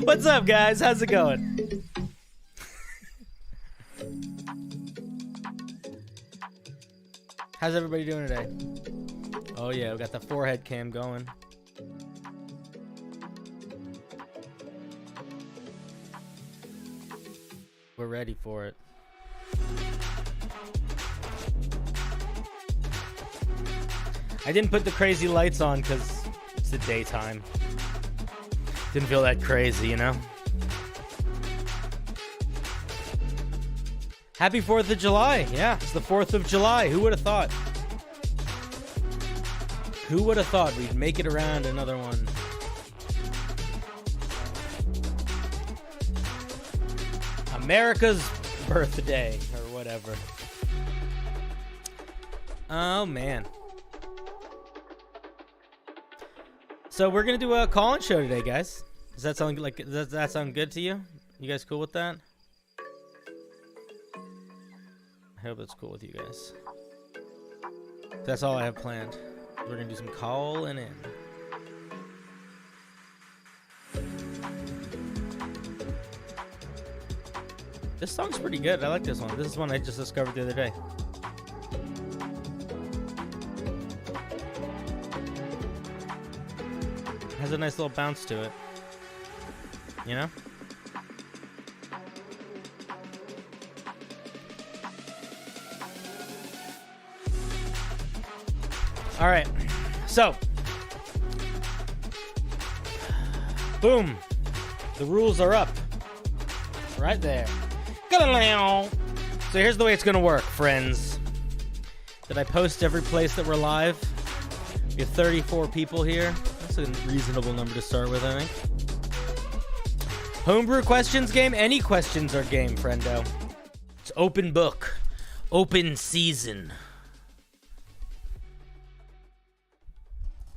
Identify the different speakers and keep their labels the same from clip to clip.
Speaker 1: What's up, guys? How's it going? How's everybody doing today? Oh yeah, we got the forehead cam going. We're ready for it. I didn't put the crazy lights on because it's the daytime. Didn't feel that crazy, you know? Happy 4th of July. Yeah, it's the 4th of July. Who would have thought? Who would have thought we'd make it around another one? America's birthday or whatever. Oh man. So we're gonna do a call-in show today, guys. Does that sound like, does that sound good to you? You guys cool with that? I hope it's cool with you guys. That's all I have planned. We're gonna do some calling in. This song's pretty good. I like this one. This is one I just discovered the other day. Has a nice little bounce to it. You know? All right. So, boom. The rules are up. Right there. So here's the way it's gonna work, friends. Did I post every place that we're live? We have 34 people here. That's a reasonable number to start with, I think. Homebrew questions game? Any questions are game, friendo. It's open book. Open season.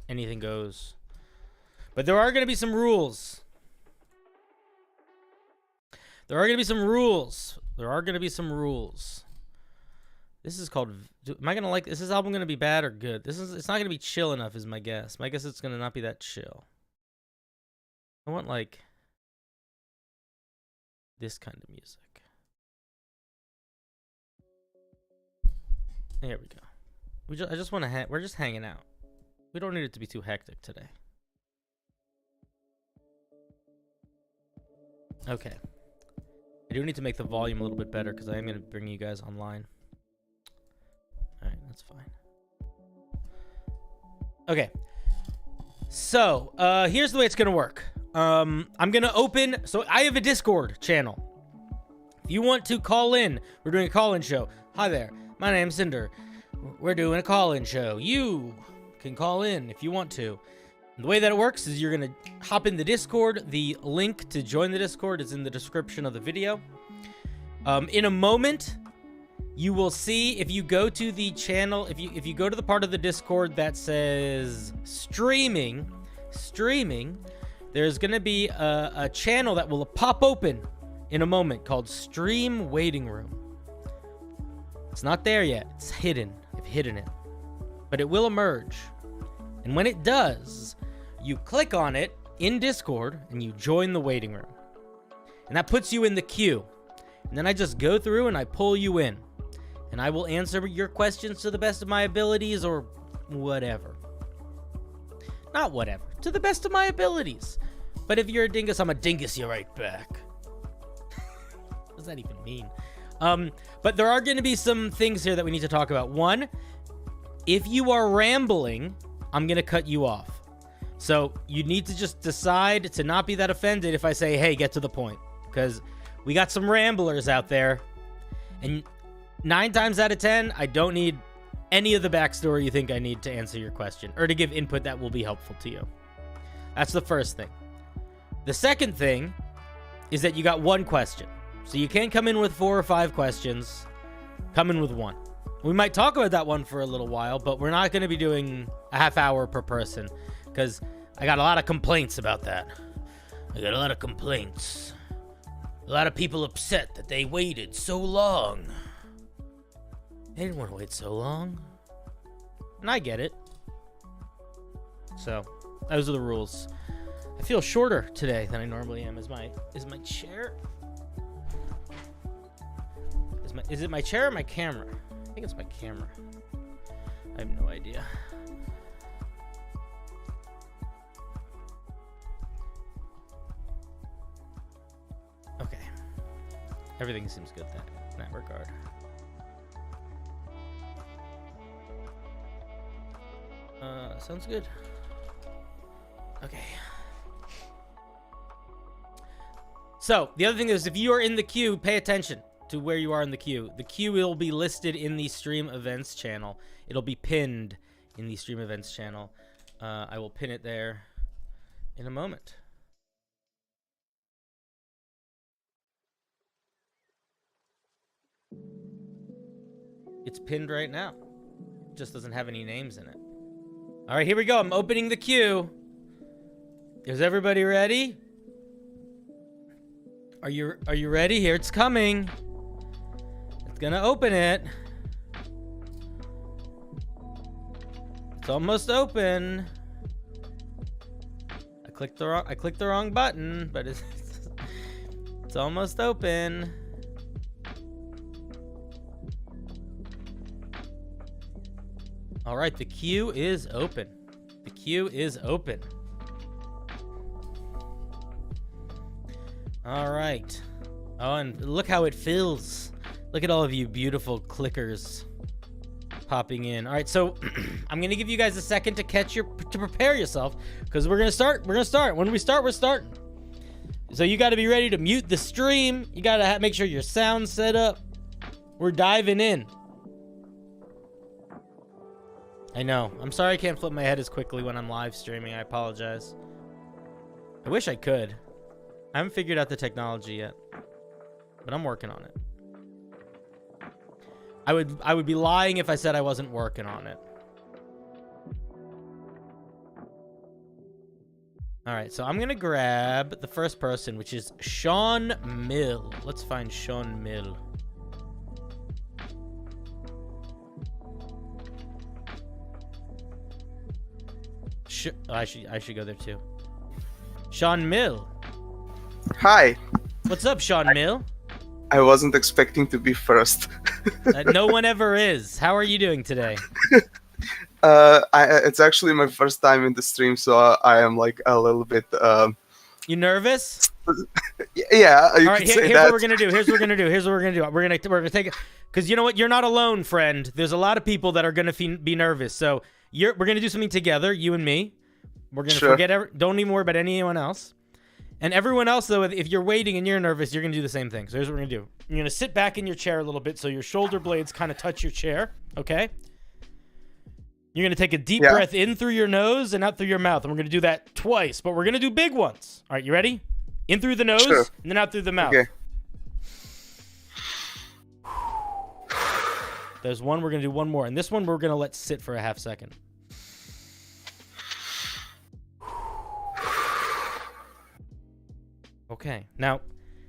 Speaker 1: Anything goes. But there are gonna be some rules. There are going to be some rules. There are going to be some rules. This is called... Am I going to like... Is this album going to be bad or good? It's not going to be chill enough is my guess. My guess it's going to not be that chill. I want, like... this kind of music. There we go. I just want to... We're just hanging out. We don't need it to be too hectic today. Okay. I do need to make the volume a little bit better because I am going to bring you guys online. Alright, that's fine. Okay. So, here's the way it's going to work. I'm going to open... So, I have a Discord channel. If you want to call in, we're doing a call-in show. Hi there. My name's Cinder. We're doing a call-in show. You can call in if you want to. The way that it works is you're going to hop in the Discord. The link to join the Discord is in the description of the video. In a moment, you will see if you go to the channel, if you go to the part of the Discord that says streaming, there's going to be a channel that will pop open in a moment called Stream Waiting Room. It's not there yet. It's hidden. I've hidden it. But it will emerge. And when it does... you click on it in Discord and you join the waiting room. And that puts you in the queue. And then I just go through and I pull you in. And I will answer your questions to the best of my abilities or whatever. Not whatever. To the best of my abilities. But if you're a dingus, I'm a dingus you right back. What does that even mean? But there are going to be some things here that we need to talk about. One, if you are rambling, I'm going to cut you off. So you need to just decide to not be that offended if I say, hey, get to the point. Because we got some ramblers out there. And 9 times out of 10, I don't need any of the backstory you think I need to answer your question. Or to give input that will be helpful to you. That's the first thing. The second thing is that you got one question. So you can't come in with 4 or 5 questions. Come in with 1. We might talk about that one for a little while, but we're not going to be doing a half hour per person. Because I got a lot of complaints about that. I got a lot of complaints. A lot of people upset that they waited so long. They didn't want to wait so long. And I get it. So, those are the rules. I feel shorter today than I normally am. Is my chair? Is it my chair or my camera? I think it's my camera. I have no idea. Okay. Everything seems good in that regard. Sounds good. Okay. So, the other thing is, if you are in the queue, pay attention to where you are in the queue. The queue will be listed in the stream events channel. It'll be pinned in the stream events channel. I will pin it there in a moment. It's pinned right now. It just doesn't have any names in it. All right, here we go. I'm opening the queue. Is everybody ready? Are you ready? Here it's coming. It's gonna open it. It's almost open. I clicked the wrong button, but it's almost open. All right, the queue is open. The queue is open. All right. Oh, and look how it fills. Look at all of you beautiful clickers popping in. All right, so I'm gonna give you guys a second to prepare yourself, because we're gonna start. When we start, we're starting. So you got to be ready to mute the stream. You got to make sure your sound's set up. We're diving in. I know. I'm sorry I can't flip my head as quickly when I'm live streaming. I apologize. I wish I could. I haven't figured out the technology yet, but I'm working on it. I would be lying if I said I wasn't working on it. All right, so I'm going to grab the first person, which is Sean Mill. Let's find Sean Mill. I should go there too. Sean Mill.
Speaker 2: Hi.
Speaker 1: What's up, Sean Mill?
Speaker 2: I wasn't expecting to be first.
Speaker 1: No one ever is. How are you doing today?
Speaker 2: It's actually my first time in the stream, so I am like a little bit.
Speaker 1: You nervous?
Speaker 2: Yeah.
Speaker 1: All right. Here's what we're gonna do. We're gonna take it, because you know what? You're not alone, friend. There's a lot of people that are gonna be nervous. So we're gonna do something together, you and me. We're gonna forget. Don't even worry about anyone else. And everyone else, though, if you're waiting and you're nervous, you're gonna do the same thing. So here's what we're gonna do. You're gonna sit back in your chair a little bit, so your shoulder blades kind of touch your chair. Okay. You're going to take a deep breath in through your nose and out through your mouth. And we're going to do that twice, but we're going to do big ones. All right, you ready? In through the nose and then out through the mouth.
Speaker 2: Okay.
Speaker 1: There's one. We're going to do one more. And this one we're going to let sit for a half second. Okay. Now,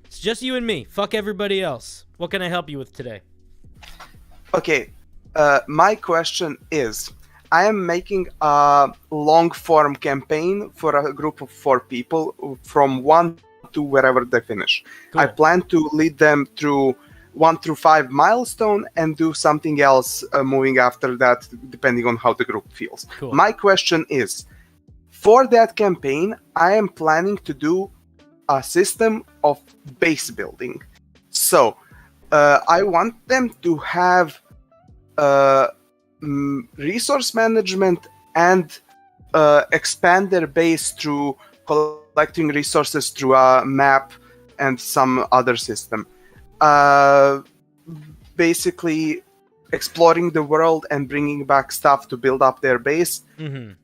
Speaker 1: it's just you and me. Fuck everybody else. What can I help you with today?
Speaker 2: Okay. My question is, I am making a long-form campaign for a group of 4 people from 1 to wherever they finish. Cool. I plan to lead them through 1 through 5 milestone and do something else moving after that, depending on how the group feels. Cool. My question is, for that campaign, I am planning to do a system of base building. So, I want them to have resource management and expand their base through collecting resources through a map and some other system. Basically exploring the world and bringing back stuff to build up their base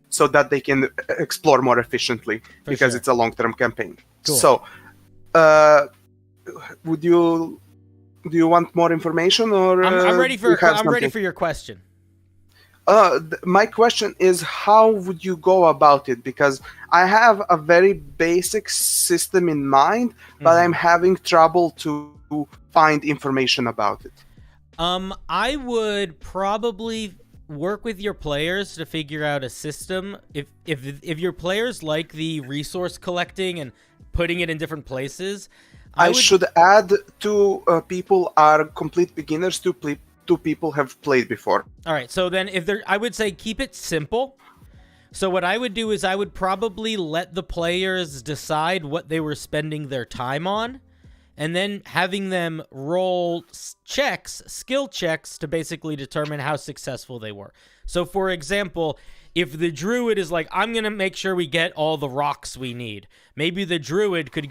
Speaker 2: so that they can explore more efficiently because it's a long-term campaign. Cool. So do you want more information, or
Speaker 1: I'm ready for your question.
Speaker 2: My question is, how would you go about it? Because I have a very basic system in mind, but I'm having trouble to find information about it.
Speaker 1: I would probably work with your players to figure out a system. If your players like the resource collecting and putting it in different places,
Speaker 2: I should add 2 people are complete beginners, 2 people have played before.
Speaker 1: All right, so then I would say keep it simple. So what I would do is I would probably let the players decide what they were spending their time on, and then having them roll skill checks to basically determine how successful they were. So for example, if the druid is like, I'm going to make sure we get all the rocks we need, maybe the druid could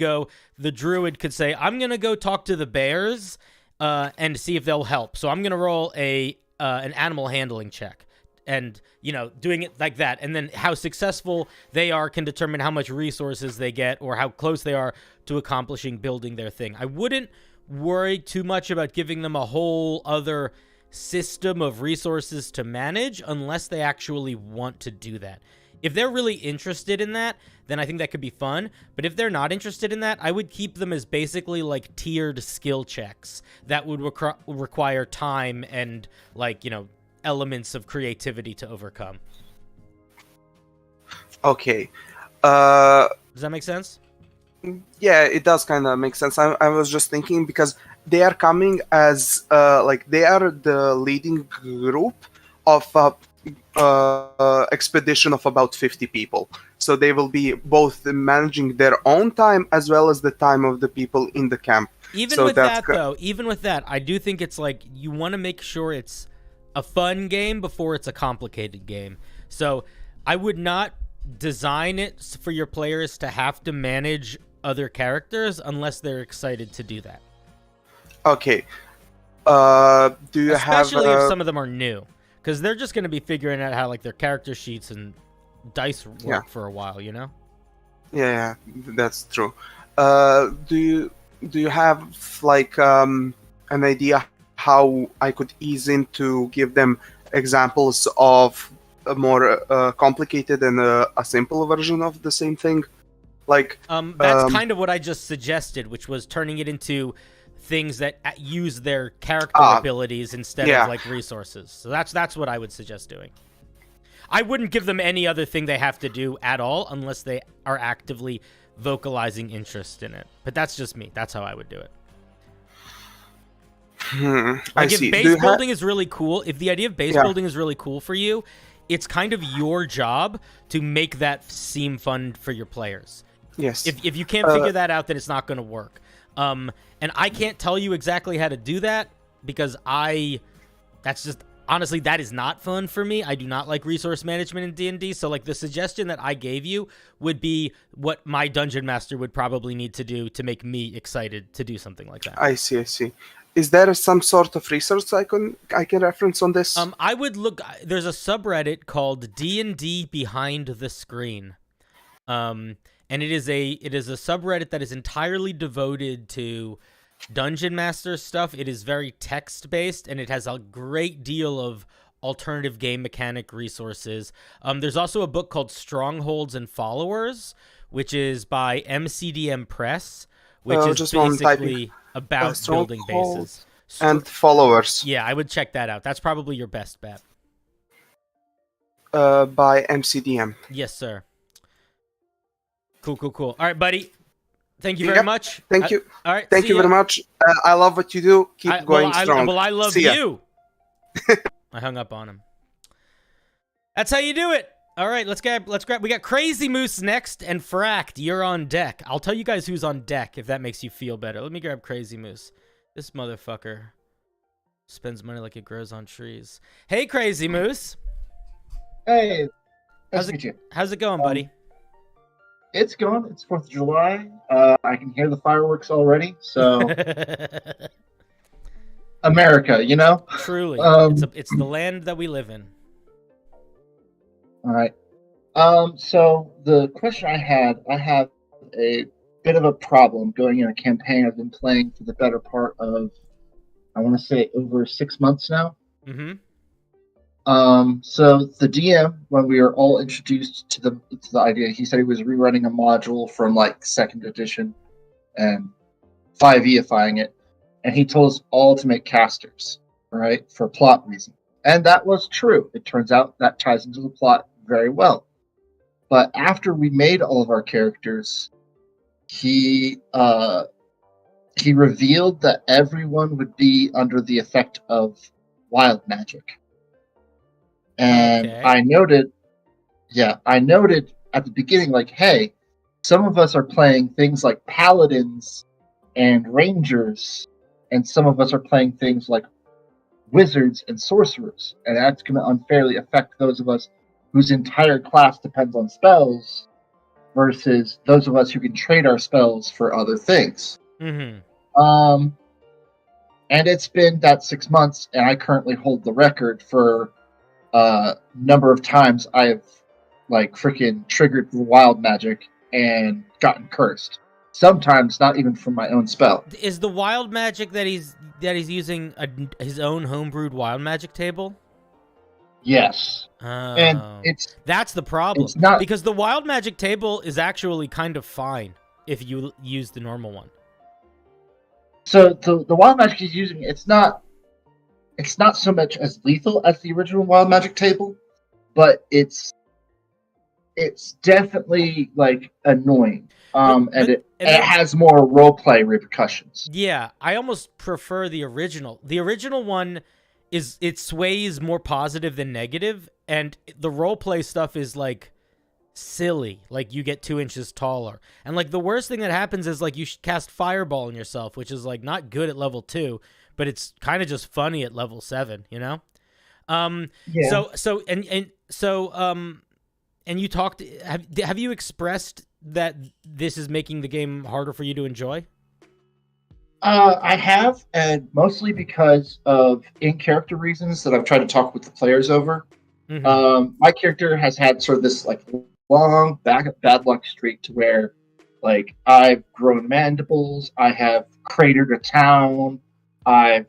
Speaker 1: say, I'm going to go talk to the bears and see if they'll help. So I'm going to roll an animal handling check. And, doing it like that. And then how successful they are can determine how much resources they get or how close they are to accomplishing building their thing. I wouldn't worry too much about giving them a whole other system of resources to manage unless they actually want to do that. If they're really interested in that, then I think that could be fun. But if they're not interested in that, I would keep them as basically like tiered skill checks that would require time and elements of creativity to overcome.
Speaker 2: Okay.
Speaker 1: Does that make sense?
Speaker 2: Yeah, it does kind of make sense. I was just thinking because they are coming as they are the leading group of expedition of about 50 people. So they will be both managing their own time as well as the time of the people in the camp.
Speaker 1: Even with that, I do think it's like you want to make sure it's a fun game before it's a complicated game. So I would not design it for your players to have to manage other characters unless they're excited to do that.
Speaker 2: Okay. Do you
Speaker 1: Especially if some of them are new, because they're just going to be figuring out how their character sheets and dice work for a while,
Speaker 2: Yeah, that's true. Do you have an idea how I could ease into give them examples of a more complicated and a simple version of the same thing?
Speaker 1: That's kind of what I just suggested, which was turning it into things that use their character abilities instead of resources. So that's what I would suggest doing. I wouldn't give them any other thing they have to do at all unless they are actively vocalizing interest in it. But that's just me. That's how I would do it. If base building is really cool, if the idea of base building is really cool for you, it's kind of your job to make that seem fun for your players.
Speaker 2: Yes.
Speaker 1: If you can't figure that out, then it's not going to work. And I can't tell you exactly how to do that because honestly, that is not fun for me. I do not like resource management in D&D. So the suggestion that I gave you would be what my dungeon master would probably need to do to make me excited to do something like that.
Speaker 2: I see. Is there some sort of resource I can reference on this?
Speaker 1: I would look. There's a subreddit called D&D Behind the Screen, and it is a subreddit that is entirely devoted to dungeon master stuff. It is very text based, and it has a great deal of alternative game mechanic resources. There's also a book called Strongholds and Followers, which is by MCDM Press, which is basically about building bases
Speaker 2: and followers.
Speaker 1: Yeah, I would check that out. That's probably your best bet.
Speaker 2: By MCDM.
Speaker 1: Yes, sir. Cool. All right, buddy. Thank you very much.
Speaker 2: Thank you.
Speaker 1: All right.
Speaker 2: Thank you very much. I love what you do. Keep going strong.
Speaker 1: I love you. I hung up on him. That's how you do it. All right, let's grab. We got Crazy Moose next, and Fracked, you're on deck. I'll tell you guys who's on deck if that makes you feel better. Let me grab Crazy Moose. This motherfucker spends money like it grows on trees. Hey, Crazy Moose.
Speaker 3: Hey. Nice to meet you.
Speaker 1: How's it going, buddy?
Speaker 3: It's going. It's 4th of July. I can hear the fireworks already. So, America,
Speaker 1: Truly, it's the land that we live in.
Speaker 3: All right. So the question I have a bit of a problem going in a campaign I've been playing for the better part of, I want to say, over 6 months now.
Speaker 1: Mm-hmm.
Speaker 3: So the DM, when we were all introduced to the idea, he said he was rerunning a module from 2nd edition and 5e-ifying it, and he told us all to make casters, right, for plot reasons. And that was true. It turns out that ties into the plot very well. But after we made all of our characters, he revealed that everyone would be under the effect of wild magic. And
Speaker 1: Okay.
Speaker 3: I noted at the beginning, like, hey, some of us are playing things like paladins and rangers, and some of us are playing things like wizards and sorcerers, and that's going to unfairly affect those of us whose entire class depends on spells versus those of us who can trade our spells for other things.
Speaker 1: Mm-hmm.
Speaker 3: And it's been that 6 months, and I currently hold the record for number of times I've like freaking triggered the wild magic and gotten cursed. Sometimes not even from my own spell.
Speaker 1: Is the wild magic that he's using his own homebrewed wild magic table?
Speaker 3: Yes.
Speaker 1: Oh.
Speaker 3: And
Speaker 1: that's the problem.
Speaker 3: It's not,
Speaker 1: because the wild magic table is actually kind of fine if you use the normal one.
Speaker 3: So the wild magic he's using, it's not so much as lethal as the original wild magic table, but it's definitely like annoying. And it has more roleplay repercussions.
Speaker 1: Yeah, I almost prefer the original. The original one it sways more positive than negative, and the roleplay stuff is like silly. Like you get 2 inches taller, and like the worst thing that happens is like you cast fireball on yourself, which is like not good at level 2, but it's kind of just funny at level 7. You know.
Speaker 3: Yeah.
Speaker 1: And you talked. Have you expressed that this is making the game harder for you to enjoy?
Speaker 3: I have, and mostly because of in-character reasons that I've tried to talk with the players over.
Speaker 1: Mm-hmm.
Speaker 3: My character has had sort of this like long bad luck streak to where, like, I've grown mandibles, I have cratered a town, I've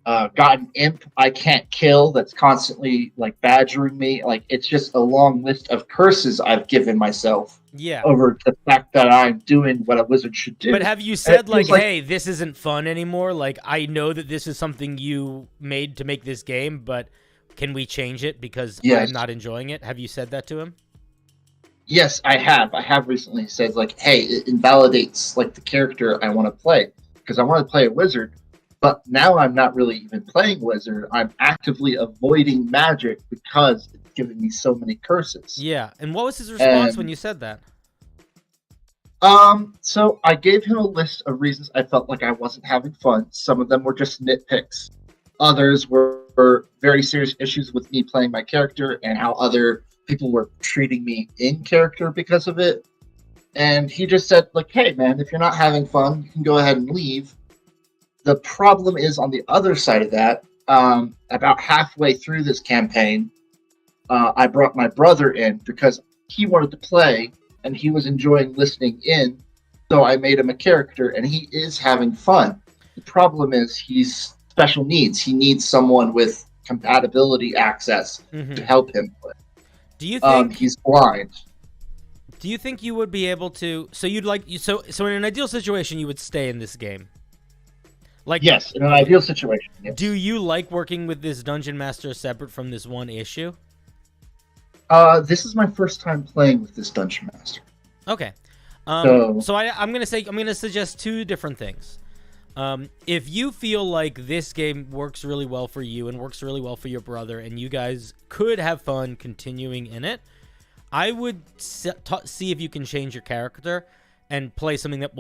Speaker 3: got an imp I can't kill that's constantly like badgering me. Like, it's just a long list of curses I've given myself.
Speaker 1: Yeah.
Speaker 3: Over the fact that I'm doing what a wizard should do.
Speaker 1: But have you said like, hey, this isn't fun anymore? Like, I know that this is something you made to make this game, but can we change it because I'm not enjoying it? Have you said that to him?
Speaker 3: Yes, I have. I have recently said like, hey, it invalidates like the character I want to play because I want to play a wizard. But now I'm not really even playing wizard. I'm actively avoiding magic because it's giving me so many curses.
Speaker 1: Yeah. And what was his response when you said that?
Speaker 3: So I gave him a list of reasons I felt like I wasn't having fun. Some of them were just nitpicks. Others were very serious issues with me playing my character and how other people were treating me in character because of it. And he just said, like, hey, man, if you're not having fun, you can go ahead and leave. The problem is on the other side of that, about halfway through this campaign, I brought my brother in because he wanted to play and he was enjoying listening in. So I made him a character and he is having fun. The problem is he's special needs. He needs someone with compatibility access to help him play.
Speaker 1: Do you think
Speaker 3: he's blind?
Speaker 1: Do you think you would be able to? So you'd like so in an ideal situation, you would stay in this game. Like,
Speaker 3: yes, in an ideal situation. Yes.
Speaker 1: Do you like working with this dungeon master separate from this one issue?
Speaker 3: This is my first time playing with this dungeon master.
Speaker 1: Okay. So I'm gonna suggest 2 different things. If you feel like this game works really well for you and works really well for your brother, and you guys could have fun continuing in it, I would see if you can change your character and play something that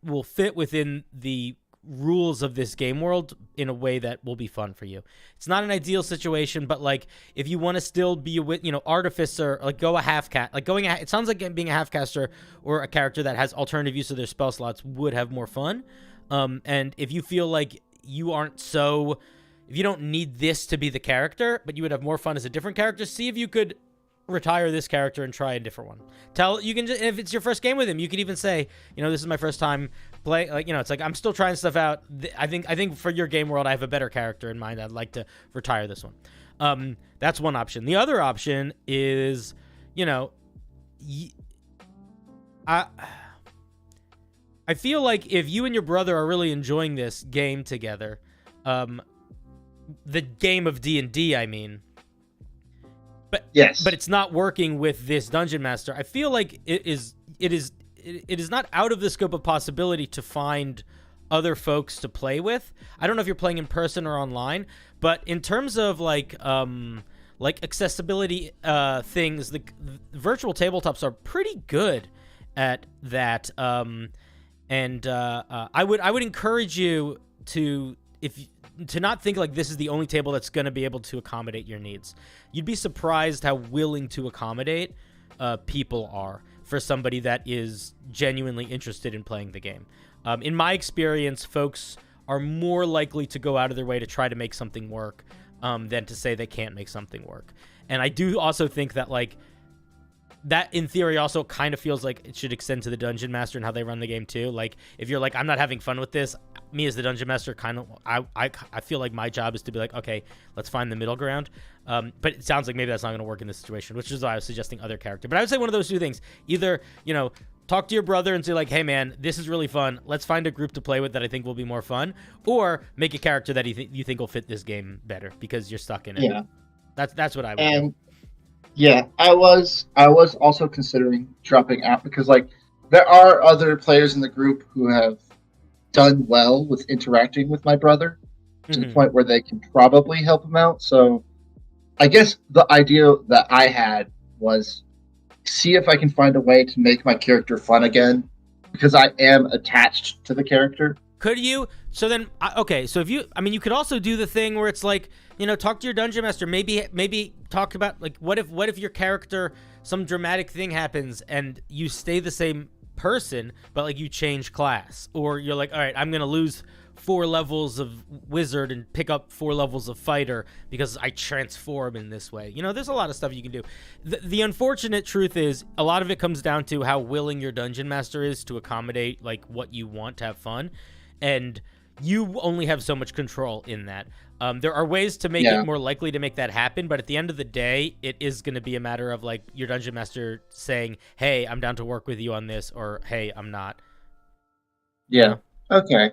Speaker 1: will fit within the rules of this game world in a way that will be fun for you. It's not an ideal situation, but like if you want to still be artificer, like go a half cast, like it sounds like being a half caster or a character that has alternative use of their spell slots would have more fun. And if you feel like you if you don't need this to be the character, but you would have more fun as a different character, see if you could retire this character and try a different one. If it's your first game with him, you could even say, this is my first time play. Like, it's like I'm still trying stuff out. I think for your game world, I have a better character in mind. I'd like to retire this one. That's one option. The other option is, I feel like if you and your brother are really enjoying this game together, the game of D&D, I mean. But
Speaker 3: Yes.
Speaker 1: but it's not working with this dungeon master. I feel like it is not out of the scope of possibility to find other folks to play with. I don't know if you're playing in person or online, but in terms of like accessibility things, the virtual tabletops are pretty good at that. And I would encourage you to not think like this is the only table that's going to be able to accommodate your needs. You'd be surprised how willing to accommodate people are for somebody that is genuinely interested in playing the game. In my experience, folks are more likely to go out of their way to try to make something work than to say they can't make something work. And I do also think that like that in theory also kind of feels like it should extend to the dungeon master and how they run the game too. Like if you're like, I'm not having fun with this, me as the dungeon master kind of I feel like my job is to be like, okay, let's find the middle ground. But it sounds like maybe that's not going to work in this situation, which is why I was suggesting other character. But I would say one of those two things: either, you know, talk to your brother and say like, hey man, this is really fun, let's find a group to play with that I think will be more fun, or make a character that you think will fit this game better because you're stuck in it.
Speaker 3: Yeah,
Speaker 1: that's what I would
Speaker 3: and
Speaker 1: do.
Speaker 3: yeah, I was also considering dropping out because like there are other players in the group who have done well with interacting with my brother to the point where they can probably help him out. So I guess the idea that I had was see if I can find a way to make my character fun again, because I am attached to the character.
Speaker 1: Could you? So then, okay. So if you, I mean, you could also do the thing where it's like, you know, talk to your dungeon master. Maybe talk about like, what if your character, some dramatic thing happens and you stay the same person, but like you change class, or you're like, all right, I'm gonna lose 4 levels of wizard and pick up 4 levels of fighter because I transform in this way. You know, there's a lot of stuff you can do. The unfortunate truth is a lot of it comes down to how willing your dungeon master is to accommodate like what you want to have fun, and you only have so much control in that. There are ways to make it more likely to make that happen, but at the end of the day, it is going to be a matter of like your dungeon master saying, hey, I'm down to work with you on this, or hey, I'm not.
Speaker 3: Yeah. Okay.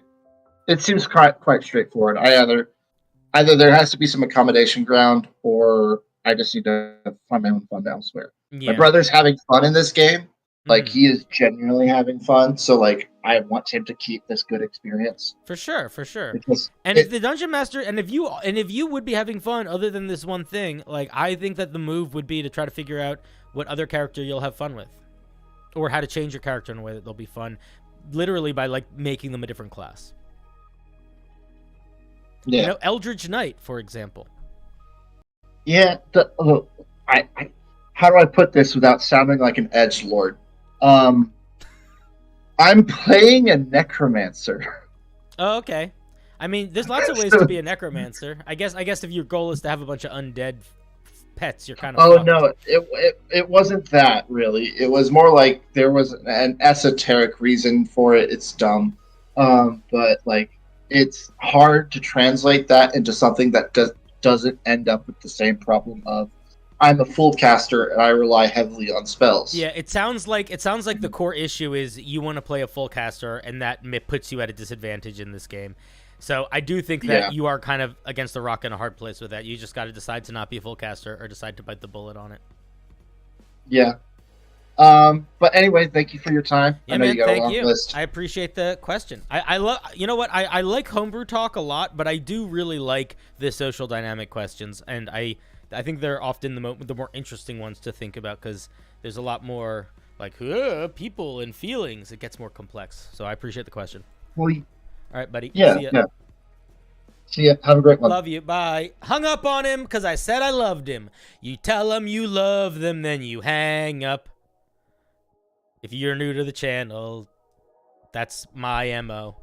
Speaker 3: It seems quite straightforward. Either there has to be some accommodation ground, or I just need to find my own fun elsewhere.
Speaker 1: Yeah.
Speaker 3: My brother's having fun in this game. Like, he is genuinely having fun. So, like, I want him to keep this good experience.
Speaker 1: For sure.
Speaker 3: Because
Speaker 1: if the dungeon master, and if you would be having fun other than this one thing, like, I think that the move would be to try to figure out what other character you'll have fun with, or how to change your character in a way that they'll be fun, literally by like making them a different class.
Speaker 3: Yeah.
Speaker 1: You know, Eldritch Knight, for example.
Speaker 3: Yeah. How do I put this without sounding like an edgelord? I'm playing a necromancer.
Speaker 1: Oh, okay. I mean, there's lots of ways to be a necromancer. I guess if your goal is to have a bunch of undead pets, you're kind of fucked.
Speaker 3: No, it wasn't that really. It was more like there was an esoteric reason for it. It's dumb, but like it's hard to translate that into something that doesn't end up with the same problem of I'm a full caster and I rely heavily on spells.
Speaker 1: Yeah, it sounds like the core issue is you want to play a full caster, and that puts you at a disadvantage in this game. So I do think that you are kind of against the rock and a hard place with that. You just got to decide to not be a full caster or decide to bite the bullet on it.
Speaker 3: Yeah. But anyway, thank you for your time.
Speaker 1: Yeah,
Speaker 3: I know
Speaker 1: man,
Speaker 3: you got
Speaker 1: thank
Speaker 3: a long
Speaker 1: you.
Speaker 3: list.
Speaker 1: I appreciate the question. I love, you know what? I like homebrew talk a lot, but I do really like the social dynamic questions, and I think they're often the more interesting ones to think about because there's a lot more like people and feelings. It gets more complex. So I appreciate the question.
Speaker 3: Well,
Speaker 1: all right, buddy.
Speaker 3: yeah,
Speaker 1: See ya.
Speaker 3: yeah. See ya. Have a great one.
Speaker 1: Love you. Bye. Hung up on him because I said I loved him. You tell him you love them, then you hang up. If you're new to the channel, that's my MO.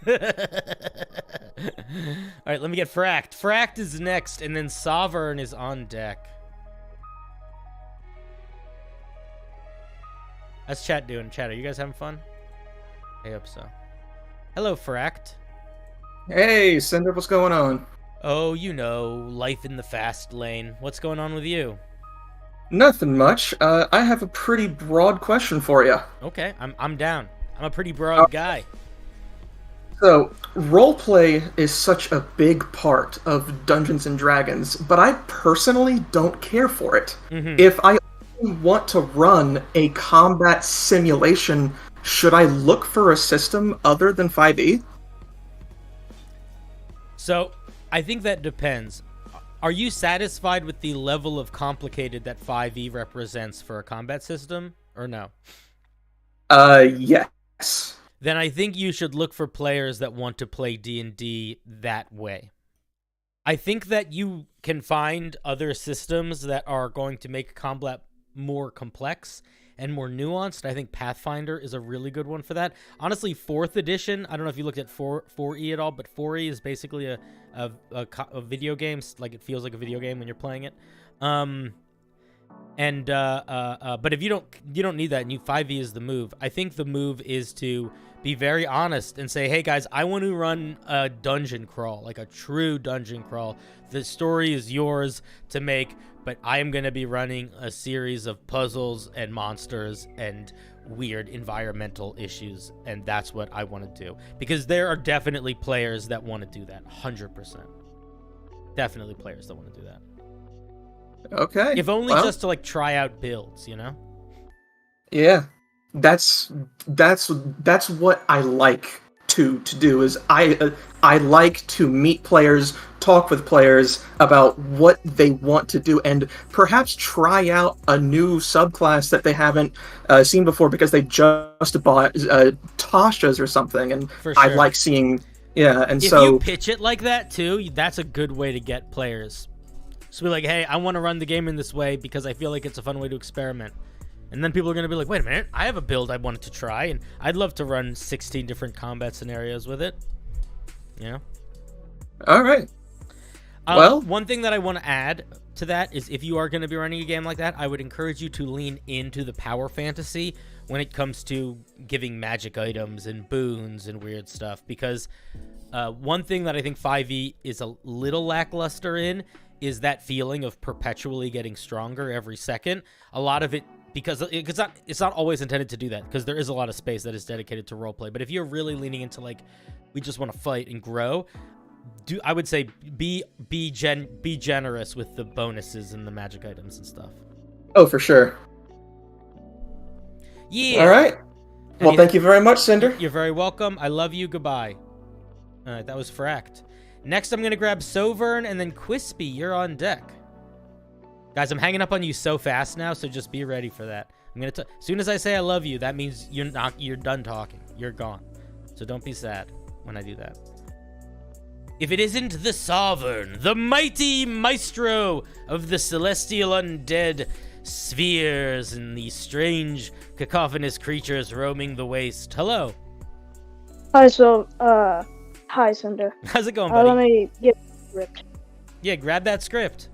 Speaker 1: All right, let me get Fracked. Fracked is next, and then Sovereign is on deck. How's chat doing? Chat, are you guys having fun? I hope so. Hello, Fracked.
Speaker 4: Hey, Cinder, what's going on?
Speaker 1: Oh, you know, life in the fast lane. What's going on with you?
Speaker 4: Nothing much. I have a pretty broad question for you.
Speaker 1: Okay, I'm down. I'm a pretty broad guy.
Speaker 4: So, roleplay is such a big part of Dungeons and Dragons, but I personally don't care for it.
Speaker 1: Mhm.
Speaker 4: If I only want to run a combat simulation, should I look for a system other than 5e?
Speaker 1: So, I think that depends. Are you satisfied with the level of complicated that 5e represents for a combat system, or no?
Speaker 4: Yes.
Speaker 1: Then I think you should look for players that want to play D&D that way. I think that you can find other systems that are going to make combat more complex and more nuanced. I think Pathfinder is a really good one for that. Honestly, 4th edition, I don't know if you looked at 4e at all, but 4e is basically a video game. Like, it feels like a video game when you're playing it. But if you don't need that, and 5e is the move. I think the move is to be very honest and say, hey guys, I want to run a dungeon crawl, like a true dungeon crawl. The story is yours to make, but I am going to be running a series of puzzles and monsters and weird environmental issues, and that's what I want to do. Because there are definitely players that want to do that, 100%. Definitely players that want to do that.
Speaker 4: Okay.
Speaker 1: If only just to, like, try out builds, you know?
Speaker 4: Yeah. That's what I like to do, is I like to meet players, talk with players about what they want to do, and perhaps try out a new subclass that they haven't seen before because they just bought Tasha's or something, and
Speaker 1: For sure.
Speaker 4: I like seeing, and
Speaker 1: If
Speaker 4: so
Speaker 1: you pitch it like that too, that's a good way to get players. So be like, hey, I want to run the game in this way because I feel like it's a fun way to experiment. And then people are going to be like, wait a minute, I have a build I wanted to try, and I'd love to run 16 different combat scenarios with it. You know?
Speaker 4: all right. Well,
Speaker 1: one thing that I want to add to that is, if you are going to be running a game like that, I would encourage you to lean into the power fantasy when it comes to giving magic items and boons and weird stuff. Because one thing that I think 5e is a little lackluster in is that feeling of perpetually getting stronger every second. A lot of it, because it's not always intended to do that, because there is a lot of space that is dedicated to roleplay. But if you're really leaning into, like, we just want to fight and grow, I would say be generous with the bonuses and the magic items and stuff.
Speaker 4: oh, for sure.
Speaker 1: Yeah.
Speaker 4: All right. Well, thank you very much, Cinder.
Speaker 1: You're very welcome. I love you. Goodbye. All right, that was Fract. Next, I'm gonna grab Sovern, and then Quispy. You're on deck. Guys, I'm hanging up on you so fast now, so just be ready for that. I'm gonna as soon as I say I love you, that means you're done talking. You're gone. So don't be sad when I do that. If it isn't the Sovereign, the mighty maestro of the celestial undead spheres and the strange cacophonous creatures roaming the waste. Hello.
Speaker 5: Hi, hi, Cinder.
Speaker 1: How's it going, buddy?
Speaker 5: Let me get ripped.
Speaker 1: Yeah, grab that script.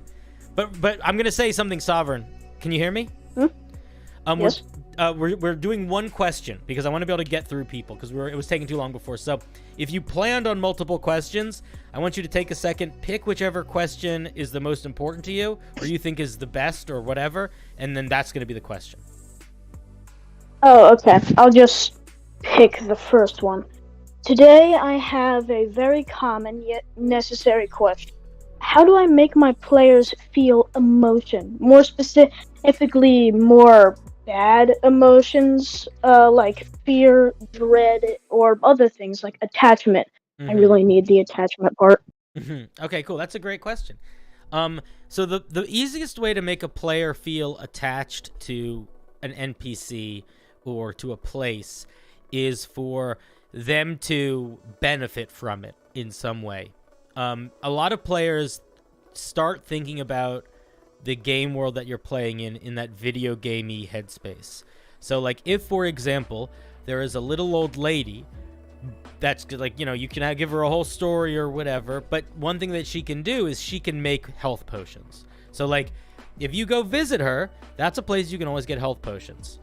Speaker 1: But I'm gonna say something, Sovereign. Can you hear me?
Speaker 5: Yes.
Speaker 1: We're doing one question because I want to be able to get through people because it was taking too long before. So if you planned on multiple questions, I want you to take a second, pick whichever question is the most important to you, or you think is the best, or whatever, and then that's gonna be the question.
Speaker 5: Oh, okay. I'll just pick the first one. Today I have a very common yet necessary question. How do I make my players feel emotion? More specifically, more bad emotions, like fear, dread, or other things like attachment. I really need the attachment part.
Speaker 1: Okay, cool. That's a great question. So the easiest way to make a player feel attached to an NPC or to a place is for them to benefit from it in some way. A lot of players start thinking about the game world that you're playing in that video gamey headspace. So, like, if, for example, there is a little old lady that's, like, you know, you can give her a whole story or whatever, but one thing that she can do is she can make health potions. So, like, if you go visit her, that's a place you can always get health potions.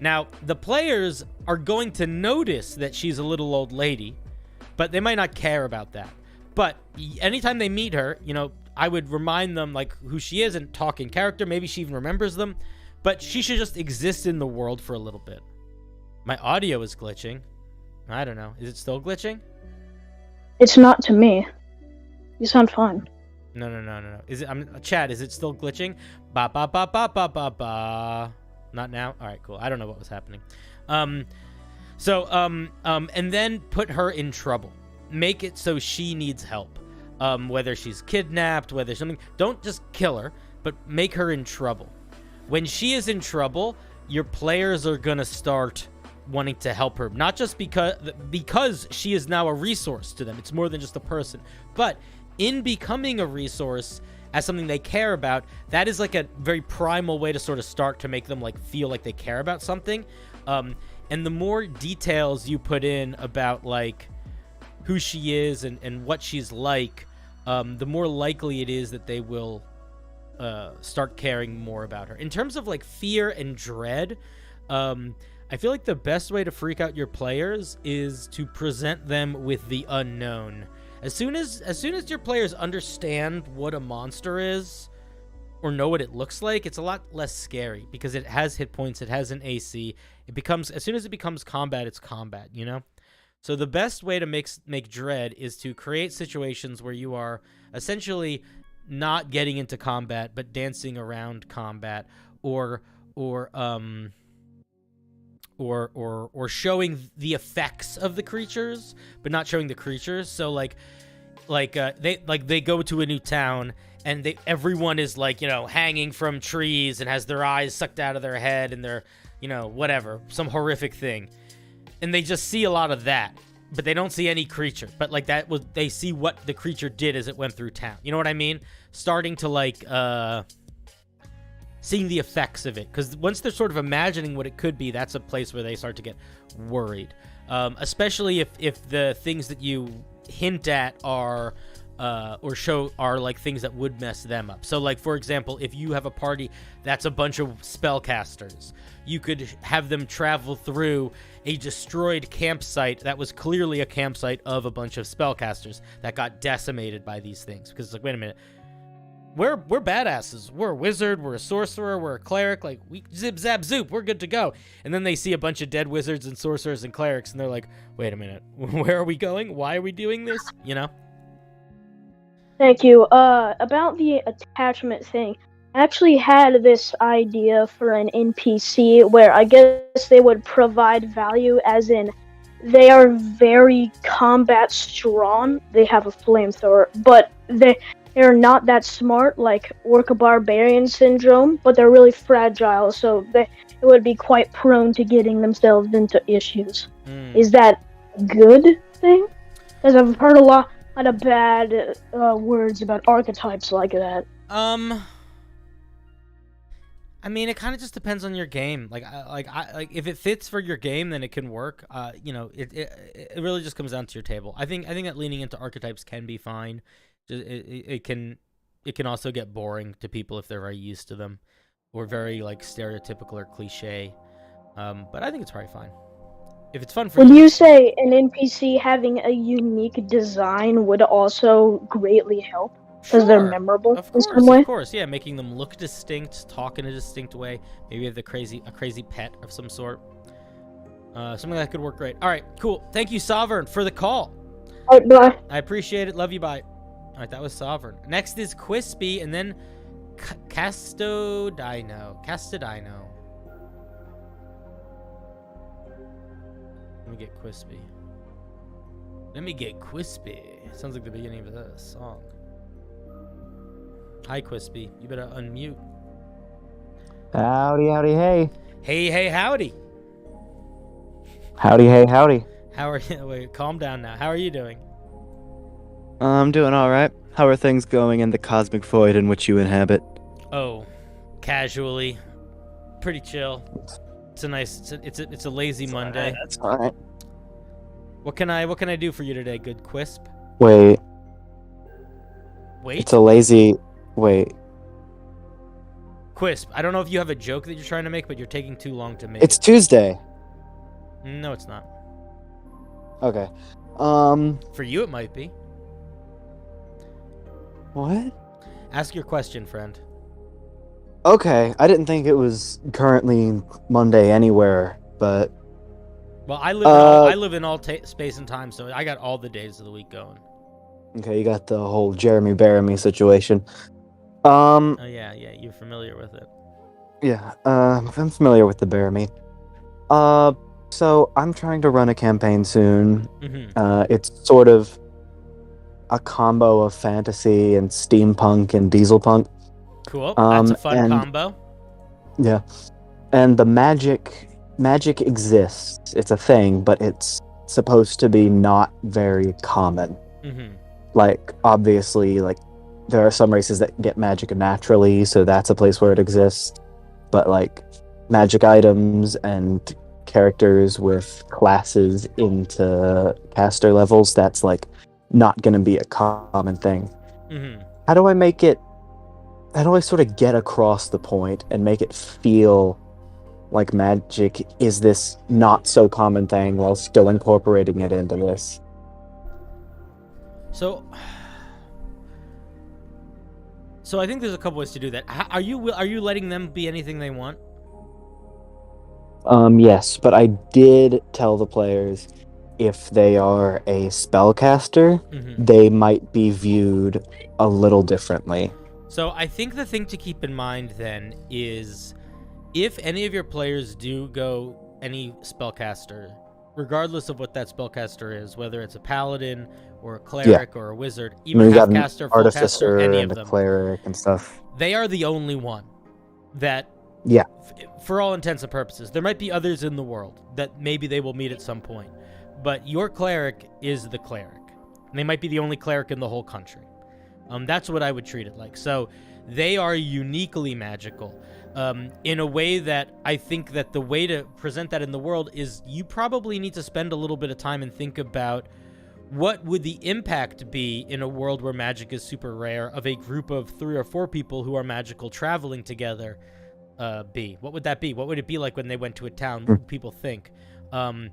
Speaker 1: Now, the players are going to notice that she's a little old lady, but they might not care about that. But anytime they meet her, you know, I would remind them, like, who she is and talk in character. Maybe she even remembers them. But she should just exist in the world for a little bit. My audio is glitching. I don't know. Is it still glitching?
Speaker 5: It's not to me. You sound fine.
Speaker 1: No. Is it? Chad, is it still glitching? Ba ba ba ba ba ba ba. Not now. All right, cool. I don't know what was happening. And then put her in trouble. Make it so she needs help. Whether she's kidnapped, whether something. Don't just kill her, but make her in trouble. When she is in trouble, your players are gonna start wanting to help her, not just because she is now a resource to them. It's more than just a person, but in becoming a resource as something they care about, that is like a very primal way to sort of start to make them like feel like they care about something. And the more details you put in about like who she is and what she's like, the more likely it is that they will start caring more about her. In terms of like fear and dread, I feel like the best way to freak out your players is to present them with the unknown. As soon as your players understand what a monster is or know what it looks like, it's a lot less scary because it has hit points, it has an AC. As soon as it becomes combat, it's combat, you know? So the best way to make dread is to create situations where you are essentially not getting into combat but dancing around combat or showing the effects of the creatures, but not showing the creatures. So they go to a new town and everyone is like, you know, hanging from trees and has their eyes sucked out of their head and they're, you know, whatever, some horrific thing. And they just see a lot of that, but they don't see any creature. But like they see what the creature did as it went through town. You know what I mean? Starting to like, seeing the effects of it, because once they're sort of imagining what it could be, that's a place where they start to get worried, especially if the things that you hint at are or show are like things that would mess them up. So like, for example, if you have a party that's a bunch of spellcasters, you could have them travel through a destroyed campsite that was clearly a campsite of a bunch of spellcasters that got decimated by these things, because it's like, wait a minute, We're badasses. We're a wizard. We're a sorcerer. We're a cleric. Like, we zip, zap, zoop. We're good to go. And then they see a bunch of dead wizards and sorcerers and clerics, and they're like, wait a minute. Where are we going? Why are we doing this? You know?
Speaker 5: Thank you. About the attachment thing, I actually had this idea for an NPC where I guess they would provide value, as in they are very combat strong. They have a flamethrower, but they're not that smart, like Orca Barbarian Syndrome, but they're really fragile, so they would be quite prone to getting themselves into issues. Is that a good thing? Because I've heard a lot of bad words about archetypes like that.
Speaker 1: I mean, it kind of just depends on your game. Like if it fits for your game, then it can work. You know, it really just comes down to your table. I think that leaning into archetypes can be fine. It can also get boring to people if they're very used to them, or very like stereotypical or cliche. But I think it's probably fine if it's fun for you.
Speaker 5: Would you say an NPC having a unique design would also greatly help? Because they're memorable in some way?
Speaker 1: Of course, yeah. Making them look distinct, talk in a distinct way. Maybe have a crazy pet of some sort. Something that could work great. All right, cool. Thank you, Sovereign, for the call.
Speaker 5: All right, bye.
Speaker 1: I appreciate it. Love you. Bye. All right, that was Sovereign. Next is Quispy, and then Castodino. Let me get Quispy. Sounds like the beginning of a song. Hi, Quispy. You better unmute.
Speaker 6: Howdy, howdy, hey.
Speaker 1: Hey, howdy.
Speaker 6: Howdy, hey, howdy.
Speaker 1: How are you? Wait, calm down now. How are you doing?
Speaker 6: I'm doing alright. How are things going in the cosmic void in which you inhabit?
Speaker 1: Oh, casually. Pretty chill. It's a nice, it's a lazy Monday.
Speaker 6: Right, that's alright.
Speaker 1: What can I do for you today, good Quisp?
Speaker 6: Wait.
Speaker 1: Wait?
Speaker 6: It's a lazy... Wait.
Speaker 1: Quisp, I don't know if you have a joke that you're trying to make, but you're taking too long to make
Speaker 6: It's Tuesday.
Speaker 1: No, it's not.
Speaker 6: Okay.
Speaker 1: For you, it might be.
Speaker 6: What?
Speaker 1: Ask your question, friend.
Speaker 6: Okay, I didn't think it was currently Monday anywhere, but...
Speaker 1: Well, I live in all space and time, so I got all the days of the week going.
Speaker 6: Okay, you got the whole Jeremy Baramy situation.
Speaker 1: Oh yeah, you're familiar with it.
Speaker 6: Yeah, I'm familiar with the Baramy. So I'm trying to run a campaign soon.
Speaker 1: Mm-hmm.
Speaker 6: It's sort of a combo of fantasy and steampunk and dieselpunk.
Speaker 1: Cool. That's a fun
Speaker 6: and-
Speaker 1: combo.
Speaker 6: Yeah, and the magic exists. It's a thing, but it's supposed to be not very common.
Speaker 1: Mm-hmm.
Speaker 6: Like, obviously, like, there are some races that get magic naturally, so that's a place where it exists. But, like, magic items and characters with classes into caster levels, that's, like, not going to be a common thing.
Speaker 1: Mm-hmm.
Speaker 6: How do I sort of get across the point and make it feel like magic is this not so common thing while still incorporating it into this?
Speaker 1: So I think there's a couple ways to do that. Are you letting them be anything they want?
Speaker 6: Yes, but I did tell the players if they are a spellcaster,
Speaker 1: Mm-hmm.
Speaker 6: they might be viewed a little differently.
Speaker 1: So I think the thing to keep in mind then is if any of your players do go any spellcaster, regardless of what that spellcaster is, whether it's a paladin or a cleric or a wizard, even
Speaker 6: we got an
Speaker 1: half-caster,
Speaker 6: artificer
Speaker 1: full-caster, any
Speaker 6: and
Speaker 1: of
Speaker 6: a
Speaker 1: them,
Speaker 6: cleric and stuff.
Speaker 1: they are the only one that,
Speaker 6: Yeah.
Speaker 1: for all intents and purposes, there might be others in the world that maybe they will meet at some point, but your cleric is the cleric. And they might be the only cleric in the whole country. That's what I would treat it like. So they are uniquely magical in a way that I think that the way to present that in the world is you probably need to spend a little bit of time and think about what would the impact be in a world where magic is super rare of a group of 3 or 4 people who are magical traveling together be? What would that be? What would it be like when they went to a town? What would people think? And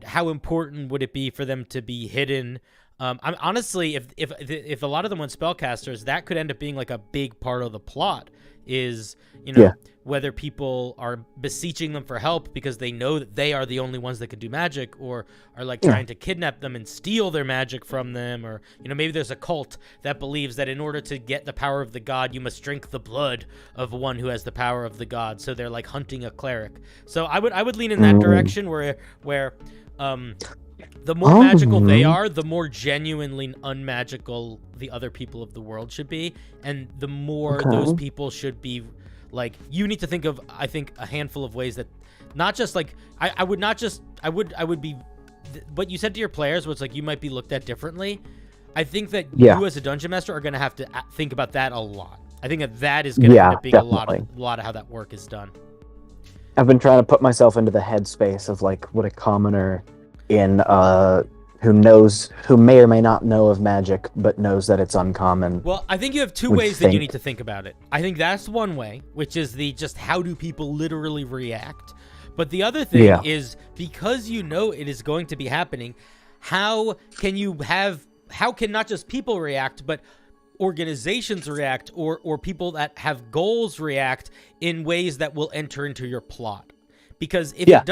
Speaker 1: how important would it be for them to be hidden? I'm honestly, if a lot of them went spellcasters, that could end up being like a big part of the plot. Is whether people are beseeching them for help because they know that they are the only ones that can do magic, or are like trying to kidnap them and steal their magic from them, or maybe there's a cult that believes that in order to get the power of the god, you must drink the blood of one who has the power of the god. So they're like hunting a cleric. So I would lean in that direction where the more magical they are, the more genuinely unmagical the other people of the world should be, and the more those people should be like. You need to think of, I think, a handful of ways that, not just like I would be. What you said to your players was like you might be looked at differently. I think that you as a dungeon master are going to have to think about that a lot. I think that is going to end up being a lot of how that work is done.
Speaker 6: I've been trying to put myself into the headspace of like what a commoner in who may or may not know of magic but knows that it's uncommon.
Speaker 1: Well, I think you have two ways that you need to think about it. I think that's one way, which is the just how do people literally react. But the other thing is, because you know it is going to be happening, how can not just people react, but organizations react, or people that have goals react in ways that will enter into your plot? Because if it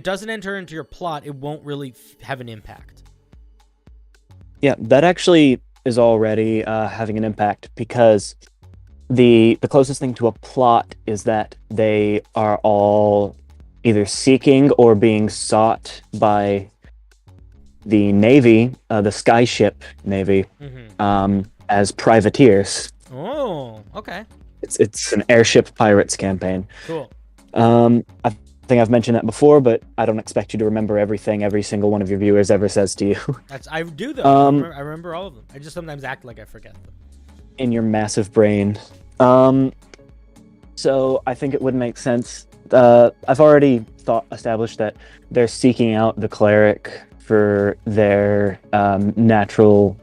Speaker 1: doesn't enter into your plot, it won't really have an impact.
Speaker 6: Yeah, that actually is already having an impact, because the closest thing to a plot is that they are all either seeking or being sought by the Navy, the Skyship Navy, as privateers.
Speaker 1: Oh, okay.
Speaker 6: It's an Airship Pirates campaign.
Speaker 1: Cool.
Speaker 6: I think I've mentioned that before, but I don't expect you to remember everything every single one of your viewers ever says to you.
Speaker 1: I do, though. I remember all of them. I just sometimes act like I forget them.
Speaker 6: In your massive brain. So I think it would make sense. I've already established that they're seeking out the cleric for their natural,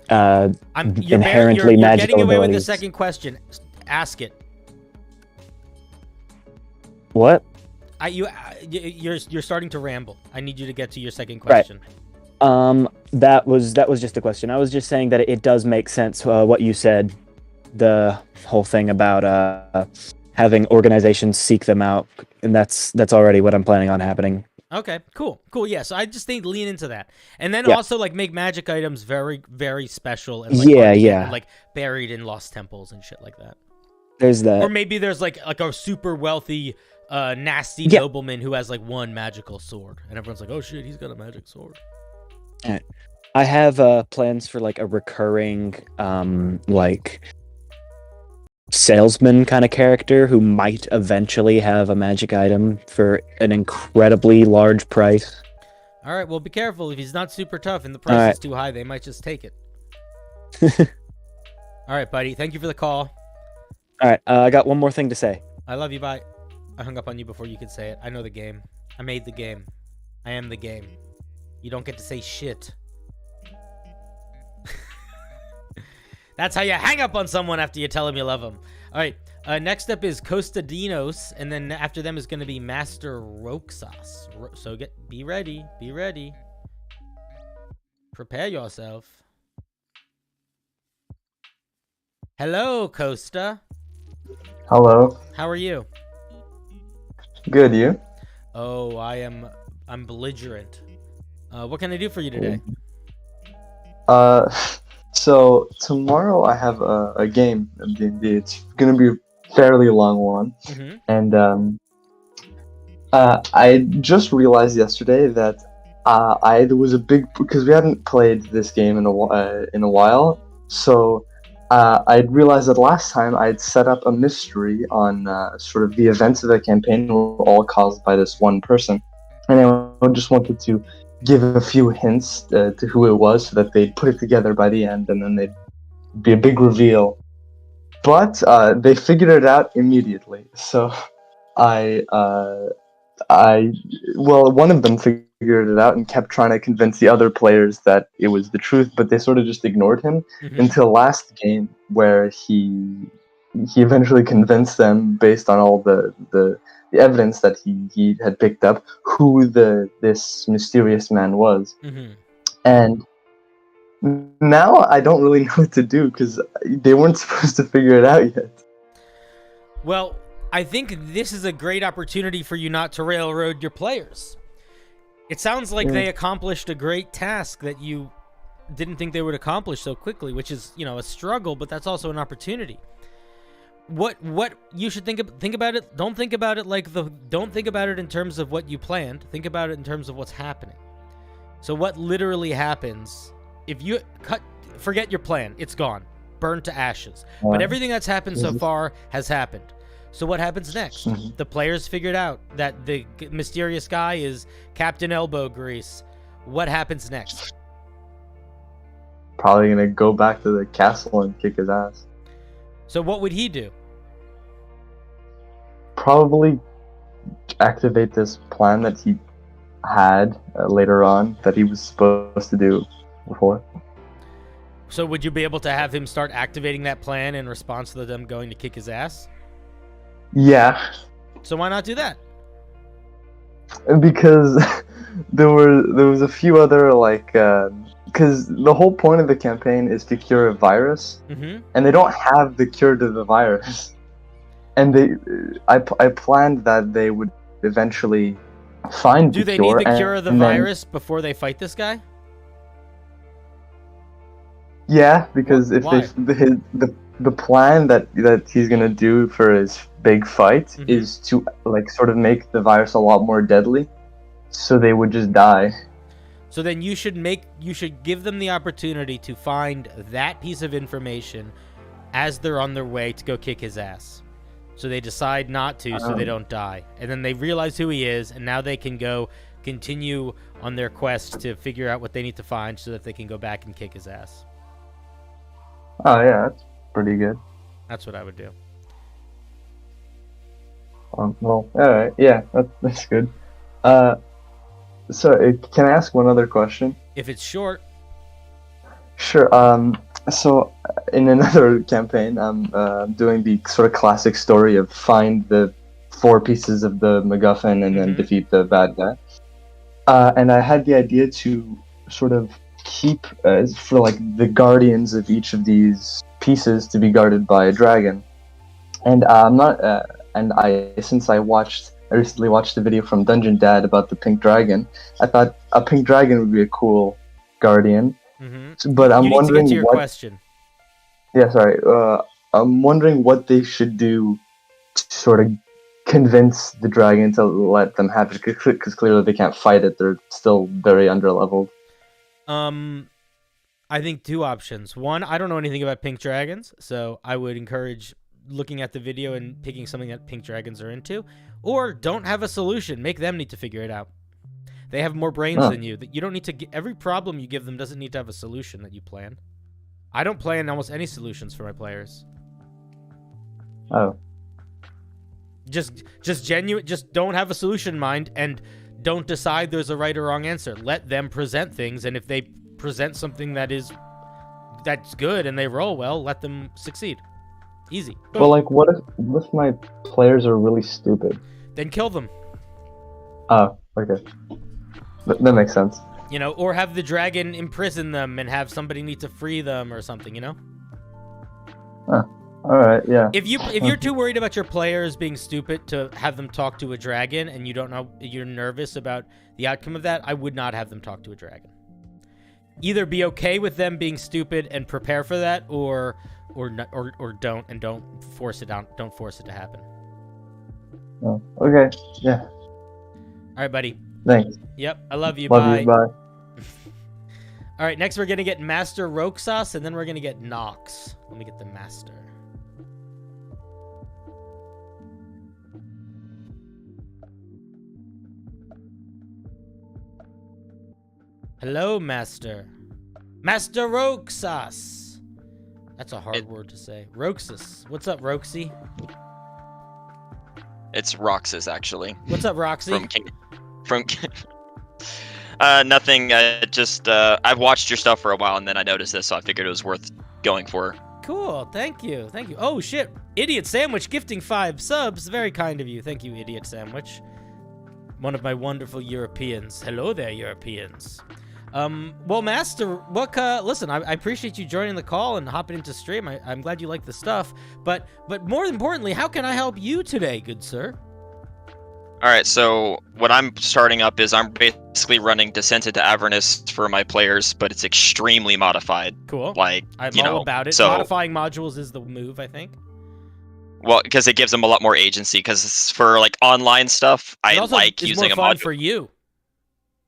Speaker 6: inherently magical
Speaker 1: getting away
Speaker 6: abilities.
Speaker 1: with the second question. Ask it.
Speaker 6: What?
Speaker 1: You're starting to ramble. I need you to get to your second question.
Speaker 6: Right. That was just a question. I was just saying that it does make sense what you said. The whole thing about having organizations seek them out, and that's already what I'm planning on happening.
Speaker 1: Okay, cool. Yeah, so I just think lean into that. And then
Speaker 6: Yeah.
Speaker 1: also like make magic items very, very special and like
Speaker 6: Yeah,
Speaker 1: hard to get
Speaker 6: yeah.
Speaker 1: and, like buried in lost temples and shit like that.
Speaker 6: There's that.
Speaker 1: Or maybe there's like a super wealthy, nasty
Speaker 6: Yeah.
Speaker 1: nobleman who has like one magical sword, and everyone's like, "Oh shit, he's got a magic sword."
Speaker 6: I have plans for like a recurring like salesman kind of character who might eventually have a magic item for an incredibly large price.
Speaker 1: All right, well, be careful. If he's not super tough and the price
Speaker 6: All right.
Speaker 1: is too high, they might just take it. All right, buddy. Thank you for the call.
Speaker 6: All right, I got one more thing to say.
Speaker 1: I love you. Bye. I hung up on you before you could say it. I know the game. I made the game. I am the game. You don't get to say shit. That's how you hang up on someone after you tell them you love them. All right. Next up is Costadinos, and then after them is going to be Master Roxas. So be ready. Be ready. Prepare yourself. Hello, Costa.
Speaker 7: Hello.
Speaker 1: How are you?
Speaker 7: Good, you?
Speaker 1: Oh, I'm belligerent. What can I do for you today?
Speaker 7: So tomorrow I have a game of D&D. It's gonna be a fairly long one,
Speaker 1: Mm-hmm.
Speaker 7: and I just realized yesterday that there was a big, because we hadn't played this game in a while, so I realized that last time I'd set up a mystery on sort of the events of the campaign were all caused by this one person, and I just wanted to give a few hints to who it was so that they'd put it together by the end, and then they'd be a big reveal. But they figured it out immediately. So well, one of them figured it out and kept trying to convince the other players that it was the truth, but they sort of just ignored him until last game, where he eventually convinced them, based on all the evidence that he had picked up, who this mysterious man was.
Speaker 1: Mm-hmm.
Speaker 7: And now I don't really know what to do, because they weren't supposed to figure it out yet.
Speaker 1: Well, I think this is a great opportunity for you not to railroad your players. It sounds like they accomplished a great task that you didn't think they would accomplish so quickly, which is, a struggle, but that's also an opportunity. What you should think about it. Don't think about it in terms of what you planned. Think about it in terms of what's happening. So what literally happens if you forget your plan? It's gone, burned to ashes. But everything that's happened so far has happened. So what happens next? The players figured out that the mysterious guy is Captain Elbow Grease. What happens next?
Speaker 7: Probably gonna go back to the castle and kick his ass.
Speaker 1: So what would he do?
Speaker 7: Probably activate this plan that he had later on that he was supposed to do before.
Speaker 1: So would you be able to have him start activating that plan in response to them going to kick his ass?
Speaker 7: Yeah.
Speaker 1: So why not do that?
Speaker 7: Because there was a few other because the whole point of the campaign is to cure a virus, and they don't have the cure to the virus. And I planned that they would eventually find
Speaker 1: Do
Speaker 7: the
Speaker 1: they
Speaker 7: cure.
Speaker 1: need the cure of the virus before they fight this guy?
Speaker 7: Yeah, because if
Speaker 1: Why?
Speaker 7: the plan that he's gonna do for his big fight is to sort of make the virus a lot more deadly, so they would just die.
Speaker 1: So then you should give them the opportunity to find that piece of information as they're on their way to go kick his ass. So they decide not to, so they don't die. And then they realize who he is, and now they can go continue on their quest to figure out what they need to find so that they can go back and kick his ass.
Speaker 7: Oh yeah, that's pretty good.
Speaker 1: That's what I would do.
Speaker 7: Well, all right, yeah, that's good. So can I ask one other question?
Speaker 1: If it's short.
Speaker 7: Sure. So in another campaign, I'm doing the sort of classic story of find the 4 pieces of the MacGuffin and then defeat the bad guy. And I had the idea to sort of keep for the guardians of each of these pieces to be guarded by a dragon. And I'm not. and since I recently watched the video from Dungeon Dad about the pink dragon, I thought a pink dragon would be a cool guardian. But I'm
Speaker 1: you need
Speaker 7: wondering
Speaker 1: to get to your question.
Speaker 7: Yeah, sorry. I'm wondering what they should do to sort of convince the dragon to let them have it, because clearly they can't fight it. They're still very underleveled.
Speaker 1: I think two options. One, I don't know anything about pink dragons, so I would encourage looking at the video and picking something that pink dragons are into. Or don't have a solution. Make them need to figure it out. They have more brains than you. You don't need to every problem you give them doesn't need to have a solution that you plan. I don't plan almost any solutions for my players.
Speaker 7: Oh.
Speaker 1: Just don't have a solution in mind, and don't decide there's a right or wrong answer. Let them present things, and if they present something that's good and they roll well, let them succeed. Easy.
Speaker 7: Well, like, what if my players are really stupid?
Speaker 1: Then kill them.
Speaker 7: Oh, okay. That makes sense.
Speaker 1: You know, or have the dragon imprison them and have somebody need to free them or something, you know?
Speaker 7: Huh. All right, yeah.
Speaker 1: If you're too worried about your players being stupid to have them talk to a dragon, and you don't know, you're nervous about the outcome of that, I would not have them talk to a dragon. Either be okay with them being stupid and prepare for that, or don't, and don't force it down. Don't force it to happen.
Speaker 7: Oh, okay. Yeah.
Speaker 1: All right, buddy.
Speaker 7: Thanks.
Speaker 1: Yep. I love you.
Speaker 7: Love
Speaker 1: Bye.
Speaker 7: you. Bye.
Speaker 1: All right. Next, we're gonna get Master Roxas, and then we're gonna get Nox. Let me get the Master. Hello, Master. Master Roxas. That's a hard word to say. Roxas. What's up, Roxy?
Speaker 8: It's Roxas, actually.
Speaker 1: What's up, Roxy?
Speaker 8: Nothing. I've watched your stuff for a while, and then I noticed this, so I figured it was worth going for.
Speaker 1: Cool. Thank you. Thank you. Oh, shit. Idiot Sandwich gifting 5 subs. Very kind of you. Thank you, Idiot Sandwich. One of my wonderful Europeans. Hello there, Europeans. Well, Master, listen, I appreciate you joining the call and hopping into stream. I'm glad you like the stuff, but more importantly, how can I help you today, good sir?
Speaker 8: All right, so what I'm starting up is I'm basically running Descent into Avernus for my players, but it's extremely modified.
Speaker 1: Cool.
Speaker 8: Like,
Speaker 1: I'm all about it. So, modifying modules is the move, I think.
Speaker 8: Well, because it gives them a lot more agency, because for, like, online stuff, I like using a module.
Speaker 1: For you.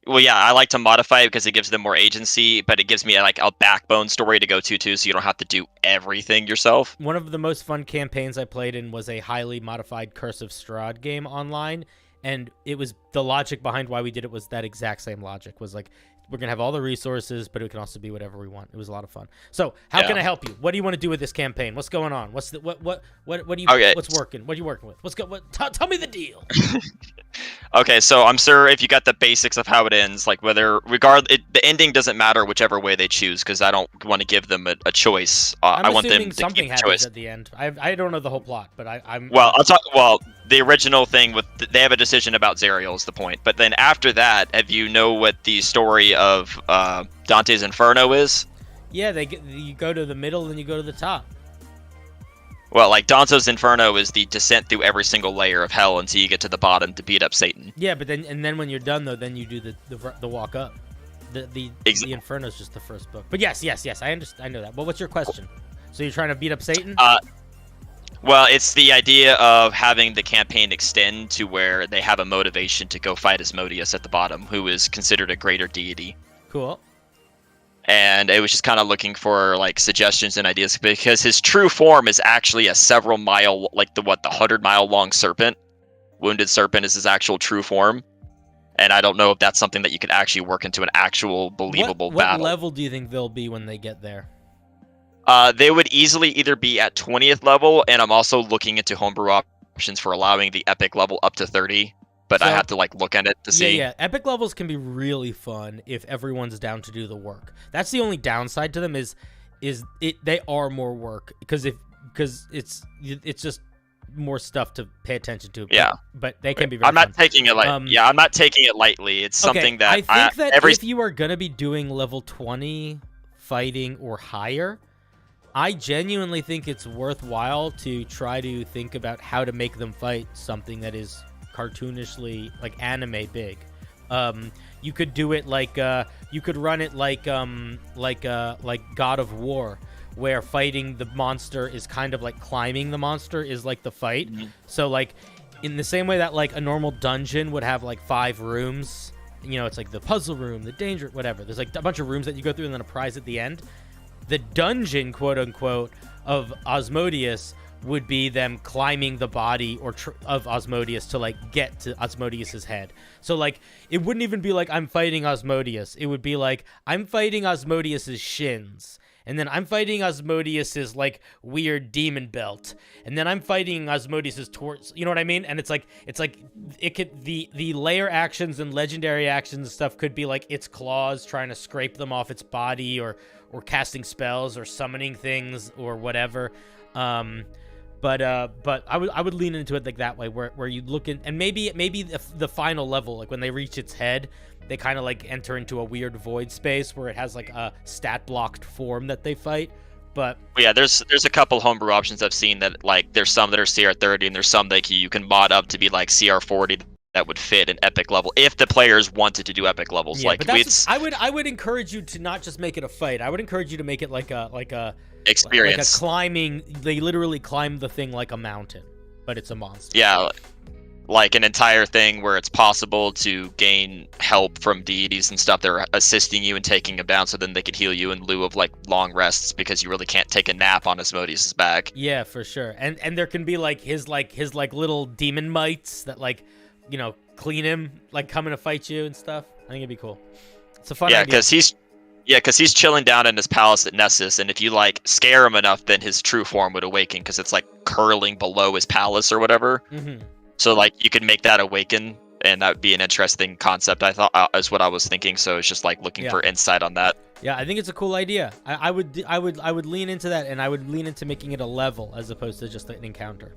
Speaker 8: Well, yeah, I like to modify it because it gives them more agency, but it gives me like a backbone story to go to too, so you don't have to do everything yourself.
Speaker 1: One of the most fun campaigns I played in was a highly modified Curse of Strahd game online, and it was the logic behind why we did it was that exact same logic. Was like, we're gonna have all the resources, but it can also be whatever we want. It was a lot of fun. So, how can I help you? What do you want to do with this campaign? What's going on? What's the what do you what's working? What are you working with? Tell me the deal.
Speaker 8: Okay, so I'm sure if you got the basics of how it ends, like the ending doesn't matter whichever way they choose, because I don't want to give them a choice. I want them to
Speaker 1: something
Speaker 8: keep
Speaker 1: happens
Speaker 8: the choice
Speaker 1: at the end. I don't know the whole plot, but I'm
Speaker 8: well. The original thing with they have a decision about Zariel is the point, but then after that, if you know what the story of Dante's Inferno is?
Speaker 1: Yeah, you go to the middle, then you go to the top.
Speaker 8: Well, like Dante's Inferno is the descent through every single layer of hell until you get to the bottom to beat up Satan.
Speaker 1: Yeah, but then when you're done though, then you do the walk up. The Inferno is just the first book. But yes, I understand. I know that. Well, what's your question? So you're trying to beat up Satan?
Speaker 8: Well, it's the idea of having the campaign extend to where they have a motivation to go fight Asmodeus at the bottom, who is considered a greater deity.
Speaker 1: Cool.
Speaker 8: And it was just kind of looking for like suggestions and ideas, because his true form is actually a several mile, like the 100-mile long serpent. Wounded Serpent is his actual true form. And I don't know if that's something that you could actually work into an actual believable battle.
Speaker 1: What level do you think they'll be when they get there?
Speaker 8: They would easily either be at 20th level, and I'm also looking into homebrew options for allowing the epic level up to 30. But I have to like look at it to see.
Speaker 1: Yeah. Epic levels can be really fun if everyone's down to do the work. That's the only downside to them is they are more work because it's just more stuff to pay attention to.
Speaker 8: Yeah,
Speaker 1: but they can be. Very
Speaker 8: I'm not
Speaker 1: fun.
Speaker 8: Taking it I'm not taking it lightly. It's something that
Speaker 1: I think that if you are gonna be doing level 20 fighting or higher, I genuinely think it's worthwhile to try to think about how to make them fight something that is cartoonishly, like, anime big. You could do it like you could run it like God of War, where fighting the monster is kind of like climbing the monster is like the fight. So like in the same way that like a normal dungeon would have like 5 rooms, you know, it's like the puzzle room, the danger, whatever. There's like a bunch of rooms that you go through and then a prize at the end. The dungeon, quote unquote, of Asmodeus would be them climbing the body of Asmodeus to like get to Asmodeus's head. So like it wouldn't even be like I'm fighting Asmodeus. It would be like I'm fighting Asmodeus's shins, and then I'm fighting Asmodeus's like weird demon belt, and then I'm fighting Asmodeus's torso. You know what I mean? And it's like it could the layer actions and legendary actions and stuff could be like its claws trying to scrape them off its body, or casting spells or summoning things or whatever. But I would lean into it like that way, where you look in, and maybe the final level, like when they reach its head, they kind of like enter into a weird void space where it has like a stat blocked form that they fight. But
Speaker 8: yeah, there's a couple homebrew options I've seen that like there's some that are CR30 and there's some that you can mod up to be like CR40 that would fit an epic level if the players wanted to do epic levels.
Speaker 1: Yeah,
Speaker 8: like
Speaker 1: but that's, I would encourage you to not just make it a fight. I would encourage you to make it like a
Speaker 8: experience.
Speaker 1: Like a climbing. They literally climb the thing like a mountain, but it's a monster.
Speaker 8: Yeah, like an entire thing where it's possible to gain help from deities and stuff that are assisting you and taking them down, so then they could heal you in lieu of like long rests because you really can't take a nap on Asmodeus' back.
Speaker 1: Yeah, for sure. And there can be like his little demon mites that like, you know, clean him, like coming to fight you and stuff. I think it'd be cool. It's a fun idea.
Speaker 8: Because he's chilling down in his palace at Nessus, and if you like scare him enough, then his true form would awaken because it's like curling below his palace or whatever.
Speaker 1: Mm-hmm.
Speaker 8: So like you could make that awaken, and that would be an interesting concept. I thought is what I was thinking. So it's just like looking for insight on that.
Speaker 1: Yeah, I think it's a cool idea. I would lean into that, and I would lean into making it a level as opposed to just an encounter.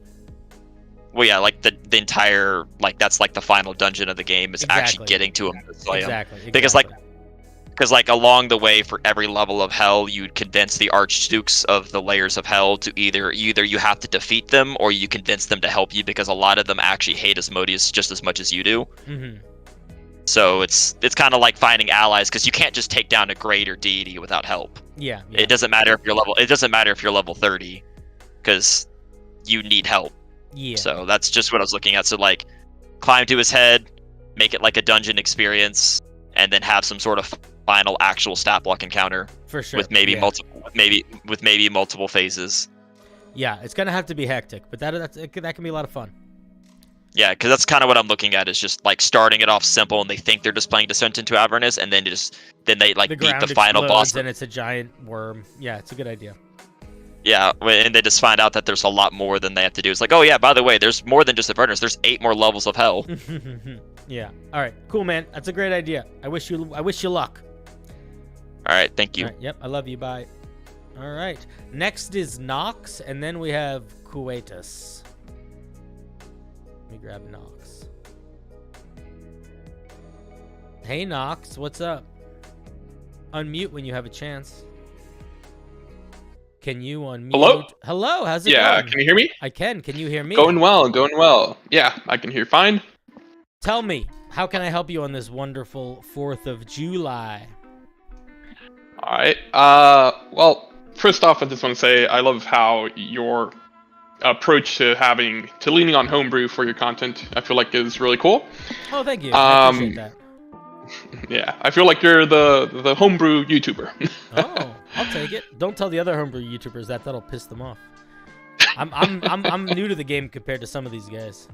Speaker 8: Well, yeah, like the entire, like that's like the final dungeon of the game is actually getting to him.
Speaker 1: Exactly.
Speaker 8: Because like along the way for every level of hell, you'd condense the archdukes of the layers of hell to either you have to defeat them or you convince them to help you, because a lot of them actually hate Asmodeus just as much as you do.
Speaker 1: Mm-hmm.
Speaker 8: So it's kind of like finding allies, because you can't just take down a greater deity without help.
Speaker 1: Yeah.
Speaker 8: It doesn't matter if you're level 30, because you need help.
Speaker 1: Yeah.
Speaker 8: So that's just what I was looking at. So like, climb to his head, make it like a dungeon experience, and then have some sort of final actual stat block encounter.
Speaker 1: For sure.
Speaker 8: With maybe multiple phases.
Speaker 1: Yeah, it's gonna have to be hectic, but that can be a lot of fun.
Speaker 8: Yeah, because that's kind of what I'm looking at, is just like starting it off simple, and they think they're just playing Descent into Avernus, and then they like beat the final boss,
Speaker 1: and it's a giant worm. Yeah, it's a good idea.
Speaker 8: Yeah, and they just find out that there's a lot more than they have to do. It's like, oh yeah, by the way, there's more than just Avernus. There's 8 more levels of hell.
Speaker 1: Yeah. All right. Cool, man. That's a great idea. I wish you luck.
Speaker 8: All right. Thank you.
Speaker 1: All right, yep. I love you. Bye. All right. Next is Nox, and then we have Kuwaitus. Let me grab Nox. Hey, Nox. What's up? Unmute when you have a chance. Can you unmute?
Speaker 9: Hello?
Speaker 1: Hello, how's it going?
Speaker 9: Yeah, can you hear me?
Speaker 1: I can. Can you hear me?
Speaker 9: Going well. Yeah, I can hear fine.
Speaker 1: Tell me, how can I help you on this wonderful 4th of July?
Speaker 9: Alright, well, first off, I just want to say I love how your approach to leaning on Homebrew for your content, I feel like is really cool.
Speaker 1: Oh, thank you. I appreciate that.
Speaker 9: Yeah, I feel like you're the Homebrew YouTuber.
Speaker 1: Oh, I'll take it. Don't tell the other Homebrew YouTubers that. That'll piss them off. I'm new to the game compared to some of these guys.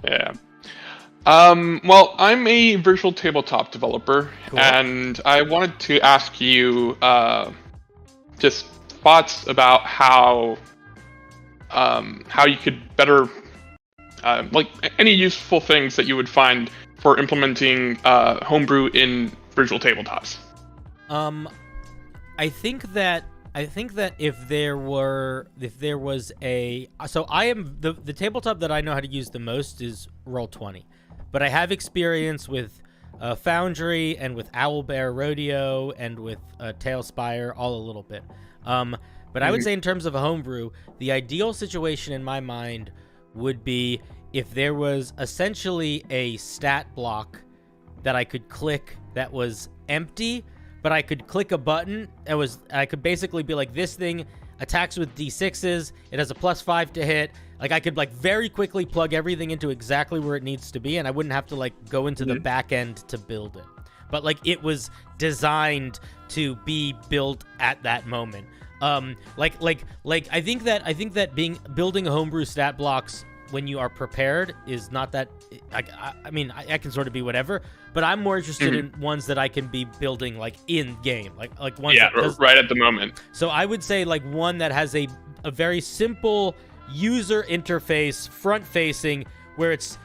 Speaker 9: Yeah. Well, I'm a virtual tabletop developer,
Speaker 1: cool.
Speaker 9: And I wanted to ask you just thoughts about how you could better, like any useful things that you would find for implementing Homebrew in virtual tabletops.
Speaker 1: I think that if there was a, so I am the tabletop that I know how to use the most is Roll20, but I have experience with Foundry and with Owlbear Rodeo and with Tailspire all a little bit. But I would say in terms of a homebrew, the ideal situation in my mind would be if there was essentially a stat block that I could click that was empty, but I could click a button I could basically be like, this thing attacks with D6s, it has a +5 to hit. Like, I could like very quickly plug everything into exactly where it needs to be, and I wouldn't have to like go into the back end to build it. But like, it was designed to be built at that moment. I think that building homebrew stat blocks when you are prepared is not that. I mean, I can sort of be whatever, but I'm more interested in ones that I can be building like in game, like ones.
Speaker 9: Yeah, right at the moment.
Speaker 1: So I would say like one that has a very simple user interface, front facing, where its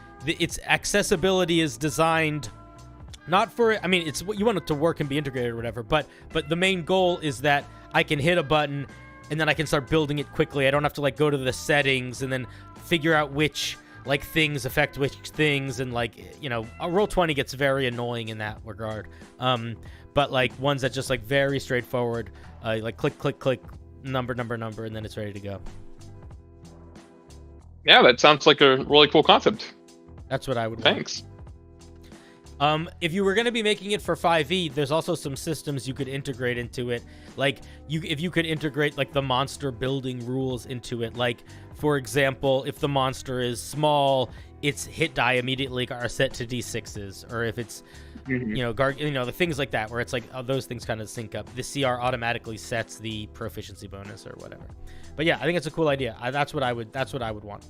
Speaker 1: accessibility is designed. Not for, I mean, it's what you want it to work and be integrated or whatever, but the main goal is that I can hit a button and then I can start building it quickly. I don't have to like go to the settings and then figure out which like things affect which things, and like, you know, a Roll20 gets very annoying in that regard. But like ones that just like very straightforward, like click, number, and then it's ready to go.
Speaker 9: Yeah, that sounds like a really cool concept.
Speaker 1: That's what I would want.
Speaker 9: Thanks.
Speaker 1: If you were going to be making it for 5e, there's also some systems you could integrate into it. Like, if you could integrate, like, the monster building rules into it. Like, for example, if the monster is small, its hit die immediately are set to d6s. Or if it's, the things like that, where it's like, those things kind of sync up. The CR automatically sets the proficiency bonus or whatever. But yeah, I think it's a cool idea. That's what I would want.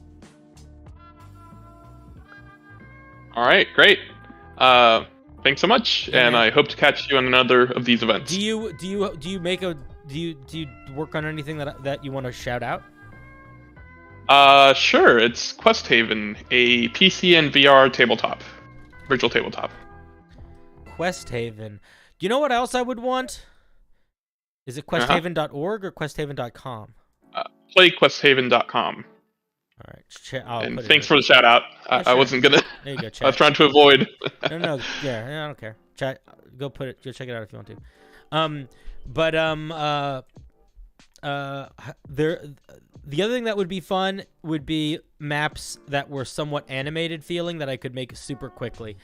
Speaker 9: All right, great. Thanks so much, and I hope to catch you on another of these events.
Speaker 1: Do you work on anything that you want to shout out?
Speaker 9: Sure. It's Quest Haven, a PC and VR virtual tabletop.
Speaker 1: Quest Haven. Do you know what else I would want? Is it questhaven.org or questhaven.com?
Speaker 9: Play questhaven.com.
Speaker 1: All right.
Speaker 9: And thanks for the shout out.
Speaker 1: Yeah, sure.
Speaker 9: I wasn't gonna.
Speaker 1: There you go, chat.
Speaker 9: I was trying to avoid.
Speaker 1: No. Yeah, I don't care. Chat. Go check it out if you want to. The other thing that would be fun would be maps that were somewhat animated feeling that I could make super quickly.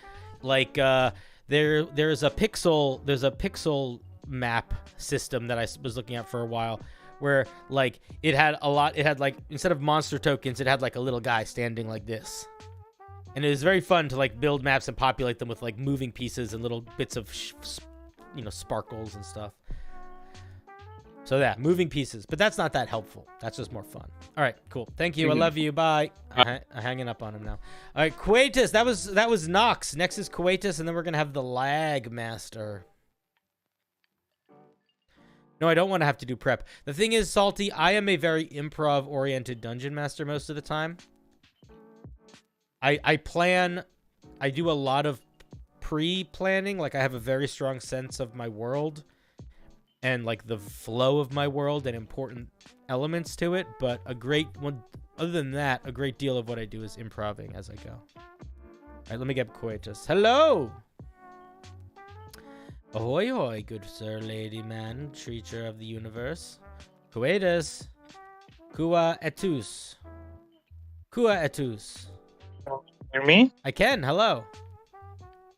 Speaker 1: Like there's a pixel map system that I was looking at for a while, where like it had like, instead of monster tokens, it had like a little guy standing like this. And it was very fun to like build maps and populate them with like moving pieces and little bits of sparkles and stuff. So yeah, moving pieces, but that's not that helpful. That's just more fun. All right, cool. Thank you. I love you. Bye. I'm hanging up on him now. All right, Quatus. That was Nox. Next is Quatus, and then we're gonna have the Lag Master. No, I don't want to have to do prep. The thing is, Salty, I am a very improv-oriented dungeon master most of the time. I do a lot of pre-planning. Like, I have a very strong sense of my world and, like, the flow of my world and important elements to it. But other than that, a great deal of what I do is improving as I go. All right, let me get Quatus. Hello! Ahoy, hoy, good sir, lady, man, creature of the universe. Quatus. Kua etus. Kua etus.
Speaker 10: Hear me?
Speaker 1: I can, hello.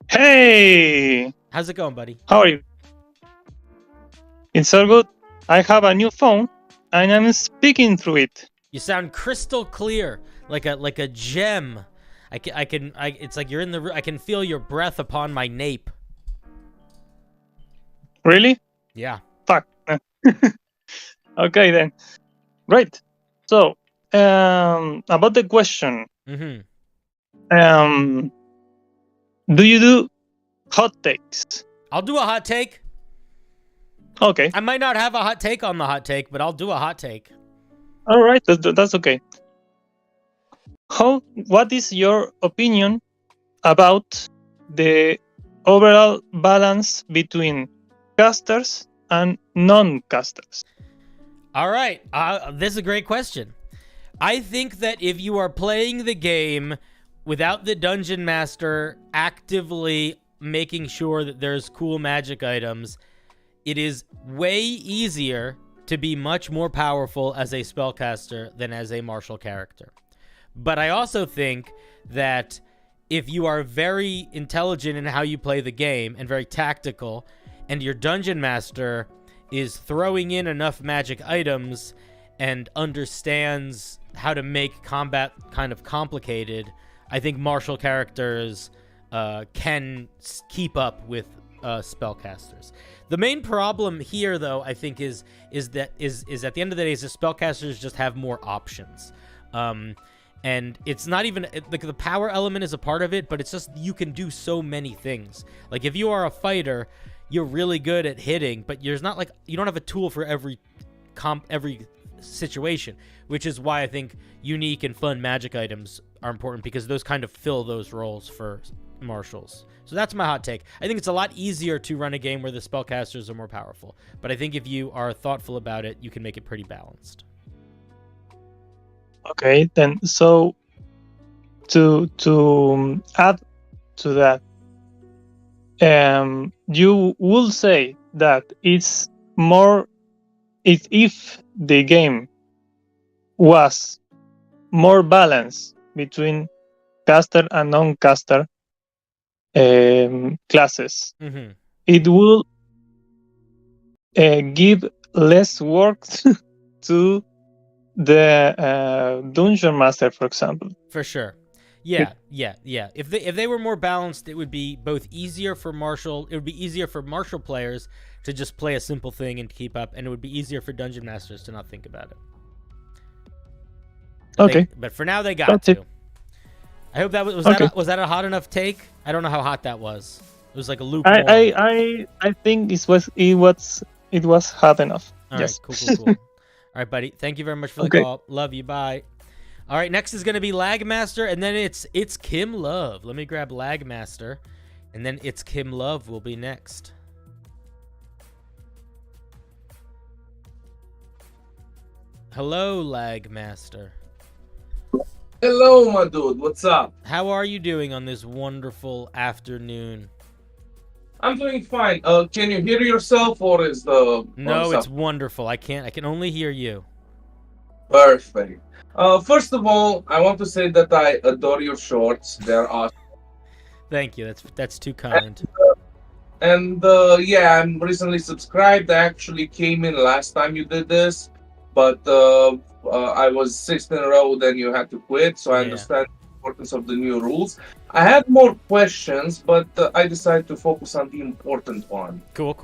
Speaker 10: Hey!
Speaker 1: How's it going, buddy?
Speaker 10: How are you? It's all good. I have a new phone, and I'm speaking through it.
Speaker 1: You sound crystal clear, like a gem. It's like you're in the. I can feel your breath upon my nape.
Speaker 10: Really?
Speaker 1: Yeah.
Speaker 10: Fuck. Okay then. Right. So, about the question.
Speaker 1: Mm-hmm.
Speaker 10: Do you do hot takes?
Speaker 1: I'll do a hot take.
Speaker 10: Okay.
Speaker 1: I might not have a hot take on the hot take, but I'll do a hot take.
Speaker 10: All right. That's okay. What is your opinion about the overall balance between casters and non-casters?
Speaker 1: All right. This is a great question. I think that if you are playing the game without the dungeon master actively making sure that there's cool magic items, it is way easier to be much more powerful as a spellcaster than as a martial character. But I also think that if you are very intelligent in how you play the game and very tactical, and your dungeon master is throwing in enough magic items and understands how to make combat kind of complicated, I think martial characters can keep up with spellcasters. The main problem here, though, I think is at the end of the day, is the spellcasters just have more options. And it's not even like the power element is a part of it, but it's just you can do so many things. Like if you are a fighter, you're really good at hitting, but there's not like you don't have a tool for every situation, which is why I think unique and fun magic items are important, because those kind of fill those roles for martials. So that's my hot take. I think it's a lot easier to run a game where the spellcasters are more powerful, but I think if you are thoughtful about it, you can make it pretty balanced.
Speaker 10: Okay, then so to add to that, you will say that it's more if the game was more balanced between caster and non-caster classes,
Speaker 1: Mm-hmm.
Speaker 10: it will give less work to the dungeon master, for example.
Speaker 1: For sure. Yeah. If they were more balanced, it would be both easier for martial. It would be easier for martial players to just play a simple thing and keep up, and it would be easier for dungeon masters to not think about it.
Speaker 10: Okay.
Speaker 1: But for now, they got
Speaker 10: That's
Speaker 1: to.
Speaker 10: it.
Speaker 1: I hope that was
Speaker 10: Okay.
Speaker 1: was that a hot enough take? I don't know how hot that was. It was like a lukewarm.
Speaker 10: I think it was hot enough.
Speaker 1: All
Speaker 10: Yes.
Speaker 1: right, cool. All right, buddy. Thank you very much for the
Speaker 10: Okay.
Speaker 1: call. Love you. Bye. All right, next is going to be Lagmaster, and then it's Kim Love. Let me grab Lagmaster, and then it's Kim Love will be next. Hello, Lagmaster.
Speaker 11: Hello, my dude. What's up?
Speaker 1: How are you doing on this wonderful afternoon?
Speaker 11: I'm doing fine. Can you hear yourself, or is the
Speaker 1: No, it's wonderful. I can only hear you.
Speaker 11: perfect? First of all, I want to say that I adore your shorts. They're awesome.
Speaker 1: Thank you. That's too kind.
Speaker 11: And yeah, I'm recently subscribed. I actually came in last time you did this, but I was sixth in a row. Then you had to quit, so I
Speaker 1: Yeah.
Speaker 11: understand the importance of the new rules. I had more questions, but I decided to focus on the important one.
Speaker 1: Cool.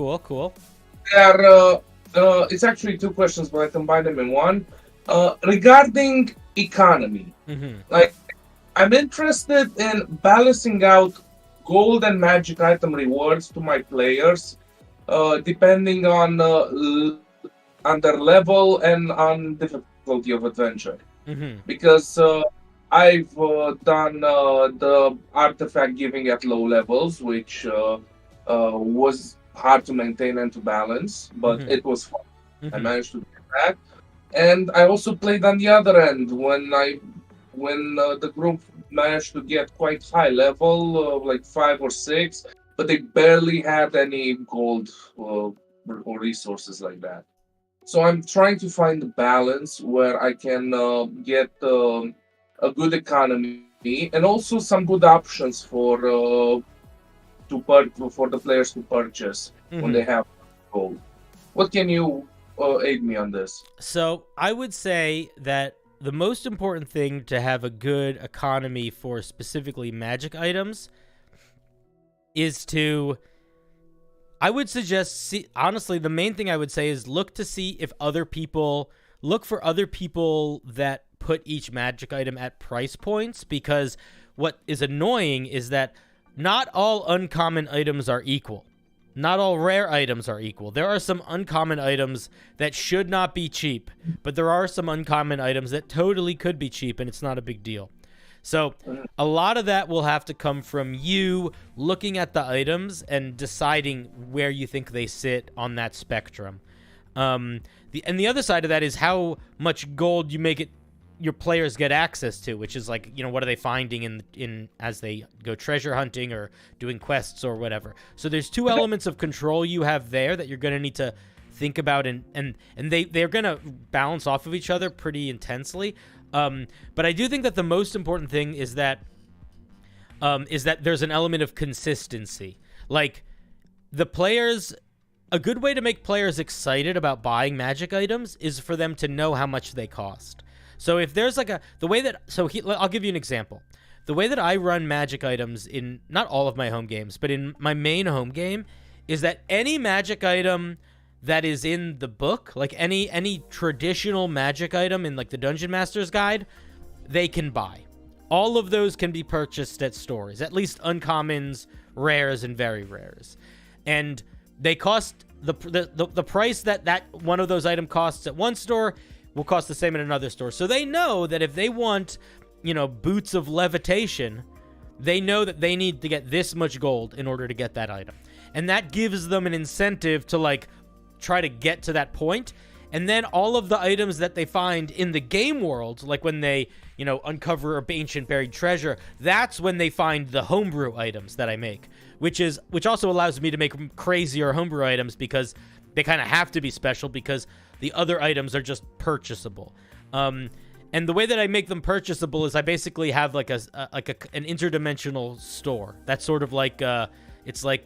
Speaker 11: It's actually two questions, but I combined them in one. Regarding economy,
Speaker 1: Mm-hmm.
Speaker 11: I'm interested in balancing out gold and magic item rewards to my players, depending on their level and on difficulty of adventure.
Speaker 1: Mm-hmm.
Speaker 11: Because I've done the artifact giving at low levels, which was hard to maintain and to balance, but
Speaker 1: Mhm.
Speaker 11: it was fun. I
Speaker 1: Mm-hmm.
Speaker 11: managed to do that. And I also played on the other end when the group managed to get quite high level, like 5 or 6, but they barely had any gold or resources like that. So I'm trying to find a balance where I can get a good economy and also some good options for the players to purchase when they have gold. What can you aid me on this?
Speaker 1: So I would say that the most important thing to have a good economy for specifically magic items is to, I would suggest, honestly, the main thing I would say is look for other people that put each magic item at price points, because what is annoying is that not all uncommon items are equal. Not all rare items are equal. There are some uncommon items that should not be cheap, but there are some uncommon items that totally could be cheap, and it's not a big deal. So a lot of that will have to come from you looking at the items and deciding where you think they sit on that spectrum. The other side of that is how much gold you make it your players get access to, which is like, what are they finding in as they go treasure hunting or doing quests or whatever. So there's two elements of control you have there that you're going to need to think about, and they're gonna balance off of each other pretty intensely. But I do think that the most important thing is that there's an element of consistency. Like, the players, a good way to make players excited about buying magic items is for them to know how much they cost. So if there's like I'll give you an example. The way that I run magic items in not all of my home games, but in my main home game, is that any magic item that is in the book, like any traditional magic item in like the Dungeon Master's Guide, they can buy. All of those can be purchased at stores, at least uncommons, rares, and very rares. And they cost the price that one of those item costs at one store will cost the same at another store. So they know that if they want, boots of levitation, they know that they need to get this much gold in order to get that item. And that gives them an incentive to like try to get to that point. And then all of the items that they find in the game world, like when they, uncover ancient buried treasure, that's when they find the homebrew items that I make, which also allows me to make crazier homebrew items because they kind of have to be special because the other items are just purchasable. And the way that I make them purchasable is I basically have like an interdimensional store. That's sort of like it's like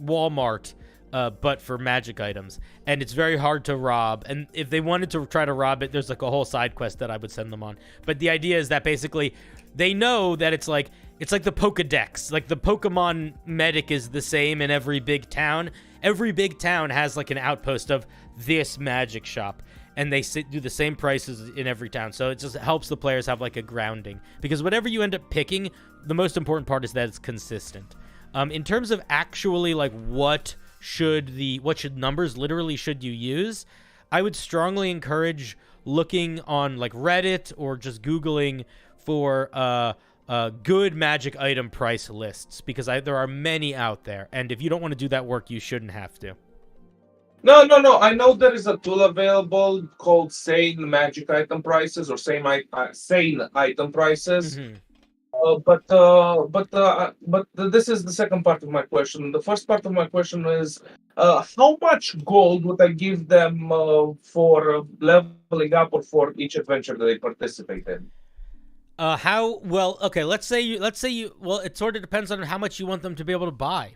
Speaker 1: Walmart, but for magic items, and it's very hard to rob. And if they wanted to try to rob it, there's like a whole side quest that I would send them on. But the idea is that basically they know that it's like the Pokedex. Like the Pokemon medic is the same in every big town. Every big town has like an outpost of this magic shop, and they do the same prices in every town. So it just helps the players have like a grounding, because whatever you end up picking, the most important part is that it's consistent. In terms of actually like what numbers literally should you use, I would strongly encourage looking on like Reddit or just Googling for good magic item price lists, because there are many out there, and if you don't want to do that work, you shouldn't have to.
Speaker 11: No. I know there is a tool available called Sane Magic Item Prices or Sane Item Prices.
Speaker 1: Mm-hmm.
Speaker 11: But this is the second part of my question. The first part of my question is, how much gold would I give them for leveling up or for each adventure that they participate in?
Speaker 1: Let's say you. Well, it sort of depends on how much you want them to be able to buy.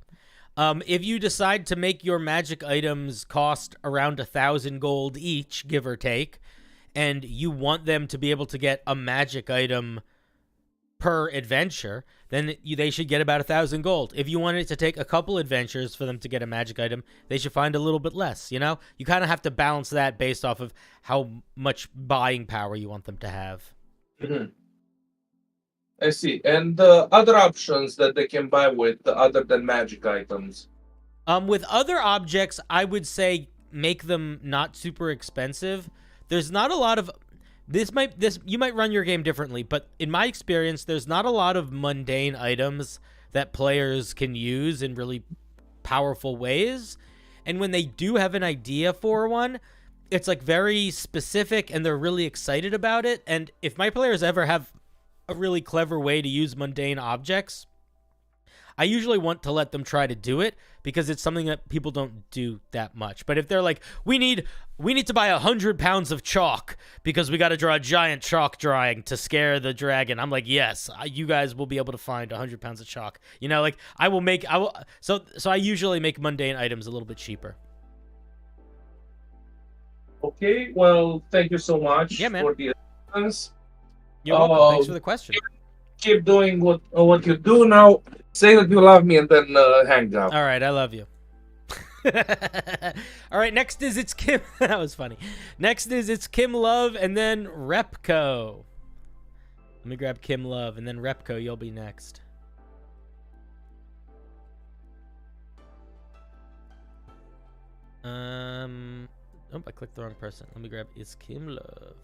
Speaker 1: If you decide to make your magic items cost around 1,000 gold each, give or take, and you want them to be able to get a magic item per adventure, then they should get about 1,000 gold. If you want it to take a couple adventures for them to get a magic item, they should find a little bit less. You kind of have to balance that based off of how much buying power you want them to have.
Speaker 11: Mm-hmm. I see. And other options that they can buy with other than magic items?
Speaker 1: With other objects, I would say make them not super expensive. There's not a lot of you might run your game differently, but in my experience, there's not a lot of mundane items that players can use in really powerful ways. And when they do have an idea for one, it's like very specific and they're really excited about it. And if my players ever have a really clever way to use mundane objects, I usually want to let them try to do it, because it's something that people don't do that much. But if they're like, we need to buy 100 pounds of chalk because we got to draw a giant chalk drawing to scare the dragon, I'm like, yes, you guys will be able to find 100 pounds of chalk. So I usually make mundane items a little bit cheaper.
Speaker 11: Okay, well, thank you so much
Speaker 1: for
Speaker 11: the assistance.
Speaker 1: You're welcome. Thanks for the question.
Speaker 11: Keep doing what you do now. Say that you love me and then hang up.
Speaker 1: All right, I love you. All right, next is it's Kim. That was funny. Next is it's Kim Love and then Repco. Let me grab Kim Love and then Repco. You'll be next. Oh, I clicked the wrong person. Let me grab it's Kim Love.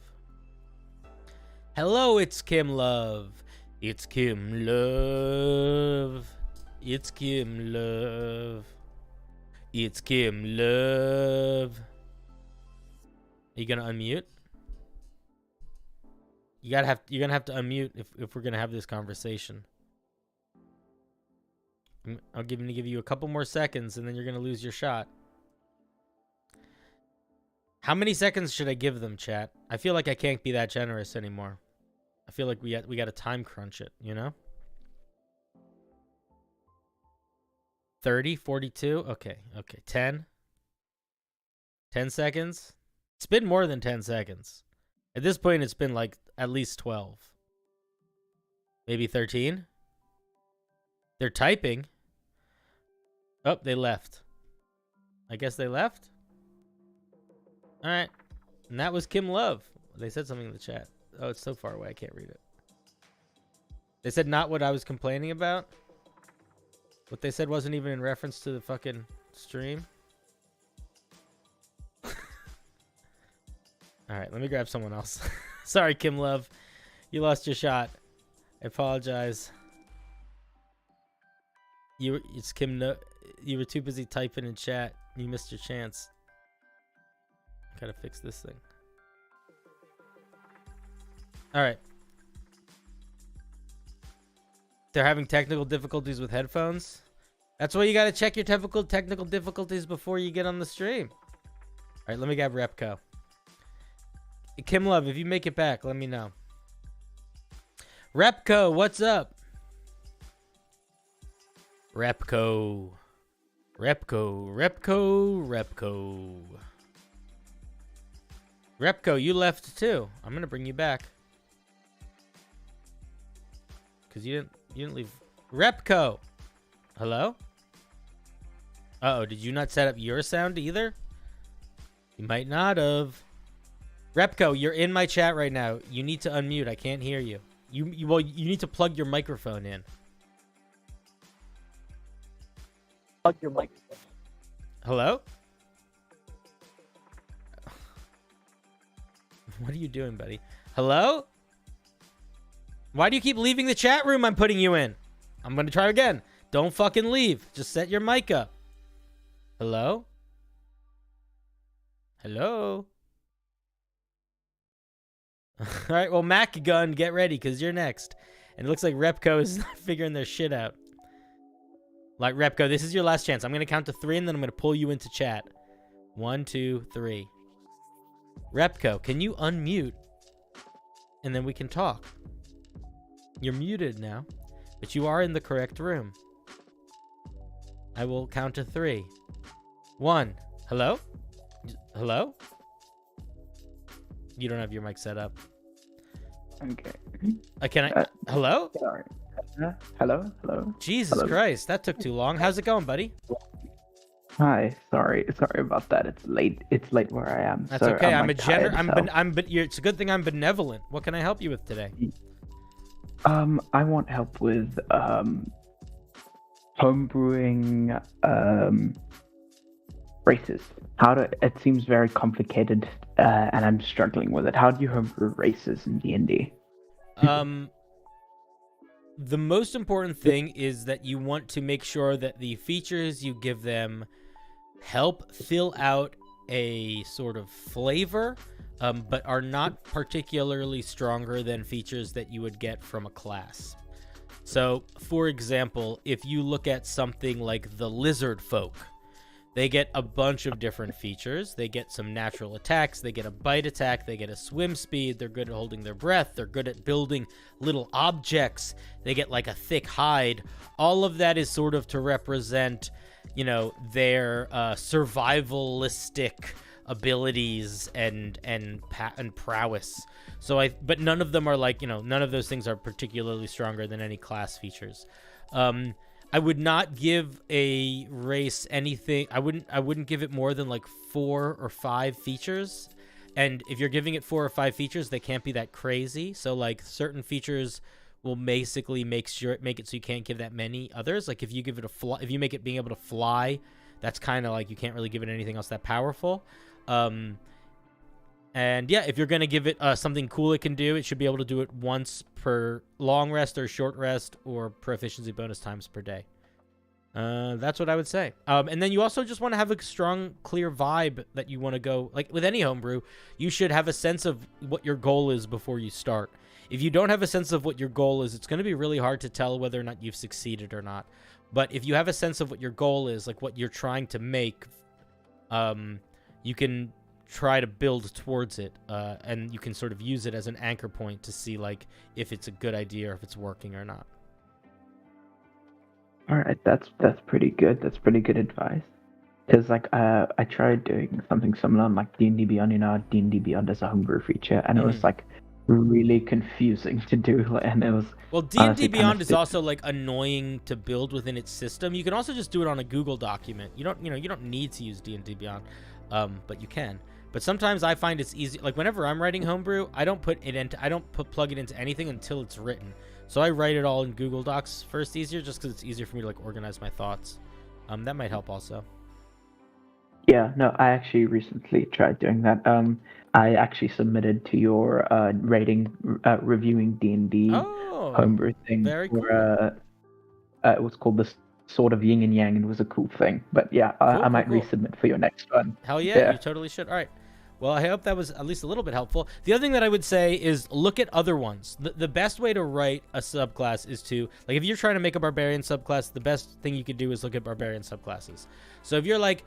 Speaker 1: Hello, it's Kim Love. It's Kim Love. It's Kim Love. It's Kim Love. Are you gonna unmute? You're gonna have to unmute if we're gonna have this conversation. I'm gonna give you a couple more seconds and then you're gonna lose your shot. How many seconds should I give them, chat? I feel like I can't be that generous anymore. I feel like we got to time crunch it, you know? 30, 42? Okay. 10? 10 seconds? It's been more than 10 seconds. At this point, it's been like at least 12. Maybe 13? They're typing. Oh, they left. I guess they left? All right. And that was Kim Love. They said something in the chat. Oh, it's so far away. I can't read it. They said not what I was complaining about. What they said wasn't even in reference to the fucking stream. All right, let me grab someone else. Sorry, Kim Love. You lost your shot. I apologize. It's Kim. No, you were too busy typing in chat. You missed your chance. Gotta fix this thing. All right. They're having technical difficulties with headphones. That's why you gotta check your technical difficulties before you get on the stream. All right, let me grab Repco. Kim Love, if you make it back, let me know. Repco, what's up? Repco. Repco, you left too. I'm gonna bring you back. Cause you didn't leave. Repco! Hello? Uh-oh, did you not set up your sound either? You might not have. Repco, you're in my chat right now. You need to unmute. I can't hear you. You need to plug your microphone in.
Speaker 6: Plug your microphone.
Speaker 1: Hello? What are you doing, buddy? Hello? Why do you keep leaving the chat room I'm putting you in? I'm going to try again. Don't fucking leave. Just set your mic up. Hello? Hello? All right, well, Mac Gun, get ready, because you're next. And it looks like Repco is figuring their shit out. Like, Repco, this is your last chance. I'm going to count to 3, and then I'm going to pull you into chat. 1, 2, 3. Repco, can you unmute? And then we can talk. You're muted now, but you are in the correct room. I will count to 3. 1. Hello? Hello? You don't have your mic set up.
Speaker 12: Okay.
Speaker 1: Can I? Hello?
Speaker 12: Sorry. Hello?
Speaker 1: Jesus
Speaker 12: Hello.
Speaker 1: Christ, that took too long. How's it going, buddy?
Speaker 12: Hi. Sorry about that. It's late. It's late where I am.
Speaker 1: That's
Speaker 12: so
Speaker 1: okay. I'm a
Speaker 12: like, tired,
Speaker 1: it's a good thing I'm benevolent. What can I help you with today?
Speaker 12: I want help with homebrewing races. It seems very complicated, and I'm struggling with it. How do you homebrew races in D&D?
Speaker 1: The most important thing is that you want to make sure that the features you give them help fill out a sort of flavor, but are not particularly stronger than features that you would get from a class. So, for example, if you look at something like the lizard folk, they get a bunch of different features. They get some natural attacks. They get a bite attack. They get a swim speed. They're good at holding their breath. They're good at building little objects. They get like a thick hide. All of that is sort of to represent, you know, their survivalistic abilities and prowess. But none of them are like, you know, none of those things are particularly stronger than any class features. I would not give a race anything. I wouldn't give it more than like 4 or 5 features. And if you're giving it 4 or 5 features, they can't be that crazy. So like certain features will basically make it so you can't give that many others. Like if you give it if you make it being able to fly, that's kind of like you can't really give it anything else that powerful. And yeah, if you're going to give it something cool it can do, it should be able to do it once per long rest or short rest or proficiency bonus times per day. That's what I would say. And then you also just want to have a strong, clear vibe that you want to go. Like with any homebrew, you should have a sense of what your goal is before you start. If you don't have a sense of what your goal is, it's going to be really hard to tell whether or not you've succeeded or not. But if you have a sense of what your goal is, like what you're trying to make, you can try to build towards it, and you can sort of use it as an anchor point to see like if it's a good idea or if it's working or not.
Speaker 12: All right, that's pretty good. That's pretty good advice. Because like I tried doing something similar on like D&D Beyond. You know, D&D Beyond is a homebrew feature, and it was like really confusing to do, and it was.
Speaker 1: Well, D&D Beyond is also like annoying to build within its system. You can also just do it on a Google document. You don't need to use D&D Beyond, but you can. But sometimes I find it's easy. Like whenever I'm writing homebrew, I don't plug it into anything until it's written. So I write it all in Google Docs first, easier, just because it's easier for me to like organize my thoughts. That might help also.
Speaker 12: Yeah, no, I actually recently tried doing that. I actually submitted to your reviewing D&D homebrew thing.
Speaker 1: Very cool.
Speaker 12: It was called the Sword of Yin and Yang, and it was a cool thing. But yeah, I might resubmit for your next one.
Speaker 1: Hell yeah, you totally should. All right. Well, I hope that was at least a little bit helpful. The other thing that I would say is look at other ones. The best way to write a subclass is to, like, if you're trying to make a barbarian subclass, the best thing you could do is look at barbarian subclasses. So if you're like,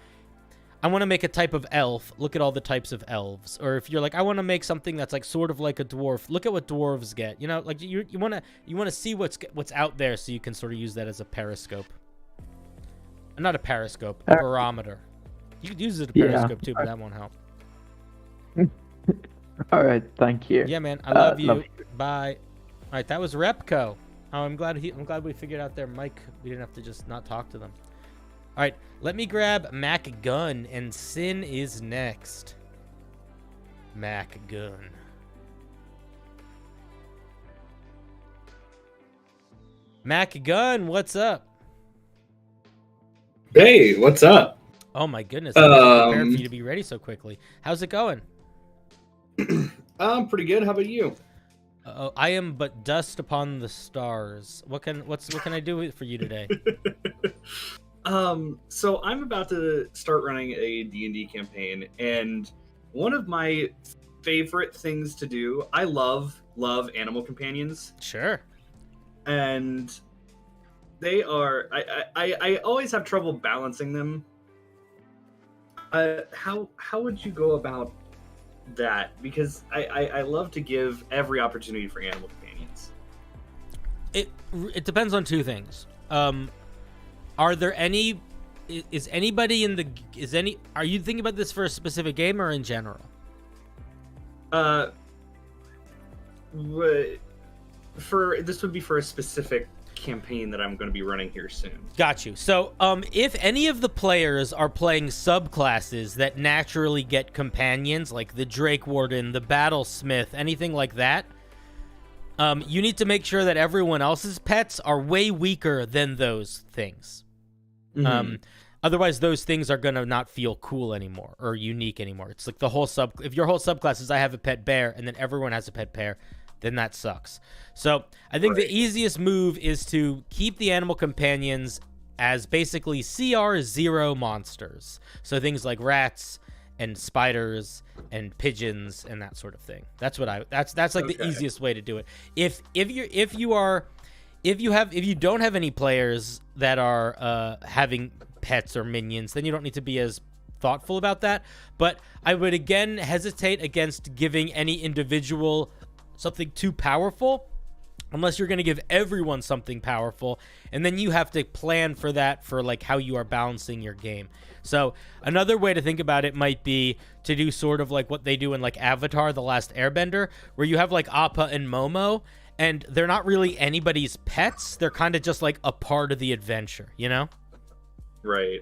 Speaker 1: I want to make a type of elf, look at all the types of elves. Or if you're like, I want to make something that's like sort of like a dwarf, look at what dwarves get. You know, like you want to see what's out there so you can sort of use that as a periscope. Not a periscope, a barometer. You could use it as a periscope too, but that won't help.
Speaker 12: All right, thank you.
Speaker 1: Yeah, man, I love you. Bye. All right, that was Repco. Oh, I'm glad we figured out their mic. We didn't have to just not talk to them. All right, let me grab Mac Gun, and Sin is next. Mac Gun. Mac Gun, what's up?
Speaker 13: Hey, what's up?
Speaker 1: Oh my goodness, I wasn't prepared for you to be ready so quickly. How's it going?
Speaker 13: I'm pretty good. How about you?
Speaker 1: I am but dust upon the stars. What can I do for you today?
Speaker 13: So I'm about to start running a D&D campaign, and one of my favorite things to do, I love animal companions.
Speaker 1: Sure.
Speaker 13: And they are, I always have trouble balancing them. How would you go about that? Because I love to give every opportunity for animal companions.
Speaker 1: It depends on two things. Are there any? Is anybody in the? Are you thinking about this for a specific game or in general?
Speaker 13: This would be for a specific campaign that I'm going to be running here soon.
Speaker 1: Got you. So, if any of the players are playing subclasses that naturally get companions, like the Drake Warden, the Battlesmith, anything like that, you need to make sure that everyone else's pets are way weaker than those things. Otherwise, those things are gonna not feel cool anymore or unique anymore. It's like the whole if your whole subclass is I have a pet bear and then everyone has a pet bear, then that sucks. So I think the easiest move is to keep the animal companions as basically CR0 monsters. So things like rats and spiders and pigeons and that sort of thing. That's what that's like the easiest way to do it. If you don't have any players that are having pets or minions, then you don't need to be as thoughtful about that. But I would again hesitate against giving any individual something too powerful, unless you're going to give everyone something powerful, and then you have to plan for that for like how you are balancing your game. So another way to think about it might be to do sort of like what they do in like Avatar: The Last Airbender, where you have like Appa and Momo, and they're not really anybody's pets. They're kind of just like a part of the adventure, you know?
Speaker 13: Right.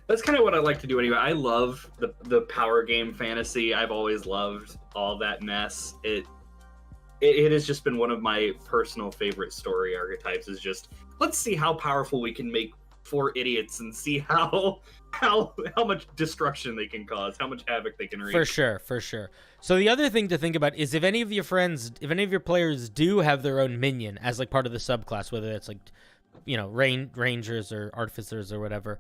Speaker 13: That's kind of what I like to do anyway. I love the power game fantasy. I've always loved all that mess. It has just been one of my personal favorite story archetypes, is just, let's see how powerful we can make 4 idiots and see how much destruction they can cause, how much havoc they can wreak.
Speaker 1: For sure. So the other thing to think about is if any of your players do have their own minion as like part of the subclass, whether it's like, you know, rangers or artificers or whatever,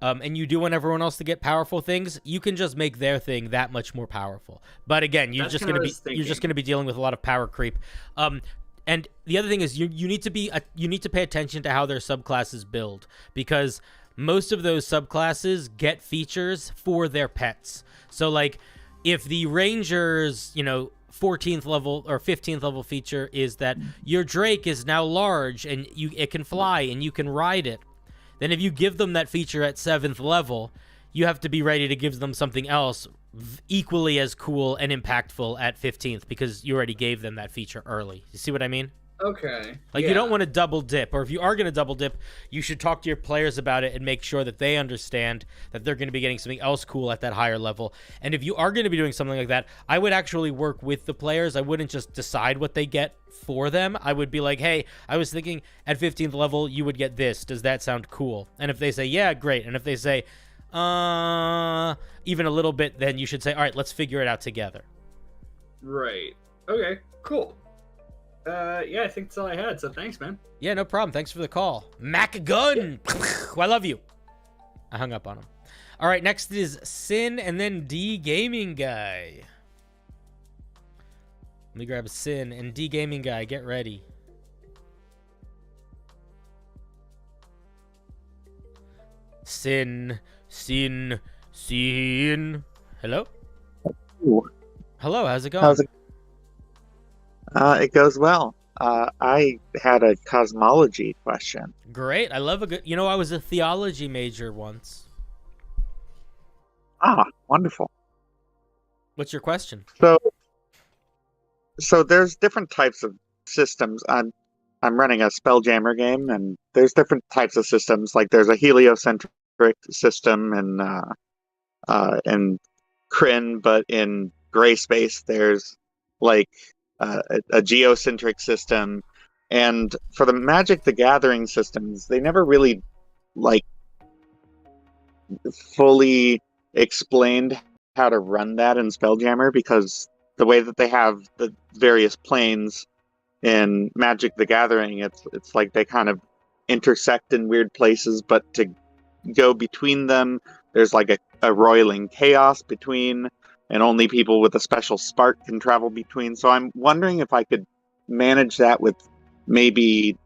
Speaker 1: and you do want everyone else to get powerful things, you can just make their thing that much more powerful. But again, you're just gonna be dealing with a lot of power creep. And the other thing is you need to pay attention to how their subclasses build, because most of those subclasses get features for their pets. So like if the ranger's, 14th level or 15th level feature is that your Drake is now large and it can fly and you can ride it, then if you give them that feature at 7th level, you have to be ready to give them something else equally as cool and impactful at 15th because you already gave them that feature early. You see what I mean?
Speaker 13: Okay.
Speaker 1: Like, you don't want to double dip, or if you are going to double dip, you should talk to your players about it and make sure that they understand that they're going to be getting something else cool at that higher level. And if you are going to be doing something like that, I would actually work with the players. I wouldn't just decide what they get for them. I would be like, hey, I was thinking at 15th level, you would get this. Does that sound cool? And if they say, yeah, great. And if they say, even a little bit, then you should say, all right, let's figure it out together.
Speaker 13: Right. Okay, cool. Yeah, I think that's all I had, so thanks, man.
Speaker 1: Yeah, no problem. Thanks for the call. Mac Gun! I love you. I hung up on him. All right, next is Sin and then D Gaming Guy. Let me grab Sin and D Gaming Guy. Get ready. Sin. Hello?
Speaker 14: Ooh.
Speaker 1: Hello, how's it going?
Speaker 14: It goes well. I had a cosmology question.
Speaker 1: Great. I love a good... I was a theology major once.
Speaker 14: Ah, wonderful.
Speaker 1: What's your question?
Speaker 14: So there's different types of systems. I'm running a Spelljammer game, and there's different types of systems. Like there's a heliocentric system in Kryn, but in Gray Space there's like a geocentric system, and for the Magic the Gathering systems, they never really like fully explained how to run that in Spelljammer, because the way that they have the various planes in Magic the Gathering, it's like they kind of intersect in weird places, but to go between them, there's like a roiling chaos between, and only people with a special spark can travel between. So I'm wondering if I could manage that with maybe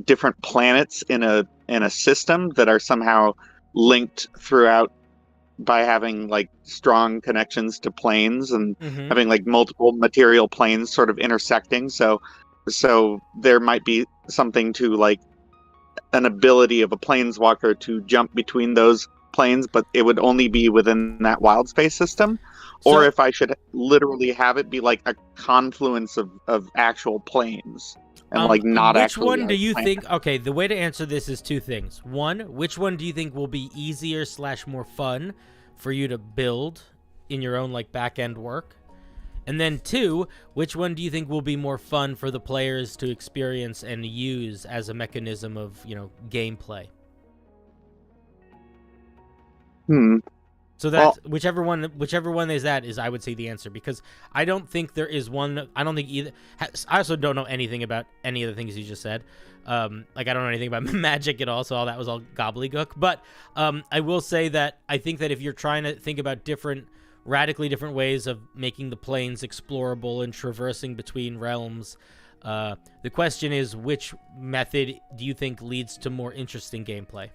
Speaker 14: different planets in a system that are somehow linked throughout by having like strong connections to planes and having like multiple material planes sort of intersecting. So there might be something to like an ability of a planeswalker to jump between those planes, but it would only be within that wild space system. Or if I should literally have it be like a confluence of actual planes and like not actually.
Speaker 1: Which one do you think? Okay, the way to answer this is two things. One, which one do you think will be easier / more fun for you to build in your own like back end work? And then two, which one do you think will be more fun for the players to experience and use as a mechanism of, gameplay? So that's whichever one is that is, I would say the answer, because I don't think there is one. I don't think either. I also don't know anything about any of the things you just said. I don't know anything about magic at all, so all that was all gobbledygook. But I will say that I think that if you're trying to think about radically different ways of making the planes explorable and traversing between realms, the question is, which method do you think leads to more interesting gameplay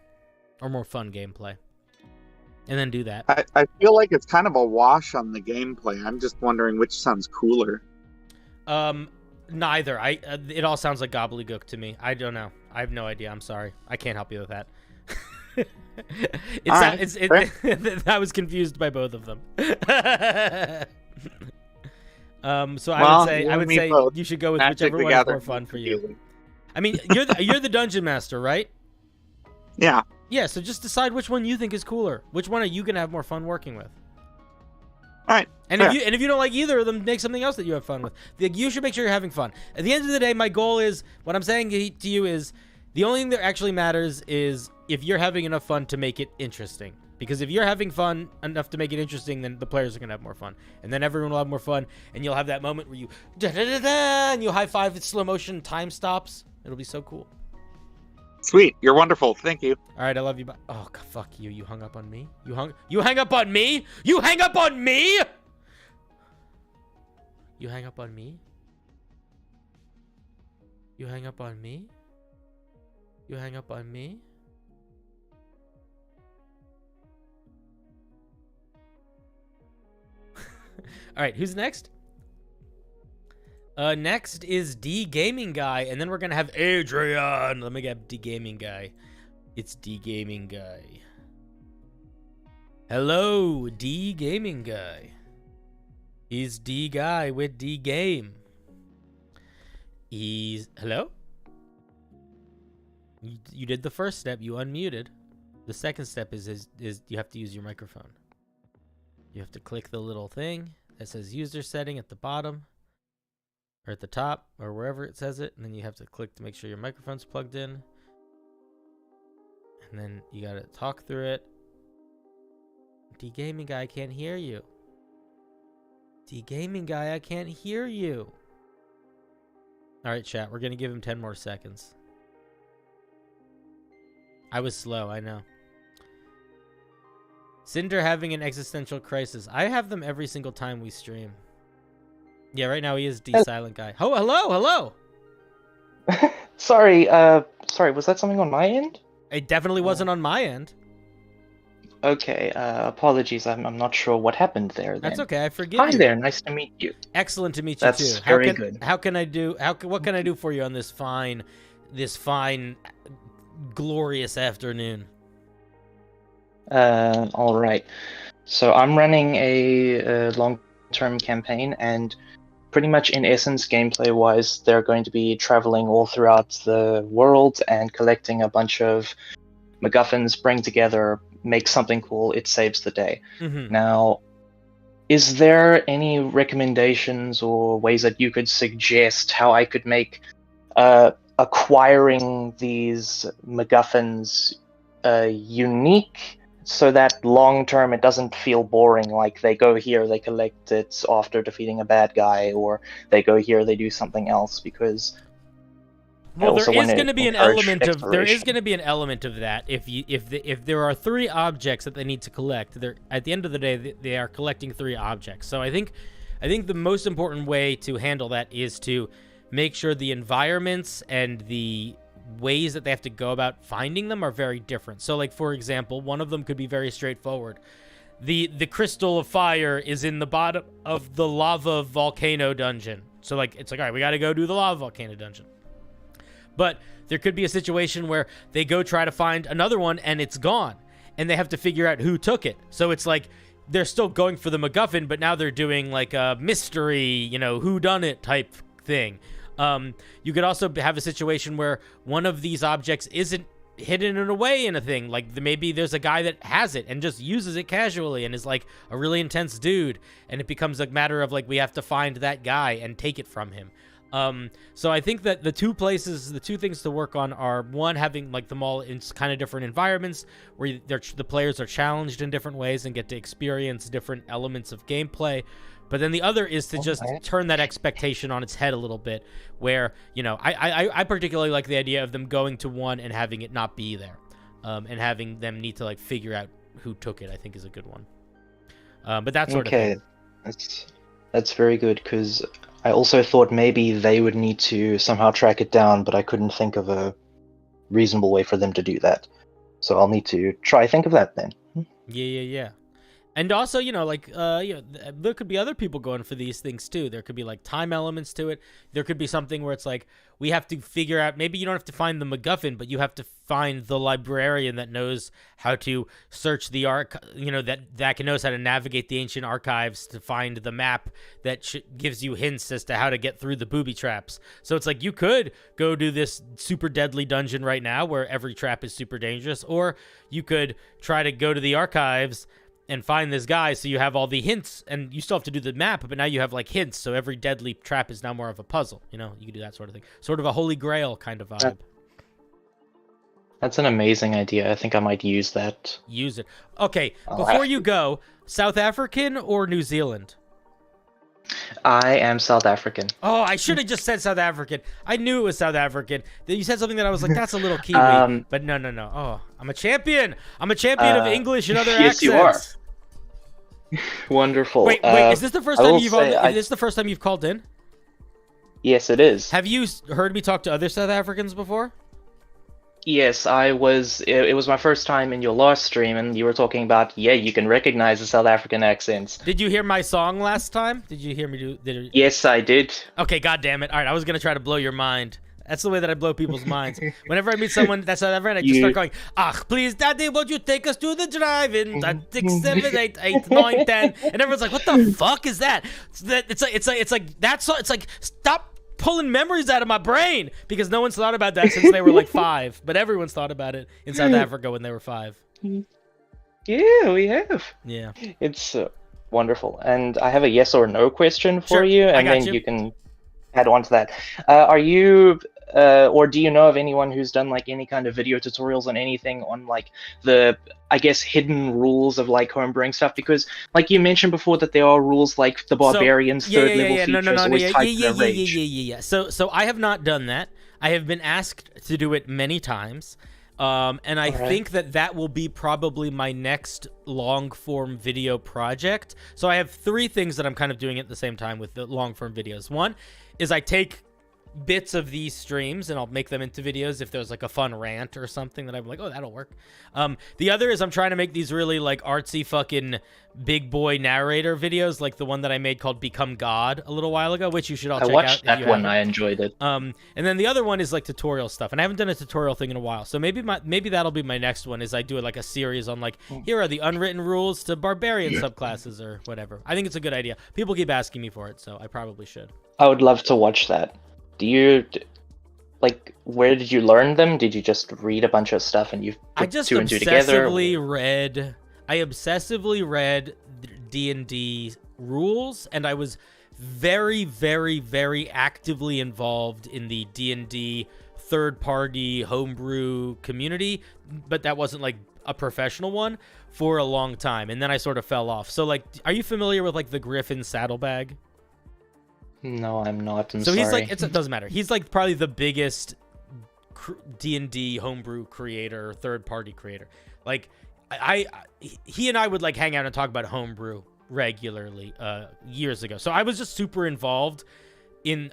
Speaker 1: or more fun gameplay? And then do that.
Speaker 14: I feel like it's kind of a wash on the gameplay. I'm just wondering which sounds cooler.
Speaker 1: Neither. It all sounds like gobbledygook to me. I don't know. I have no idea. I'm sorry. I can't help you with that. I was confused by both of them. So I would say you should go with whichever one is more fun for you. I mean, you're the dungeon master, right?
Speaker 14: Yeah.
Speaker 1: Yeah, so just decide which one you think is cooler. Which one are you gonna have more fun working with?
Speaker 14: All right.
Speaker 1: And if you don't like either of them, make something else that you have fun with. You should make sure you're having fun. At the end of the day, my goal is, what I'm saying to you is, the only thing that actually matters is if you're having enough fun to make it interesting. Because if you're having fun enough to make it interesting, then the players are gonna have more fun, and then everyone will have more fun, and you'll have that moment where you and you high five with slow motion time stops. It'll be so cool.
Speaker 14: Sweet, you're wonderful. Thank you.
Speaker 1: All right, I love you. Oh, God, fuck you. You hung up on me. You hang up on me. You hang up on me. You hang up on me. You hang up on me. You hang up on me. All right, who's next? Next is D Gaming Guy, and then we're gonna have Adrian. Let me get D Gaming Guy. It's D Gaming Guy. Hello, D Gaming Guy. He's D Guy with D Game. He's hello. You did the first step. You unmuted. The second step is you have to use your microphone. You have to click the little thing that says user setting at the bottom or at the top or wherever it says it, and then you have to click to make sure your microphone's plugged in, and then you gotta talk through it. D Gaming Guy, I can't hear you. D Gaming Guy, I can't hear you. All right, chat, we're gonna give him 10 more seconds. I was slow, I know. Cinder having an existential crisis. I have them every single time we stream. Yeah, right now he is D Silent Guy. Oh, hello.
Speaker 15: Sorry, was that something on my end?
Speaker 1: It definitely wasn't on my end.
Speaker 15: Okay, apologies. I'm not sure what happened there. Then.
Speaker 1: That's okay. I forgive you.
Speaker 15: Hi there. Nice to meet you.
Speaker 1: Excellent to meet you
Speaker 15: That's
Speaker 1: too.
Speaker 15: very good.
Speaker 1: What can I do for you on this fine, glorious afternoon?
Speaker 15: All right. So I'm running a long-term campaign, and pretty much in essence, gameplay-wise, they're going to be traveling all throughout the world and collecting a bunch of MacGuffins, bring together, make something cool. It saves the day.
Speaker 1: Mm-hmm.
Speaker 15: Now, is there any recommendations or ways that you could suggest how I could make acquiring these MacGuffins unique, so that long term it doesn't feel boring? Like they go here, they collect it after defeating a bad guy, or they go here, they do something else. Because
Speaker 1: well, there is going to be an element of that if there are 3 objects that they need to collect. They're at the end of the day they are collecting 3 objects. So I think the most important way to handle that is to make sure the environments and the ways that they have to go about finding them are very different. So like, for example, one of them could be very straightforward. The crystal of fire is in the bottom of the lava volcano dungeon. So like, it's like, all right, we got to go do the lava volcano dungeon. But there could be a situation where they go try to find another one and it's gone, and they have to figure out who took it. So it's like they're still going for the MacGuffin, but now they're doing like a mystery, whodunit type thing. You could also have a situation where one of these objects isn't hidden in a way in a thing. Like maybe there's a guy that has it and just uses it casually and is like a really intense dude, and it becomes a matter of like we have to find that guy and take it from him. So I think that the two things to work on are, one, having like them all in kind of different environments where the players are challenged in different ways and get to experience different elements of gameplay. But then the other is to just turn that expectation on its head a little bit, where, I particularly like the idea of them going to one and having it not be there, and having them need to like figure out who took it, I think is a good one. But that sort of thing.
Speaker 15: That's very good, because I also thought maybe they would need to somehow track it down, but I couldn't think of a reasonable way for them to do that. So I'll need to think of that then.
Speaker 1: Yeah. And also, there could be other people going for these things too. There could be like time elements to it. There could be something where it's like, we have to figure out, maybe you don't have to find the MacGuffin, but you have to find the librarian that knows how to search the that knows how to navigate the ancient archives to find the map that gives you hints as to how to get through the booby traps. So it's like, you could go do this super deadly dungeon right now where every trap is super dangerous, or you could try to go to the archives and find this guy, so you have all the hints, and you still have to do the map, but now you have like hints, so every deadly trap is now more of a puzzle. You can do that sort of thing. Sort of a Holy Grail kind of vibe.
Speaker 15: That's an amazing idea. I think I might use that.
Speaker 1: Use it. Okay, before you go, South African or New Zealand?
Speaker 15: I am South African.
Speaker 1: Oh, I should have just said South African. I knew it was South African. You said something that I was like, that's a little Kiwi. But no. Oh, I'm a champion. I'm a champion of English and other accents.
Speaker 15: Yes, you are. Wonderful.
Speaker 1: Wait. Is this the first time is this the first time you've called in?
Speaker 15: Yes, it is.
Speaker 1: Have you heard me talk to other South Africans before?
Speaker 15: Yes, I was. It was my first time in your last stream, and you were talking about, yeah, you can recognize the South African accents.
Speaker 1: Did you hear my song last time? Did you hear me do?
Speaker 15: Yes, I did.
Speaker 1: Okay, God damn it! All right, I was gonna try to blow your mind. That's the way that I blow people's minds. Whenever I meet someone that's South African, I just start going, "Ah, please, Daddy, won't you take us to the drive-in? 6, 7, 8, 8, 9, 10." And everyone's like, "What the fuck is that?" It's like that's it's like stop pulling memories out of my brain because no one's thought about that since they were like 5, but everyone's thought about it in South Africa when they were 5.
Speaker 15: Yeah, we have.
Speaker 1: Yeah,
Speaker 15: it's wonderful. And I have a yes or no question for you, and then you can add on to that. Are you or do you know of anyone who's done like any kind of video tutorials on anything on like the, I guess, hidden rules of like homebrewing stuff? Because like you mentioned before that there are rules like the barbarians third level features always type their rage.
Speaker 1: Yeah. So I have not done that. I have been asked to do it many times. And I think that will be probably my next long form video project. So I have 3 things that I'm kind of doing at the same time with the long form videos. One is I take bits of these streams and I'll make them into videos if there's like a fun rant or something that I'm like, oh, that'll work. The other is I'm trying to make these really like artsy fucking big boy narrator videos, like the one that I made called Become God a little while ago, which you should all check out.
Speaker 15: I watched that one. I enjoyed it.
Speaker 1: And then the other one is like tutorial stuff, and I haven't done a tutorial thing in a while. So maybe that'll be my next one, is I do like a series on like, here are the unwritten rules to barbarian subclasses or whatever. I think it's a good idea. People keep asking me for it, so I probably should.
Speaker 15: I would love to watch that. Do you, like, where did you learn them? Did you just read a bunch of stuff and you put 2 and 2 together?
Speaker 1: I obsessively read D&D rules, and I was very, very, very actively involved in the D&D third-party homebrew community, but that wasn't like a professional one for a long time, and then I sort of fell off. So, like, are you familiar with like the Griffin saddlebag?
Speaker 15: No, I'm not. I'm
Speaker 1: so
Speaker 15: sorry.
Speaker 1: He's like, it doesn't matter. He's like probably the biggest D&D homebrew creator, third-party creator. Like, he and I would like hang out and talk about homebrew regularly years ago. So I was just super involved in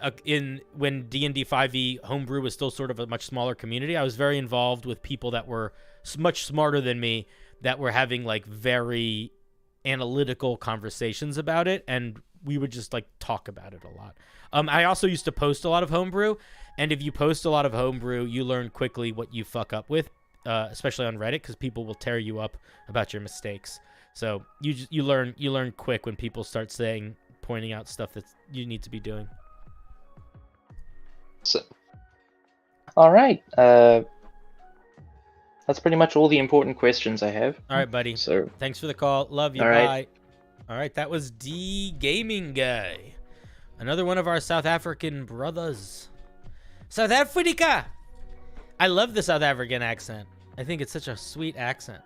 Speaker 1: when D&D 5e homebrew was still sort of a much smaller community. I was very involved with people that were much smarter than me, that were having like very analytical conversations about it, and we would just like talk about it a lot. I also used to post a lot of homebrew, and if you post a lot of homebrew, you learn quickly what you fuck up with, especially on Reddit, because people will tear you up about your mistakes. So you learn quick when people start pointing out stuff that you need to be doing.
Speaker 15: So, all right. That's pretty much all the important questions I have.
Speaker 1: All right, buddy.
Speaker 15: So
Speaker 1: thanks for the call. Love you.
Speaker 15: All
Speaker 1: Bye.
Speaker 15: right.
Speaker 1: All right, that was D Gaming Guy. Another one of our South African brothers. South Africa! I love the South African accent. I think it's such a sweet accent.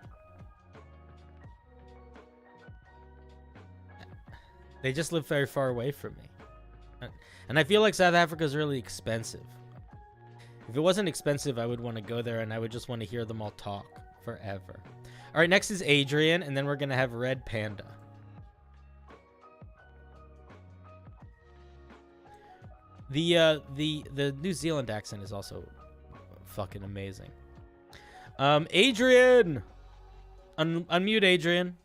Speaker 1: They just live very far away from me. And I feel like South Africa is really expensive. If it wasn't expensive, I would want to go there and I would just want to hear them all talk forever. All right, next is Adrian, and then we're going to have Red Panda. The New Zealand accent is also fucking amazing. Adrian! Unmute Adrian.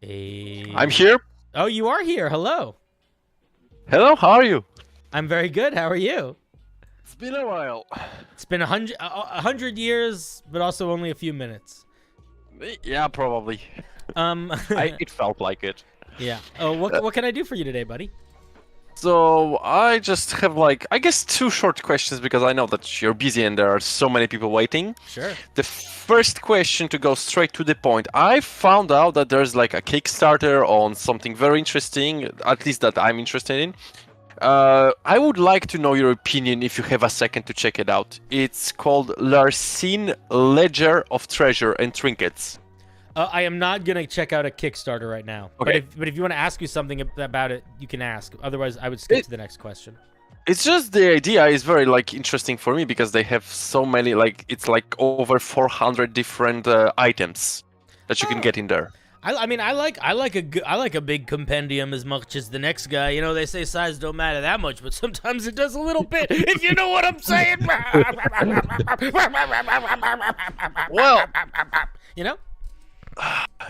Speaker 16: I'm here.
Speaker 1: Oh, you are here. Hello.
Speaker 16: Hello, how are you?
Speaker 1: I'm very good. How are you?
Speaker 16: It's been a while.
Speaker 1: It's been 100 years, but also only a few minutes.
Speaker 16: Yeah, probably. It felt like it.
Speaker 1: Yeah. Oh, what can I do for you today, buddy?
Speaker 16: So I just have like, I guess 2 short questions because I know that you're busy and there are so many people waiting.
Speaker 1: Sure.
Speaker 16: The first question, to go straight to the point, I found out that there's like a Kickstarter on something very interesting, at least that I'm interested in. I would like to know your opinion if you have a second to check it out. It's called Larcene Ledger of Treasure and Trinkets.
Speaker 1: I am not going to check out a Kickstarter right now.
Speaker 16: Okay.
Speaker 1: But if you want to ask me something about it, you can ask. Otherwise, I would skip to the next question.
Speaker 16: It's just the idea is very like interesting for me because they have so many, like it's like over 400 different items that you can get in there.
Speaker 1: I mean, I like a big compendium as much as the next guy. You know, they say size don't matter that much, but sometimes it does a little bit. If you know what I'm saying.
Speaker 16: Well,
Speaker 1: you know.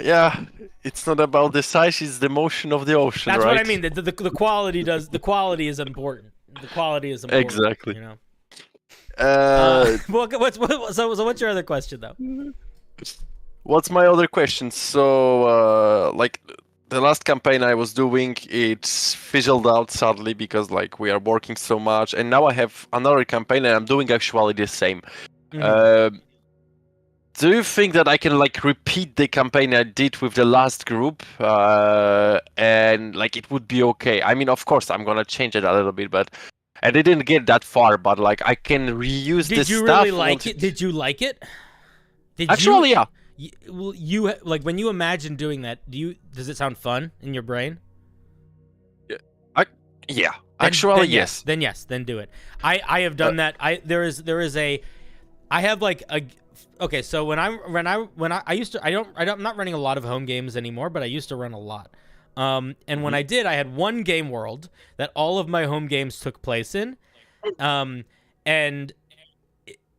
Speaker 16: Yeah, it's not about the size; it's the motion of the ocean.
Speaker 1: That's
Speaker 16: right?
Speaker 1: what I mean. The quality does. The quality is important. The quality is important.
Speaker 16: Exactly.
Speaker 1: You know. So what's your other question though?
Speaker 16: What's my other question? So, like, the last campaign I was doing, it's fizzled out sadly because like we are working so much, and now I have another campaign and I'm doing actually the same. Do you think that I can like repeat the campaign I did with the last group, and like it would be okay? I mean, of course, I'm gonna change it a little bit, but I didn't get that far. But like, I can reuse the stuff.
Speaker 1: Did you really like it? Did you like it?
Speaker 16: Actually, yeah.
Speaker 1: You like when you imagine doing that? Does it sound fun in your brain?
Speaker 16: Yeah.
Speaker 1: Then
Speaker 16: Yes.
Speaker 1: Then yes. Then do it. I have done that. I have like a. Okay, so when I used to I'm not running a lot of home games anymore, but I used to run a lot. And when I did, I had one game world that all of my home games took place in. And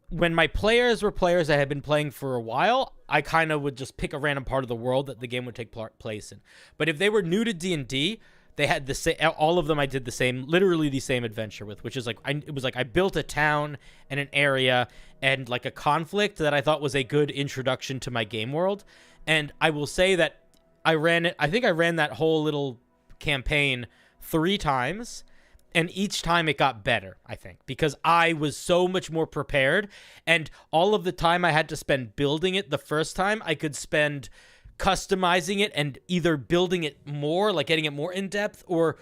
Speaker 1: when my players were players that had been playing for a while, I kind of would just pick a random part of the world that the game would take place in. But if they were new to D&D, they had the same. All of them I did the same, literally the same adventure with, which is like it was like I built a town and an area and like a conflict that I thought was a good introduction to my game world. And I will say that I think I ran that whole little campaign 3 times. And each time it got better, I think, because I was so much more prepared. And all of the time I had to spend building it the first time, I could spend customizing it and either building it more, like getting it more in depth, or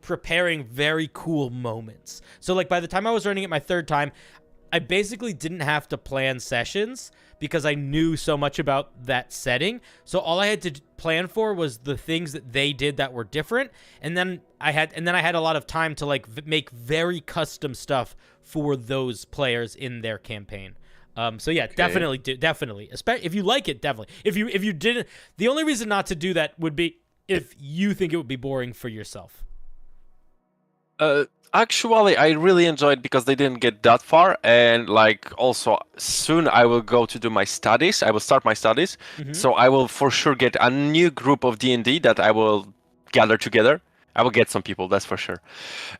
Speaker 1: preparing very cool moments. So like by the time I was running it my 3rd time, I basically didn't have to plan sessions because I knew so much about that setting. So all I had to plan for was the things that they did that were different, and then I had a lot of time to like make very custom stuff for those players in their campaign. So yeah, definitely. Especially if you like it, definitely. If you didn't, the only reason not to do that would be if you think it would be boring for yourself.
Speaker 16: Actually, I really enjoyed because they didn't get that far, and like also soon I will go to do my studies. I will start my studies, so I will for sure get a new group of D&D that I will gather together. I will get some people, that's for sure.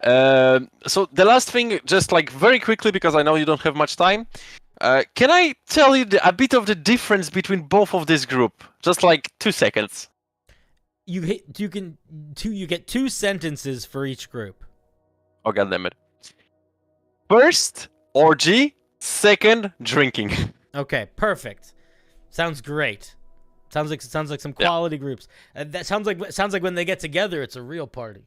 Speaker 16: So the last thing, just like very quickly because I know you don't have much time. Can I tell you a bit of the difference between both of this group? Just like 2 seconds.
Speaker 1: You get 2 sentences for each group.
Speaker 16: Oh, goddammit. First, orgy. Second, drinking.
Speaker 1: Okay, perfect. Sounds great. Sounds like some quality groups. That sounds like when they get together, it's a real party.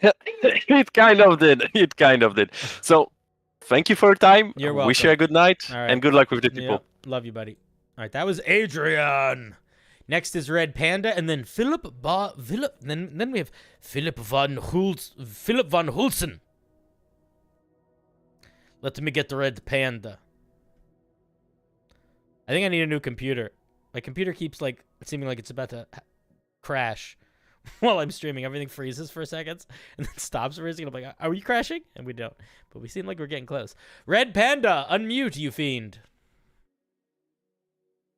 Speaker 16: It kind of did. So, thank you for your time.
Speaker 1: You're welcome.
Speaker 16: Wish you a good night and good luck with the people.
Speaker 1: Yep. Love you, buddy. All right, that was Adrian. Next is Red Panda, and then Then we have Philip van Hulsen. Let me get the Red Panda. I think I need a new computer. My computer keeps like seeming like it's about to crash while I'm streaming. Everything freezes for seconds and then stops for a second. I'm like, are we crashing? And we don't. But we seem like we're getting close. Red Panda, unmute, you fiend.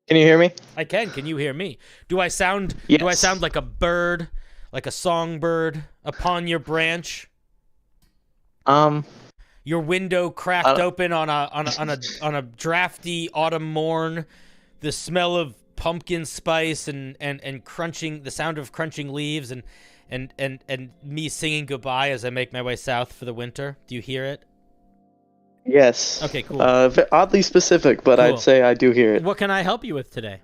Speaker 15: Can you hear me?
Speaker 1: I can. Can you hear me? Do I sound like a bird, like a songbird upon your branch? Your window cracked open on a drafty autumn morn, the smell of pumpkin spice and crunching, the sound of crunching leaves and me singing goodbye as I make my way south for the winter. Do you hear it?
Speaker 15: Yes.
Speaker 1: Okay, cool.
Speaker 15: Oddly specific, but
Speaker 1: Cool.
Speaker 15: I'd say I do hear it.
Speaker 1: What can I help you with today?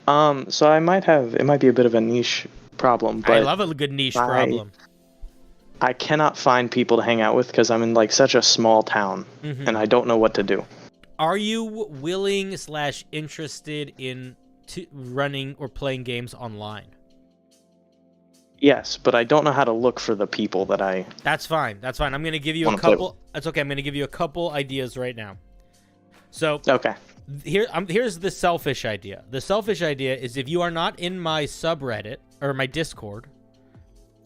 Speaker 15: So it might be a bit of a niche problem, but
Speaker 1: I love a good niche problem.
Speaker 15: I cannot find people to hang out with because I'm in like such a small town, and I don't know what to do.
Speaker 1: Are you willing / interested in running or playing games online?
Speaker 15: Yes, but I don't know how to look for the people that I...
Speaker 1: That's fine. I'm going to give you a couple... That's okay. I'm going to give you a couple ideas right now. So...
Speaker 15: Okay.
Speaker 1: Here's the selfish idea. The selfish idea is if you are not in my subreddit or my Discord.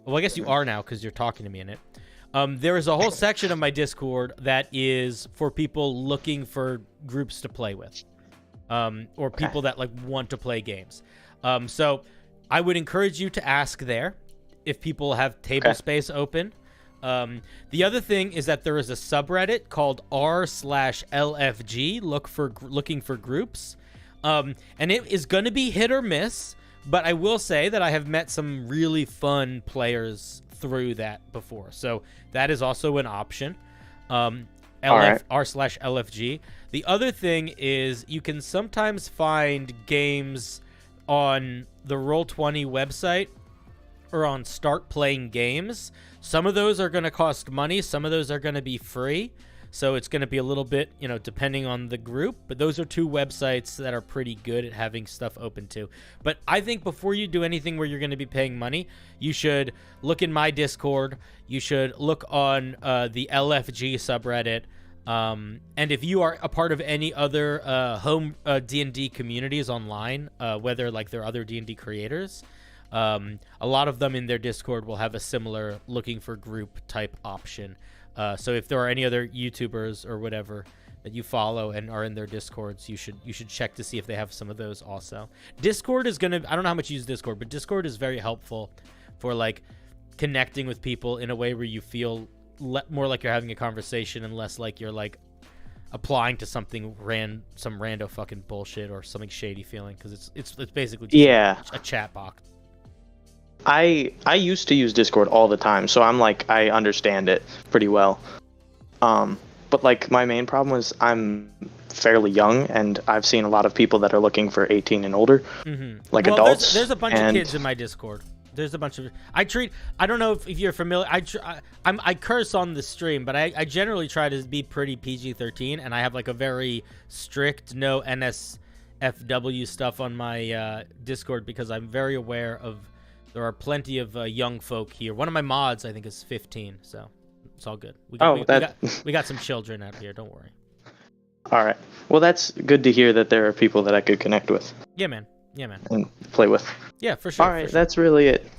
Speaker 1: Well, I guess you are now because you're talking to me in it. There is a whole section of my Discord that is for people looking for groups to play with, or people that like want to play games. So I would encourage you to ask there if people have table space open. The other thing is that there is a subreddit called r/LFG, looking for groups. And it is going to be hit or miss, but I will say that I have met some really fun players through that before. So that is also an option. r/LFG. The other thing is you can sometimes find games on the Roll20 website or on Start Playing Games. Some of those are going to cost money. Some of those are going to be free. So it's going to be a little bit, depending on the group. But those are two websites that are pretty good at having stuff open to. But I think before you do anything where you're going to be paying money, you should look in my Discord. You should look on the LFG subreddit. And if you are a part of any other home D&D communities online, whether like there are other D&D creators, a lot of them in their Discord will have a similar looking for group type option. So if there are any other YouTubers or whatever that you follow and are in their Discords, you should check to see if they have some of those also. Discord is I don't know how much you use Discord, but Discord is very helpful for like connecting with people in a way where you feel more like you're having a conversation and less like you're like applying to something some rando fucking bullshit or something shady feeling, because it's basically just a chat box.
Speaker 15: I used to use Discord all the time, so I'm like, I understand it pretty well. But like my main problem is I'm fairly young, and I've seen a lot of people that are looking for 18 and older, like adults.
Speaker 1: There's a bunch of kids in my Discord. There's a bunch of I don't know if you're familiar. I curse on the stream, but I generally try to be pretty PG-13, and I have like a very strict no NSFW stuff on my Discord because I'm very aware of. There are plenty of young folk here. One of my mods, I think, is 15, so it's all good. We got some children out here. Don't worry.
Speaker 15: All right. Well, that's good to hear that there are people that I could connect with.
Speaker 1: Yeah, man.
Speaker 15: And play with.
Speaker 1: Yeah, for sure.
Speaker 15: All right, that's really it.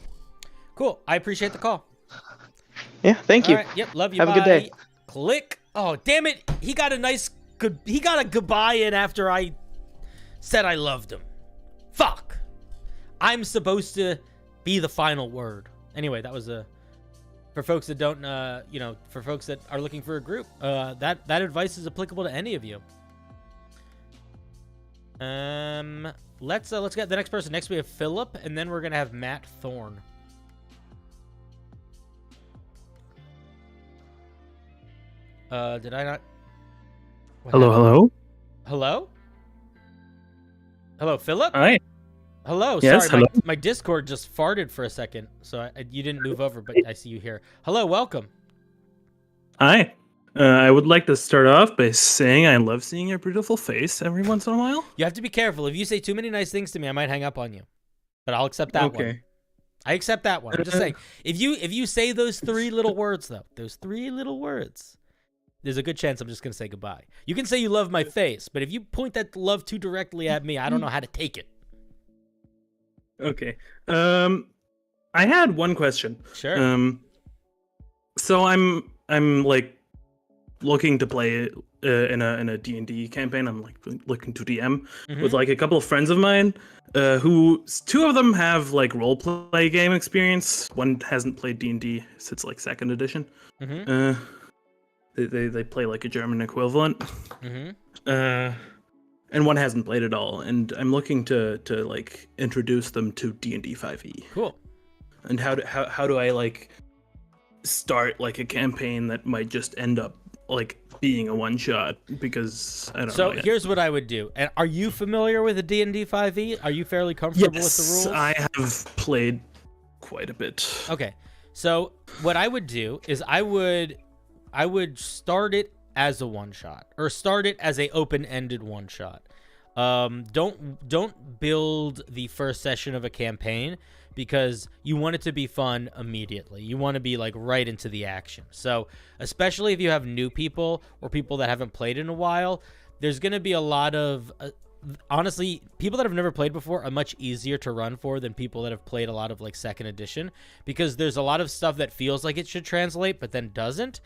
Speaker 1: Cool. I appreciate the call.
Speaker 15: Yeah, thank you.
Speaker 1: All right. Yep, love you.
Speaker 15: Have a good day.
Speaker 1: Click. Oh, damn it. He got a goodbye in after I said I loved him. Fuck. I'm supposed to be the final word. Anyway, that was for folks that don't for folks that are looking for a group, that advice is applicable to any of you. Let's get the next person. Next we have Philip, and then we're gonna have Matt Thorne. Did I not?
Speaker 17: Hello.
Speaker 1: Hello, Philip.
Speaker 17: Hi.
Speaker 1: Hello.
Speaker 17: Yes,
Speaker 1: Sorry,
Speaker 17: hello.
Speaker 1: my Discord just farted for a second, so you didn't move over, but I see you here. Hello, welcome.
Speaker 17: Hi. I would like to start off by saying I love seeing your beautiful face every once in a while.
Speaker 1: You have to be careful. If you say too many nice things to me, I might hang up on you. But I'll accept that one. I accept that one. I'm just saying. If you say those three little words, though, there's a good chance I'm just going to say goodbye. You can say you love my face, but if you point that love too directly at me, I don't know how to take it.
Speaker 17: Okay. I had one question.
Speaker 1: Sure.
Speaker 17: So I'm like looking to play in a D&D campaign. I'm like looking to DM with like a couple of friends of mine, who two of them have like role play game experience. One hasn't played D&D since like 2nd edition. They play like a German equivalent. And one hasn't played at all, and I'm looking to like introduce them to D&D 5e.
Speaker 1: Cool.
Speaker 17: And how do I like start like a campaign that might just end up like being a one shot, because I don't know.
Speaker 1: So here's what I would do. And are you familiar with the D&D 5e? Are you fairly comfortable with the rules?
Speaker 17: I have played quite a bit.
Speaker 1: Okay. So what I would do is I would start it as a one shot, or start it as a open-ended one shot. Don't build the first session of a campaign, because you want it to be fun immediately. You want to be like right into the action. So especially if you have new people or people that haven't played in a while, there's going to be a lot of honestly, people that have never played before are much easier to run for than people that have played a lot of like second edition, because there's a lot of stuff that feels like it should translate but then doesn't.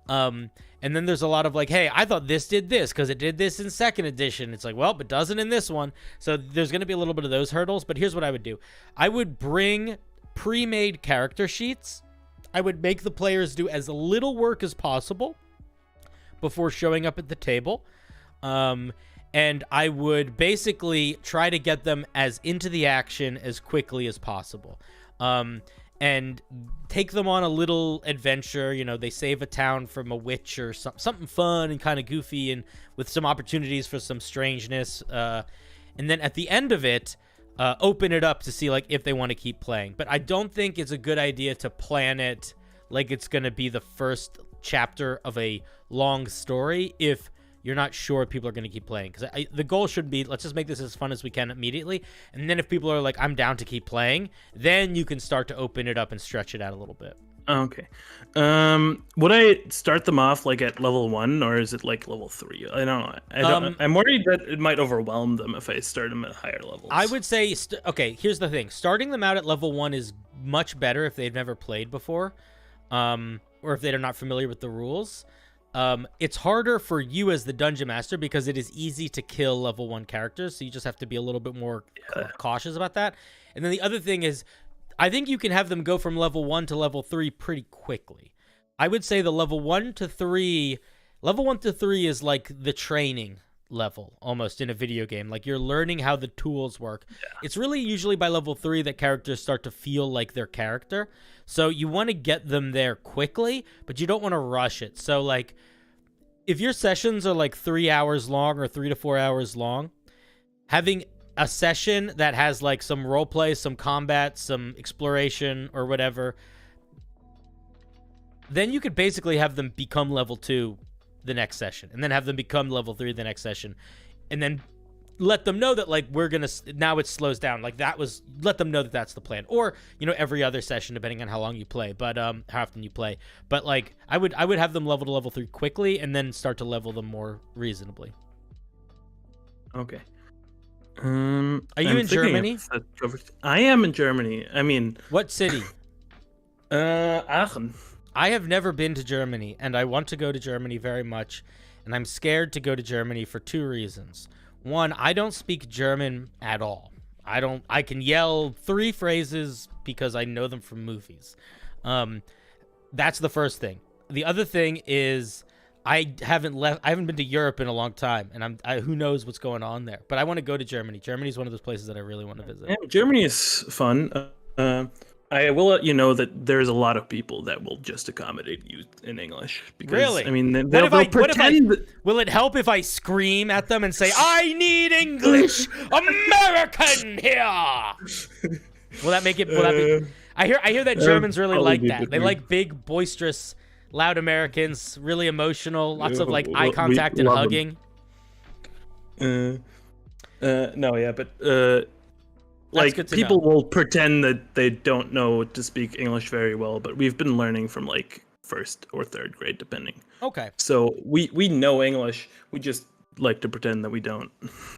Speaker 1: And then there's a lot of like, hey, I thought this did this because it did this in second edition. It's like, well, but doesn't in this one. So there's going to be a little bit of those hurdles. But here's what I would do. I would bring pre-made character sheets. I would make the players do as little work as possible before showing up at the table. And I would basically try to get them as into the action as quickly as possible. And take them on a little adventure. You know, they save a town from a witch or something fun and kind of goofy and with some opportunities for some strangeness. And then at the end of it, open it up to see like if they want to keep playing. But I don't think it's a good idea to plan it like it's going to be the first chapter of a long story if you're not sure people are going to keep playing. Because the goal should be, let's just make this as fun as we can immediately. And then if people are like, I'm down to keep playing, then you can start to open it up and stretch it out a little bit.
Speaker 17: Okay. Would I start them off like at level 1, or is it like level 3? I don't know. I'm worried that it might overwhelm them if I start them at higher levels.
Speaker 1: I would say, okay, here's the thing. Starting them out at level 1 is much better if they've never played before, or if they're not familiar with the rules. It's harder for you as the dungeon master because it is easy to kill level 1 characters, so you just have to be a little bit more cautious about that. And then the other thing is, I think you can have them go from level 1 to level 3 pretty quickly. I would say the level 1 to 3 is like the training level almost in a video game. Like you're learning how the tools work. Yeah. It's really usually by level 3 that characters start to feel like their character. So you want to get them there quickly, but you don't want to rush it. So like if your sessions are like 3 hours long or 3 to 4 hours long, having a session that has like some role play, some combat, some exploration or whatever, then you could basically have them become level 2 the next session, and then have them become level 3 the next session, and then let them know that like we're gonna now it slows down. Like that was, let them know that that's the plan, or you know, every other session depending on how long you play, but how often you play. But like I would have them level to level 3 quickly, and then start to level them more reasonably.
Speaker 17: Okay.
Speaker 1: Are you in Germany?
Speaker 17: I am in Germany. I mean,
Speaker 1: what city?
Speaker 17: Aachen.
Speaker 1: I have never been to Germany, and I want to go to Germany very much, and I'm scared to go to Germany for 2 reasons. One, I don't speak German at all. I can yell 3 phrases because I know them from movies. That's the first thing. The other thing is I haven't been to Europe in a long time, and who knows what's going on there. But I want to go to Germany. Germany is one of those places that I really want to visit.
Speaker 17: Yeah, Germany is fun. I will let you know that there's a lot of people that will just accommodate you in English. Because,
Speaker 1: really?
Speaker 17: I mean, they'll pretend.
Speaker 1: Will it help if I scream at them and say, I need English American here? Will that make it? Will that be, I hear that Germans really like that. They like big, boisterous, loud Americans, really emotional, lots of like eye contact and hugging.
Speaker 17: No, yeah, but like people will pretend that they don't know to speak English very well, but we've been learning from like 1st or 3rd grade, depending.
Speaker 1: Okay.
Speaker 17: So we know English. We just like to pretend that we don't.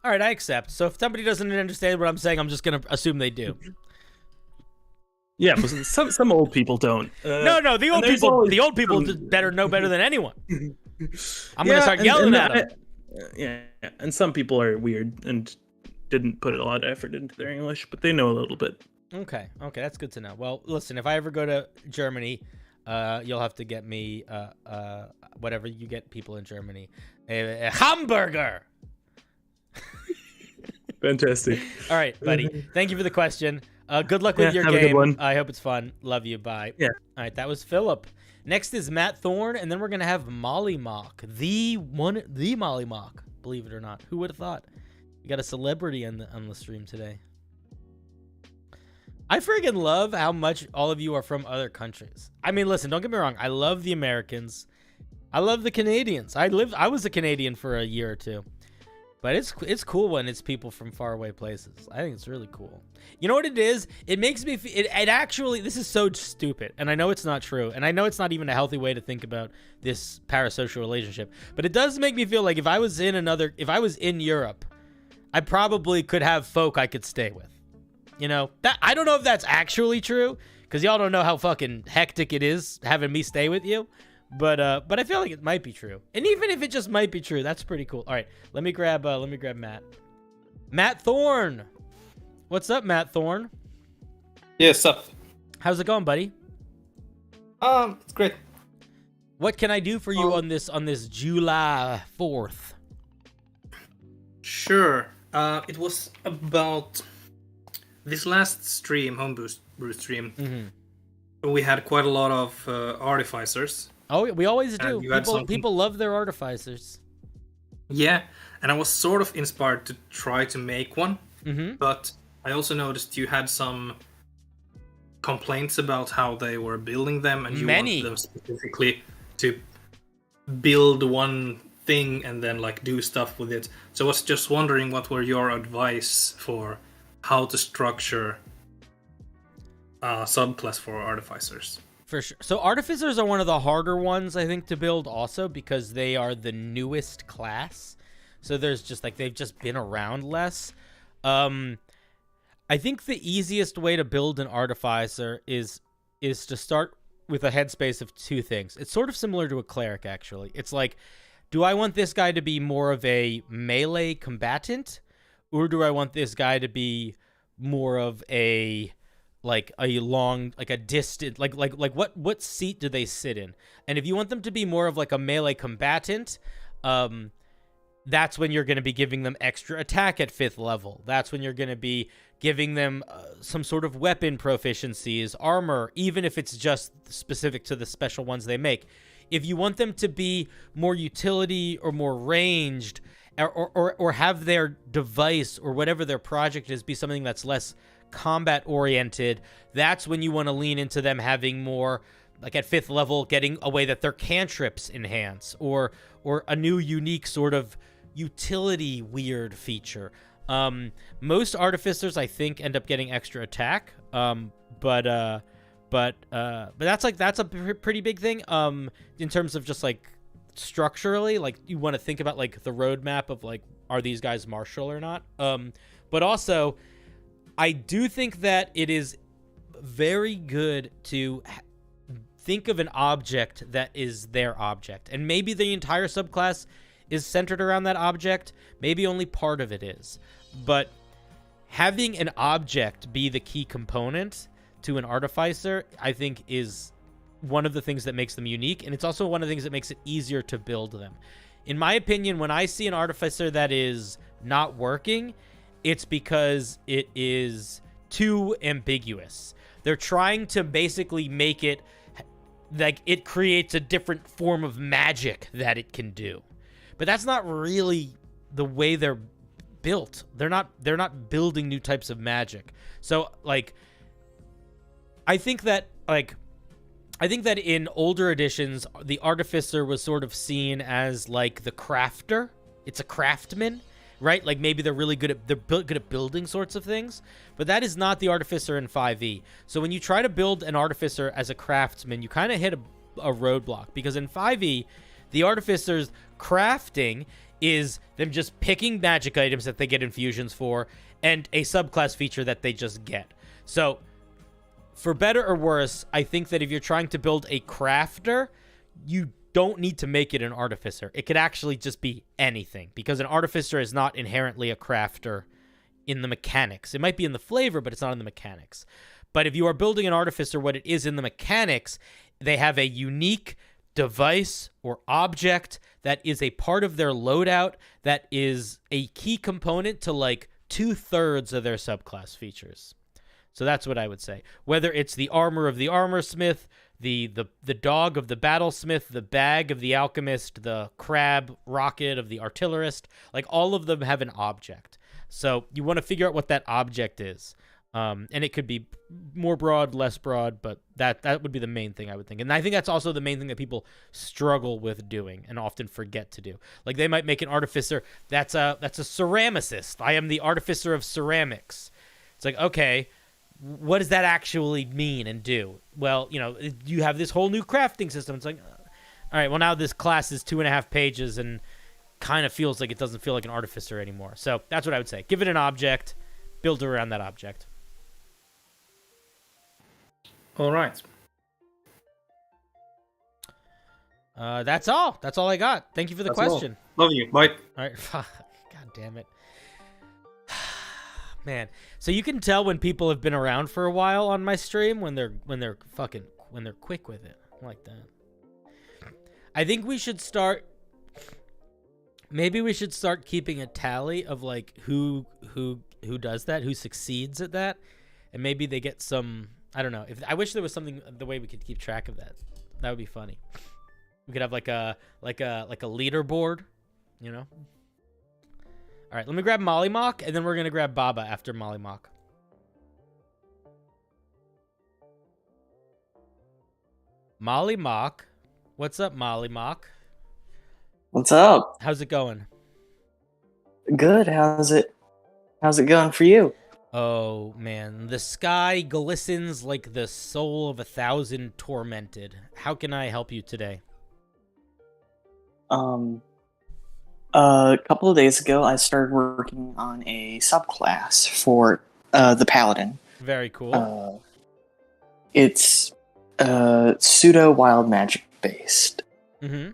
Speaker 1: All right, I accept. So if somebody doesn't understand what I'm saying, I'm just gonna assume they do.
Speaker 17: Yeah, but some old people don't.
Speaker 1: No, the old people better know better than anyone. I'm gonna start yelling at them.
Speaker 17: Yeah, and some people are weird and didn't put a lot of effort into their English, but they know a little bit.
Speaker 1: Okay, that's good to know. Well, listen, if I ever go to Germany, you'll have to get me whatever you get people in Germany, a hamburger.
Speaker 17: Fantastic.
Speaker 1: All right, buddy. Thank you for the question. Good luck with your
Speaker 17: have a good
Speaker 1: game.
Speaker 17: one.
Speaker 1: I hope it's fun. Love you. Bye.
Speaker 17: Yeah.
Speaker 1: All right, that was Philip. Next is Matt Thorne, and then we're gonna have Molly Mock, the Molly Mock. Believe it or not, who would have thought? We got a celebrity on the stream today. I freaking love how much all of you are from other countries. I mean, listen, don't get me wrong. I love the Americans. I love the Canadians. I was a Canadian for a year or 2. But it's cool when it's people from faraway places. I think it's really cool. You know what it is? It makes me feel, it actually, this is so stupid, and I know it's not true, and I know it's not even a healthy way to think about this parasocial relationship, but it does make me feel like if I was in Europe, I probably could have folk I could stay with. You know, that I don't know if that's actually true, because y'all don't know how fucking hectic it is having me stay with you. But I feel like it might be true. And even if it just might be true, that's pretty cool. All right, let me grab Matt. Matt Thorne. What's up, Matt Thorne?
Speaker 18: Yes, up.
Speaker 1: How's it going, buddy?
Speaker 18: It's great.
Speaker 1: What can I do for you on this July 4th?
Speaker 18: Sure. It was about this last stream, Homebrew stream.
Speaker 1: Mm-hmm.
Speaker 18: We had quite a lot of artificers.
Speaker 1: Oh, we always do.
Speaker 18: And
Speaker 1: People love their artificers.
Speaker 18: Yeah, and I was sort of inspired to try to make one, but I also noticed you had some complaints about how they were building them, and you wanted them specifically to build one thing and then like do stuff with it. So I was just wondering, what were your advice for how to structure a subclass for artificers?
Speaker 1: For sure. So artificers are one of the harder ones, I think, to build also because they are the newest class. So there's just like, they've just been around less. I think the easiest way to build an artificer is to start with a headspace of two things. It's sort of similar to a cleric, actually. It's like, do I want this guy to be more of a melee combatant, or do I want this guy to be more of a distant, what seat do they sit in? And if you want them to be more of like a melee combatant, that's when you're going to be giving them extra attack at 5th level. That's when you're going to be giving them some sort of weapon proficiencies, armor, even if it's just specific to the special ones they make. If you want them to be more utility or more ranged, or have their device or whatever their project is be something that's less combat oriented, that's when you want to lean into them having more, like at 5th level, getting a way that their cantrips enhance, or a new unique sort of utility weird feature. Most artificers, I think, end up getting extra attack, but that's a pretty big thing in terms of just like structurally, like you want to think about like the roadmap of like, are these guys martial or not, but also I do think that it is very good to think of an object that is their object, and maybe the entire subclass is centered around that object, maybe only part of it is, but having an object be the key component to an artificer, I think, is one of the things that makes them unique, and it's also one of the things that makes it easier to build them. In my opinion, when I see an artificer that is not working, it's because it is too ambiguous. They're trying to basically make it like it creates a different form of magic that it can do. But that's not really the way they're built. They're not building new types of magic. So like I think that in older editions, the artificer was sort of seen as like the crafter. It's a craftsman, right? Like maybe they're really good at building sorts of things, but that is not the artificer in 5e. So when you try to build an artificer as a craftsman, you kind of hit a roadblock, because in 5e, the artificer's crafting is them just picking magic items that they get infusions for, and a subclass feature that they just get. So for better or worse, I think that if you're trying to build a crafter, you don't need to make it an artificer. It could actually just be anything, because an artificer is not inherently a crafter in the mechanics. It might be in the flavor, but it's not in the mechanics. But if you are building an artificer, what it is in the mechanics, they have a unique device or object that is a part of their loadout that is a key component to like 2/3 of their subclass features. So that's what I would say. Whether it's the armor of the armorsmith, the dog of the battlesmith, the bag of the alchemist, the crab rocket of the artillerist, like all of them have an object. So you want to figure out what that object is. And it could be more broad, less broad, but that would be the main thing I would think. And I think that's also the main thing that people struggle with doing and often forget to do. Like they might make an artificer that's a ceramicist. I am the artificer of ceramics. It's like, okay, what does that actually mean and do? Well, you have this whole new crafting system. It's like, all right, well now this class is 2.5 pages and kind of feels like it doesn't feel like an artificer anymore. So that's what I would say. Give it an object, build around that object.
Speaker 18: All right.
Speaker 1: That's all. That's all I got. Thank you for the question.
Speaker 18: All. Love you. Bye.
Speaker 1: All right. God damn it. Man. So you can tell when people have been around for a while on my stream when they're quick with it. I like that. I think we should start. Maybe we should start keeping a tally of like who does that, who succeeds at that, and maybe they get some. I don't know. I wish there was something the way we could keep track of that. That would be funny. We could have like a leaderboard, All right, let me grab Mollymock, and then we're gonna grab Baba after Mollymock. Mollymock, what's up, Mollymock?
Speaker 19: What's up?
Speaker 1: How's it going?
Speaker 19: Good. How's it going for you?
Speaker 1: Oh, man. The sky glistens like the soul of 1,000 tormented. How can I help you today?
Speaker 19: A couple of days ago, I started working on a subclass for the Paladin.
Speaker 1: Very cool.
Speaker 19: It's pseudo wild magic based.
Speaker 1: Mm-hmm.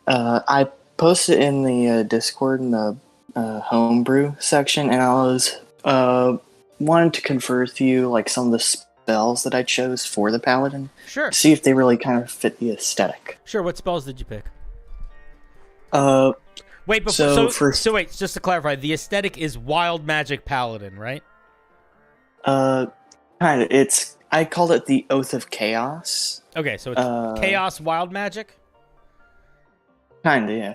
Speaker 19: I posted in the Discord in the Homebrew section, and I was wanted to confer with you like some of the spells that I chose for the Paladin.
Speaker 1: Sure.
Speaker 19: See if they really kind of fit the aesthetic.
Speaker 1: Sure. What spells did you pick? Wait, wait, just to clarify, the aesthetic is wild magic paladin, right?
Speaker 19: Kind of. I called it the Oath of Chaos.
Speaker 1: Okay, so it's chaos wild magic?
Speaker 19: Kind of, yeah.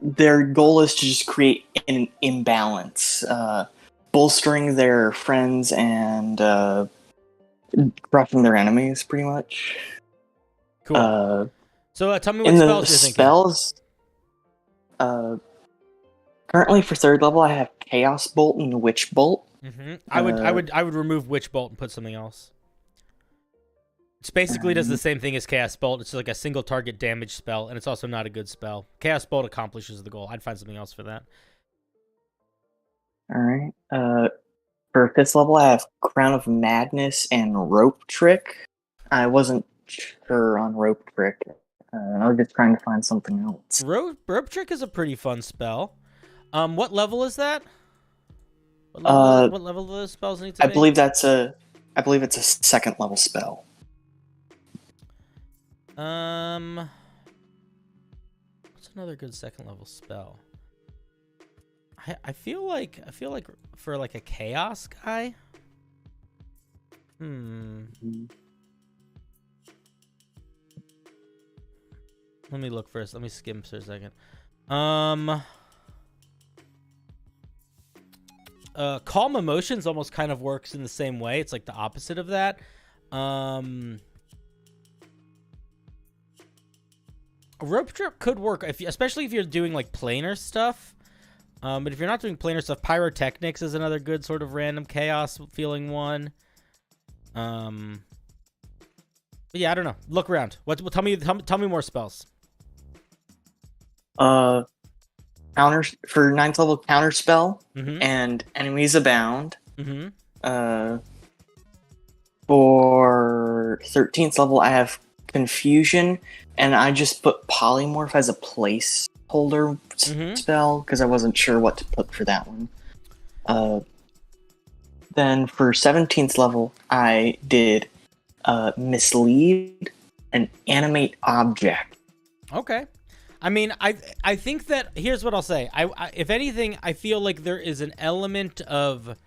Speaker 19: Their goal is to just create an imbalance, bolstering their friends and crushing their enemies, pretty much.
Speaker 1: Cool. So tell me what spells you're thinking.
Speaker 19: Spells, currently for 3rd level, I have Chaos Bolt and Witch Bolt.
Speaker 1: Mm-hmm. I would remove Witch Bolt and put something else. It basically does the same thing as Chaos Bolt. It's like a single target damage spell, and it's also not a good spell. Chaos Bolt accomplishes the goal. I'd find something else for that.
Speaker 19: Alright. For 5th level, I have Crown of Madness and Rope Trick. I wasn't sure on Rope Trick. I was just trying to find something else.
Speaker 1: Rope Trick is a pretty fun spell. What level is that? What level do those spells need to be?
Speaker 19: I believe it's a 2nd level spell.
Speaker 1: What's another good 2nd level spell? I feel like for like a chaos guy. Let me look first. Let me skim for a second. Calm Emotions almost kind of works in the same way. It's like the opposite of that. Rope Trip could work, especially if you're doing like planar stuff. But if you're not doing planar stuff, Pyrotechnics is another good sort of random chaos feeling one. But yeah, I don't know. Look around. Tell me more spells.
Speaker 19: Counters for 9th level counter spell and Enemies Abound. For 13th level, I have Confusion, and I just put Polymorph as a placeholder spell because I wasn't sure what to put for that one. Then for 17th level, I did Mislead and Animate Object.
Speaker 1: Okay. I mean, I think that here's what I'll say. I if anything, I feel like there is an element of,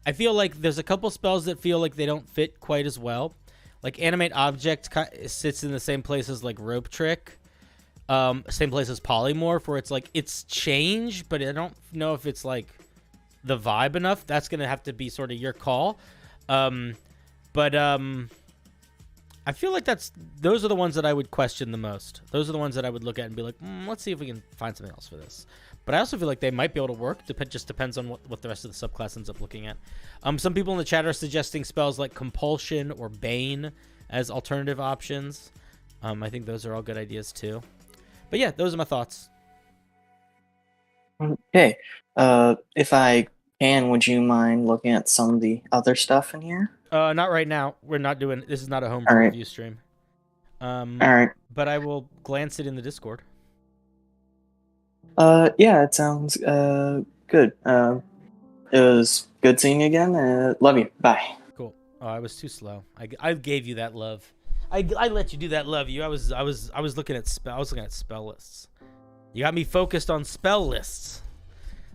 Speaker 1: I feel like there's a couple spells that feel like they don't fit quite as well. Like Animate Object sits in the same place as like Rope Trick, same place as Polymorph, where it's like it's change, but I don't know if it's like the vibe enough, that's gonna have to be sort of your call. But I feel like those are the ones that I would question the most. Those are the ones that I would look at and be like, let's see if we can find something else for this. But I also feel like they might be able to work. Just depends on what the rest of the subclass ends up looking at. Some people in the chat are suggesting spells like Compulsion or Bane as alternative options. I think those are all good ideas too. But yeah, those are my thoughts.
Speaker 19: Okay. If I can, would you mind looking at some of the other stuff in here?
Speaker 1: Not right now. We're not doing. This is not a homebrew review stream. All
Speaker 19: right.
Speaker 1: But I will glance it in the Discord.
Speaker 19: Yeah, it sounds good. It was good seeing you again. Love you. Bye.
Speaker 1: Cool. Oh, I was too slow. I gave you that love. I let you do that love you. I was looking at spell lists. You got me focused on spell lists.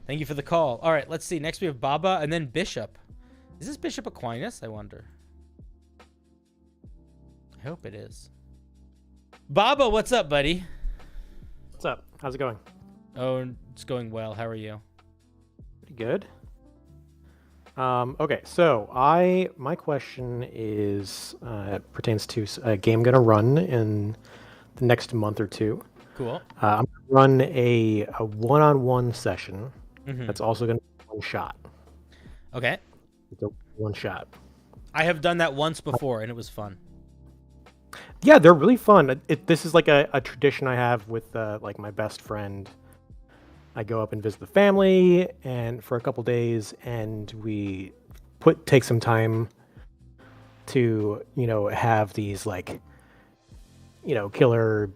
Speaker 1: Thank you for the call. All right, let's see. Next we have Baba and then Bishop. Is this Bishop Aquinas? I wonder. I hope it is. Baba, what's up, buddy?
Speaker 20: What's up? How's it going?
Speaker 1: Oh, it's going well. How are you?
Speaker 20: Pretty good. Okay, so my question is pertains to a game gonna run in the next month or two.
Speaker 1: Cool.
Speaker 20: I'm gonna run a one-on-one session.
Speaker 1: Mhm.
Speaker 20: That's also gonna be one shot.
Speaker 1: Okay.
Speaker 20: It's a one shot.
Speaker 1: I have done that once before, and it was fun.
Speaker 20: Yeah, they're really fun. This is like a tradition I have with like my best friend. I go up and visit the family, and for a couple days, and we take some time to have these like killer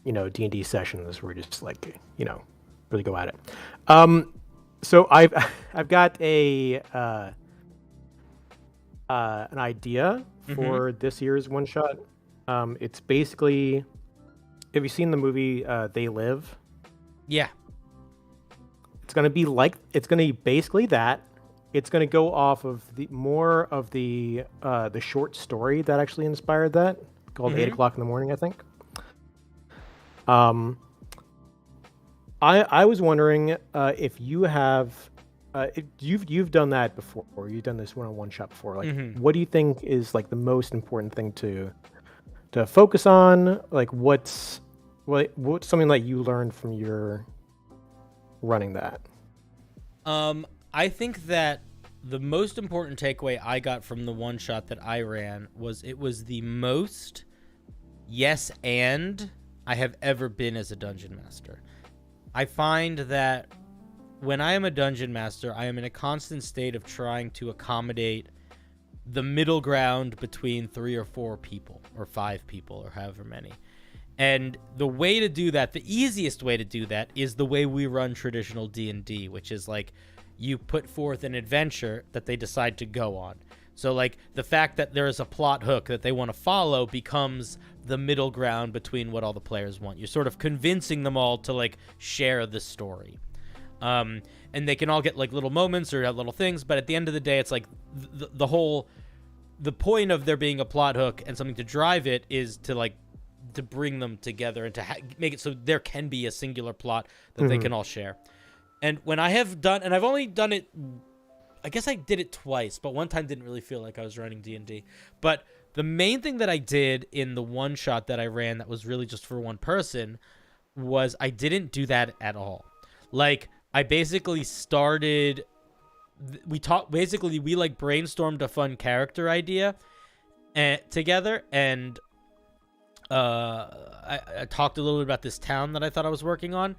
Speaker 20: D&D sessions where we just like really go at it. So I've got an idea for this year's one shot. It's basically, have you seen the movie They Live?
Speaker 1: Yeah.
Speaker 20: It's gonna be basically that. It's gonna go off of more of the short story that actually inspired that, called 8 o'clock in the morning, I think. I was wondering if you have, if you've done that before, or you've done this one-on-one shot before. Like, what do you think is like the most important thing to focus on? Like, what's something that you learned from your running that?
Speaker 1: I think that the most important takeaway I got from the one shot that I ran was it was the most yes and I have ever been as a dungeon master. I find that when I am a dungeon master, I am in a constant state of trying to accommodate the middle ground between 3 or 4 people, or 5 people, or however many. And the way to do that, the easiest way to do that, is the way we run traditional D&D, which is like you put forth an adventure that they decide to go on. So like the fact that there is a plot hook that they want to follow becomes the middle ground between what all the players want. You're sort of convincing them all to like share the story. And they can all get like little moments or have little things, but at the end of the day, it's like the point of there being a plot hook and something to drive it is to like to bring them together and to make it so there can be a singular plot that they can all share. And when I have done, and I've only done it, I guess I did it twice, but one time didn't really feel like I was running D&D. But the main thing that I did in the one shot that I ran that was really just for one person was I didn't do that at all. Like, I basically started, we like brainstormed a fun character idea together, and I talked a little bit about this town that I thought I was working on,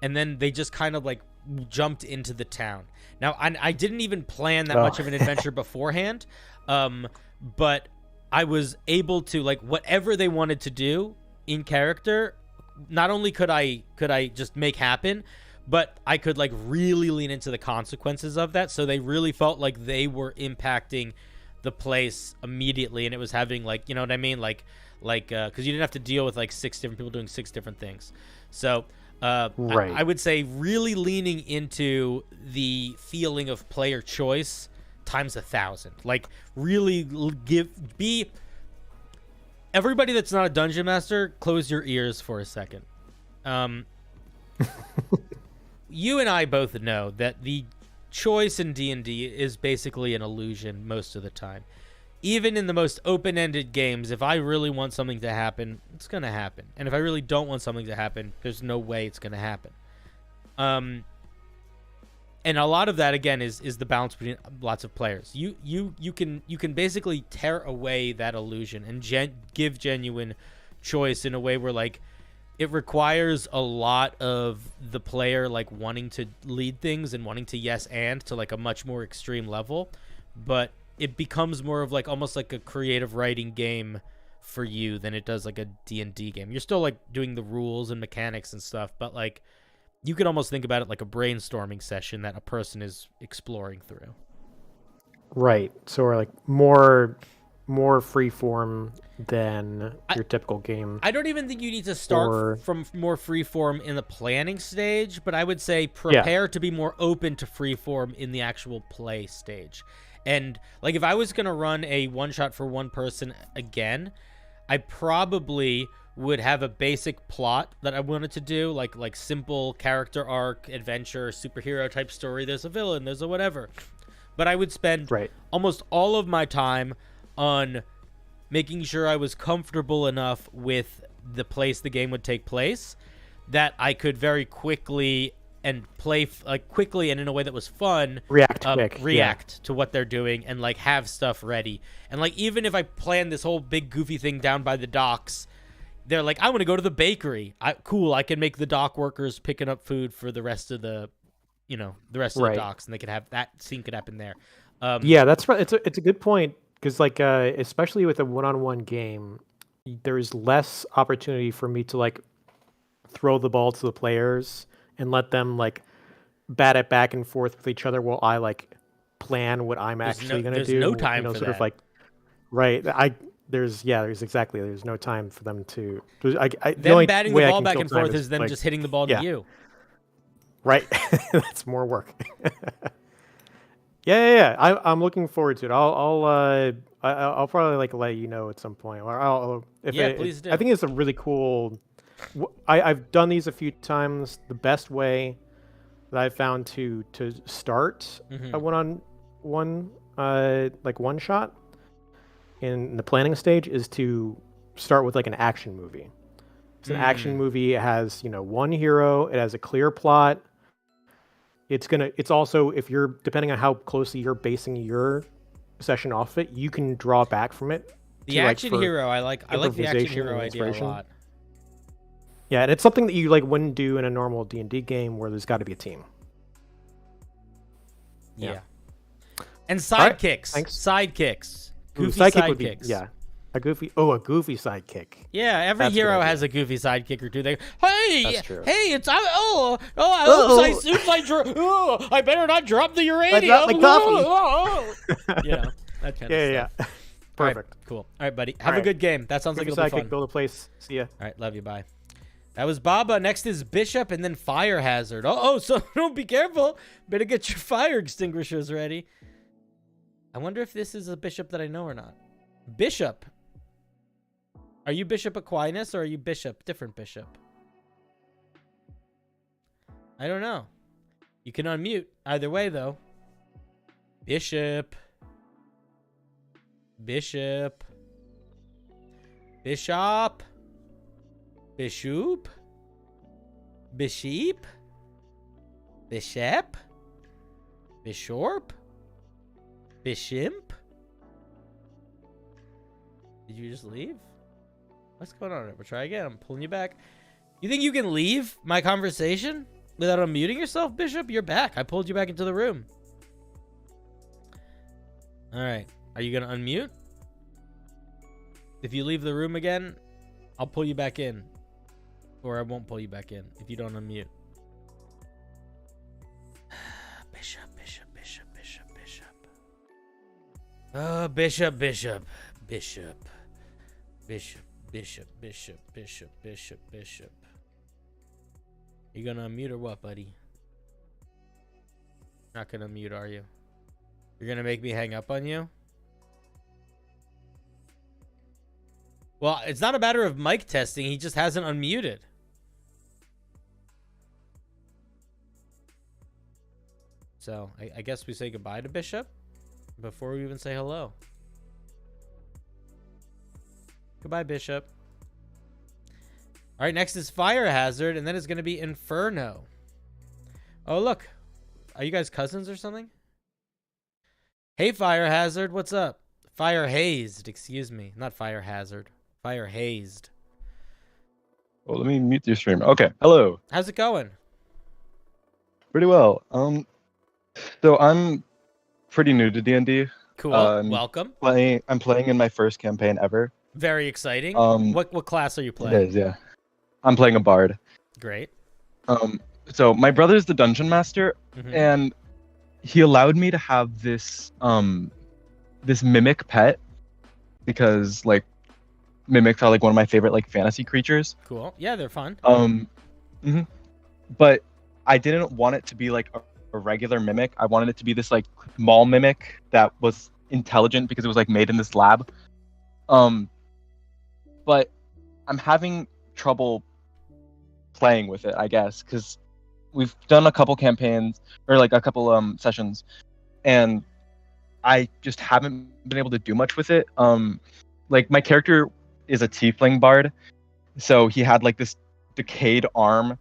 Speaker 1: and then they just kind of like jumped into the town. Now, I didn't even plan that much of an adventure beforehand, but I was able to, like, whatever they wanted to do in character, not only could I just make happen, but I could like really lean into the consequences of that. So they really felt like they were impacting the place immediately, and it was having like, you know what I mean? Like, because you didn't have to deal with like 6 different people doing 6 different things. So right. I would say really leaning into the feeling of player choice times 1,000. Like, really be everybody that's not a dungeon master, close your ears for a second. You and I both know that the choice in D&D is basically an illusion most of the time. Even in the most open-ended games, if I really want something to happen, it's going to happen. And if I really don't want something to happen, there's no way it's going to happen. And a lot of that, again, is the balance between lots of players. You can basically tear away that illusion and give genuine choice in a way where, like, it requires a lot of the player, like, wanting to lead things and wanting to yes and to, like, a much more extreme level. But it becomes more of, like, almost like a creative writing game for you than it does like a D&D game. You're still, like, doing the rules and mechanics and stuff, but, like, you could almost think about it like a brainstorming session that a person is exploring through.
Speaker 20: Right. So we're like more free form than your typical game.
Speaker 1: I don't even think you need to start from more freeform in the planning stage, but I would say prepare to be more open to freeform in the actual play stage. And, like, if I was going to run a one-shot for one person again, I probably would have a basic plot that I wanted to do, like simple character arc, adventure, superhero type story. There's a villain, there's a whatever. But I would spend almost all of my time on making sure I was comfortable enough with the place the game would take place that I could very quickly and play quickly and in a way that was fun. React to what they're doing and, like, have stuff ready. And, like, even if I plan this whole big goofy thing down by the docks, they're like, I want to go to the bakery. Cool, I can make the dock workers picking up food for the rest of the, the docks, and they could have that scene could happen there.
Speaker 20: Yeah, that's right. It's a good point because, like, especially with a one-on-one game, there is less opportunity for me to, like, throw the ball to the players and let them, like, bat it back and forth with each other while I, like, plan what I'm actually going to do.
Speaker 1: There's no time for
Speaker 20: sort
Speaker 1: that.
Speaker 20: of like, right. There's no time for them to.
Speaker 1: Them batting the ball back and forth is them, like, just hitting the ball to you.
Speaker 20: Right. That's more work. Yeah. I'm looking forward to it. I'll probably, like, let you know at some point. Or
Speaker 1: please do.
Speaker 20: I think it's a really cool. I've done these a few times. The best way that I've found to start a one-on-one like one shot in the planning stage is to start with, like, an action movie. It's an action movie. It has, one hero. It has a clear plot. It's also, if you're, depending on how closely you're basing your session off it, you can draw back from it.
Speaker 1: The action hero, I like the action hero idea a lot.
Speaker 20: Yeah, and it's something that you, like, wouldn't do in a normal D&D game where there's got to be a team.
Speaker 1: Yeah. And sidekicks. Sidekicks. Goofy sidekicks.
Speaker 20: A goofy sidekick.
Speaker 1: Yeah, every hero has a goofy sidekick or two. Hey,
Speaker 20: That's true.
Speaker 1: Hey, it's I better not drop the uranium.
Speaker 20: I dropped my coffee.
Speaker 1: That kind of stuff.
Speaker 20: Yeah. Perfect.
Speaker 1: Cool. All right, buddy. Have a good game. That sounds like it'll be fun.
Speaker 20: Build a place. See ya.
Speaker 1: All right, love you. Bye. That was Baba. Next is Bishop and then Fire Hazard. So don't be careful. Better get your fire extinguishers ready. I wonder if this is a bishop that I know or not. Bishop. Are you Bishop Aquinas or are you Bishop? Different Bishop. I don't know. You can unmute. Either way, though. Bishop. Bishop. Bishop. Bishop. Bishop. Bishop. Bishop. Bishimp. Did you just leave? What's going on? We'll try again. I'm pulling you back. You think you can leave my conversation without unmuting yourself, Bishop? You're back. I pulled you back into the room. All right. Are you going to unmute? If you leave the room again, I'll pull you back in. Or I won't pull you back in if you don't unmute. Bishop. Oh, Bishop. You gonna unmute or what, buddy? Not gonna unmute, are you? You're gonna make me hang up on you? Well, it's not a matter of mic testing. He just hasn't unmuted. So I guess we say goodbye to Bishop before we even say hello. Goodbye, Bishop. All right, next is Fire Hazard, and then it's going to be Inferno. Oh, look. Are you guys cousins or something? Hey, Fire Hazard, what's up? Fire Hazed, excuse me. Not Fire Hazard. Fire Hazed.
Speaker 21: Well, let me mute your stream. Okay, hello.
Speaker 1: How's it going?
Speaker 21: Pretty well. So I'm pretty new to D&D.
Speaker 1: Cool. Welcome.
Speaker 21: I'm playing in my first campaign ever.
Speaker 1: Very exciting. What class are you
Speaker 21: It
Speaker 1: playing?
Speaker 21: is, yeah. I'm playing a bard.
Speaker 1: Great.
Speaker 21: So my brother's the dungeon master,
Speaker 1: Mhm.
Speaker 21: and he allowed me to have this this mimic pet because like mimics are like one of my favorite like fantasy creatures.
Speaker 1: Cool. Yeah, they're fun.
Speaker 21: Mhm. But I didn't want it to be like a regular mimic. I wanted it to be this like mall mimic that was intelligent because it was like made in this lab. But I'm having trouble playing with it, I guess, because we've done a couple campaigns or like a couple sessions, and I just haven't been able to do much with it. Like my character is a tiefling bard, so he had like this decayed arm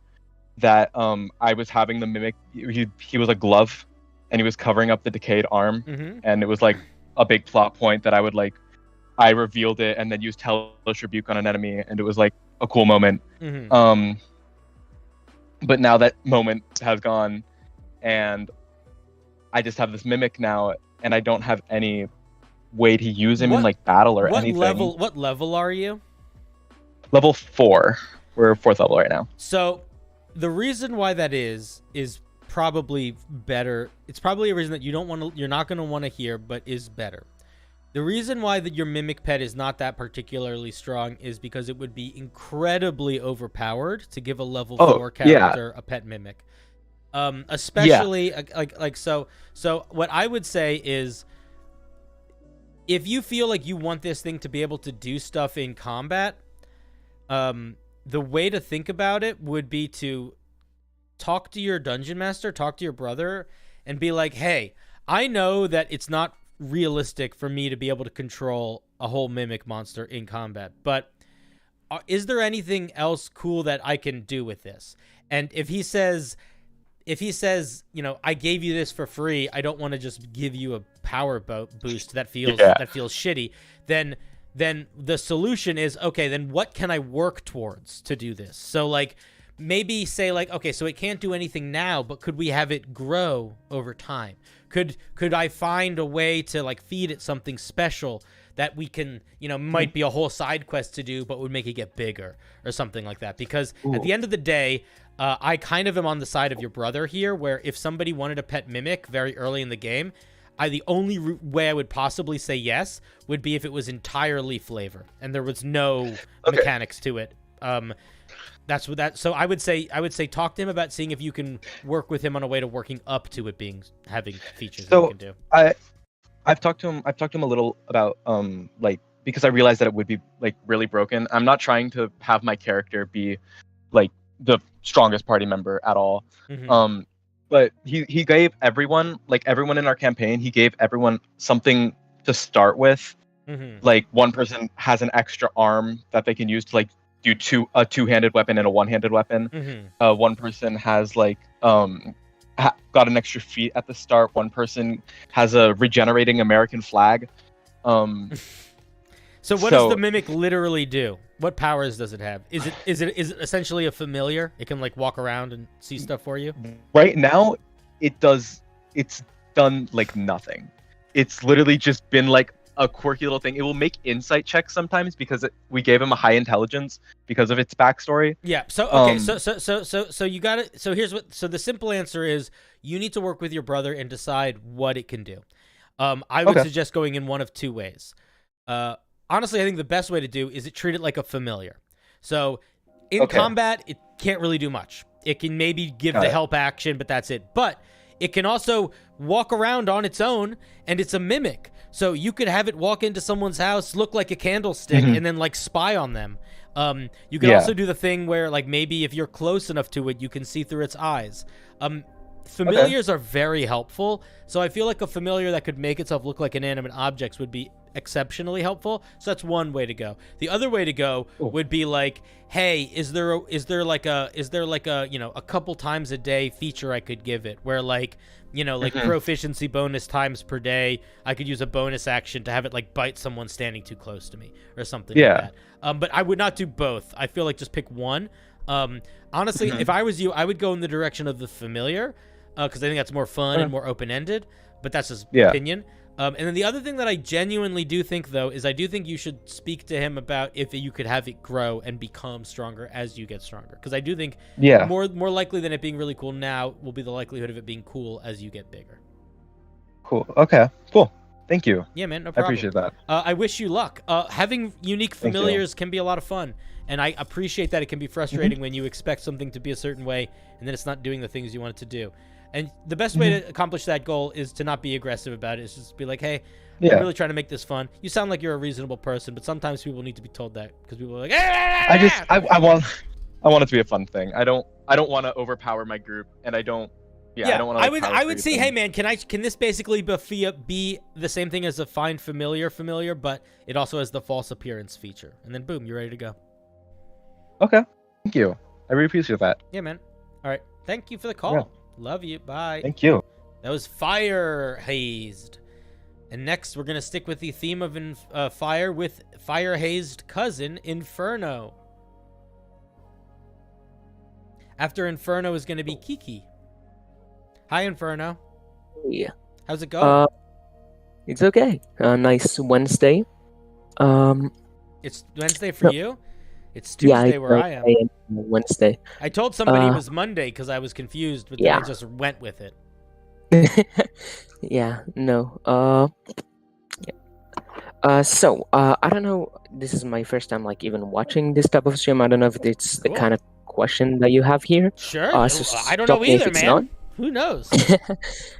Speaker 21: that I was having the mimic. He was a glove, and he was covering up the decayed arm,
Speaker 1: Mhm.
Speaker 21: and it was like a big plot point that I revealed it and then used Hellish Rebuke on an enemy, and it was like a cool moment.
Speaker 1: Mhm.
Speaker 21: But now that moment has gone, and I just have this mimic now, and I don't have any way to use him in like battle or anything.
Speaker 1: What level are you?
Speaker 21: Level 4. We're 4th level right now.
Speaker 1: So the reason why that is probably better. It's probably a reason that you're not going to want to hear, but is better. The reason why your mimic pet is not that particularly strong is because it would be incredibly overpowered to give a level 4 character a pet mimic. Especially so what I would say is, if you feel like you want this thing to be able to do stuff in combat, the way to think about it would be to talk to your dungeon master, talk to your brother, and be like, hey, I know that it's not realistic for me to be able to control a whole mimic monster in combat, but is there anything else cool that I can do with this? And if he says, you know, I gave you this for free, I don't want to just give you a power boost that feels shitty, then the solution is, okay, then what can I work towards to do this? So like maybe say like, okay, so it can't do anything now, but could we have it grow over time? Could I find a way to like feed it something special that we can, you know, might be a whole side quest to do, but would make it get bigger or something like that? Because at the end of the day, I kind of am on the side of your brother here, where if somebody wanted a pet mimic very early in the game, the only way I would possibly say yes would be if it was entirely flavor and there was no mechanics to it. That's what that. So I would say talk to him about seeing if you can work with him on a way to working up to it having features that you can do.
Speaker 21: I've talked to him a little about like, because I realized that it would be like really broken. I'm not trying to have my character be like the strongest party member at all.
Speaker 1: Mhm.
Speaker 21: But he gave everyone in our campaign, he gave everyone something to start with.
Speaker 1: Mhm.
Speaker 21: Like one person has an extra arm that they can use to like do a two-handed weapon and a one-handed weapon.
Speaker 1: Mhm.
Speaker 21: One person has like got an extra feat at the start. One person has a regenerating American flag.
Speaker 1: So what does the mimic literally do? What powers does it have? Is it essentially a familiar? It can like walk around and see stuff for you?
Speaker 21: Right now, it's done like nothing. It's literally just been like a quirky little thing. It will make insight checks sometimes because we gave him a high intelligence because of its backstory.
Speaker 1: Yeah. So okay. So you got it. So so the simple answer is you need to work with your brother and decide what it can do. I would suggest going in one of two ways. Honestly, I think the best way to do is treat it like a familiar. So in combat, it can't really do much. It can maybe give the help action, but that's it. But it can also walk around on its own, and it's a mimic. So you could have it walk into someone's house, look like a candlestick, and then like spy on them. You can also do the thing where like maybe if you're close enough to it, you can see through its eyes. familiars are very helpful. So I feel like a familiar that could make itself look like inanimate objects would be exceptionally helpful. So that's one way to go. The other way to go would be like, hey, is there like a a couple times a day feature I could give it where like, like proficiency bonus times per day, I could use a bonus action to have it like bite someone standing too close to me or something like that. But I would not do both. I feel like just pick one. Honestly, if I was you, I would go in the direction of the familiar because I think that's more fun and more open-ended, but that's just opinion. And then the other thing that I genuinely do think, though, is I do think you should speak to him about if you could have it grow and become stronger as you get stronger. Because I do think more likely than it being really cool now will be the likelihood of it being cool as you get bigger.
Speaker 21: Cool. Okay. Cool. Thank you.
Speaker 1: Yeah, man. No
Speaker 21: I
Speaker 1: problem.
Speaker 21: appreciate that.
Speaker 1: I wish you luck. Having unique familiars can be a lot of fun. And I appreciate that it can be frustrating when you expect something to be a certain way and then it's not doing the things you want it to do. And the best way to accomplish that goal is to not be aggressive about it. It's just be like, hey, I'm really trying to make this fun. You sound like you're a reasonable person, but sometimes people need to be told that because people are like,
Speaker 21: I want it to be a fun thing. I don't want to overpower my group, and I don't. I don't want to.
Speaker 1: I would say, hey man, can this basically be the same thing as a find familiar, but it also has the false appearance feature, and then boom, you're ready to go.
Speaker 21: Okay, thank you. I really appreciate that.
Speaker 1: Yeah, man. All right, thank you for the call.
Speaker 21: Yeah.
Speaker 1: Love you. Bye.
Speaker 21: Thank you.
Speaker 1: That was fire hazed. And next, we're going to stick with the theme of fire with fire hazed cousin, Inferno. After Inferno is going to be Kiki. Hi, Inferno.
Speaker 2: Yeah.
Speaker 1: How's it going?
Speaker 2: It's okay. Nice Wednesday.
Speaker 1: It's Wednesday for you? It's Tuesday where I am.
Speaker 2: Wednesday.
Speaker 1: I told somebody it was Monday because I was confused, but then I just went with it.
Speaker 2: Yeah, no. So, I don't know. This is my first time, like, even watching this type of stream. I don't know if it's the kind of question that you have here.
Speaker 1: Sure.
Speaker 2: So
Speaker 1: I don't know either, man.
Speaker 2: Not.
Speaker 1: Who knows?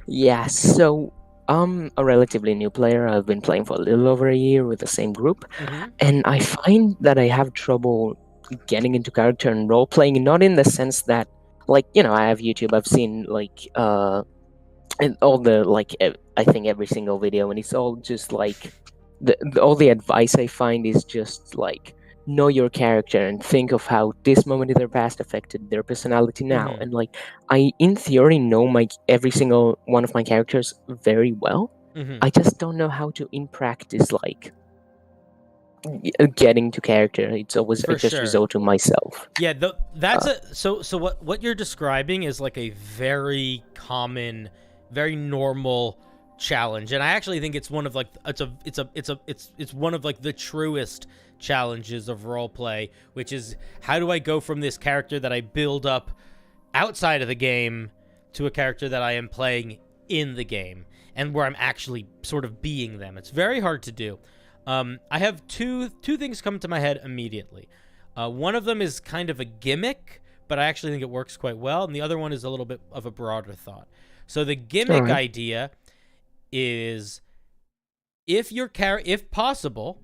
Speaker 2: Yeah, so I'm a relatively new player. I've been playing for a little over a year with the same group. And I find that I have trouble getting into character and role playing, not in the sense that, like, I have YouTube. I've seen, like, and all the, like, I think every single video, and it's all just, like, all the advice I find is just, like, know your character and think of how this moment in their past affected their personality now. And, like, I, in theory, know every single one of my characters very well. I just don't know how to, in practice, like, getting to character. It's always I just resort to myself.
Speaker 1: Yeah, that's so what you're describing is like a very common, very normal challenge, and I actually think it's one of like it's one of like the truest challenges of role play, which is how do I go from this character that I build up outside of the game to a character that I am playing in the game and where I'm actually sort of being them. It's very hard to do. I have two things come to my head immediately. One of them is kind of a gimmick, but I actually think it works quite well, and the other one is a little bit of a broader thought. So the gimmick idea is if possible,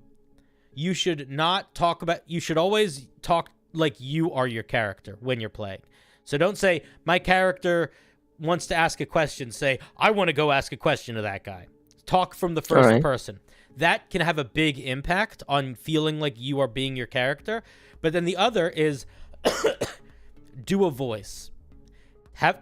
Speaker 1: you should always talk like you are your character when you're playing. So don't say, my character wants to ask a question. Say, I want to go ask a question to that guy. Talk from the first person. That can have a big impact on feeling like you are being your character. But then the other is do a voice.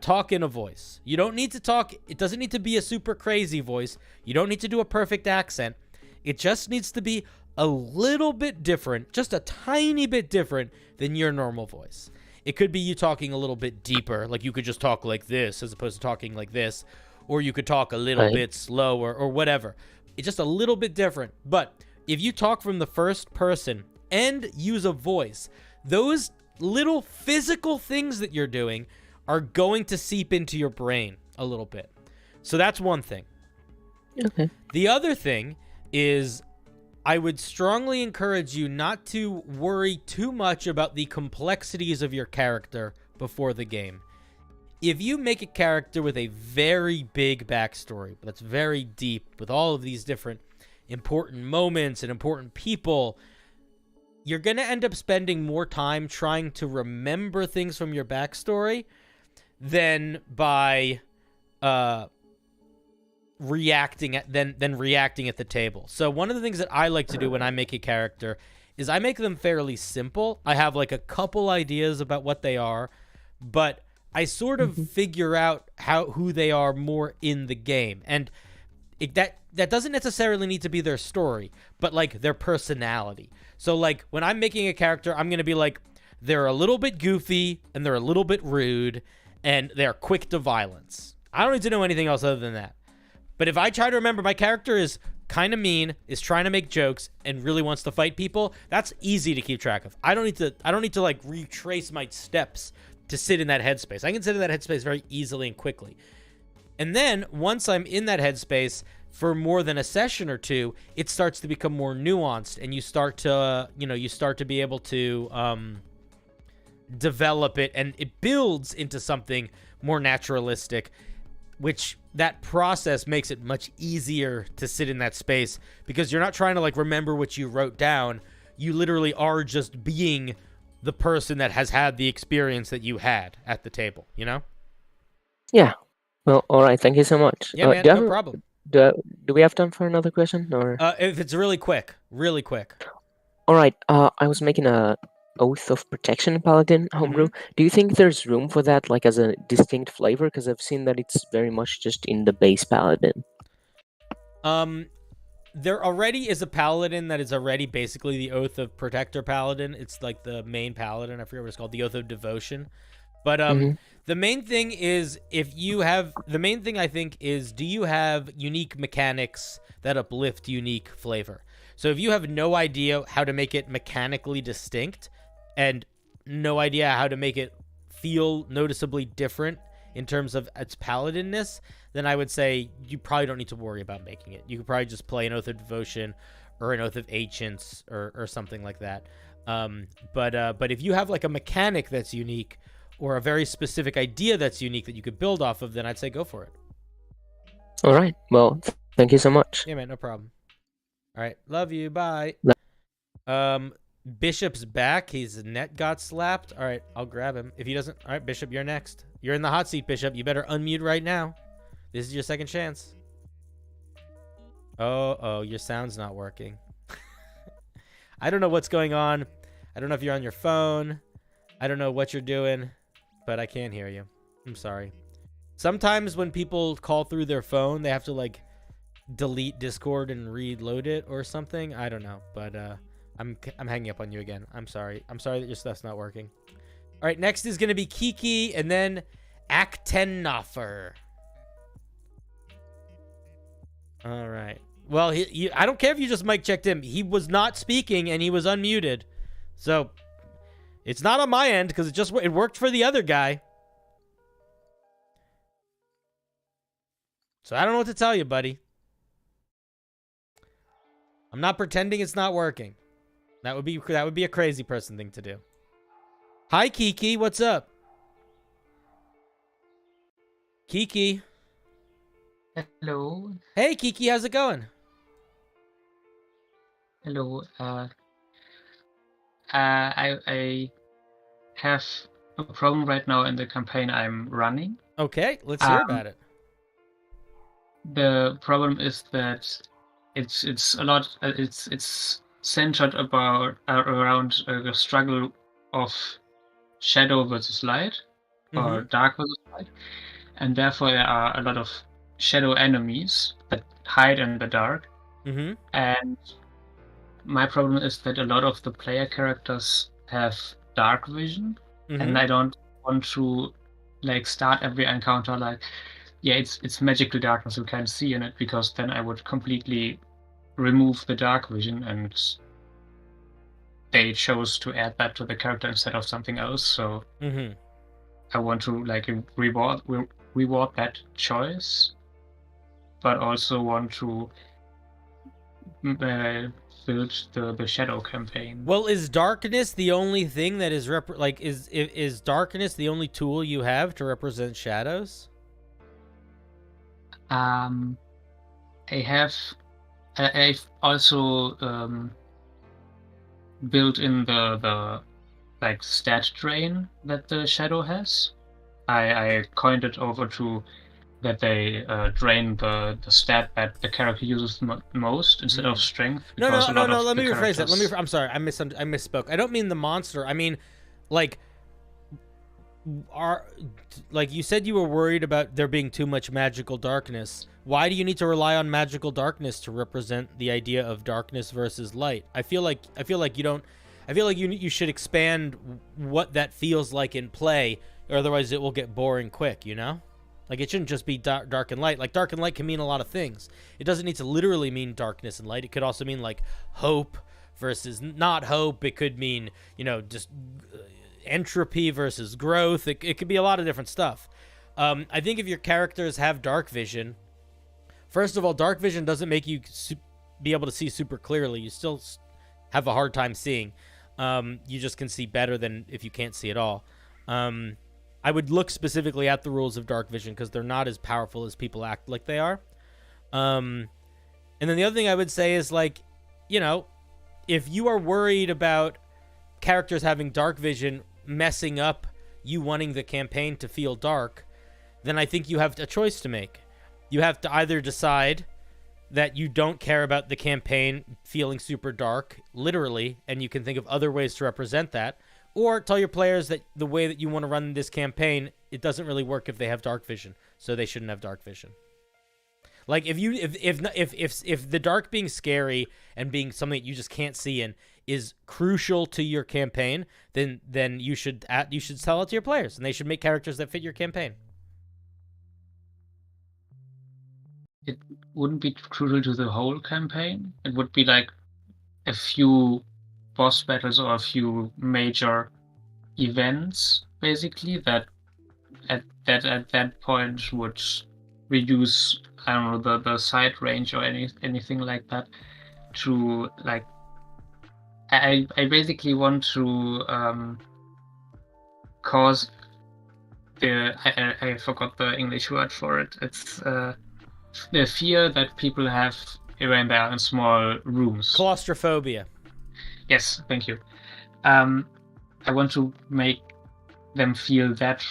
Speaker 1: Talk in a voice. You don't need to talk. It doesn't need to be a super crazy voice. You don't need to do a perfect accent. It just needs to be a little bit different, just a tiny bit different than your normal voice. It could be you talking a little bit deeper, like you could just talk like this as opposed to talking like this, or you could talk a little bit slower or whatever. It's just a little bit different. But if you talk from the first person and use a voice, those little physical things that you're doing are going to seep into your brain a little bit. So that's one thing.
Speaker 2: Okay.
Speaker 1: The other thing is I would strongly encourage you not to worry too much about the complexities of your character before the game. If you make a character with a very big backstory, that's very deep, with all of these different important moments and important people, you're going to end up spending more time trying to remember things from your backstory than by reacting at than reacting at the table. So one of the things that I like to do when I make a character is I make them fairly simple. I have like a couple ideas about what they are, but I sort of figure out who they are more in the game. And that doesn't necessarily need to be their story, but like their personality. So like when I'm making a character, I'm going to be like, they're a little bit goofy and they're a little bit rude and they're quick to violence. I don't need to know anything else other than that. But if I try to remember my character is kind of mean, is trying to make jokes, and really wants to fight people, that's easy to keep track of. I don't need to like retrace my steps to sit in that headspace. I can sit in that headspace very easily and quickly. And then once I'm in that headspace for more than a session or two, it starts to become more nuanced, and you start to be able to develop it, and it builds into something more naturalistic, which that process makes it much easier to sit in that space because you're not trying to like remember what you wrote down. You literally are just being the person that has had the experience that you had at the table, you know?
Speaker 2: Yeah. Well, all right. Thank you so much.
Speaker 1: Yeah, man, no problem.
Speaker 2: Do we have time for another question? Or
Speaker 1: if it's really quick.
Speaker 2: All right. I was making a Oath of Protection Paladin homebrew. Do you think there's room for that, like as a distinct flavor? Because I've seen that it's very much just in the base Paladin.
Speaker 1: There already is a Paladin that is already basically the Oath of Protector Paladin. It's like the main Paladin. I forget what it's called, the Oath of Devotion. But the main thing is, I think is, do you have unique mechanics that uplift unique flavor? So if you have no idea how to make it mechanically distinct and no idea how to make it feel noticeably different in terms of its paladinness, then I would say you probably don't need to worry about making it. You could probably just play an Oath of Devotion or an Oath of Ancients or something like that. But if you have like a mechanic that's unique or a very specific idea that's unique that you could build off of, then I'd say go for it.
Speaker 2: All right. Well, thank you so much.
Speaker 1: Yeah, man, no problem. All right, love you. Bye. Bishop's back. His net got slapped. All right, I'll grab him. If he doesn't... All right, Bishop, you're next. You're in the hot seat, Bishop. You better unmute right now. This is your second chance. Oh, your sound's not working. I don't know what's going on. I don't know if you're on your phone. I don't know what you're doing, but I can't hear you. I'm sorry. Sometimes when people call through their phone, they have to, like, delete Discord and reload it or something. I don't know, but I'm hanging up on you again. I'm sorry that your stuff's not working. All right, next is gonna be Kiki and then Aktenoffer. All right, well, I don't care if you just mic checked him. He was not speaking and he was unmuted, so it's not on my end because it worked for the other guy. So I don't know what to tell you, buddy. I'm not pretending it's not working. That would be a crazy person thing to do. Hi, Kiki. What's up? Kiki.
Speaker 3: Hello.
Speaker 1: Hey, Kiki. How's it going?
Speaker 3: Hello. I have a problem right now in the campaign I'm running.
Speaker 1: Okay, let's hear about it.
Speaker 3: The problem is that it's a lot. It's centered around the struggle of shadow versus light, or dark versus light, and therefore there are a lot of shadow enemies that hide in the dark. And my problem is that a lot of the player characters have dark vision, and I don't want to like start every encounter like, yeah, it's magical darkness, you can't see in it, because then I would completely remove the dark vision, and they chose to add that to the character instead of something else. So I want to like reward that choice, but also want to build the shadow campaign.
Speaker 1: Well, is darkness the only thing that is is darkness the only tool you have to represent shadows?
Speaker 3: I've also built in the like stat drain that the shadow has. I coined it over to drain the stat that the character uses most instead of strength.
Speaker 1: No,
Speaker 3: because a lot of
Speaker 1: let
Speaker 3: the
Speaker 1: me rephrase that.
Speaker 3: characters-
Speaker 1: I'm sorry, I misspoke. I don't mean the monster. I mean, like, like you said, you were worried about there being too much magical darkness. Why do you need to rely on magical darkness to represent the idea of darkness versus light? I feel like you don't. I feel like you should expand what that feels like in play, or otherwise it will get boring quick. You know, like it shouldn't just be dark and light. Like dark and light can mean a lot of things. It doesn't need to literally mean darkness and light. It could also mean like hope versus not hope. It could mean, you know, just entropy versus growth. It could be a lot of different stuff. I think if your characters have dark vision, first of all, dark vision doesn't make you be able to see super clearly. You still have a hard time seeing. You just can see better than if you can't see at all. I would look specifically at the rules of dark vision because they're not as powerful as people act like they are. And then the other thing I would say is, like, you know, if you are worried about characters having dark vision messing up you wanting the campaign to feel dark, then I think you have a choice to make. You have to either decide that you don't care about the campaign feeling super dark, literally, and you can think of other ways to represent that, or tell your players that the way that you want to run this campaign, it doesn't really work if they have dark vision, so they shouldn't have dark vision. Like if the dark being scary and being something that you just can't see in is crucial to your campaign, then you should tell it to your players, and they should make characters that fit your campaign.
Speaker 3: It wouldn't be crucial to the whole campaign. It would be like a few boss battles or a few major events, basically, that at that point would reduce, I don't know, the side range or anything like that. To like, I basically want to cause I forgot the English word for it. It's the fear that people have when they are in small rooms.
Speaker 1: Claustrophobia.
Speaker 3: Yes, thank you. I want to make them feel that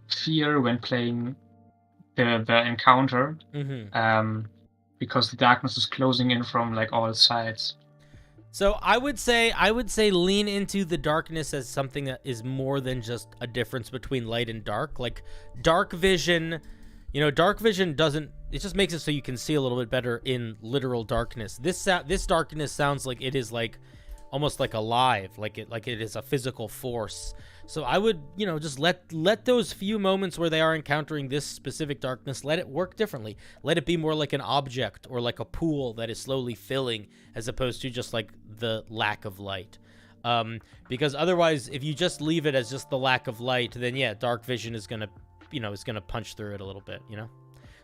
Speaker 3: fear when playing the encounter, because the darkness is closing in from like all sides.
Speaker 1: So I would say lean into the darkness as something that is more than just a difference between light and dark. Like dark vision, you know, dark vision doesn't. It just makes it so you can see a little bit better in literal darkness. This darkness sounds like it is like almost like alive, like it is a physical force. So I would, you know, just let those few moments where they are encountering this specific darkness, let it work differently. Let it be more like an object or like a pool that is slowly filling, as opposed to just like the lack of light. Because otherwise, if you just leave it as just the lack of light, then yeah, dark vision is gonna, you know, is gonna punch through it a little bit, you know.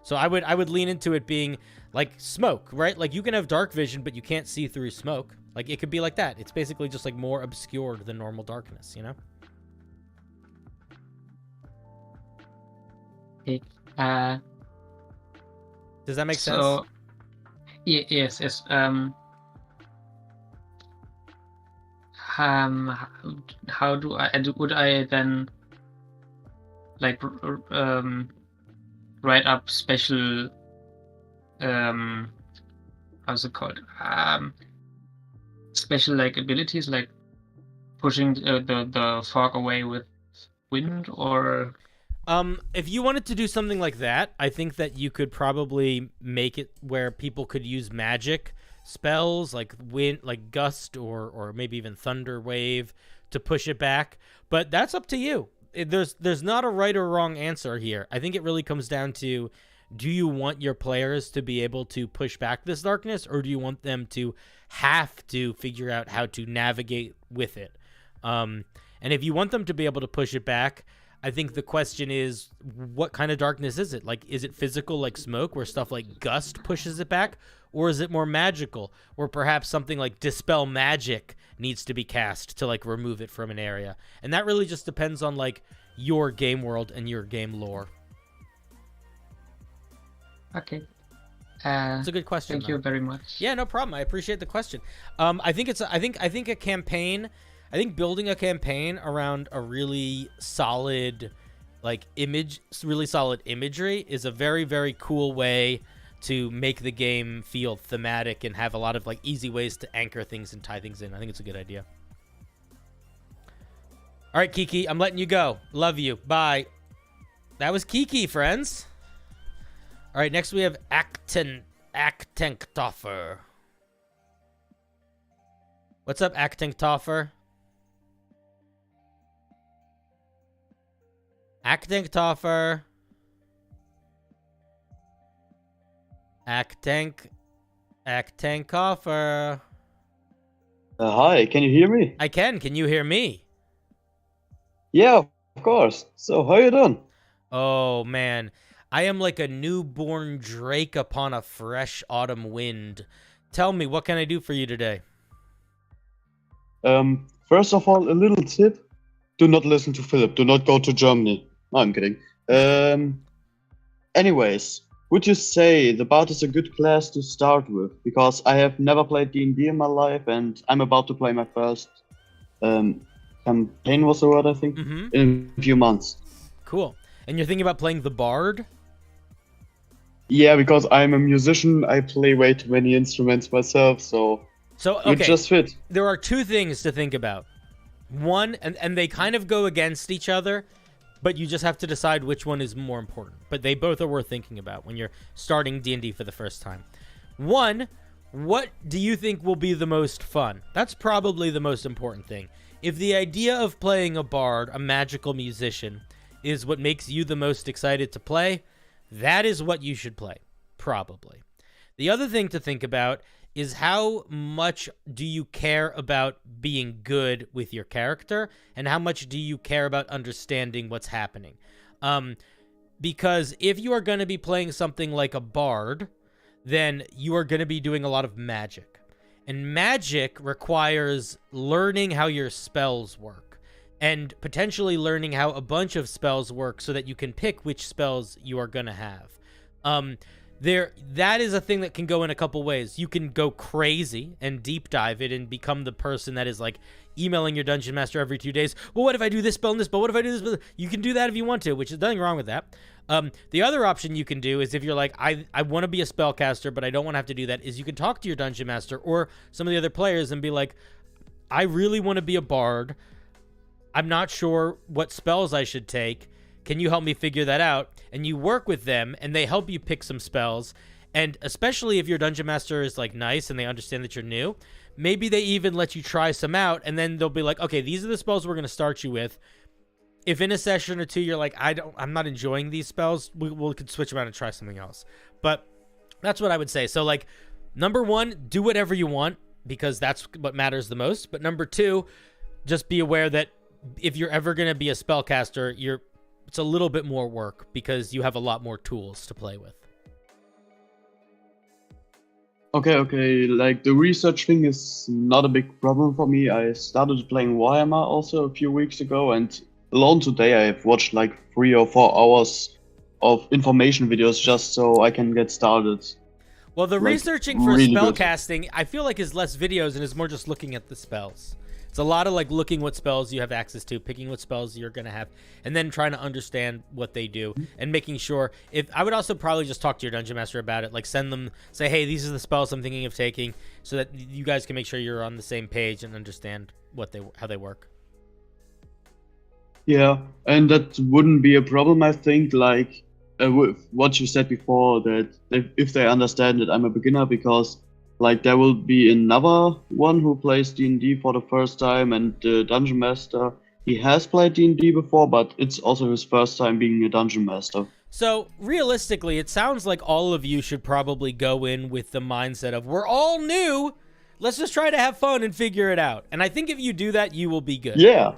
Speaker 1: So I would lean into it being like smoke, right? Like you can have dark vision, but you can't see through smoke. Like it could be like that. It's basically just like more obscured than normal darkness, you know?
Speaker 3: Okay.
Speaker 1: Does that make sense?
Speaker 3: Yes. How would I then like write up special how's it called, special like abilities, like pushing the fog away with wind? Or
Speaker 1: if you wanted to do something like that, I think that you could probably make it where people could use magic spells like wind, like gust, or maybe even thunder wave to push it back. But that's up to you. There's not a right or wrong answer here. I think it really comes down to, do you want your players to be able to push back this darkness, or do you want them to have to figure out how to navigate with it? And if you want them to be able to push it back, I think the question is, what kind of darkness is it? Like, is it physical like smoke, where stuff like gust pushes it back? Or is it more magical, where perhaps something like dispel magic needs to be cast to like remove it from an area? And that really just depends on like your game world and your game lore.
Speaker 3: Okay.
Speaker 1: It's a good question.
Speaker 3: Thank you very much.
Speaker 1: Yeah, no problem. I appreciate the question. I think a campaign, I think building a campaign around a really solid like really solid imagery is a very, very cool way to make the game feel thematic and have a lot of like easy ways to anchor things and tie things in. I think it's a good idea. All right, Kiki, I'm letting you go. Love you. Bye. That was Kiki, friends. All right, next we have Actenktofer. What's up, Actenktofer? Actenktofer. Actenktofer.
Speaker 4: Hi, can you hear me?
Speaker 1: I can. Can you hear me?
Speaker 4: Yeah, of course. So, how you doing?
Speaker 1: Oh, man. I am like a newborn drake upon a fresh autumn wind. Tell me, what can I do for you today?
Speaker 4: First of all, a little tip. Do not listen to Philip. Do not go to Germany. No, I'm kidding. Anyways, would you say the Bard is a good class to start with? Because I have never played D&D in my life, and I'm about to play my first campaign, was the word, I think, in a few months.
Speaker 1: Cool. And you're thinking about playing the Bard?
Speaker 4: Yeah, because I'm a musician. I play way too many instruments myself, so
Speaker 1: okay,
Speaker 4: it just fit.
Speaker 1: There are two things to think about. One, and they kind of go against each other, but you just have to decide which one is more important. But they both are worth thinking about when you're starting D&D for the first time. One, what do you think will be the most fun? That's probably the most important thing. If the idea of playing a bard, a magical musician, is what makes you the most excited to play, that is what you should play, probably. The other thing to think about is how much do you care about being good with your character, and how much do you care about understanding what's happening? Because if you are going to be playing something like a bard, then you are going to be doing a lot of magic. And magic requires learning how your spells work, and potentially learning how a bunch of spells work so that you can pick which spells you are going to have. That is a thing that can go in a couple ways. You can go crazy and deep dive it and become the person that is like emailing your dungeon master every 2 days. Well, what if I do this spell and this spell? What if I do this spell? You can do that if you want to, which is nothing wrong with that. The other option you can do is if you're like, I want to be a spellcaster, but I don't want to have to do that, is you can talk to your dungeon master or some of the other players and be like, I really want to be a bard. I'm not sure what spells I should take. Can you help me figure that out? And you work with them, and they help you pick some spells. And especially if your dungeon master is like nice and they understand that you're new, maybe they even let you try some out, and then they'll be like, okay, these are the spells we're going to start you with. If in a session or two you're like, I'm not enjoying these spells, we could switch around and try something else. But that's what I would say. So like, number one, do whatever you want, because that's what matters the most. But number two, just be aware that if you're ever going to be a spellcaster, it's a little bit more work because you have a lot more tools to play with.
Speaker 4: Okay, like the research thing is not a big problem for me. I started playing Warhammer also a few weeks ago, and alone today I've watched like 3 or 4 hours of information videos just so I can get started.
Speaker 1: Well, the researching for really spellcasting, I feel like is less videos and is more just looking at the spells. It's a lot of like looking what spells you have access to, picking what spells you're going to have, and then trying to understand what they do and making sure. If I would also probably just talk to your dungeon master about it, like send them, say, hey, these are the spells I'm thinking of taking, so that you guys can make sure you're on the same page and understand how they work.
Speaker 4: Yeah, and that wouldn't be a problem, I think, like with what you said before, that if they understand that I'm a beginner, because like there will be another one who plays D&D for the first time, and the dungeon master, he has played D&D before, but it's also his first time being a dungeon master.
Speaker 1: So realistically, it sounds like all of you should probably go in with the mindset of, we're all new, let's just try to have fun and figure it out. And I think if you do that, you will be good.
Speaker 4: Yeah.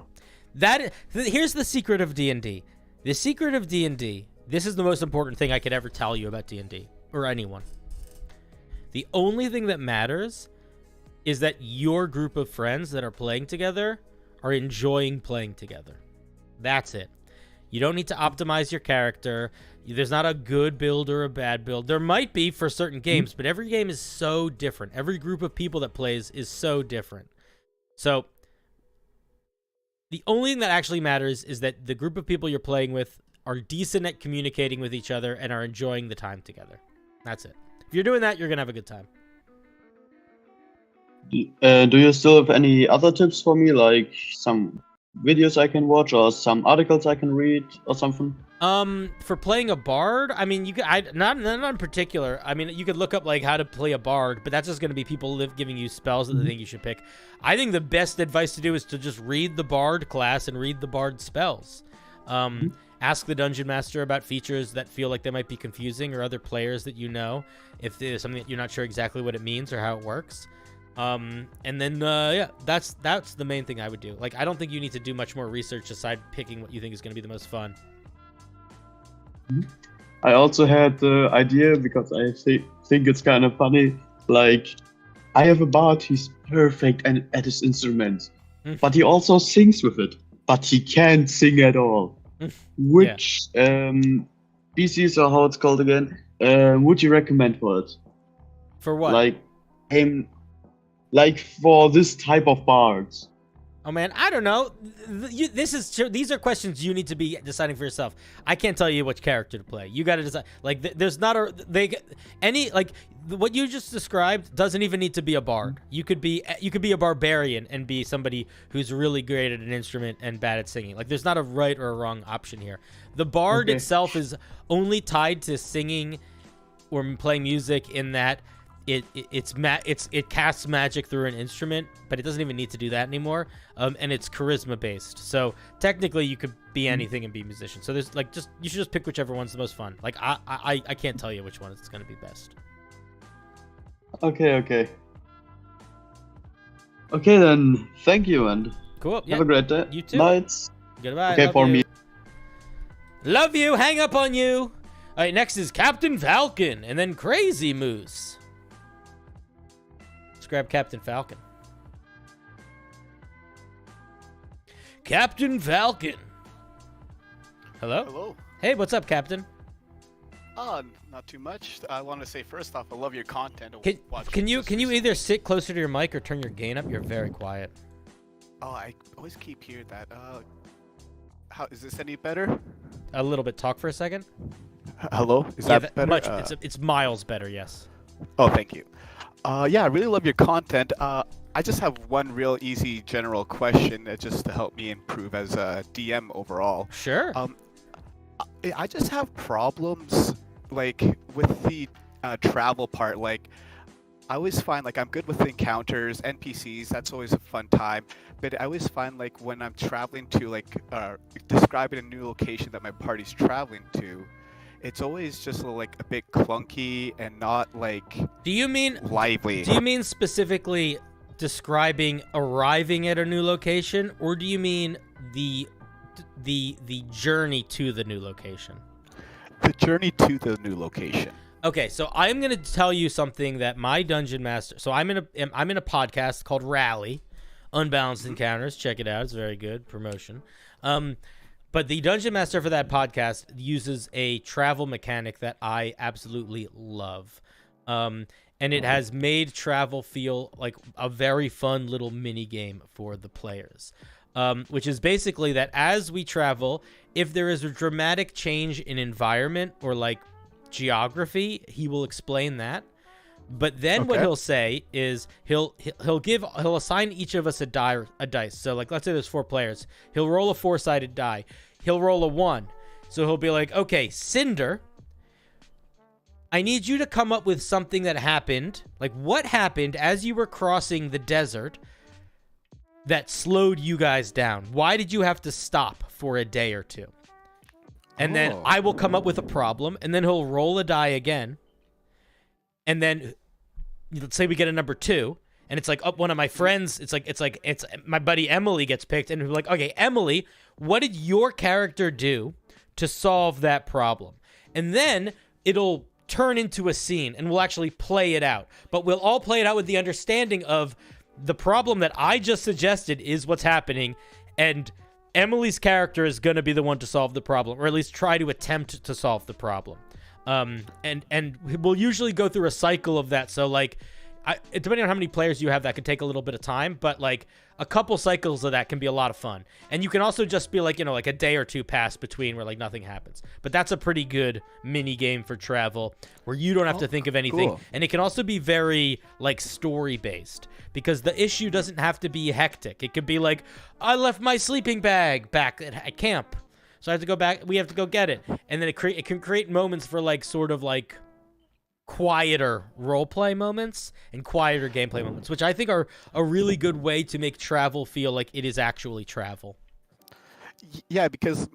Speaker 1: Here's the secret of D&D. The secret of D&D, this is the most important thing I could ever tell you about D&D, or anyone. The only thing that matters is that your group of friends that are playing together are enjoying playing together. That's it. You don't need to optimize your character. There's not a good build or a bad build. There might be for certain games, but every game is so different. Every group of people that plays is so different. So the only thing that actually matters is that the group of people you're playing with are decent at communicating with each other and are enjoying the time together. That's it. If you're doing that, you're gonna have a good time.
Speaker 4: Do you still have any other tips for me, like some videos I can watch or some articles I can read or something?
Speaker 1: For playing a bard, I mean, not in particular. I mean, you could look up like how to play a bard, but that's just going to be people giving you spells that they think you should pick. I think the best advice to do is to just read the bard class and read the bard spells. Ask the dungeon master about features that feel like they might be confusing, or other players that you know, if there's something that you're not sure exactly what it means or how it works. And then yeah, that's the main thing I would do. Like, I don't think you need to do much more research aside picking what you think is going to be the most fun.
Speaker 4: I also had the idea, because I think it's kind of funny, like, I have a bard, he's perfect at his instrument, but he also sings with it, but he can't sing at all. Which PCs, or how it's called again, would you recommend for it?
Speaker 1: For what?
Speaker 4: Like for this type of bards.
Speaker 1: Oh man, I don't know. These are questions you need to be deciding for yourself. I can't tell you which character to play. You got to decide. Like, there's not what you just described doesn't even need to be a bard. You could be a barbarian and be somebody who's really great at an instrument and bad at singing. Like, there's not a right or a wrong option here. The bard itself is only tied to singing or playing music in that it casts magic through an instrument, but it doesn't even need to do that anymore. And it's charisma based. So technically you could be anything and be a musician. So there's like, you should just pick whichever one's the most fun. Like, I can't tell you which one is going to be best.
Speaker 4: Okay then, thank you, and
Speaker 1: cool.
Speaker 4: Have a great day.
Speaker 1: You too.
Speaker 4: Nights.
Speaker 1: Goodbye.
Speaker 4: Okay, for me.
Speaker 1: Love you. Hang up on you. All right, next is Captain Falcon, and then Crazy Moose. Let's grab Captain Falcon. Captain Falcon. Hello?
Speaker 5: Hello.
Speaker 1: Hey, what's up, Captain?
Speaker 5: Not too much. I want to say first off, I love your content.
Speaker 1: Can you either sit closer to your mic or turn your gain up? You're very quiet.
Speaker 5: Oh, I always keep hearing that. How is this any better?
Speaker 1: A little bit. Talk for a second.
Speaker 5: Hello? Is that better?
Speaker 1: Much. It's miles better. Yes.
Speaker 5: Oh, thank you. Yeah, I really love your content. I just have one real easy general question just to help me improve as a DM overall.
Speaker 1: Sure.
Speaker 5: I just have problems like with the travel part. Like, I always find like I'm good with encounters, NPCs. That's always a fun time. But I always find like when I'm traveling to like describing a new location that my party's traveling to, it's always just like a bit clunky and not like lively.
Speaker 1: Do you mean specifically describing arriving at a new location, or do you mean the journey to the new location?
Speaker 5: The journey to the new location.
Speaker 1: Okay, so I'm going to tell you something that my dungeon master. So I'm in a podcast called Rally, Unbalanced Encounters. Check it out; it's very good promotion. But the dungeon master for that podcast uses a travel mechanic that I absolutely love. And it has made travel feel like a very fun little mini game for the players. Which is basically that as we travel, if there is a dramatic change in environment or like geography, he will explain that. But then what he'll say is he'll assign each of us a dice. So like, let's say there's 4 players. He'll roll a 4-sided die. He'll roll a 1. So he'll be like, okay, Cinder, I need you to come up with something that happened. Like, what happened as you were crossing the desert that slowed you guys down? Why did you have to stop for a day or 2? And then I will come up with a problem, and then he'll roll a die again. And then let's say we get a number 2, and it's like one of my friends, it's my buddy Emily gets picked, and we're like, okay, Emily, what did your character do to solve that problem? And then it'll turn into a scene, and we'll actually play it out. But we'll all play it out with the understanding of the problem that I just suggested is what's happening, and Emily's character is going to be the one to solve the problem, or at least try to attempt to solve the problem. And we'll usually go through a cycle of that. So like, depending on how many players you have, that could take a little bit of time, but like a couple cycles of that can be a lot of fun. And you can also just be like, like a day or two pass between where like nothing happens. But that's a pretty good mini game for travel where you don't have to think of anything.
Speaker 16: Cool.
Speaker 1: And it can also be very like story based, because the issue doesn't have to be hectic. It could be like, I left my sleeping bag back at camp, so I have to go back. We have to go get it. And then it can create moments for like sort of like quieter roleplay moments and quieter gameplay moments, which I think are a really good way to make travel feel like it is actually travel.
Speaker 5: Yeah, because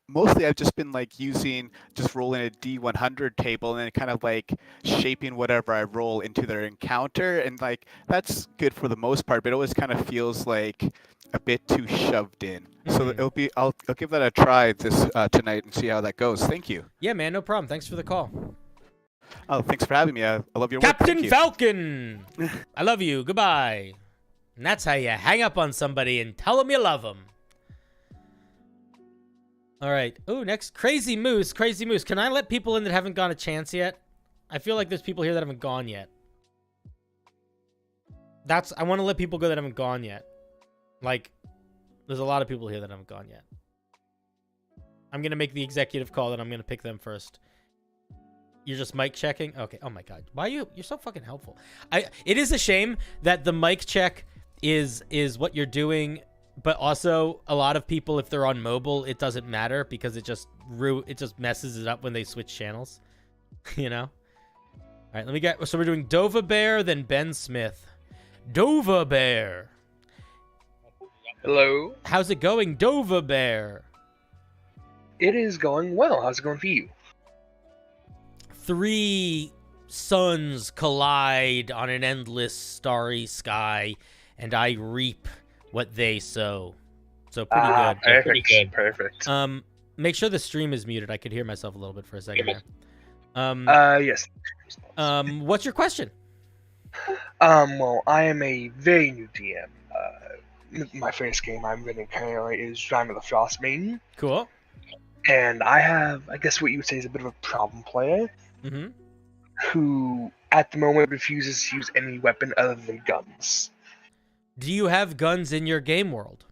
Speaker 5: mostly I've just been like just rolling a D100 table and then kind of like shaping whatever I roll into their encounter, and like that's good for the most part, but it always kind of feels like a bit too shoved in. So I'll give that a try this tonight and see how that goes. Thank you.
Speaker 1: Yeah, man, no problem. Thanks for the call.
Speaker 5: Oh, thanks for having me. I love your work.
Speaker 1: Captain
Speaker 5: Thank you.
Speaker 1: Falcon! I love you. Goodbye. And that's how you hang up on somebody and tell them you love them. All right. Ooh, next. Crazy Moose. Crazy Moose. Can I let people in that haven't got a chance yet? I feel like there's people here that haven't gone yet. I want to let people go that haven't gone yet. Like, there's a lot of people here that haven't gone yet. I'm going to make the executive call that I'm going to pick them first. You're just mic checking? Okay. Oh my god. Why are you're so fucking helpful. It is a shame that the mic check is what you're doing, but also a lot of people, if they're on mobile, it doesn't matter because it just messes it up when they switch channels. All right, so we're doing Dova Bear, then Ben Smith. Dova Bear.
Speaker 7: Hello.
Speaker 1: How's it going, Dova Bear?
Speaker 7: It is going well. How's it going for you?
Speaker 1: 3 suns collide on an endless starry sky, and I reap what they sow. So pretty good.
Speaker 7: Perfect. Pretty good. Perfect.
Speaker 1: Make sure the stream is muted. I could hear myself a little bit for a second there.
Speaker 7: Yes.
Speaker 1: What's your question?
Speaker 7: Well, I am a very new DM. My first game I'm running currently is Drive the Frostbane.
Speaker 1: Cool.
Speaker 7: And I have, I guess what you would say is a bit of a problem player.
Speaker 1: Mm-hmm.
Speaker 7: Who, at the moment, refuses to use any weapon other than guns.
Speaker 1: Do you have guns in your game world?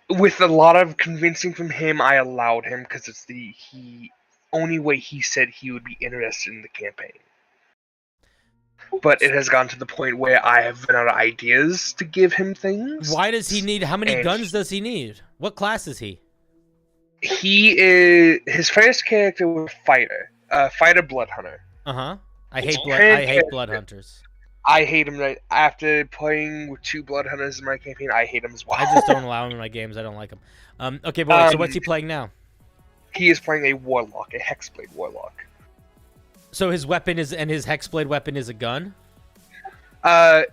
Speaker 7: With a lot of convincing from him, I allowed him because it's the only way he said he would be interested in the campaign. But it has gotten to the point where I have run out of ideas to give him things.
Speaker 1: Why does he need? How many guns does he need? What class is he?
Speaker 7: His first character was Fighter. Fighter Blood Hunter.
Speaker 1: I hate blood hunters.
Speaker 7: I hate him. Right after playing with 2 blood hunters in my campaign, I hate him as well.
Speaker 1: I just don't allow him in my games. I don't like him. Okay, boy. So what's he playing now?
Speaker 7: He is playing a warlock, a hexblade warlock.
Speaker 1: So his weapon his hexblade weapon is a gun.
Speaker 7: I've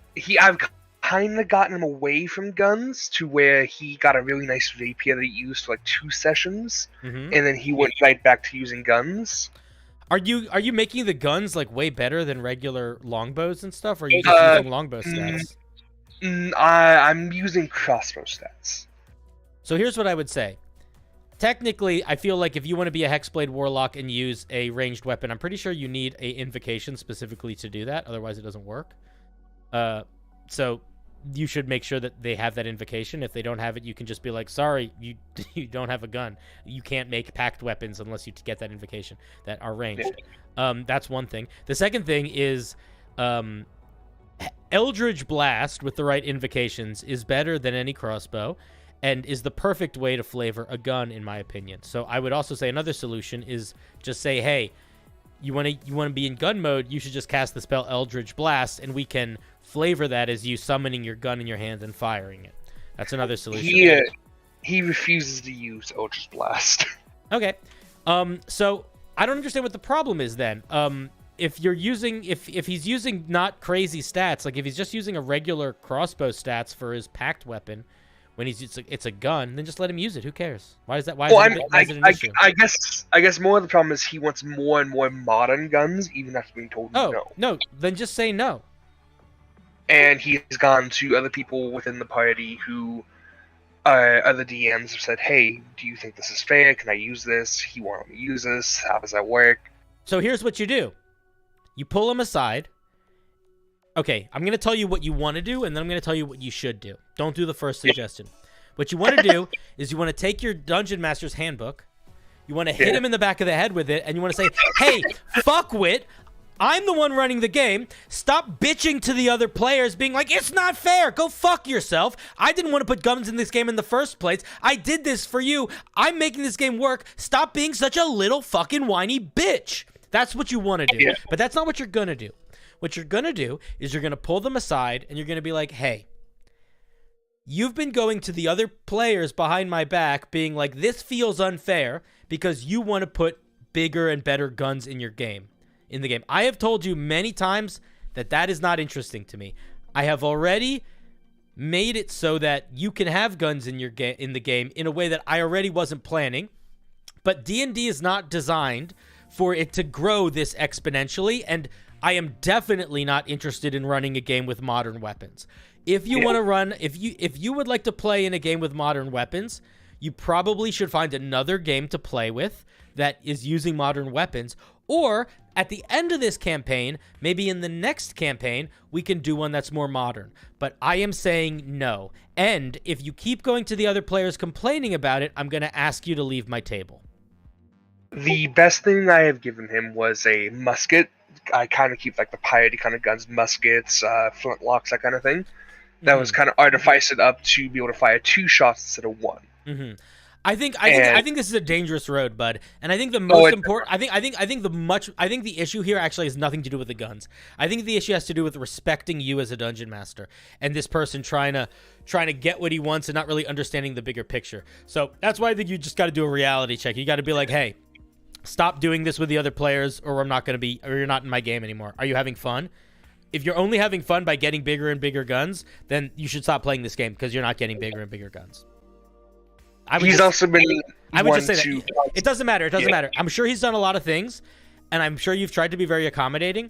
Speaker 7: kind of gotten him away from guns to where he got a really nice rapier that he used for like 2 sessions, and then he went right back to using guns.
Speaker 1: Are you making the guns like way better than regular longbows and stuff, or are you just using longbow stats?
Speaker 7: I'm using crossbow stats.
Speaker 1: So here's what I would say. Technically, I feel like if you want to be a Hexblade Warlock and use a ranged weapon, I'm pretty sure you need a invocation specifically to do that. Otherwise, it doesn't work. So you should make sure that they have that invocation. If they don't have it, you can just be like, sorry, you don't have a gun. You can't make packed weapons unless you get that invocation that are ranged. That's one thing. The second thing is Eldritch Blast with the right invocations is better than any crossbow and is the perfect way to flavor a gun, in my opinion. So I would also say another solution is just say, hey, you want to be in gun mode, you should just cast the spell Eldritch Blast, and we can flavor that as you summoning your gun in your hand and firing it. That's another solution.
Speaker 7: He refuses to use Eldritch Blast.
Speaker 1: Okay. So I don't understand what the problem is then. If he's using not crazy stats, like if he's just using a regular crossbow stats for his packed weapon, when it's a gun, then just let him use it. Who cares? Why is that? Why is it an issue?
Speaker 7: I guess more of the problem is he wants more and more modern guns, even after being told no.
Speaker 1: No, then just say no.
Speaker 7: And he's gone to other people within the party who, other DMs have said, hey, do you think this is fair? Can I use this? He wanted me to use this. How does that work?
Speaker 1: So here's what you do. You pull him aside, Okay, I'm going to tell you what you want to do, and then I'm going to tell you what you should do. Don't do the first suggestion. What you want to do is you want to take your Dungeon Master's Handbook, you want to hit him in the back of the head with it, and you want to say, hey, fuckwit, I'm the one running the game. Stop bitching to the other players, being like, it's not fair. Go fuck yourself. I didn't want to put guns in this game in the first place. I did this for you. I'm making this game work. Stop being such a little fucking whiny bitch. That's what you want to do. But that's not what you're going to do. What you're going to do is you're going to pull them aside, and you're going to be like, hey, you've been going to the other players behind my back being like, this feels unfair because you want to put bigger and better guns in your game. In the game. I have told you many times that that is not interesting to me. I have already made it so that you can have guns in your in the game in a way that I already wasn't planning. But D&D is not designed for it to grow this exponentially, and I am definitely not interested in running a game with modern weapons. If you want to run, if you would like to play in a game with modern weapons, you probably should find another game to play with that is using modern weapons, or at the end of this campaign, maybe in the next campaign, we can do one that's more modern. But I am saying no. And if you keep going to the other players complaining about it, I'm going to ask you to leave my table.
Speaker 7: The best thing I have given him was a musket. I kind of keep like the piety kind of guns, muskets, flintlocks, that kind of thing. That was kind of artificed it up to be able to fire 2 shots instead of 1.
Speaker 1: Mm-hmm. I think this is a dangerous road, bud. And I think the most important, I think the issue here actually has nothing to do with the guns. I think the issue has to do with respecting you as a dungeon master and this person trying to get what he wants and not really understanding the bigger picture. So that's why I think you just got to do a reality check. You got to be like, hey, stop doing this with the other players, or you're not in my game anymore. Are you having fun? If you're only having fun by getting bigger and bigger guns, then you should stop playing this game because you're not getting bigger and bigger guns. I would just say that. It doesn't matter. It doesn't matter. I'm sure he's done a lot of things, and I'm sure you've tried to be very accommodating.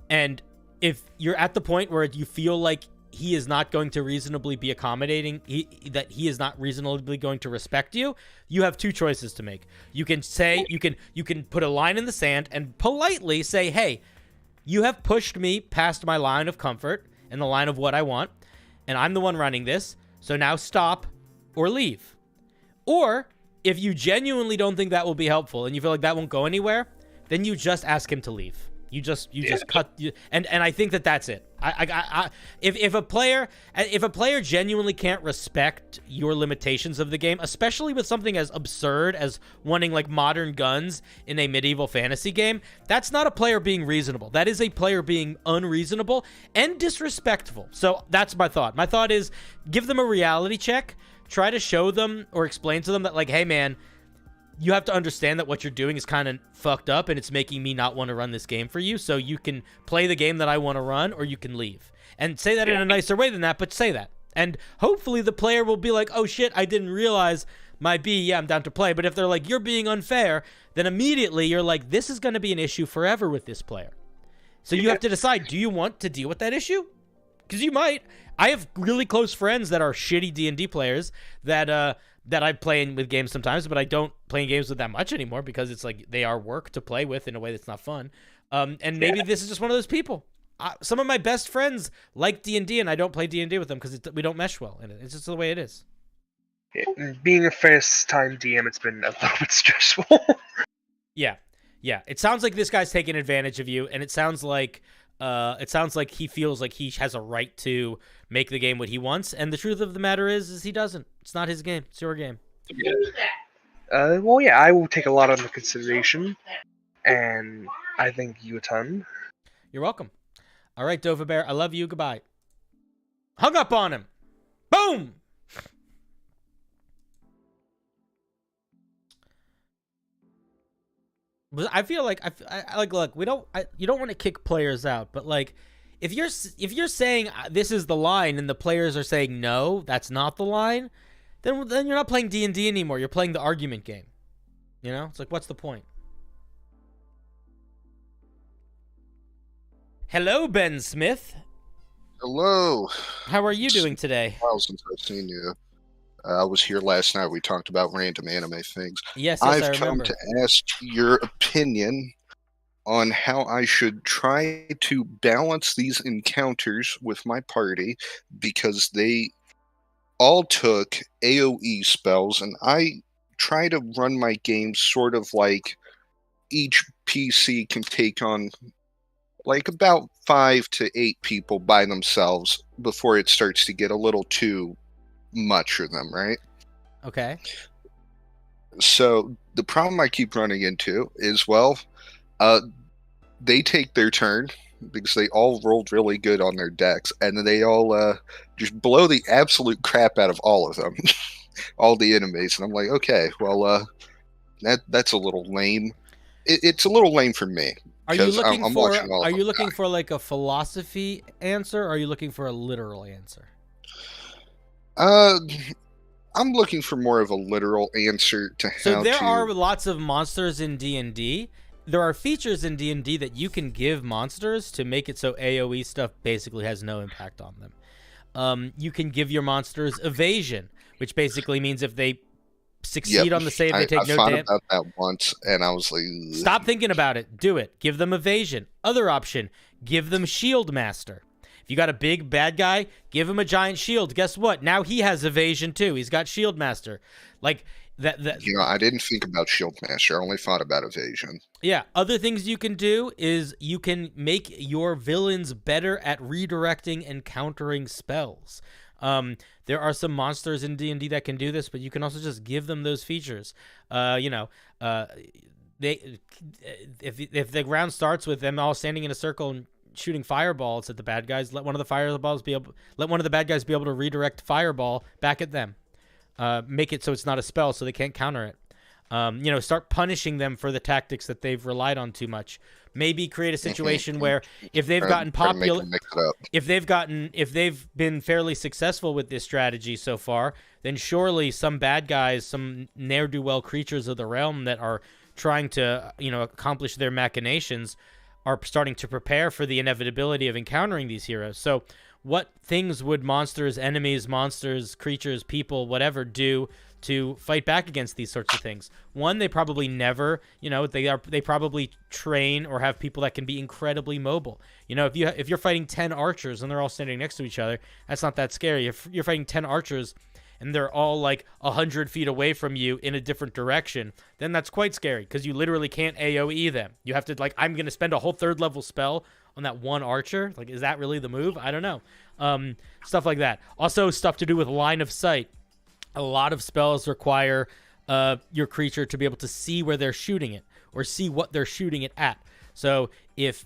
Speaker 1: And if you're at the point where you feel like he is not going to reasonably be accommodating, that he is not reasonably going to respect you, you have 2 choices to make. You can say, you can put a line in the sand and politely say, hey, you have pushed me past my line of comfort and the line of what I want, and I'm the one running this, so now stop or leave. Or, if you genuinely don't think that will be helpful and you feel like that won't go anywhere, then you just ask him to leave. You just cut, and I think that's it. If a player genuinely can't respect your limitations of the game, especially with something as absurd as wanting like modern guns in a medieval fantasy game, that's not a player being reasonable. That is a player being unreasonable and disrespectful. So that's my thought. My thought is give them a reality check. Try to show them or explain to them that, like, hey, man, you have to understand that what you're doing is kind of fucked up and it's making me not want to run this game for you. So you can play the game that I want to run, or you can leave. And say that in a nicer way than that, but say that. And hopefully the player will be like, oh, shit, I didn't realize my B, yeah, I'm down to play. But if they're like, you're being unfair, then immediately you're like, this is going to be an issue forever with this player. So you have to decide, do you want to deal with that issue? Because you might. I have really close friends that are shitty D&D players that I play in with games sometimes, but I don't play in games with that much anymore because it's like they are work to play with in a way that's not fun. And maybe this is just one of those people. Some of my best friends like D&D, and I don't play D&D with them because we don't mesh well, and it's just the way it is.
Speaker 7: Being a first-time DM, it's been a little bit stressful.
Speaker 1: Yeah. It sounds like this guy's taking advantage of you, and it sounds like he feels like he has a right to make the game what he wants, and the truth of the matter is he doesn't. It's not his game. It's your game.
Speaker 7: Well, yeah, I will take a lot into consideration, and I thank you a ton.
Speaker 1: You're welcome. All right, Dova Bear, I love you. Goodbye. Hung up on him. Boom! I feel like look, you don't want to kick players out, but like if you're saying this is the line and the players are saying no, that's not the line, then you're not playing D&D anymore. You're playing the argument game. You know? It's like, what's the point? Hello, Ben Smith.
Speaker 8: Hello.
Speaker 1: How are you doing today?
Speaker 8: It's been a while since I've seen you. I was here last night. We talked about random anime things.
Speaker 1: Yes, I remember.
Speaker 8: I've come to ask your opinion on how I should try to balance these encounters with my party, because they all took AoE spells, and I try to run my game sort of like each PC can take on like about 5 to 8 people by themselves before it starts to get a little too much for them, right?
Speaker 1: Okay.
Speaker 8: So the problem I keep running into is, they take their turn because they all rolled really good on their decks, and then they all just blow the absolute crap out of all of them, all the enemies. And I'm like, okay, well, that's a little lame. It's a little lame for me.
Speaker 1: Are you looking
Speaker 8: I'm
Speaker 1: for?
Speaker 8: watching all
Speaker 1: Are
Speaker 8: of
Speaker 1: you
Speaker 8: them
Speaker 1: looking
Speaker 8: die.
Speaker 1: for like a philosophy answer, or are you looking for a literal answer?
Speaker 8: I'm looking for more of a literal answer to how
Speaker 1: So there
Speaker 8: to.
Speaker 1: are lots of monsters in D&D. There are features in D&D that you can give monsters to make it so AoE stuff basically has no impact on them. You can give your monsters evasion, which basically means if they succeed on the save, they take no
Speaker 8: I thought
Speaker 1: damage.
Speaker 8: about that once, and I was like, ugh.
Speaker 1: Stop thinking about it. Do it. Give them evasion. Other option, give them Shield Master. If you got a big bad guy, give him a giant shield. Guess what? Now he has evasion too. He's got Shield Master. Like that.
Speaker 8: I didn't think about Shield Master. I only thought about evasion.
Speaker 1: Yeah. Other things you can do is you can make your villains better at redirecting and countering spells. There are some monsters in D&D that can do this, but you can also just give them those features. If the round starts with them all standing in a circle and shooting fireballs at the bad guys, let one of the bad guys be able to redirect fireball back at them. Make it so it's not a spell, so they can't counter it. Start punishing them for the tactics that they've relied on too much. Maybe create a situation where if they've gotten popular, if they've been fairly successful with this strategy so far, then surely some bad guys, some ne'er-do-well creatures of the realm that are trying to, accomplish their machinations are starting to prepare for the inevitability of encountering these heroes. So what things would monsters, enemies, monsters, creatures, people, whatever do to fight back against these sorts of things? One, they probably never, they probably train or have people that can be incredibly mobile. If you're fighting 10 archers and they're all standing next to each other, that's not that scary. If you're fighting 10 archers and they're all like 100 feet away from you in a different direction, then that's quite scary because you literally can't AoE them. You have to I'm going to spend a whole 3rd level spell on that one archer. Like, is that really the move? I don't know. Stuff like that. Also stuff to do with line of sight. A lot of spells require your creature to be able to see where they're shooting it or see what they're shooting it at. So if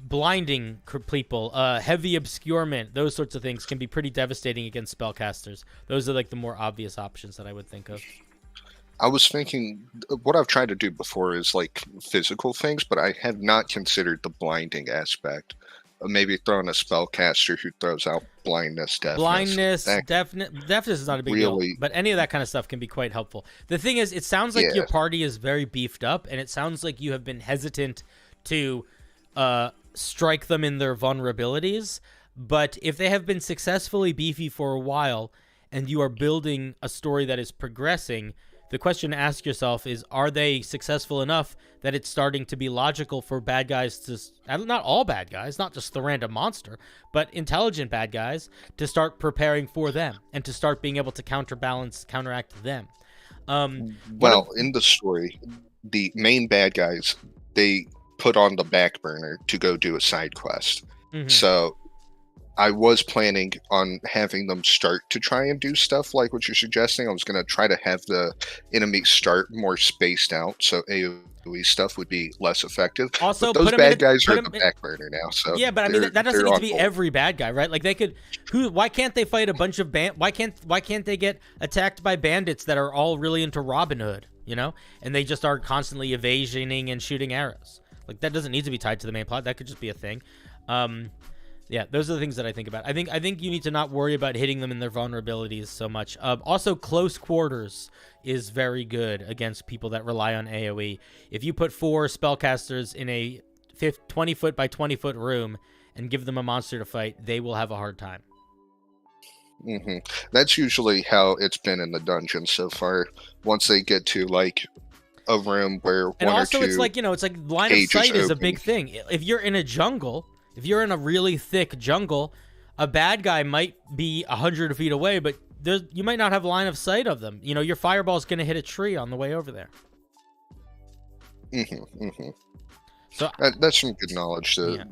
Speaker 1: blinding people, heavy obscurement, those sorts of things can be pretty devastating against spellcasters. Those are like the more obvious options that I would think of.
Speaker 8: I was thinking what I've tried to do before is like physical things, but I have not considered the blinding aspect. Maybe throwing a spellcaster who throws out blindness, deafness.
Speaker 1: Deafness is not a big deal, but any of that kind of stuff can be quite helpful. The thing is, it sounds like your party is very beefed up, and it sounds like you have been hesitant to strike them in their vulnerabilities. But if they have been successfully beefy for a while, and you are building a story that is progressing, the question to ask yourself is, are they successful enough that it's starting to be logical for bad guys to, not all bad guys, not just the random monster, but intelligent bad guys, to start preparing for them and to start being able to counteract them?
Speaker 8: In the story, the main bad guys, they put on the back burner to go do a side quest.
Speaker 1: Mm-hmm.
Speaker 8: So I was planning on having them start to try and do stuff like what you're suggesting. I was going to try to have the enemy start more spaced out, so AoE stuff would be less effective.
Speaker 1: Also,
Speaker 8: but those bad guys are in the back burner now. So
Speaker 1: yeah, but I mean that doesn't need to be every bad guy, right? Like they could. Why can't they fight a bunch of Why can't they get attacked by bandits that are all really into Robin Hood, and they just are constantly evasioning and shooting arrows? Like that doesn't need to be tied to the main plot. That could just be a thing. Yeah, those are the things that I think about. I think you need to not worry about hitting them in their vulnerabilities so much. Also, close quarters is very good against people that rely on AoE. If you put 4 spellcasters in a 20 foot by 20 foot room and give them a monster to fight, they will have a hard time.
Speaker 8: Mm-hmm. That's usually how it's been in the dungeon so far. Once they get to a room where
Speaker 1: And
Speaker 8: one
Speaker 1: also,
Speaker 8: or two
Speaker 1: it's like, it's like line of
Speaker 8: cages
Speaker 1: sight is a
Speaker 8: open.
Speaker 1: big thing. If you're in a jungle, if you're in a really thick jungle, a bad guy might be 100 feet away, but you might not have line of sight of them. Your fireball's going to hit a tree on the way over there. So
Speaker 8: that's some good knowledge to.
Speaker 1: Yeah.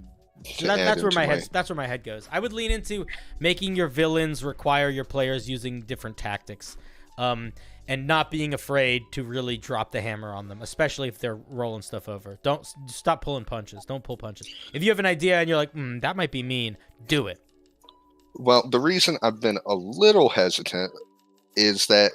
Speaker 1: So that's where my head goes. I would lean into making your villains require your players using different tactics, and not being afraid to really drop the hammer on them, especially if they're rolling stuff over. Don't stop pulling punches. Don't pull punches. If you have an idea and you're like, that might be mean, do it.
Speaker 8: Well, the reason I've been a little hesitant is that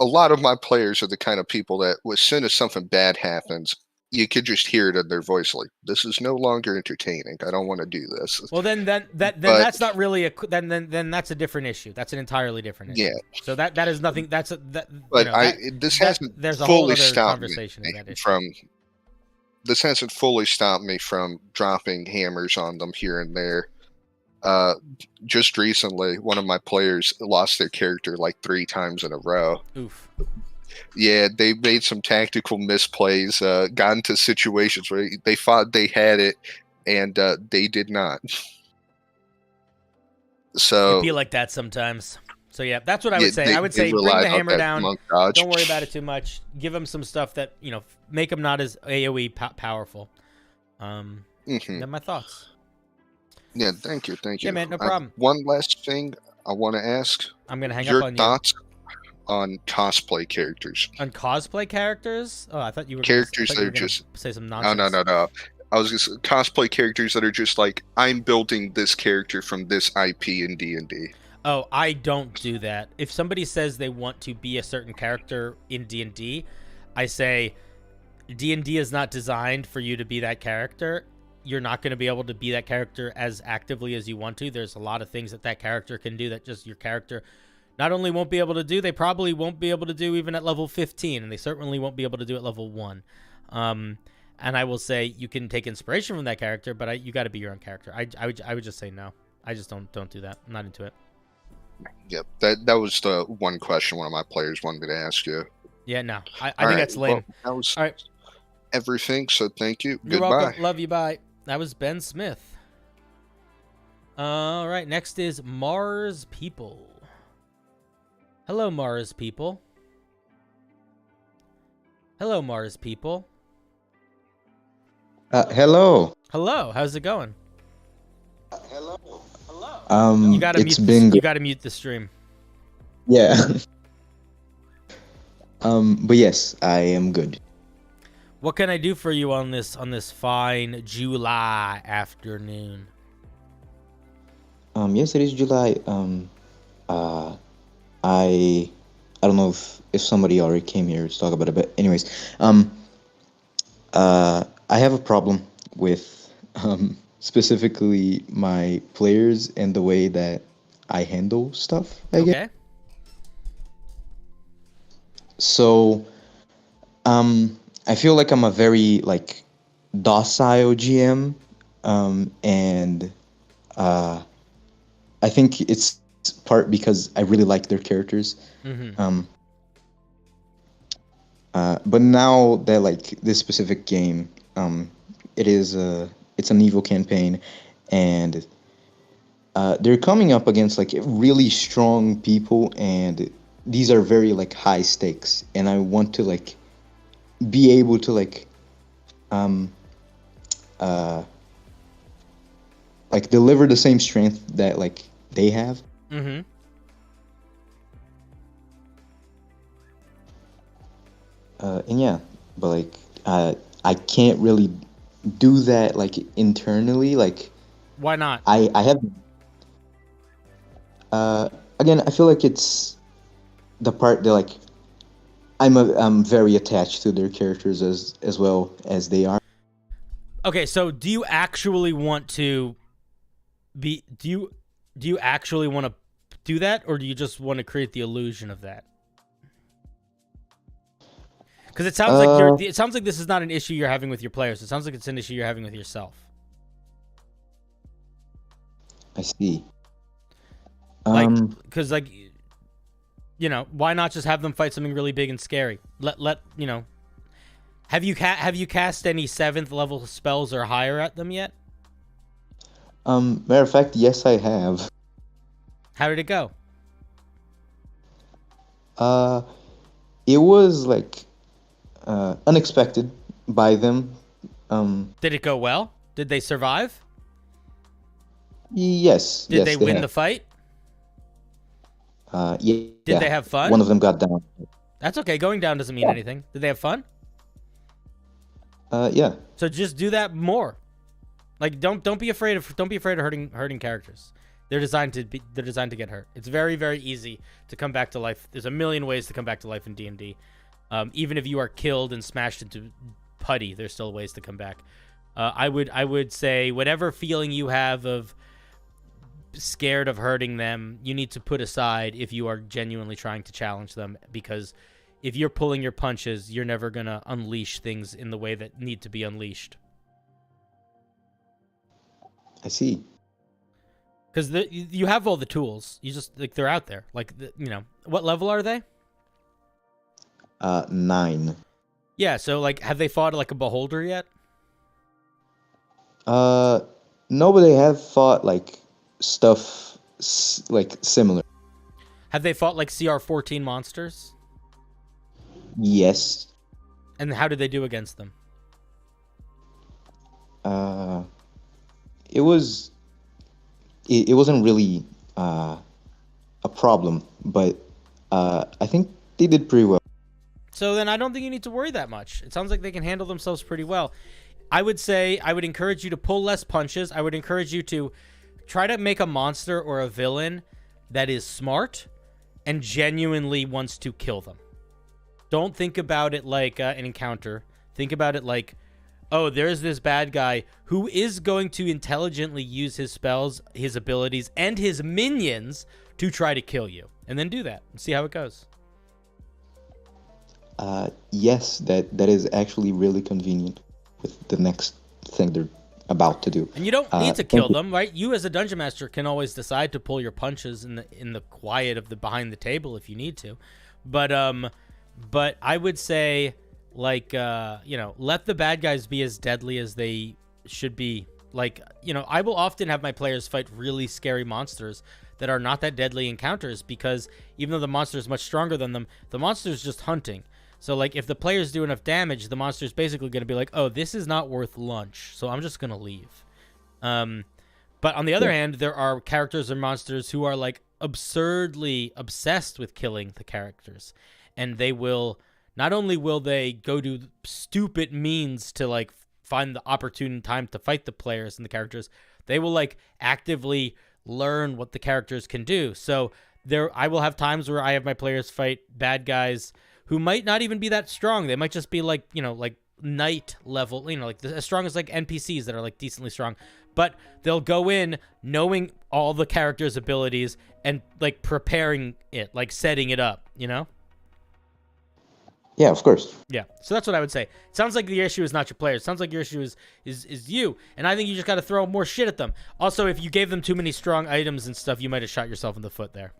Speaker 8: a lot of my players are the kind of people that, as soon as something bad happens, you could just hear it in their voice, like, "This is no longer entertaining. I don't want to do this."
Speaker 1: Well, then that's not really then that's a different issue. That's an entirely different issue.
Speaker 8: Yeah.
Speaker 1: So that is nothing. That's
Speaker 8: But this hasn't
Speaker 1: there's a whole
Speaker 8: fully
Speaker 1: other
Speaker 8: stopped
Speaker 1: conversation
Speaker 8: me
Speaker 1: in that issue.
Speaker 8: from. This hasn't fully stopped me from dropping hammers on them here and there. Just recently, one of my players lost their character like 3 times in a row.
Speaker 1: Oof.
Speaker 8: Yeah, they made some tactical misplays, got into situations where they thought they had it, and they did not. So
Speaker 1: It'd be like that sometimes. So yeah, that's what I would say.
Speaker 8: they-
Speaker 1: I would
Speaker 8: they
Speaker 1: say bring
Speaker 8: relied
Speaker 1: the
Speaker 8: on
Speaker 1: hammer
Speaker 8: that
Speaker 1: down.
Speaker 8: monk dodge.
Speaker 1: Don't worry about it too much. Give them some stuff that make them not as AOE powerful. Then my thoughts.
Speaker 8: Yeah, thank you.
Speaker 1: Yeah, man, no problem.
Speaker 8: One last thing I want to ask.
Speaker 1: I'm gonna hang
Speaker 8: your
Speaker 1: up on you.
Speaker 8: thoughts on cosplay characters.
Speaker 1: On cosplay characters? Oh, I thought you were
Speaker 8: Characters
Speaker 1: gonna, I thought you
Speaker 8: that
Speaker 1: were
Speaker 8: are
Speaker 1: gonna
Speaker 8: just
Speaker 1: say some
Speaker 8: No,
Speaker 1: nonsense.
Speaker 8: no. I was just cosplay characters that are just like, I'm building this character from this IP in D&D.
Speaker 1: Oh, I don't do that. If somebody says they want to be a certain character in D&D, I say D&D is not designed for you to be that character. You're not going to be able to be that character as actively as you want to. There's a lot of things that character can do that just your character not only won't be able to do, they probably won't be able to do even at level 15, and they certainly won't be able to do at level 1. And I will say you can take inspiration from that character, but you got to be your own character. I would just say no. I just don't do that. I'm not into it.
Speaker 8: Yep, that was the one question one of my players wanted me to ask you.
Speaker 1: Yeah, no. I think that's lame.
Speaker 8: Well, that was
Speaker 1: all right.
Speaker 8: Everything, so thank you.
Speaker 1: You're
Speaker 8: Goodbye.
Speaker 1: welcome. Love you. Bye. That was Ben Smith. All right, next is Mars People. Hello, Mars People. Hello, Mars People.
Speaker 9: Hello.
Speaker 1: Hello. How's it going?
Speaker 9: You
Speaker 1: gotta
Speaker 9: it's
Speaker 1: mute.
Speaker 9: been
Speaker 1: You gotta mute the stream.
Speaker 9: yeah. But yes, I am good.
Speaker 1: What can I do for you on this fine July afternoon?
Speaker 9: Yes, it is July. I don't know if somebody already came here to talk about it, but anyways, I have a problem with specifically my players and the way that I handle stuff. I guess.
Speaker 1: Okay.
Speaker 9: So, I feel like I'm a very docile GM, and I think it's part because I really like their characters.
Speaker 1: Mm-hmm.
Speaker 9: But now that this specific game, it's an evil campaign, and they're coming up against really strong people, and these are very high stakes, and I want to be able to deliver the same strength that they have.
Speaker 1: Mm-hmm.
Speaker 9: And yeah, but I can't really do that internally.
Speaker 1: Why not?
Speaker 9: I have. Again, I feel like it's the part that I'm very attached to their characters as well as they are.
Speaker 1: Okay, so do you actually want to be? Do you actually want to do that, or do you just want to create the illusion of that? Because it sounds it sounds like this is not an issue you're having with your players. It sounds like it's an issue you're having with yourself.
Speaker 9: I see.
Speaker 1: Because why not just have them fight something really big and scary? Let Have you cast any 7th level spells or higher at them yet?
Speaker 9: Matter of fact, yes, I have.
Speaker 1: How did it go?
Speaker 9: It was like unexpected by them.
Speaker 1: Did it go well? Did they survive?
Speaker 9: Yes.
Speaker 1: Did
Speaker 9: yes,
Speaker 1: they win
Speaker 9: have.
Speaker 1: the fight?
Speaker 9: Yeah.
Speaker 1: Did they have fun?
Speaker 9: One of them got down.
Speaker 1: That's okay. Going down doesn't mean anything. Did they have fun?
Speaker 9: Yeah.
Speaker 1: So just do that more. Like don't be afraid of hurting characters. They're designed to get hurt. It's very, very easy to come back to life. There's a million ways to come back to life in D&D. Even if you are killed and smashed into putty, there's still ways to come back. I would say whatever feeling you have of scared of hurting them, you need to put aside if you are genuinely trying to challenge them, because if you're pulling your punches, you're never going to unleash things in the way that need to be unleashed.
Speaker 9: I see.
Speaker 1: Because you have all the tools. You just, like, they're out there. Like, what level are they?
Speaker 9: 9.
Speaker 1: Yeah, so, like, have they fought, like, a beholder yet?
Speaker 9: No, but they have fought, like, stuff, like, similar.
Speaker 1: Have they fought, like, CR14 monsters?
Speaker 9: Yes.
Speaker 1: And how did they do against them?
Speaker 9: It wasn't really a problem, but I think they did pretty well.
Speaker 1: So then I don't think you need to worry that much. It sounds like they can handle themselves pretty well. I would encourage you to pull less punches. I would encourage you to try to make a monster or a villain that is smart and genuinely wants to kill them. Don't think about it like an encounter. Think about it like, oh, there's this bad guy who is going to intelligently use his spells, his abilities, and his minions to try to kill you. And then do that and see how it goes.
Speaker 9: Yes, that is actually really convenient with the next thing they're about to do.
Speaker 1: And you don't need to kill them, right? You as a dungeon master can always decide to pull your punches in the quiet of the behind the table if you need to. But I would say, like, let the bad guys be as deadly as they should be. Like, I will often have my players fight really scary monsters that are not that deadly encounters, because even though the monster is much stronger than them, the monster is just hunting. So, like, if the players do enough damage, the monster is basically going to be like, oh, this is not worth lunch, so I'm just going to leave. But on the other hand, there are characters or monsters who are, like, absurdly obsessed with killing the characters. And they will, not only will they go to stupid means to, like, find the opportune time to fight the players and the characters, they will, like, actively learn what the characters can do. So I will have times where I have my players fight bad guys who might not even be that strong. They might just be like, like knight level, like as strong as like NPCs that are like decently strong. But they'll go in knowing all the characters' abilities and like preparing it, like setting it up,
Speaker 9: Yeah, of course.
Speaker 1: Yeah, so that's what I would say. It sounds like the issue is not your players. It sounds like your issue is you. And I think you just got to throw more shit at them. Also, if you gave them too many strong items and stuff, you might have shot yourself in the foot there.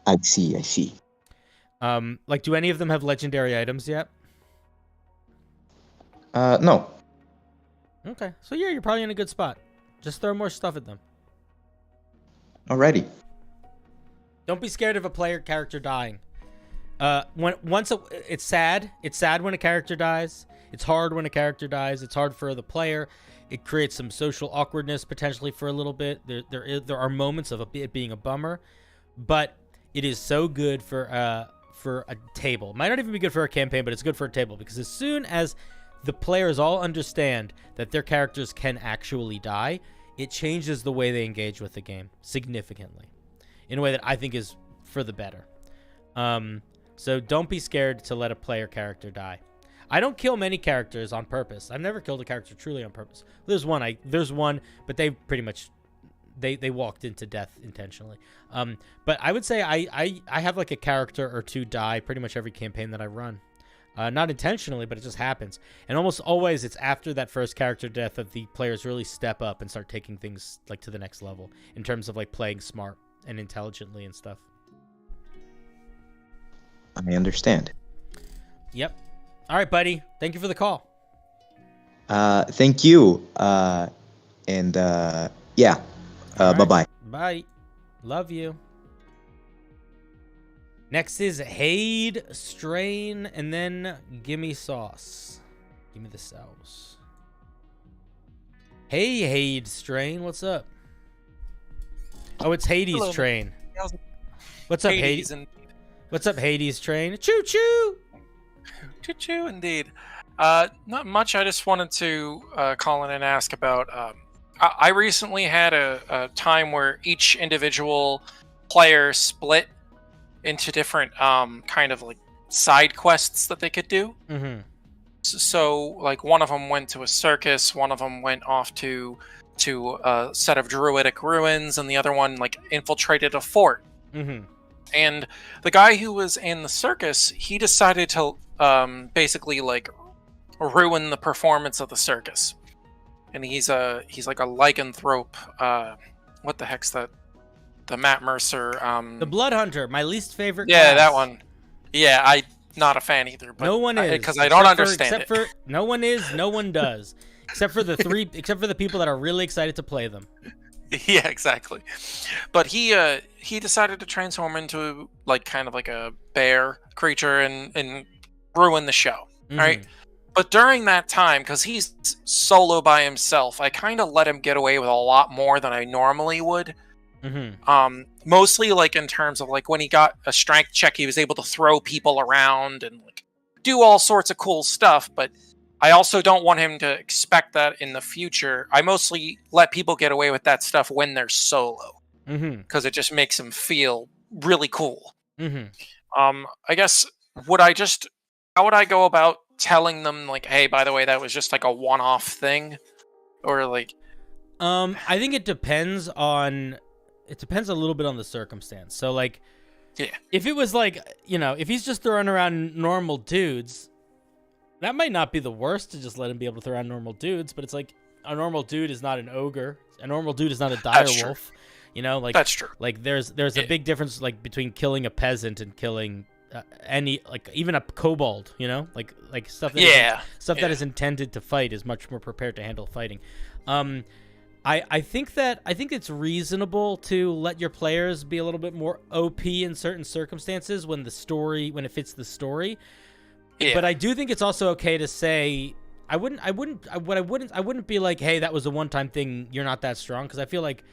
Speaker 9: I see.
Speaker 1: Like, do any of them have legendary items yet?
Speaker 9: No.
Speaker 1: Okay, so yeah, you're probably in a good spot. Just throw more stuff at them.
Speaker 9: Alrighty.
Speaker 1: Don't be scared of a player character dying. It's sad. It's sad when a character dies. It's hard when a character dies. It's hard for the player. It creates some social awkwardness potentially for a little bit. There are moments of it being a bummer, but it is so good for a table. Might not even be good for a campaign, but it's good for a table, because as soon as the players all understand that their characters can actually die, it changes the way they engage with the game significantly, in a way that I think is for the better. So don't be scared to let a player character die. I don't kill many characters on purpose. I've never killed a character truly on purpose. There's one, but they pretty much they walked into death intentionally. But I would say I have like a character or two die pretty much every campaign that I run. Not intentionally, but it just happens. And almost always it's after that first character death that the players really step up and start taking things like to the next level in terms of like playing smart and intelligently and stuff.
Speaker 9: I understand.
Speaker 1: Yep. All right, buddy. Thank you for the call.
Speaker 9: Thank you. And yeah. Bye-bye.
Speaker 1: Bye. Love you. Next is Hade, Strain, and then Gimme Sauce. Give me the sauce. Hey, Hade, Strain. What's up? Oh, it's Hades
Speaker 10: Hello.
Speaker 1: Train. What's up, Hades? What's up, Hades Train? Choo-choo!
Speaker 10: Choo-choo, indeed. Not much. I just wanted to call in and ask about... I recently had a time where each individual player split into different kind of like side quests that they could do.
Speaker 1: Mm-hmm.
Speaker 10: So, like, one of them went to a circus, one of them went off to a set of druidic ruins, and the other one, like, infiltrated a fort.
Speaker 1: Mm-hmm.
Speaker 10: And the guy who was in the circus, he decided to basically, like, ruin the performance of the circus. And he's like a lycanthrope. What the heck's that? The Matt Mercer.
Speaker 1: The Blood Hunter, my least favorite
Speaker 10: Yeah,
Speaker 1: class.
Speaker 10: that one. Yeah, I'm not a fan either. But
Speaker 1: No one is.
Speaker 10: because I don't understand
Speaker 1: except for no one is, no one does. Except for the people that are really excited to play them.
Speaker 10: Yeah, exactly. But he decided to transform into like kind of like a bear creature and ruin the show.
Speaker 1: Mhm.
Speaker 10: Right? But during that time, because he's solo by himself, I kind of let him get away with a lot more than I normally would.
Speaker 1: Mm-hmm.
Speaker 10: Mostly like in terms of like when he got a strength check, he was able to throw people around and like do all sorts of cool stuff. But I also don't want him to expect that in the future. I mostly let people get away with that stuff when they're solo,
Speaker 1: Mm-hmm.
Speaker 10: because it just makes them feel really cool.
Speaker 1: Mm-hmm.
Speaker 10: I guess how would I go about telling them like, hey, by the way, that was just like a one-off thing, or like?
Speaker 1: I think it depends a little bit on the circumstance. So like,
Speaker 10: yeah,
Speaker 1: if it was like, if he's just throwing around normal dudes, that might not be the worst to just let him be able to throw around normal dudes. But it's like a normal dude is not an ogre. A normal dude is not a dire
Speaker 10: That's true.
Speaker 1: wolf. Like
Speaker 10: That's true.
Speaker 1: Like there's a big difference like between killing a peasant and killing any like even a kobold. Like stuff that that is intended to fight is much more prepared to handle fighting. I think it's reasonable to let your players be a little bit more OP in certain circumstances when it fits the story.
Speaker 10: Yeah.
Speaker 1: But I do think it's also okay to say I wouldn't be like, hey, that was a one-time thing, you're not that strong, because I feel like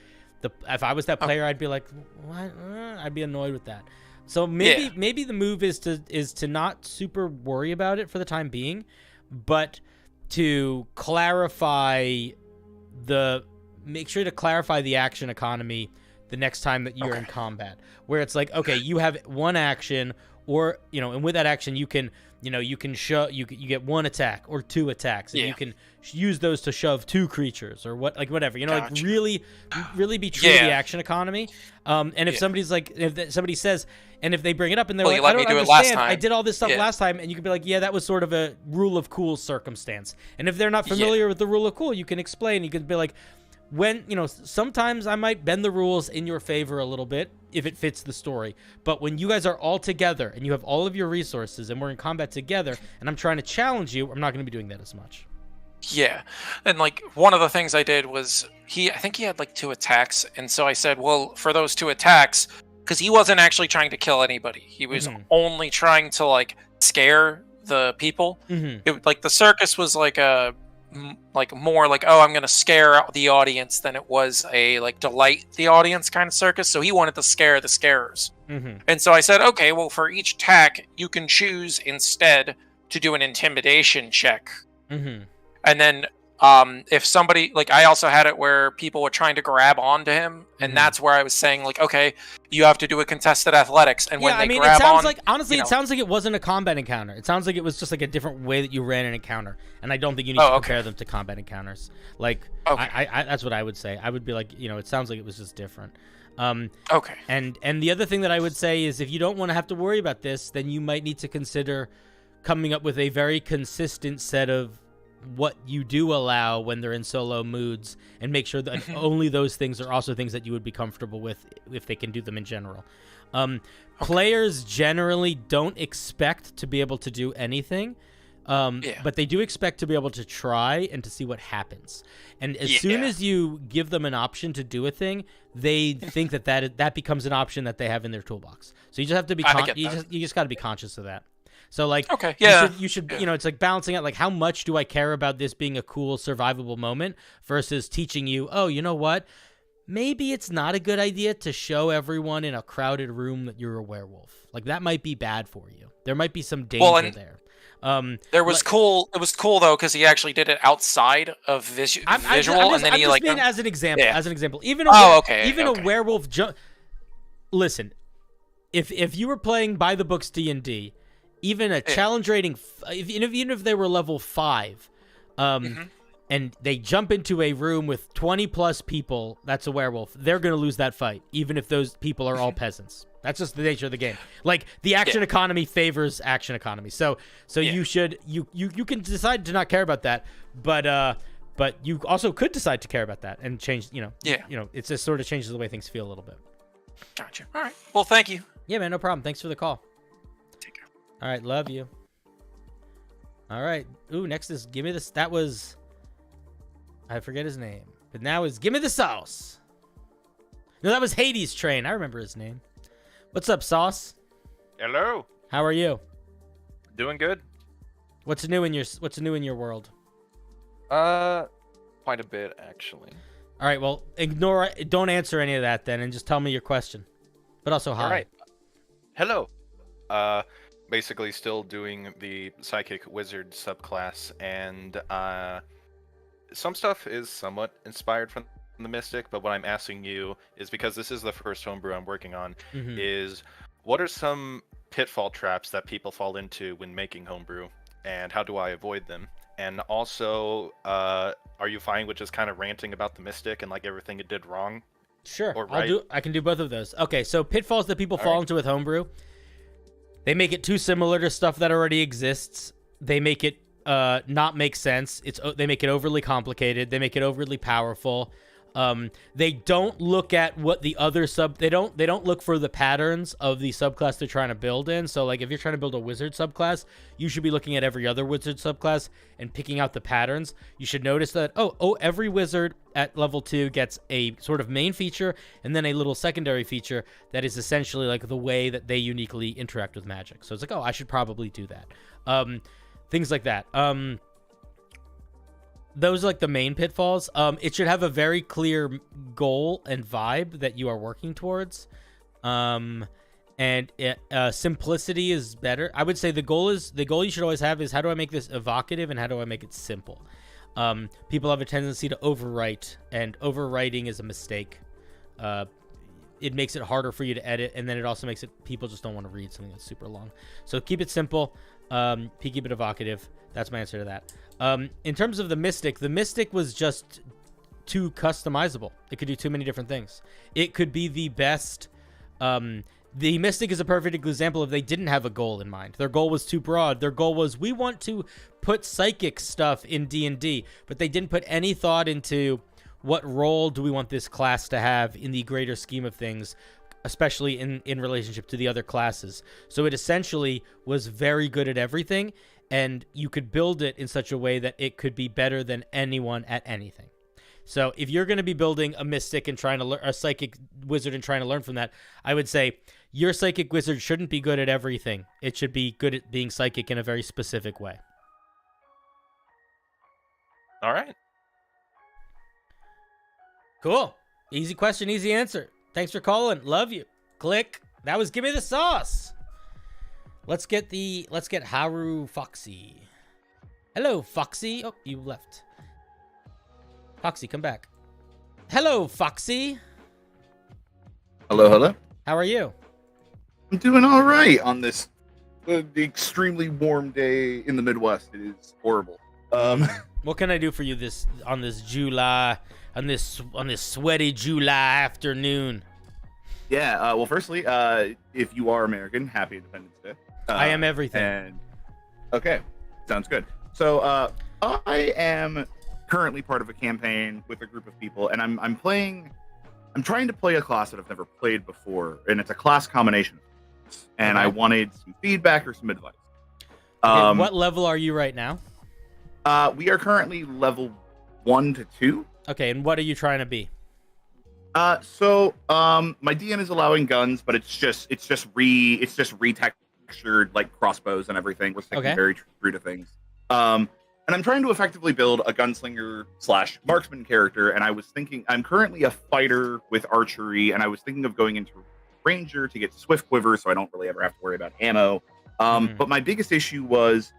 Speaker 1: if I was that player, I'd be like, what? I'd be annoyed with that. So maybe the move is to not super worry about it for the time being, but to make sure to clarify the action economy the next time that you're in combat, where it's like, okay, you have one action, or and with that action you can you get one attack or two attacks, and you can use those to shove two creatures or whatever, like really be true to the action economy. And if somebody's like, if somebody says, and if they bring it up and they're like, I don't understand, I did all this stuff last time, and you can be like, yeah, that was sort of a rule of cool circumstance. And if they're not familiar with the rule of cool, you can explain. You can be like, when sometimes I might bend the rules in your favor a little bit if it fits the story, but when you guys are all together and you have all of your resources and we're in combat together and I'm trying to challenge you, I'm not going to be doing that as much.
Speaker 10: Yeah, and like one of the things I did was I think he had like 2 attacks, and so I said, well, for those 2 attacks, because he wasn't actually trying to kill anybody, he was only trying to like scare the people. It, like the circus was like more like, oh, I'm gonna scare out the audience than it was a like delight the audience kind of circus. So he wanted to scare the scarers. And so I said, okay, well, for each attack you can choose instead to do an intimidation check. And then if somebody, like, I also had it where people were trying to grab onto him, and that's where I was saying, like, okay, you have to do a contested athletics, and when they grab
Speaker 1: it sounds
Speaker 10: on,
Speaker 1: like, honestly, it sounds like it wasn't a combat encounter. It sounds like it was just like a different way that you ran an encounter, and I don't think you need to compare them to combat encounters. Like, I that's what I would say. I would be like, it sounds like it was just different. And the other thing that I would say is, if you don't want to have to worry about this, then you might need to consider coming up with a very consistent set of what you do allow when they're in solo moods, and make sure that only those things are also things that you would be comfortable with if they can do them in general. Players generally don't expect to be able to do anything But they do expect to be able to try and to see what happens. And as soon as you give them an option to do a thing, they think that becomes an option that they have in their toolbox. So you just have to be you just got to be conscious of that. So like, you should it's like balancing out like how much do I care about this being a cool survivable moment versus teaching you, oh, you know what? Maybe it's not a good idea to show everyone in a crowded room that you're a werewolf. Like that might be bad for you. There might be some danger there.
Speaker 10: It was cool though because he actually did it outside of visual, and then he like
Speaker 1: as an example.
Speaker 10: Yeah.
Speaker 1: As an example, even
Speaker 10: a
Speaker 1: werewolf. Listen, if you were playing by the books D&D, even a challenge rating, even if they were level 5, and they jump into a room with 20 plus people, that's a werewolf. They're gonna lose that fight, even if those people are all peasants. That's just the nature of the game. Like the action economy favors action economy. So you should you can decide to not care about that, but you also could decide to care about that and change. It just sort of changes the way things feel a little bit.
Speaker 10: Gotcha. All right. Well, thank you.
Speaker 1: Yeah, man, no problem. Thanks for the call.
Speaker 10: Take care.
Speaker 1: All right, love you. All right. Ooh, next is give me this. That was I forget his name, but now is give me the sauce. No, that was Hades Train. I remember his name. What's up, Sauce?
Speaker 11: Hello.
Speaker 1: How are you?
Speaker 11: Doing good.
Speaker 1: What's new in your world?
Speaker 11: Quite a bit actually.
Speaker 1: All right, well, don't answer any of that then, and just tell me your question. But also hi.
Speaker 11: All right. Hello. Basically still doing the Psychic Wizard subclass, and some stuff is somewhat inspired from the Mystic, but what I'm asking you is, because this is the first homebrew I'm working on, is what are some pitfall traps that people fall into when making homebrew, and how do I avoid them? And also, are you fine with just kind of ranting about the Mystic and like everything it did wrong?
Speaker 1: Sure,
Speaker 11: or right?
Speaker 1: I can do both of those. Okay, so pitfalls that people fall into with homebrew, they make it too similar to stuff that already exists. They make it not make sense. They make it overly complicated. They make it overly powerful. They don't look at what the other they don't look for the patterns of the subclass they're trying to build in. So like if you're trying to build a wizard subclass, you should be looking at every other wizard subclass and picking out the patterns. You should notice that every wizard at level 2 gets a sort of main feature and then a little secondary feature that is essentially like the way that they uniquely interact with magic. So it's like, I should probably do that. Things like that. Those are like the main pitfalls. It should have a very clear goal and vibe that you are working towards. Simplicity is better. I would say the goal you should always have is, how do I make this evocative and how do I make it simple? People have a tendency to overwrite, and overwriting is a mistake. It makes it harder for you to edit, and then it also makes it people just don't want to read something that's super long. So keep it simple. Keep it evocative. That's my answer to that. In terms of the Mystic was just too customizable. It could do too many different things. It could be the best. The Mystic is a perfect example of they didn't have a goal in mind. Their goal was too broad. Their goal was, we want to put psychic stuff in D&D, but they didn't put any thought into what role do we want this class to have in the greater scheme of things, especially in relationship to the other classes. So it essentially was very good at everything, and you could build it in such a way that it could be better than anyone at anything. So if you're going to be building a Mystic and trying to learn a Psychic Wizard and trying to learn from that, I would say your Psychic Wizard shouldn't be good at everything. It should be good at being psychic in a very specific way.
Speaker 11: All right.
Speaker 1: Cool. Easy question, easy answer. Thanks for calling. Love you. Click. That was Give Me the Sauce. Let's get Haru Foxy. Hello, Foxy. Oh, you left. Foxy, come back. Hello, Foxy.
Speaker 22: Hello, hello.
Speaker 1: How are you?
Speaker 22: I'm doing all right on this extremely warm day in the Midwest. It is horrible.
Speaker 1: What can I do for you on this sweaty July afternoon?
Speaker 22: Yeah. Well, firstly, if you are American, happy Independence Day.
Speaker 1: I am everything.
Speaker 22: Okay, sounds good. So I am currently part of a campaign with a group of people, and I'm trying to play a class that I've never played before, and it's a class combination. And I wanted some feedback or some advice.
Speaker 1: Okay, what level are you right now?
Speaker 22: We are currently level 1 to 2.
Speaker 1: Okay, and what are you trying to be?
Speaker 22: My DM is allowing guns, but it's just retextured like crossbows and everything. We're sticking very true to things. And I'm trying to effectively build a gunslinger / marksman character. And I was thinking, I'm currently a fighter with archery, and I was thinking of going into ranger to get swift quiver, so I don't really ever have to worry about ammo. But my biggest issue was,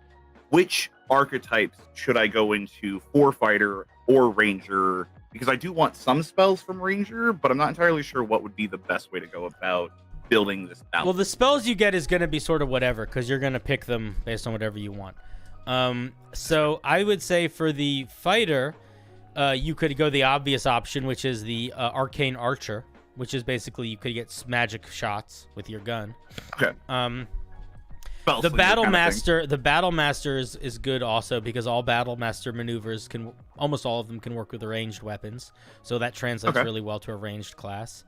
Speaker 22: which archetypes should I go into for fighter or ranger? Because I do want some spells from ranger, but I'm not entirely sure what would be the best way to go about building this balance.
Speaker 1: Well, the spells you get is going to be sort of whatever, because you're going to pick them based on whatever you want. So I would say for the fighter, you could go the obvious option, which is the arcane archer, which is basically you could get magic shots with your gun.
Speaker 22: Okay.
Speaker 1: The battle master, is good also, because all battle master maneuvers almost all of them can work with ranged weapons, so that translates really well to a ranged class.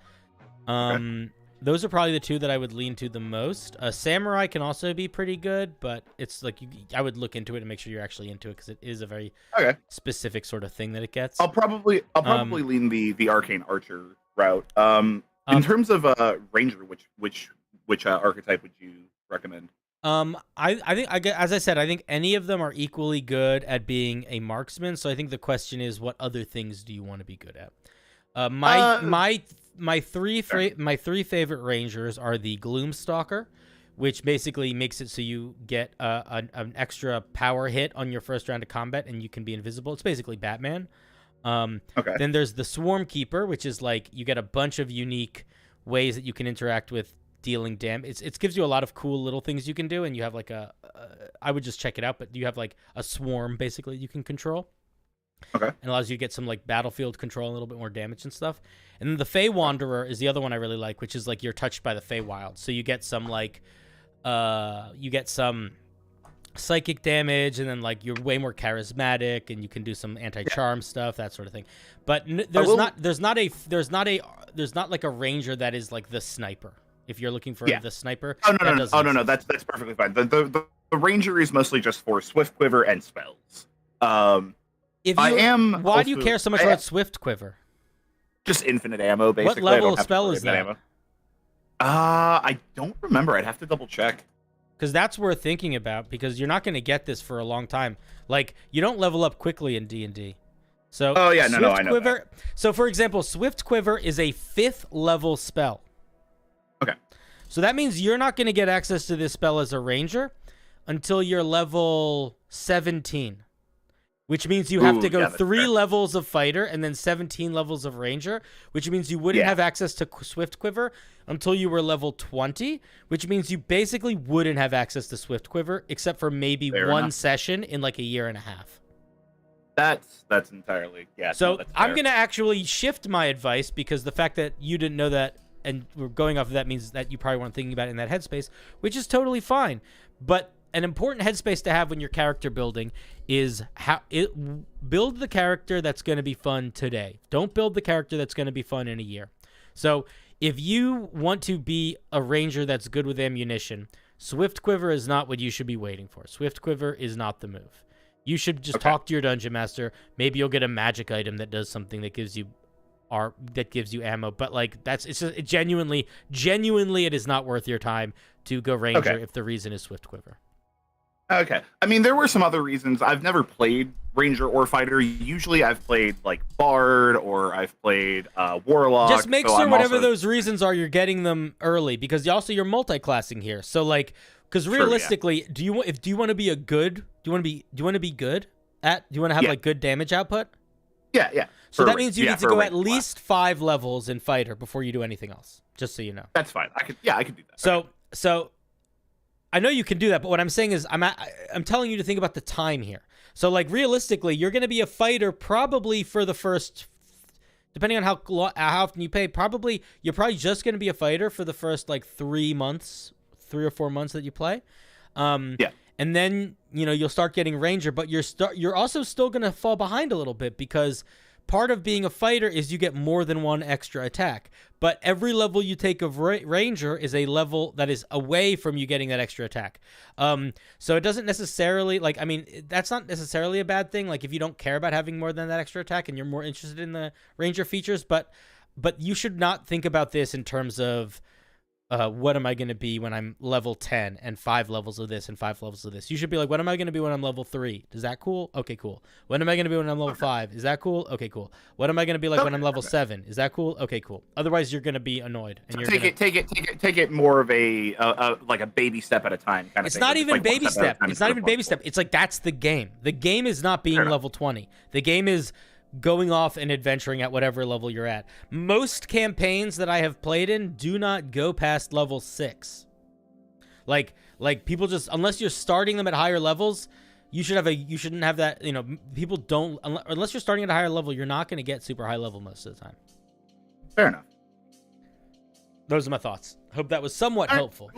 Speaker 1: Those are probably the two that I would lean to the most. Samurai can also be pretty good, but it's like I would look into it and make sure you're actually into it, because it is a very specific sort of thing that it gets.
Speaker 22: I'll probably lean the arcane archer route. In terms of ranger, which archetype would you recommend?
Speaker 1: I think, as I said, I think any of them are equally good at being a marksman. So I think the question is, what other things do you want to be good at? My three favorite rangers are the Gloomstalker, which basically makes it so you get an extra power hit on your first round of combat, and you can be invisible. It's basically Batman. Then there's the Swarm Keeper, which is like you get a bunch of unique ways that you can interact with dealing damage. It gives you a lot of cool little things you can do, and you have like I would just check it out, but you have like a swarm basically you can control. And allows you to get some like battlefield control, a little bit more damage and stuff. And then the Fey Wanderer is the other one I really like, which is like you're touched by the Feywild, so you get some like psychic damage, and then like you're way more charismatic, and you can do some anti-charm stuff, that sort of thing. But there's not like a ranger that is like the sniper. If you're looking for the sniper,
Speaker 22: no, that's perfectly fine. The ranger is mostly just for swift quiver and spells.
Speaker 1: Why do you care so much about swift quiver?
Speaker 22: Just infinite ammo, basically.
Speaker 1: What level of spell is that?
Speaker 22: I don't remember. I'd have to double check.
Speaker 1: Because that's worth thinking about, because you're not going to get this for a long time. Like, you don't level up quickly in D&D. So,
Speaker 22: I know
Speaker 1: that. So, for example, Swift Quiver is a 5th level spell.
Speaker 22: Okay.
Speaker 1: So that means you're not going to get access to this spell as a ranger until you're level 17. Which means you have to go 3 levels of fighter and then 17 levels of ranger, which means you wouldn't have access to Swift Quiver until you were level 20, which means you basically wouldn't have access to Swift Quiver except for maybe one session in like a year and a half.
Speaker 22: That's entirely,
Speaker 1: So I'm going to actually shift my advice, because the fact that you didn't know that and we're going off of that means that you probably weren't thinking about it in that headspace, which is totally fine. But an important headspace to have when you're character building is build the character that's going to be fun today. Don't build the character that's going to be fun in a year. So if you want to be a ranger that's good with ammunition, Swift Quiver is not what you should be waiting for. Swift Quiver is not the move. You should just talk to your dungeon master. Maybe you'll get a magic item that does something that gives you ammo, but like genuinely it is not worth your time to go ranger if the reason is Swift Quiver.
Speaker 22: Okay. I mean, there were some other reasons. I've never played ranger or fighter. Usually I've played like bard, or I've played warlock.
Speaker 1: Just make sure whatever those reasons are, you're getting them early, because you're multi-classing here. So like, because realistically, do you want to be good at like good damage output?
Speaker 22: Yeah.
Speaker 1: So that means you need to go at least 5 levels in fighter before you do anything else, just so you know.
Speaker 22: That's fine. I could do that.
Speaker 1: So I know you can do that, but what I'm saying is I'm telling you to think about the time here. So like realistically, you're going to be a fighter probably for the first, depending on how often you pay, you're probably just going to be a fighter for the first like 3 or 4 months that you play. And then, you'll start getting ranger, but you're also still going to fall behind a little bit, because part of being a fighter is you get more than one extra attack. But every level you take of Ranger is a level that is away from you getting that extra attack. So it doesn't necessarily, like, I mean, that's not necessarily a bad thing. Like, if you don't care about having more than that extra attack and you're more interested in the Ranger features, but you should not think about this in terms of, what am I going to be when I'm level 10 and 5 levels of this and 5 levels of this? You should be like, what am I going to be when I'm level 3? Is that cool? Okay, cool. What am I going to be when I'm level 5? Is that cool? Okay, cool. What am I going to be like when I'm level 7? Is that cool? Okay, cool. Otherwise, you're going to be annoyed. And you're
Speaker 22: take it more of a like a baby step at a time kind of
Speaker 1: It's
Speaker 22: thing.
Speaker 1: not
Speaker 22: It's
Speaker 1: even
Speaker 22: like one
Speaker 1: baby
Speaker 22: at a
Speaker 1: step.
Speaker 22: time
Speaker 1: It's not
Speaker 22: instead
Speaker 1: even
Speaker 22: of
Speaker 1: baby
Speaker 22: one.
Speaker 1: step. It's like, that's the game. The game is not being level 20. The game is going off and adventuring at whatever level you're at. Most campaigns that I have played in do not go past level 6. Like people just, unless you're starting them at higher levels, you shouldn't have that, you know, people don't, unless you're starting at a higher level, you're not going to get super high level most of the time.
Speaker 22: Fair enough.
Speaker 1: Those are my thoughts. Hope that was somewhat helpful.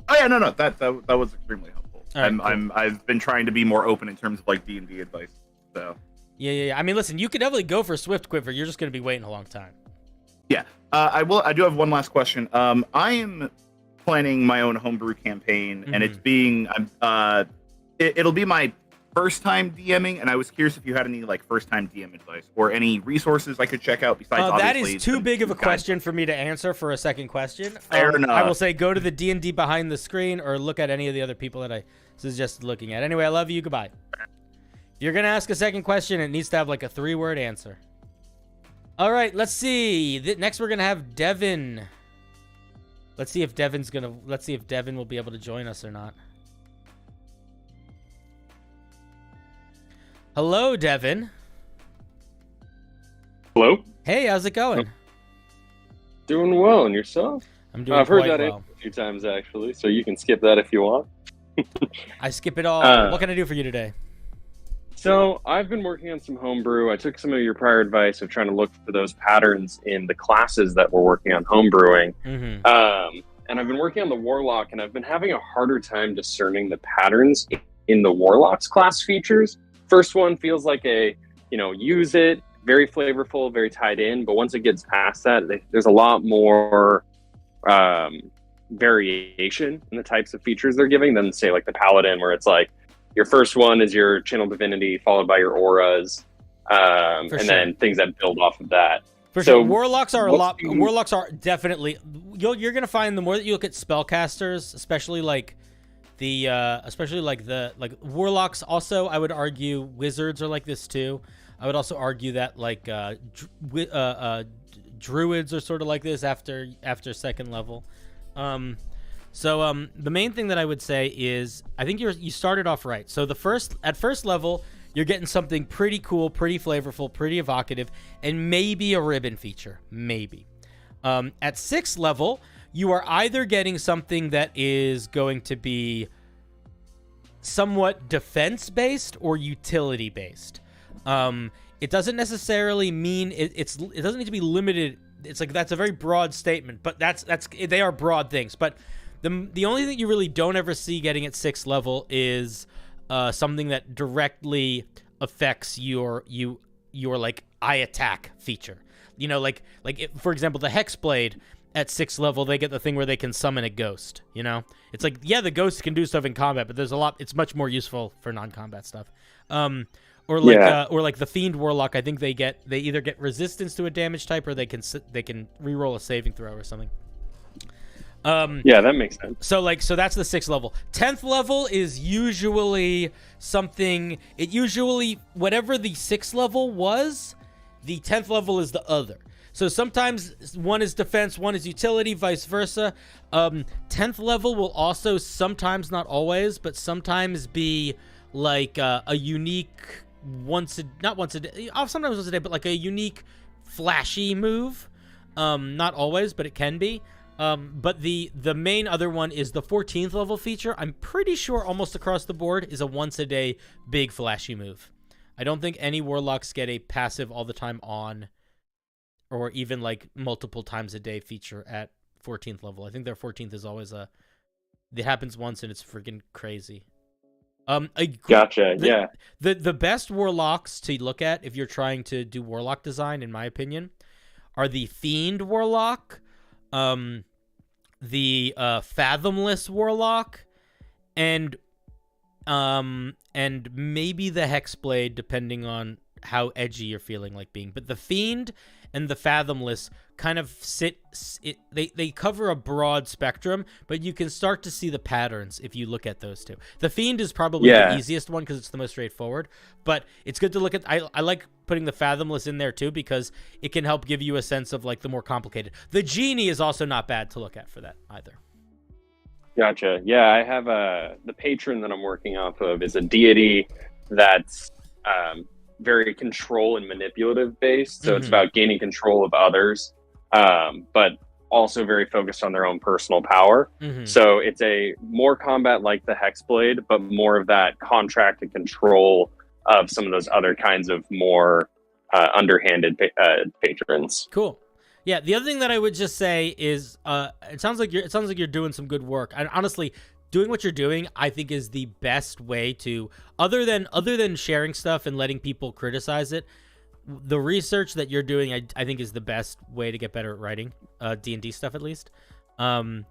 Speaker 22: Oh yeah, no, that was extremely helpful.
Speaker 1: All right, cool.
Speaker 22: I've been trying to be more open in terms of like D&D advice. So
Speaker 1: Yeah. I mean, listen, you could definitely go for Swift Quiver. You're just going to be waiting a long time.
Speaker 22: yeah, I do have one last question. I am planning my own homebrew campaign, and it's being it'll be my first time DMing, and I was curious if you had any like first time DM advice or any resources I could check out besides
Speaker 1: That
Speaker 22: obviously
Speaker 1: is too big of a question for me to answer for a second question.
Speaker 22: Fair enough.
Speaker 1: I will say go to the D&D behind the screen or look at any of the other people that I suggested looking at. Anyway, I love you. Goodbye. If you're going to ask a second question, it needs to have like a 3-word answer. All right, let's see. Next, we're going to have Devin. Let's see if Devin will be able to join us or not. Hello, Devin.
Speaker 6: Hello?
Speaker 1: Hey, how's it going?
Speaker 6: Doing well, and yourself?
Speaker 1: I'm doing
Speaker 6: I've heard
Speaker 1: quite
Speaker 6: that
Speaker 1: well.
Speaker 6: a few times, actually, so you can skip that if you want.
Speaker 1: I skip it all. What can I do for you today?
Speaker 6: So, I've been working on some homebrew. I took some of your prior advice of trying to look for those patterns in the classes that we're working on homebrewing. And I've been working on the Warlock, and I've been having a harder time discerning the patterns in the Warlock's class features. First one feels like use it, very flavorful, very tied in, but once it gets past that, there's a lot more variation in the types of features they're giving than, say, like the Paladin, where it's like, your first one is your Channel Divinity, followed by your auras, then things that build off of that.
Speaker 1: For sure, Warlocks are definitely. You're gonna find the more that you look at spellcasters, especially like Warlocks. Also, I would argue Wizards are like this too. I would also argue that like Druids are sort of like this after second level. The main thing that I would say is I think you started off right. So at first level, you're getting something pretty cool, pretty flavorful, pretty evocative, and maybe a ribbon feature. Maybe. At 6th level, you are either getting something that is going to be somewhat defense-based or utility-based. It doesn't necessarily mean it doesn't need to be limited. It's like that's a very broad statement, but they are broad things. But the only thing you really don't ever see getting at 6th level is something that directly affects your like eye attack feature. You know, for example, the Hexblade at 6th level, they get the thing where they can summon a ghost. You know, it's like, yeah, the ghost can do stuff in combat, but it's much more useful for non-combat stuff. Or like the Fiend Warlock, I think they either get resistance to a damage type or they can reroll a saving throw or something.
Speaker 6: Yeah, that makes sense.
Speaker 1: So that's the 6th level. 10th level is usually something. Whatever the 6th level was, the 10th level is the other. So sometimes one is defense, one is utility, vice versa. 10th level will also sometimes, not always, but sometimes be like a unique sometimes once a day, but like a unique flashy move. Not always, but it can be. But the main other one is the 14th level feature. I'm pretty sure almost across the board is a once a day big flashy move. I don't think any Warlocks get a passive all the time on, or even like multiple times a day feature at 14th level. I think their 14th is always it happens once and it's freaking crazy.
Speaker 6: Gotcha. Yeah.
Speaker 1: The best warlocks to look at if you're trying to do warlock design, in my opinion, are the Fiend Warlock, the Fathomless Warlock, and maybe the Hexblade, depending on how edgy you're feeling like being. But the Fiend and the Fathomless kind of they cover a broad spectrum, but you can start to see the patterns if you look at those two. The Fiend is probably the easiest one because it's the most straightforward, but it's good to look at. I like putting the Fathomless in there too because it can help give you a sense of like the more complicated. The Genie is also not bad to look at for that either.
Speaker 6: Gotcha. Yeah, I have the patron that I'm working off of is a deity that's very control and manipulative based. So it's about gaining control of others, but also very focused on their own personal power. So it's a more combat like the Hexblade, but more of that contract and control of some of those other kinds of more underhanded patrons.
Speaker 1: Cool. Yeah, the other thing that I would just say is it sounds like you're doing some good work. And honestly, doing what you're doing, I think, is the best way to, other than sharing stuff and letting people criticize it, the research that you're doing, I think, is the best way to get better at writing D&D stuff, at least. What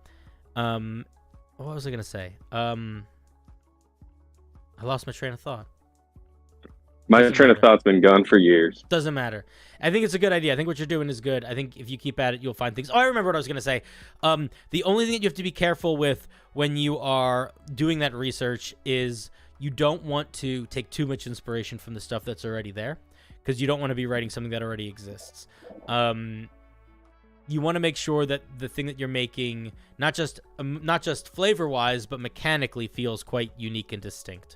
Speaker 1: was I gonna say? I lost my train of thought.
Speaker 6: My train of thought's been gone for years.
Speaker 1: Doesn't matter. I think it's a good idea. I think what you're doing is good. I think if you keep at it, you'll find things. Oh, I remember what I was going to say. The only thing that you have to be careful with when you are doing that research is you don't want to take too much inspiration from the stuff that's already there, because you don't want to be writing something that already exists. You want to make sure that the thing that you're making, not just flavor-wise, but mechanically feels quite unique and distinct.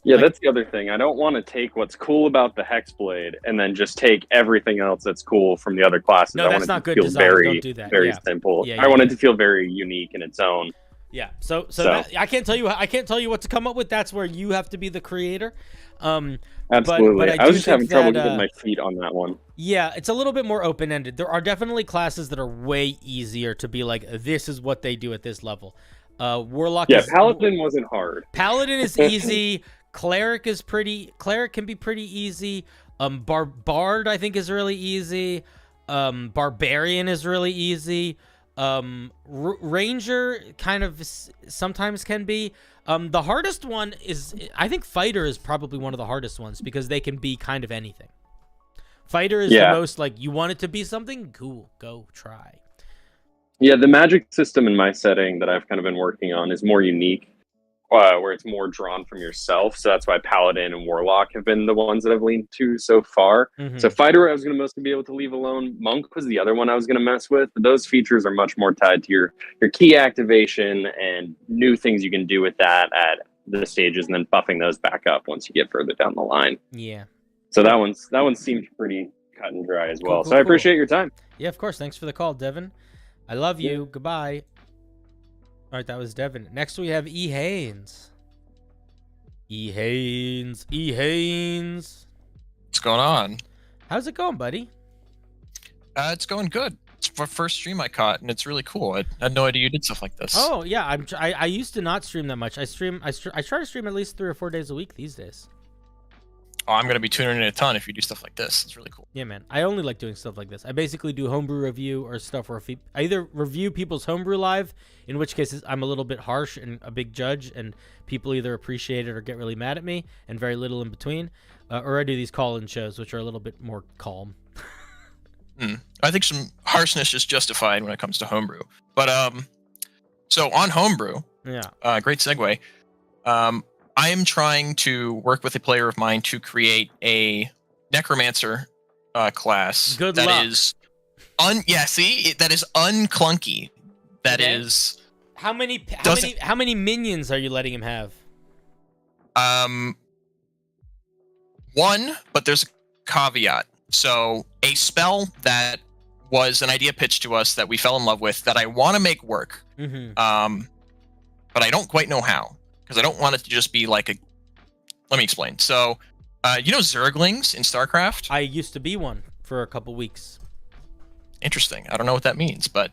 Speaker 6: Yeah, that's the other thing. I don't want to take what's cool about the Hexblade and then just take everything else that's cool from the other classes.
Speaker 1: No,
Speaker 6: I
Speaker 1: that's
Speaker 6: want it
Speaker 1: not
Speaker 6: to
Speaker 1: good
Speaker 6: feel
Speaker 1: design.
Speaker 6: very,
Speaker 1: Don't do that.
Speaker 6: very
Speaker 1: Yeah.
Speaker 6: simple.
Speaker 1: Yeah,
Speaker 6: I want
Speaker 1: yeah.
Speaker 6: it to feel very unique in its own.
Speaker 1: Yeah. So I can't tell you what to come up with. That's where you have to be the creator.
Speaker 6: Absolutely.
Speaker 1: But
Speaker 6: I was just
Speaker 1: do
Speaker 6: having
Speaker 1: think
Speaker 6: trouble
Speaker 1: that,
Speaker 6: getting my feet on that one.
Speaker 1: Yeah, it's a little bit more open-ended. There are definitely classes that are way easier to be like, this is what they do at this level. Warlock.
Speaker 6: Yeah, Paladin wasn't hard.
Speaker 1: Paladin is easy. Cleric can be pretty easy. Bard, I think, is really easy. Barbarian is really easy. Ranger kind of sometimes can be. The hardest one is, I think, Fighter is probably one of the hardest ones because they can be kind of anything. Fighter is the most like, you want it to be something cool, go try.
Speaker 6: Yeah, the magic system in my setting that I've kind of been working on is more unique. Where it's more drawn from yourself. So that's why Paladin and Warlock have been the ones that I've leaned to so far. So Fighter I was going to mostly be able to leave alone. Monk was the other one I was going to mess with. But those features are much more tied to your key activation and new things you can do with that at the stages, and then buffing those back up once you get further down the line.
Speaker 1: Yeah.
Speaker 6: So that one seemed pretty cut and dry as well.
Speaker 1: Cool,
Speaker 6: So I appreciate your time.
Speaker 1: Yeah, of course. Thanks for the call, Devin. I love you. Goodbye. All right, that was Devin. Next, we have E. Haynes. E. Haynes.
Speaker 12: What's going on?
Speaker 1: How's it going, buddy?
Speaker 12: It's going good. It's the first stream I caught, and it's really cool. I had no idea you did stuff like this.
Speaker 1: Oh, yeah. I used to not stream that much. I try to stream at least 3 or 4 days a week these days.
Speaker 12: Oh, I'm going to be tuning in a ton if you do stuff like this. It's really cool.
Speaker 1: Yeah, man. I only like doing stuff like this. I basically do homebrew review or stuff where I either review people's homebrew live, in which cases I'm a little bit harsh and a big judge, and people either appreciate it or get really mad at me, and very little in between. Or I do these call-in shows, which are a little bit more calm.
Speaker 12: I think some harshness is justified when it comes to homebrew. But, so on homebrew, great segue. I am trying to work with a player of mine to create a necromancer class.
Speaker 1: Good
Speaker 12: that
Speaker 1: luck.
Speaker 12: is that is unclunky. That is
Speaker 1: How many minions are you letting him have?
Speaker 12: One, but there's a caveat. So a spell that was an idea pitched to us that we fell in love with that I want to make work. But I don't quite know how. Because I don't want it to just be like a... Let me explain. So, you know Zerglings in StarCraft?
Speaker 1: I used to be one for a couple weeks.
Speaker 12: Interesting. I don't know what that means, but...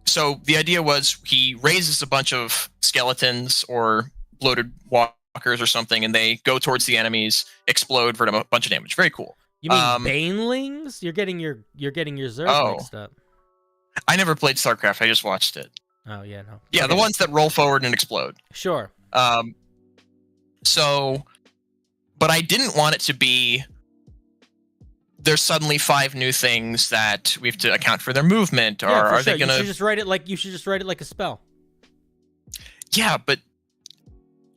Speaker 12: so the idea was he raises a bunch of skeletons or bloated walkers or something, and they go towards the enemies, explode for a bunch of damage. Very cool.
Speaker 1: You mean banelings? You're getting your Zerg mixed up.
Speaker 12: I never played StarCraft. I just watched it.
Speaker 1: Oh yeah, no.
Speaker 12: Yeah,
Speaker 1: Okay.
Speaker 12: the ones that roll forward and explode.
Speaker 1: Sure.
Speaker 12: So, but I didn't want it to be. There's suddenly 5 new things that we have to account for their movement, or
Speaker 1: Yeah, for
Speaker 12: are
Speaker 1: sure.
Speaker 12: they gonna?
Speaker 1: You should just write it like a spell.
Speaker 12: Yeah, but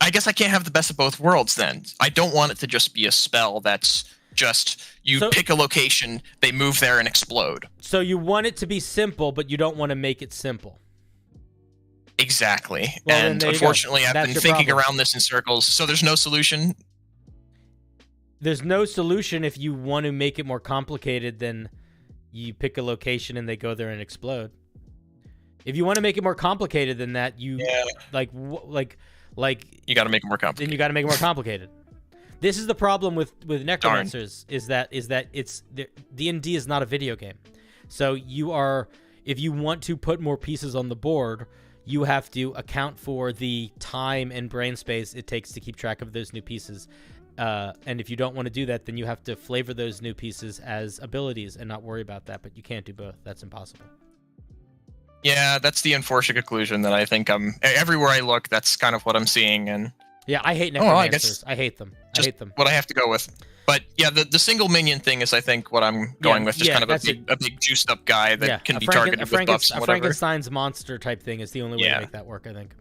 Speaker 12: I guess I can't have the best of both worlds then. I don't want it to just be a spell that's just you pick a location, they move there and explode.
Speaker 1: So you want it to be simple, but you don't want to make it simple.
Speaker 12: Exactly.
Speaker 1: Well, then
Speaker 12: and
Speaker 1: there you go.
Speaker 12: unfortunately, I've
Speaker 1: That's
Speaker 12: been
Speaker 1: your
Speaker 12: thinking
Speaker 1: problem.
Speaker 12: around this in circles. So there's no solution.
Speaker 1: There's no solution if you want to make it more complicated than you pick a location and they go there and explode. If you want to make it more complicated than that, you like
Speaker 12: you got to make it more complicated.
Speaker 1: Then you got to make it more complicated. This is the problem with necromancers is that it's D&D is not a video game. So if you want to put more pieces on the board, you have to account for the time and brain space it takes to keep track of those new pieces. And if you don't want to do that, then you have to flavor those new pieces as abilities and not worry about that. But you can't do both. That's impossible.
Speaker 12: Yeah, that's the unfortunate conclusion that I think everywhere I look, that's kind of what I'm seeing. And
Speaker 1: yeah, I hate
Speaker 12: necromancers.
Speaker 1: I hate them. I hate them.
Speaker 12: What I have to go with. But yeah, the single minion thing is, I think, what I'm going with. Just kind of a big juiced up guy that can be targeted with buffs and whatever.
Speaker 1: A Frankenstein's monster type thing is the only way to make that work, I think.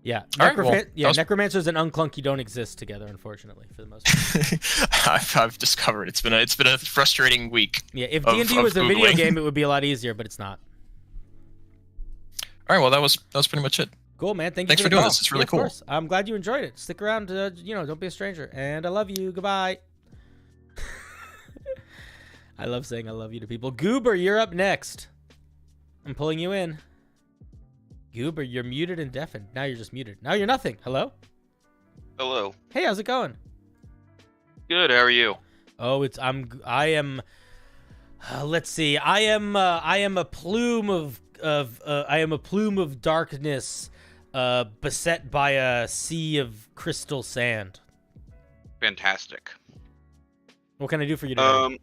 Speaker 1: Yeah, necromancers and unclunky don't exist together, unfortunately, for the most part.
Speaker 12: I've discovered it's been a frustrating week.
Speaker 1: Yeah, if D&D was a video game, it would be a lot easier, but it's not.
Speaker 12: All right, well, that was pretty much it.
Speaker 1: Cool, man.
Speaker 12: Thanks for doing this. It's really cool.
Speaker 1: Of course. I'm glad you enjoyed it. Stick around. Don't be a stranger. And I love you. Goodbye. I love saying I love you to people. Goober, you're up next. I'm pulling you in. Goober, you're muted and deafened. Now you're just muted. Now you're nothing. Hello?
Speaker 13: Hello.
Speaker 1: Hey, how's it going?
Speaker 13: Good. How are you?
Speaker 1: Oh, I am. Let's see. I am a plume of darkness, beset by a sea of crystal sand.
Speaker 13: Fantastic.
Speaker 1: What can I do for you today?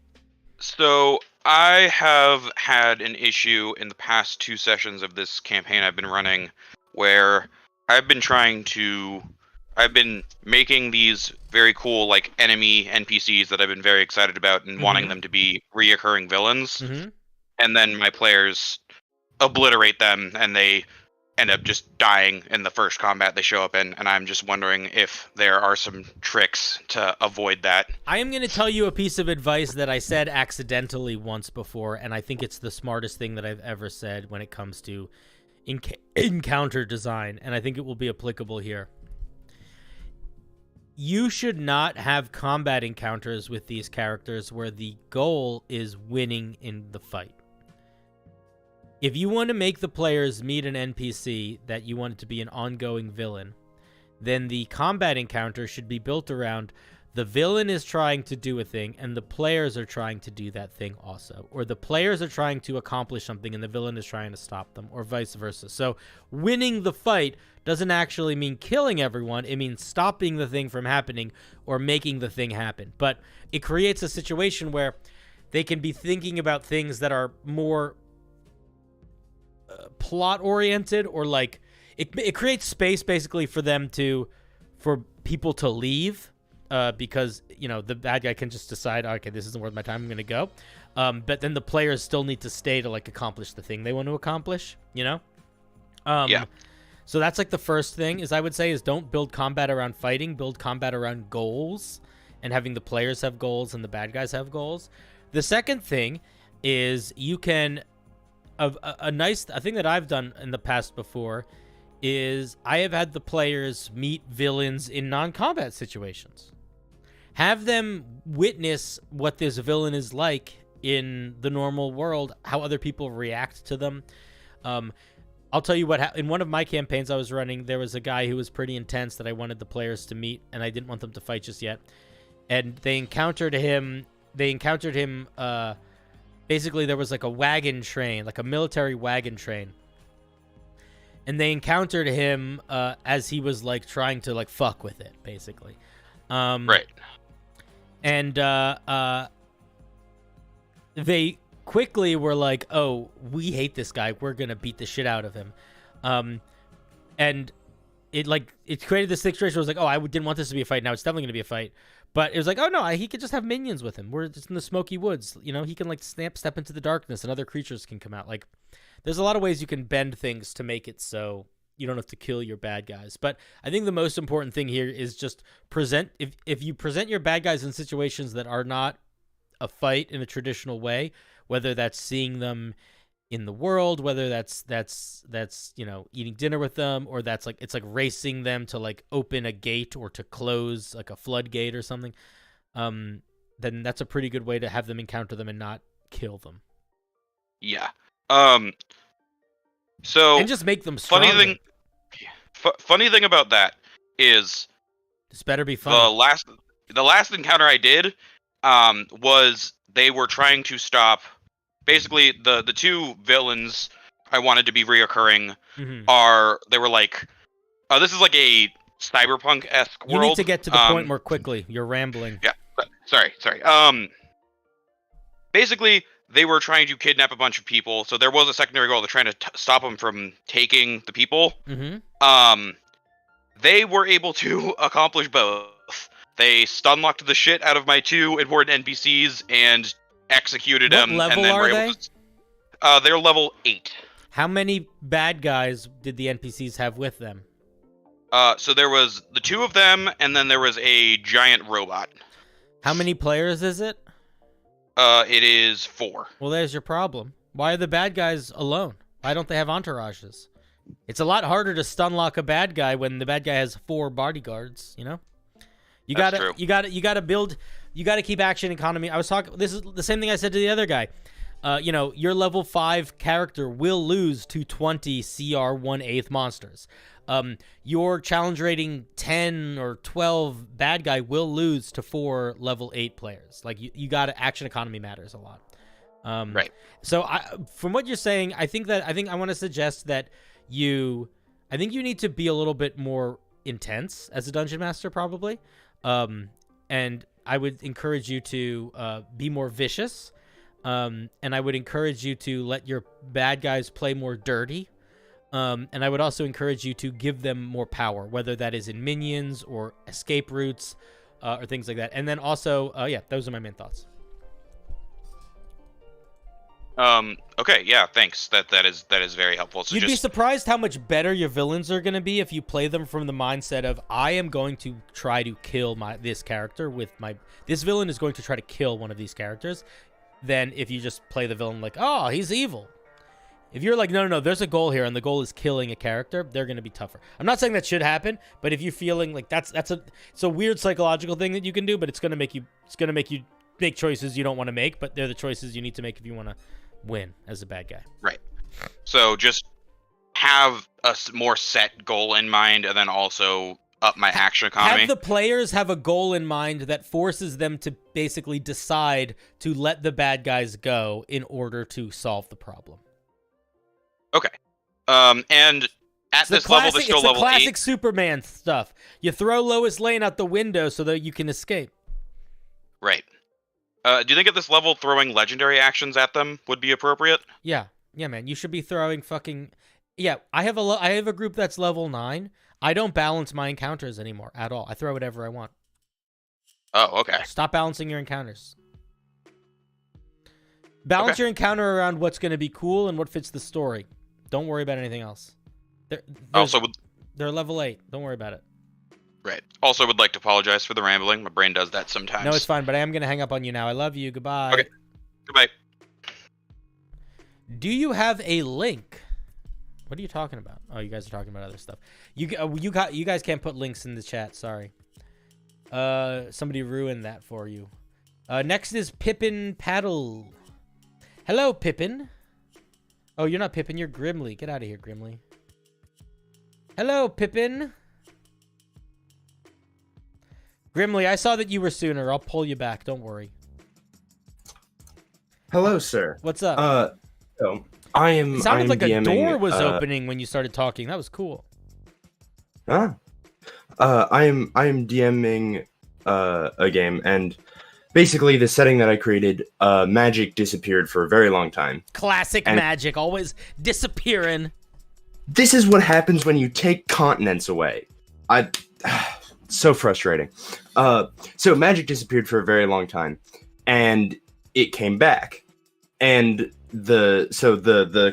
Speaker 13: So I have had an issue in the past 2 sessions of this campaign I've been running where I've been making these very cool like enemy NPCs that I've been very excited about and wanting them to be reoccurring villains. And then my players obliterate them and they end up just dying in the first combat they show up in, and I'm just wondering if there are some tricks to avoid that.
Speaker 1: I am going to tell you a piece of advice that I said accidentally once before, and I think it's the smartest thing that I've ever said when it comes to encounter design, and I think it will be applicable here. You should not have combat encounters with these characters where the goal is winning in the fight. If you want to make the players meet an NPC that you want it to be an ongoing villain, then the combat encounter should be built around the villain is trying to do a thing and the players are trying to do that thing also. Or the players are trying to accomplish something and the villain is trying to stop them, or vice versa. So winning the fight doesn't actually mean killing everyone. It means stopping the thing from happening or making the thing happen. But it creates a situation where they can be thinking about things that are more plot oriented, or like it creates space basically for people to leave because the bad guy can just decide, okay, this isn't worth my time, I'm gonna go, but then the players still need to stay to like accomplish the thing they want to accomplish. So that's like the first thing is I would say is don't build combat around fighting, build combat around goals and having the players have goals and the bad guys have goals. The second thing is you can a thing that I've done in the past before is I have had the players meet villains in non-combat situations. Have them witness what this villain is like in the normal world, how other people react to them. I'll tell you what, in one of my campaigns I was running, there was a guy who was pretty intense that I wanted the players to meet, and I didn't want them to fight just yet. And they encountered him, basically there was like a wagon train, like a military wagon train. and they encountered him as he was like trying to like fuck with it, basically.
Speaker 13: Right.
Speaker 1: And they quickly were like, "Oh, we hate this guy. We're gonna beat the shit out of him." And it created this situation where it was like, "Oh, I didn't want this to be a fight. Now it's definitely gonna be a fight." But it was like, "Oh no, he could just have minions with him. We're just in the smoky woods. You know, he can like step into the darkness, and other creatures can come out. Like, there's a lot of ways you can bend things to make it so you don't have to kill your bad guys. But I think the most important thing here is just if you present your bad guys in situations that are not a fight in a traditional way, whether that's seeing them in the world, whether that's eating dinner with them, or that's like it's like racing them to like open a gate or to close like a floodgate or something, then that's a pretty good way to have them encounter them and not kill them.
Speaker 13: Yeah. So
Speaker 1: and just make them stronger.
Speaker 13: Funny thing about that is
Speaker 1: this better be fun.
Speaker 13: The last encounter I did was they were trying to stop. Basically, the two villains I wanted to be reoccurring they were like, this is like a cyberpunk-esque world.
Speaker 1: You need to get to the point more quickly. You're rambling.
Speaker 13: Yeah, sorry. Basically, they were trying to kidnap a bunch of people, so there was a secondary goal. They're trying to stop them from taking the people. They were able to accomplish both. They stun-locked the shit out of my two important NPCs and executed them.
Speaker 1: What level
Speaker 13: and then
Speaker 1: are they?
Speaker 13: They're level 8.
Speaker 1: How many bad guys did the NPCs have with them?
Speaker 13: So there was the two of them, and then there was a giant robot.
Speaker 1: How many players is it?
Speaker 13: It is 4.
Speaker 1: Well, there's your problem. Why are the bad guys alone? Why don't they have entourages? It's a lot harder to stun lock a bad guy when the bad guy has 4 bodyguards, you know? You gotta keep action economy. This is the same thing I said to the other guy. Your level 5 character will lose to 20 CR 1/8 monsters. Your challenge rating 10 or 12 bad guy will lose to 4 level 8 players. Like you gotta action economy matters a lot.
Speaker 13: Right.
Speaker 1: So from what you're saying, I think I want to suggest that you need to be a little bit more intense as a dungeon master, probably. And I would encourage you to be more vicious. And I would encourage you to let your bad guys play more dirty. And I would also encourage you to give them more power, whether that is in minions or escape routes or things like that. And then also, those are my main thoughts.
Speaker 13: Okay, yeah, thanks. That is very helpful. So
Speaker 1: You'd be surprised how much better your villains are going to be if you play them from the mindset of, I am going to try to kill this character this villain is going to try to kill one of these characters, than if you just play the villain like, oh, he's evil. If you're like, no, there's a goal here, and the goal is killing a character, they're going to be tougher. I'm not saying that should happen, but if you're feeling like it's a weird psychological thing that you can do, but it's going to make you make choices you don't want to make, but they're the choices you need to make if you want to win as a bad guy.
Speaker 13: Right. So just have a more set goal in mind, and then also up my action economy.
Speaker 1: Have the players have a goal in mind that forces them to basically decide to let the bad guys go in order to solve the problem.
Speaker 13: Okay. And at this level, they're still level 8.
Speaker 1: It's the classic Superman stuff. You throw Lois Lane out the window so that you can escape.
Speaker 13: Right. Do you think at this level, throwing legendary actions at them would be appropriate?
Speaker 1: Yeah, man. You should be throwing fucking. Yeah, I have a group that's level 9. I don't balance my encounters anymore at all. I throw whatever I want.
Speaker 13: Oh, okay.
Speaker 1: Stop balancing your encounters. Balance your encounter around what's going to be cool and what fits the story. Don't worry about anything else. They're level 8. Don't worry about it.
Speaker 13: Right. Also would like to apologize for the rambling. My brain does that sometimes.
Speaker 1: No, it's fine, but I am going to hang up on you now. I love you. Goodbye.
Speaker 13: Okay. Goodbye.
Speaker 1: Do you have a link? What are you talking about? Oh, you guys are talking about other stuff. You guys can't put links in the chat. Sorry. Somebody ruined that for you. Next is Pippin Paddle. Hello, Pippin. Oh, you're not Pippin. You're Grimly. Get out of here, Grimly. Hello, Pippin. Grimly, I saw that you were sooner. I'll pull you back. Don't worry.
Speaker 14: Hello, sir.
Speaker 1: What's up? It sounded like a
Speaker 14: DMing,
Speaker 1: door was opening when you started talking. That was cool.
Speaker 14: I am DMing a game, and basically the setting that I created, magic disappeared for a very long time.
Speaker 1: Classic magic, always disappearing.
Speaker 14: This is what happens when you take continents away. So frustrating. So magic disappeared for a very long time, and it came back. And the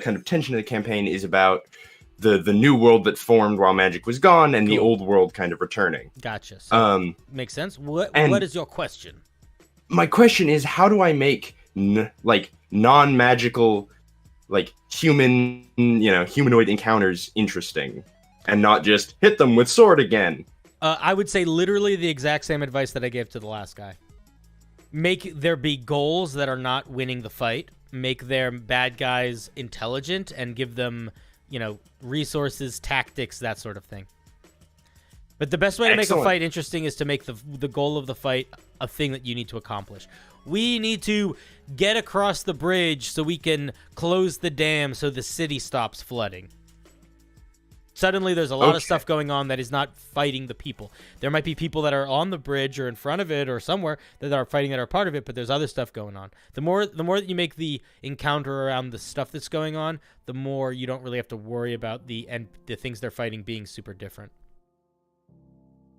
Speaker 14: kind of tension of the campaign is about the new world that formed while magic was gone, and the old world kind of returning.
Speaker 1: Gotcha. So, makes sense. What is your question?
Speaker 14: My question is, how do I make non-magical, human, humanoid encounters interesting, and not just hit them with sword again?
Speaker 1: I would say literally the exact same advice that I gave to the last guy. Make there be goals that are not winning the fight. Make their bad guys intelligent and give them, resources, tactics, that sort of thing. But the best way to make a fight interesting is to make the goal of the fight a thing that you need to accomplish. We need to get across the bridge so we can close the dam so the city stops flooding. Suddenly there's a lot of stuff going on that is not fighting the people. There might be people that are on the bridge or in front of it or somewhere that are fighting that are part of it, but there's other stuff going on. The more that you make the encounter around the stuff that's going on, the more you don't really have to worry about the things they're fighting being super different.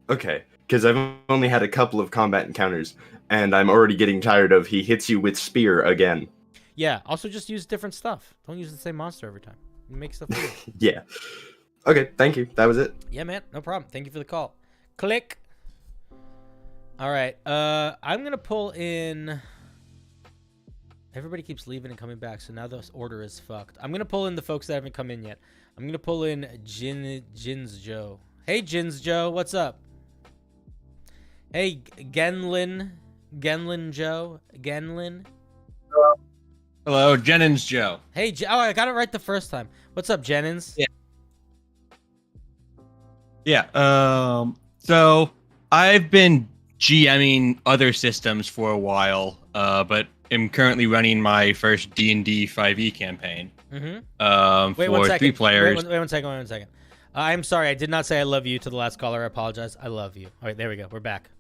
Speaker 14: Okay, because I've only had a couple of combat encounters, and I'm already getting tired of he hits you with spear again.
Speaker 1: Yeah, also just use different stuff. Don't use the same monster every time. Make stuff weird.
Speaker 14: Yeah. Okay, thank you. That was it.
Speaker 1: Yeah, man, no problem. Thank you for the call. Click. All right, I'm gonna pull in. Everybody keeps leaving and coming back, so now this order is fucked. I'm gonna pull in the folks that haven't come in yet. I'm gonna pull in Jins Joe. Hey, Jins Joe, what's up? Hey, Genlin Joe, Genlin.
Speaker 15: Hello, Jennings Joe.
Speaker 1: Hey, oh, I got it right the first time. What's up, Jennings?
Speaker 15: Yeah. Yeah. So I've been GMing other systems for a while, but am currently running my first D&D 5e campaign. For 3 players.
Speaker 1: Wait one second. I'm sorry, I did not say I love you to the last caller. I apologize. I love you. All right, there we go. We're back.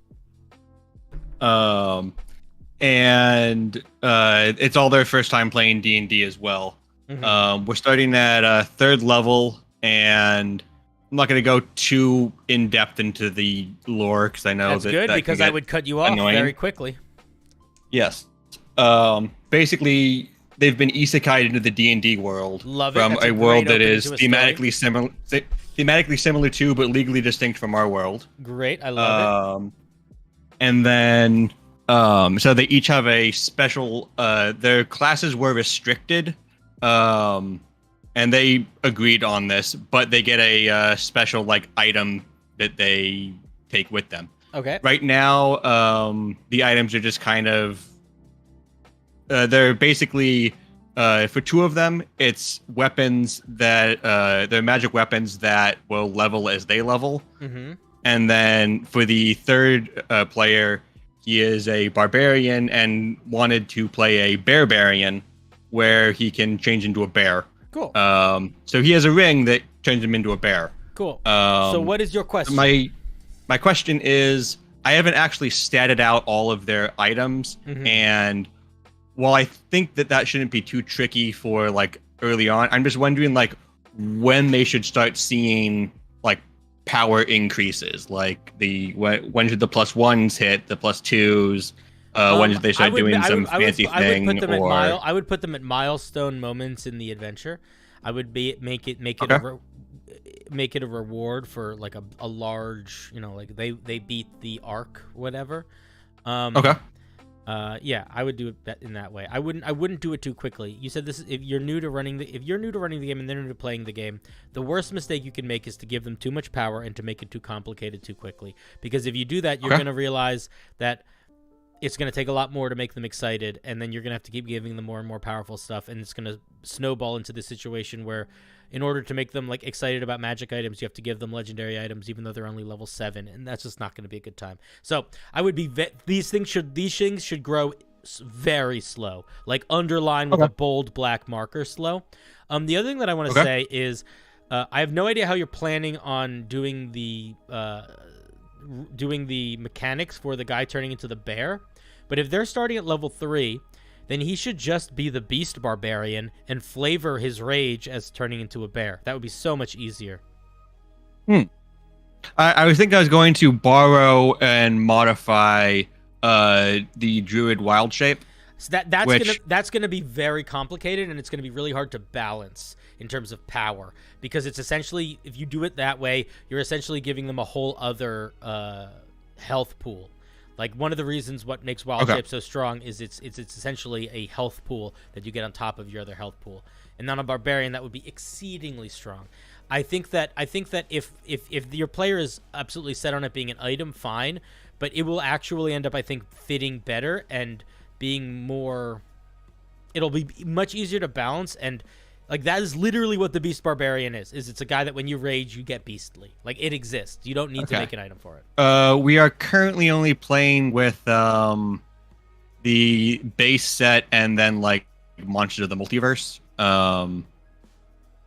Speaker 15: And it's all their first time playing D&D as well. We're starting at 3rd level, and I'm not going to go too in-depth into the lore, because I know
Speaker 1: that's good, because I would cut you off very quickly.
Speaker 15: Yes. Basically, they've been isekai'd into the D&D world.
Speaker 1: Love it.
Speaker 15: From
Speaker 1: That's
Speaker 15: a world that is
Speaker 1: thematically
Speaker 15: similar to, but legally distinct from our world.
Speaker 1: Great, I love it.
Speaker 15: And then, so they each have a special. Their classes were restricted, and they agreed on this, but they get a special item that they take with them.
Speaker 1: Okay.
Speaker 15: Right now, the items are just kind of. They're basically, for 2 of them, it's weapons that they're magic weapons that will level as they level. And then for the 3rd player, he is a barbarian and wanted to play a barbarian, where he can change into a bear.
Speaker 1: Cool.
Speaker 15: So he has a ring that turns him into a bear.
Speaker 1: Cool. So what is your question?
Speaker 15: My question is, I haven't actually statted out all of their items, and while I think that shouldn't be too tricky for early on, I'm just wondering when they should start seeing power increases, when should the +1s hit, the +2s, when should they start doing some fancy thing?
Speaker 1: I would put them at milestone moments in the adventure. I would make it a reward for a large, they beat the arc, whatever. Yeah, I would do it in that way. I wouldn't do it too quickly. You said this is if you're new to running the game and they're new to playing the game, the worst mistake you can make is to give them too much power and to make it too complicated too quickly. Because if you do that, you're going to realize that it's going to take a lot more to make them excited, and then you're going to have to keep giving them more and more powerful stuff, and it's going to snowball into this situation where in order to make them excited about magic items, you have to give them legendary items even though they're only level 7, and that's just not going to be a good time. So I would be these things should grow very slow, like underlined with a bold black marker slow. The other thing that I want to say is I have no idea how you're planning on doing the mechanics for the guy turning into the bear, but if they're starting at level 3, then he should just be the beast barbarian and flavor his rage as turning into a bear. That would be so much easier.
Speaker 15: I was thinking I was going to borrow and modify the druid wild shape.
Speaker 1: So that's gonna be very complicated, and it's gonna be really hard to balance in terms of power, because it's essentially, if you do it that way, you're essentially giving them a whole other health pool. Like, one of the reasons what makes wild shape so strong is it's essentially a health pool that you get on top of your other health pool, and on a barbarian that would be exceedingly strong. I think that if your player is absolutely set on it being an item, fine, but it will actually end up, I think, fitting better and being more. It'll be much easier to balance, and like, that is literally what the Beast Barbarian is. It's a guy that when you rage, you get beastly. Like, it exists. You don't need to make an item for it.
Speaker 15: We are currently only playing with the base set and then like Monsters of the Multiverse.
Speaker 1: All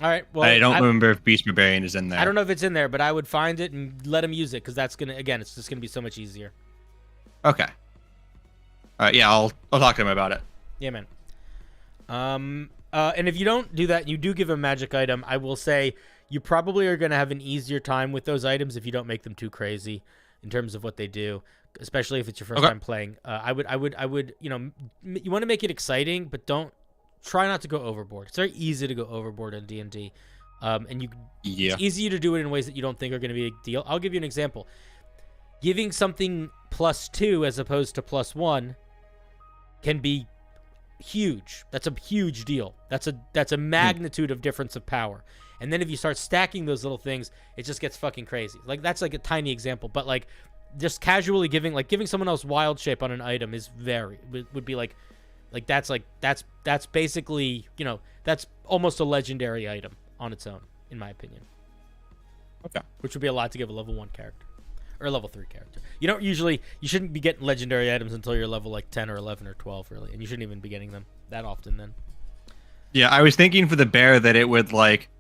Speaker 1: right. Well,
Speaker 15: I don't remember if Beast Barbarian is in there.
Speaker 1: I don't know if it's in there, but I would find it and let him use it, because that's gonna, again, it's just gonna be so much easier.
Speaker 15: Okay. All right. Yeah, I'll talk to him about it.
Speaker 1: Yeah, man. And if you don't do that, and you do give a magic item, I will say you probably are gonna have an easier time with those items if you don't make them too crazy in terms of what they do, especially if it's your first time playing. I would, you know, you want to make it exciting, but don't. Try not to go overboard. It's very easy to go overboard in D&D. And it's easy to do it in ways that you don't think are going to be a big deal. I'll give you an example. Giving something +2 as opposed to +1 can be huge. That's a huge deal. That's a magnitude of difference of power. And then if you start stacking those little things, it just gets fucking crazy. Like, that's like a tiny example, but like just casually giving someone else wild shape on an item is would be like that's basically, you know, that's almost a legendary item on its own, in my opinion.
Speaker 15: Okay.
Speaker 1: Which would be a lot to give a level 1 character or a level 3 character. You shouldn't be getting legendary items until you're level like 10 or 11 or 12, really, and you shouldn't even be getting them that often then.
Speaker 15: Yeah, I was thinking for the bear that it would, like,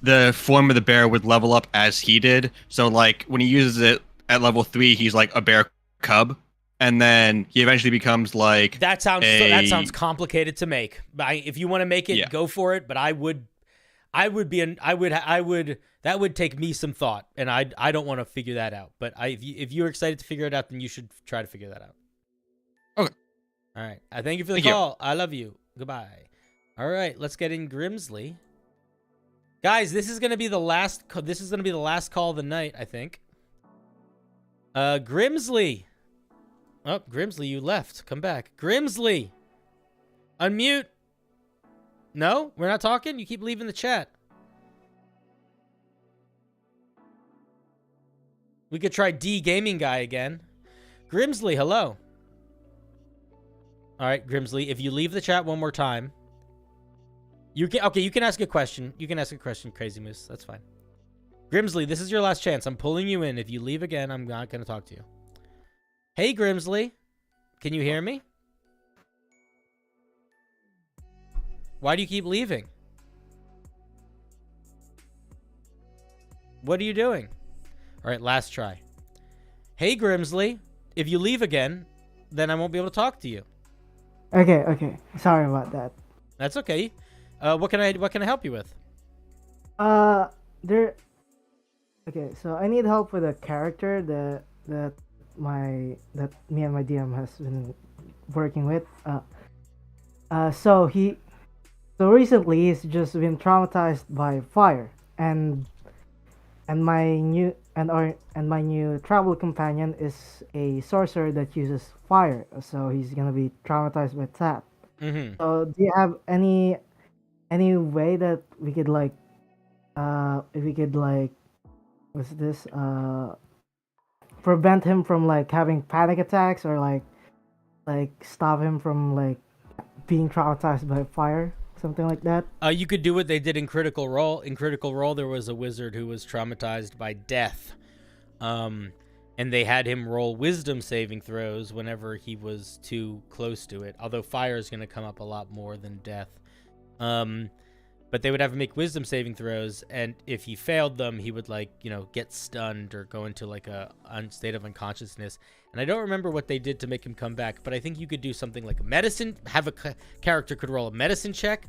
Speaker 15: the form of the bear would level up as he did. So like when he uses it at level 3, he's like a bear cub. And then he eventually becomes like
Speaker 1: that sounds complicated to make. If you want to make it, go for it. But that would take me some thought, and I don't want to figure that out. But if you're excited to figure it out, then you should try to figure that out.
Speaker 15: Okay.
Speaker 1: All right. I thank you for the call. I love you. Goodbye. All right. Let's get in Grimsley. Guys, this is gonna be the last. This is gonna be the last call of the night, I think. Grimsley. Oh, Grimsley, you left. Come back. Grimsley! Unmute! No? We're not talking? You keep leaving the chat. We could try D Gaming Guy again. Grimsley, hello. Alright, Grimsley, if you leave the chat one more time. You can ask a question. You can ask a question, Crazy Moose. That's fine. Grimsley, this is your last chance. I'm pulling you in. If you leave again, I'm not going to talk to you. Hey, Grimsley. Can you hear me? Why do you keep leaving? What are you doing? All right, last try. Hey, Grimsley. If you leave again, then I won't be able to talk to you.
Speaker 17: Okay. Sorry about that.
Speaker 1: That's okay. What can I help you with?
Speaker 17: Okay, so I need help with a character that me and my DM has been working with. So recently he's just been traumatized by fire, and my new travel companion is a sorcerer that uses fire, so he's gonna be traumatized by that.
Speaker 1: Mm-hmm.
Speaker 17: So do you have any way that we could what's this prevent him from like having panic attacks, or like stop him from like being traumatized by fire, something like that?
Speaker 1: You could do what they did in Critical Role. In Critical Role, there was a wizard who was traumatized by death. and they had him roll wisdom saving throws whenever he was too close to it. Although fire is going to come up a lot more than death. But they would have him make wisdom saving throws, and if he failed them, he would, like, you know, get stunned or go into, like, a state of unconsciousness. And I don't remember what they did to make him come back, but I think you could do something like a medicine, have a character could roll a medicine check.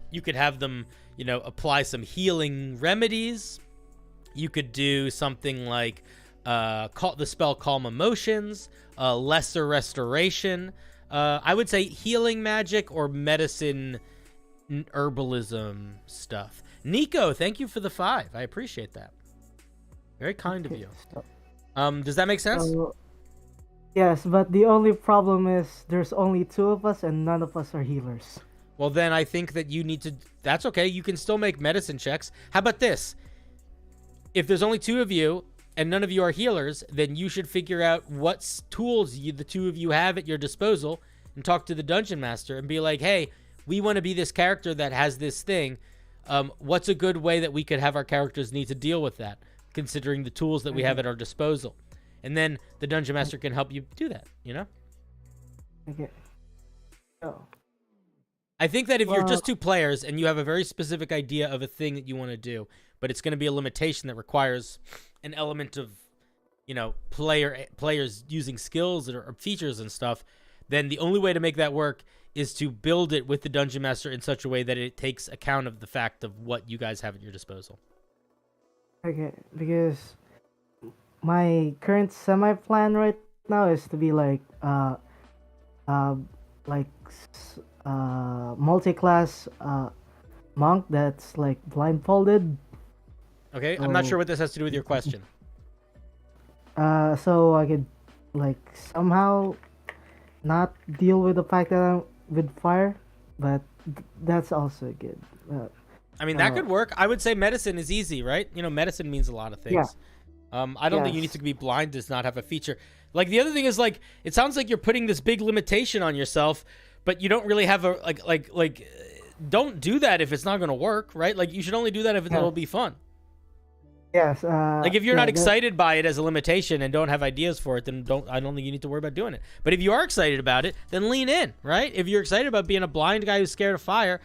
Speaker 1: You could have them, you know, apply some healing remedies. You could do something like call the spell Calm Emotions, Lesser Restoration. I would say healing magic or medicine herbalism stuff. Nico, thank you for the 5. I appreciate that. Very kind of you. Does that make sense?
Speaker 17: Yes, but the only problem is there's only 2 of us and none of us are healers.
Speaker 1: Well, then I think that you need to... That's okay. You can still make medicine checks. How about this? If there's only 2 of you and none of you are healers, then you should figure out what tools the 2 of you have at your disposal and talk to the dungeon master and be like, hey, we want to be this character that has this thing. What's a good way that we could have our characters need to deal with that, considering the tools that we have at our disposal? And then the dungeon master can help you do that, you know?
Speaker 17: Okay. Oh.
Speaker 1: I think that if you're just 2 players and you have a very specific idea of a thing that you want to do, but it's going to be a limitation that requires an element of, you know, players using skills or features and stuff, then the only way to make that work is to build it with the dungeon master in such a way that it takes account of the fact of what you guys have at your disposal.
Speaker 17: Okay, because my current semi-plan right now is to be like multi-class monk that's like blindfolded.
Speaker 1: Okay, I'm not sure what this has to do with your question.
Speaker 17: So I could like somehow not deal with the fact that I'm with fire, but that's also good.
Speaker 1: I mean, that could work. I would say medicine is easy, right? You know, medicine means a lot of things.
Speaker 17: Yeah.
Speaker 1: I don't think you need to be blind, does not have a feature. Like, the other thing is, like, it sounds like you're putting this big limitation on yourself, but you don't really have a, like, don't do that if it's not going to work, right? Like, you should only do that if it'll be fun.
Speaker 17: Yes.
Speaker 1: Like, if you're not excited by it as a limitation and don't have ideas for it, then I don't think you need to worry about doing it. But if you are excited about it, then lean in, right? If you're excited about being a blind guy who's scared of fire,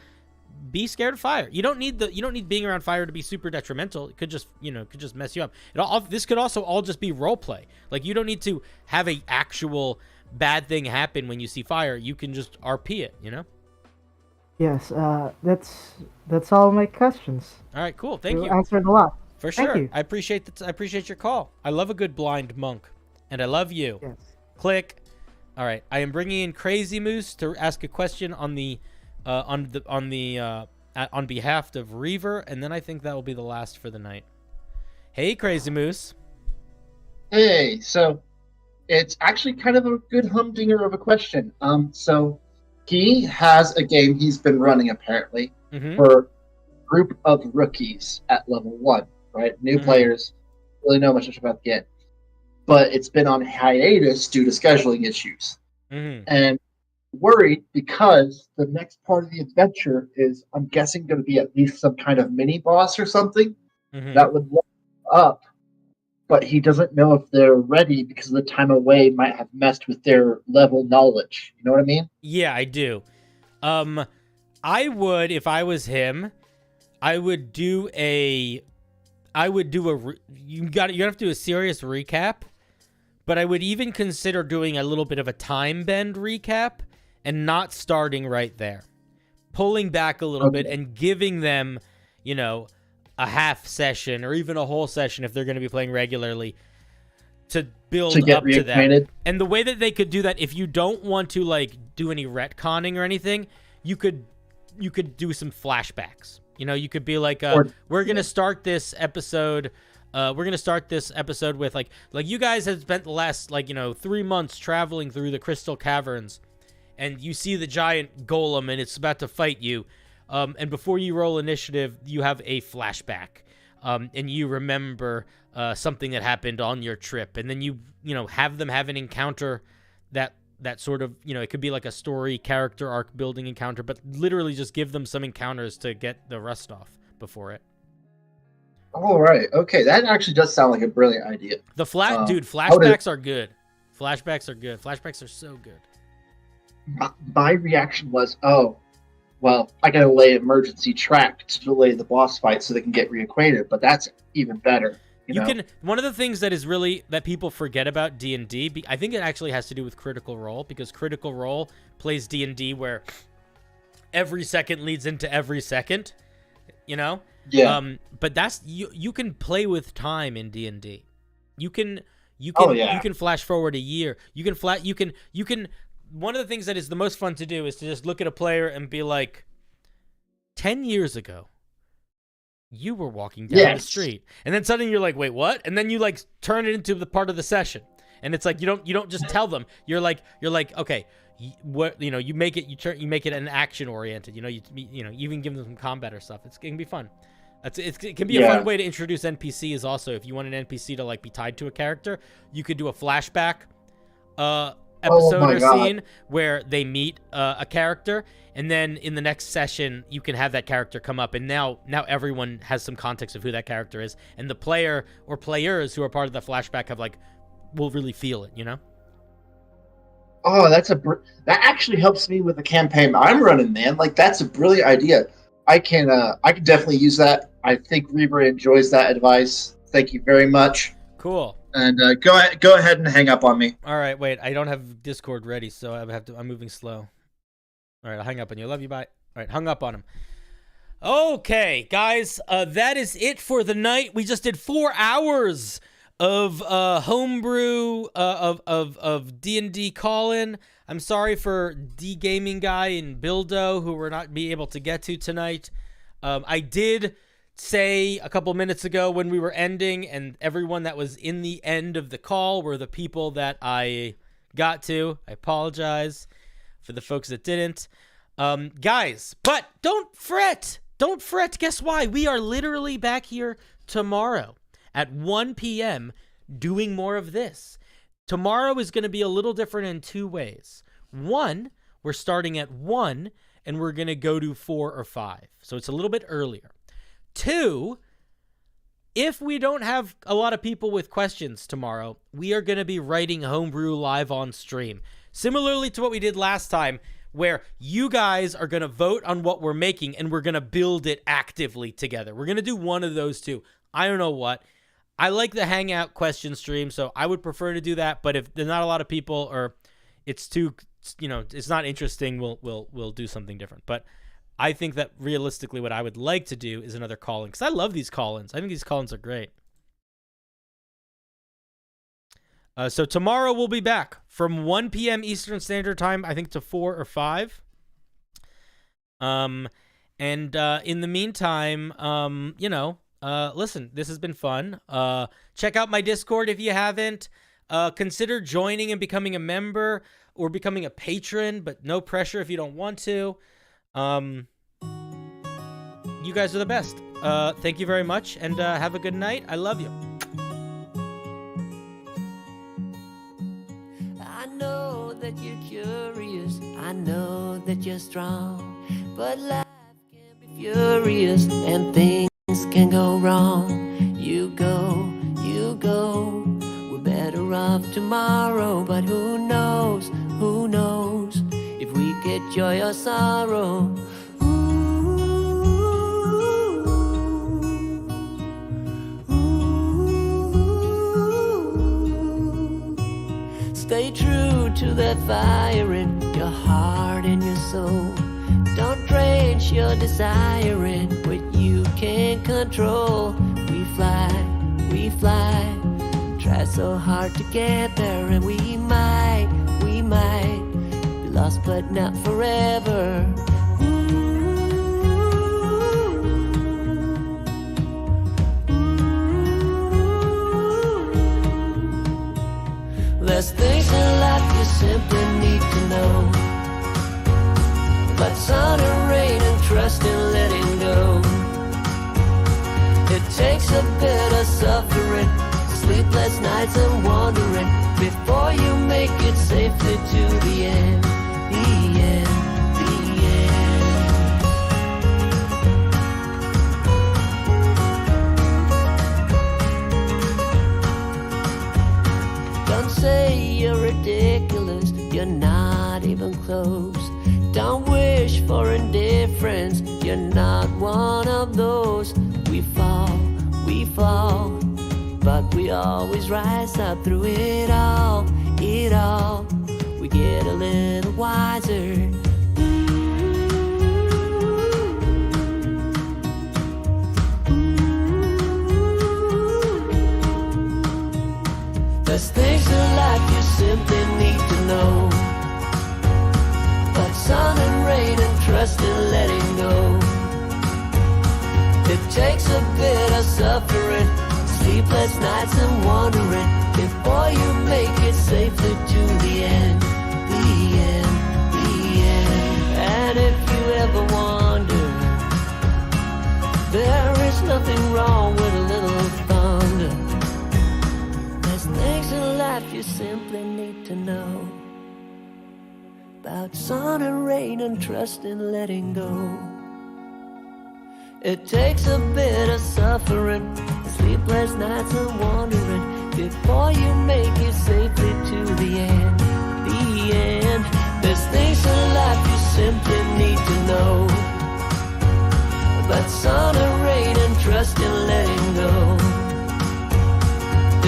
Speaker 1: be scared of fire. You don't need being around fire to be super detrimental. It could just, mess you up. This could also all just be role play. Like, you don't need to have a actual bad thing happen when you see fire. You can just RP it, you know?
Speaker 17: Yes. That's all my questions.
Speaker 1: All right, cool. Thank you.
Speaker 17: Answered a lot.
Speaker 1: For sure.
Speaker 17: Thank you.
Speaker 1: I appreciate your call. I love a good blind monk, and I love you.
Speaker 17: Yes.
Speaker 1: Click. All right. I am bringing in Crazy Moose to ask a question on behalf of Reaver, and then I think that will be the last for the night. Hey, Crazy Moose.
Speaker 18: Hey. So, it's actually kind of a good humdinger of a question. So he has a game he's been running apparently for a group of rookies at level 1. Right, new players really know much about the game, but it's been on hiatus due to scheduling issues, and worried because the next part of the adventure is, I'm guessing, going to be at least some kind of mini boss or something that would level up. But he doesn't know if they're ready because the time away might have messed with their level knowledge. You know what I mean?
Speaker 1: Yeah, I do. I would, if I was him, you have to do a serious recap, but I would even consider doing a little bit of a time bend recap and not starting right there. Pulling back a little bit and giving them, a half session or even a whole session if they're going to be playing regularly to build up to that. And the way that they could do that, if you don't want to like do any retconning or anything, you could do some flashbacks. You could be like, we're going to start this episode. We're going to start this episode with like you guys have spent the last 3 months traveling through the crystal caverns, and you see the giant golem and it's about to fight you. And before you roll initiative, you have a flashback, and you remember something that happened on your trip, and then you have them have an encounter that sort of, it could be like a story character arc building encounter, but literally just give them some encounters to get the rust off before it.
Speaker 18: All right. Okay, that actually does sound like a brilliant idea.
Speaker 1: Dude, flashbacks are good. Flashbacks are good. Flashbacks are so good.
Speaker 18: My reaction was, oh, well, I gotta lay emergency track to delay the boss fight so they can get reacquainted. But that's even better. You know?
Speaker 1: Can. One of the things that is really that people forget about D&D, I think it actually has to do with Critical Role, because Critical Role plays D&D where every second leads into every second. You know.
Speaker 18: Yeah.
Speaker 1: But that's you can play with time in D&D. You can you can flash forward a year. You can one of the things that is the most fun to do is to just look at a player and be like, 10 years ago, you were walking down the street. And then suddenly you're like, wait, what? And then you like turn it into the part of the session. And it's like you don't just tell them. You're like, okay, what, you know, you make it an action oriented. You know, you even give them some combat or stuff. It can be fun. It can be a fun way to introduce NPCs also. If you want an NPC to like be tied to a character, you could do a flashback episode or scene where they meet a character, and then in the next session you can have that character come up, and now everyone has some context of who that character is, and the player or players who are part of the flashback will really feel it, you know?
Speaker 18: Oh, that actually helps me with the campaign I'm running, man. Like, that's a brilliant idea. I can definitely use that. I think Reaver enjoys that advice. Thank you very much.
Speaker 1: Cool.
Speaker 18: And go ahead and hang up on me.
Speaker 1: All right, wait. I don't have Discord ready, so I'm moving slow. All right, I'll hang up on you. Love you. Bye. All right, hung up on him. Okay, guys, that is it for the night. We just did 4 hours of homebrew of D&D call-in. I'm sorry for D Gaming Guy and Bildo who were not be able to get to tonight. I did say a couple minutes ago when we were ending, and everyone that was in the end of the call were the people that I got to. I apologize for the folks that didn't. Guys, but don't fret. Don't fret. Guess why? We are literally back here tomorrow at 1 p.m. doing more of this. Tomorrow is going to be a little different in 2 ways. One, we're starting at 1 and we're going to go to 4 or 5. So it's a little bit earlier. 2, if we don't have a lot of people with questions tomorrow, we are going to be writing Homebrew live on stream. Similarly to what we did last time, where you guys are going to vote on what we're making and we're going to build it actively together. We're going to do one of those two. I don't know what. I like the Hangout question stream, so I would prefer to do that. But if there's not a lot of people or it's too, it's not interesting, we'll do something different. But I think that realistically what I would like to do is another call-in, because I love these call-ins. I think these call-ins are great. So tomorrow we'll be back from 1 p.m. Eastern Standard Time, I think, to 4 or 5. And in the meantime, listen, this has been fun. Check out my Discord if you haven't. Consider joining and becoming a member or becoming a patron, but no pressure if you don't want to. You guys are the best. Thank you very much, and have a good night. I love you.
Speaker 19: I know that you're curious, I know that you're strong, but life can be furious and things can go wrong. You go, we're better off tomorrow, but who knows if we get joy or sorrow. Stay true to that fire in your heart and your soul. Don't drench your desire in what you can't control. We fly, try so hard to get there, and we might be lost but not forever. There's things in life you simply need to know, but sun and rain and trust in letting go. It takes a bit of suffering, sleepless nights and wandering, before you make it safely to the end, the end. not even close. Don't wish for indifference, you're not one of those. We fall, but we always rise up through it all. We get a little wiser. There's things in life you simply need to know, but sun and rain and trust in letting go. It takes a bit of suffering, sleepless nights and wandering, before you make it safely to the end, the end, the end. And if you ever wonder, there is nothing wrong with a little thunder. There's things in life you simply need to know, about sun and rain and trust in letting go. It takes a bit of suffering, sleepless nights and wandering, before you make it safely to the end, the end. There's things in life you simply need to know, about sun and rain and trust in letting go.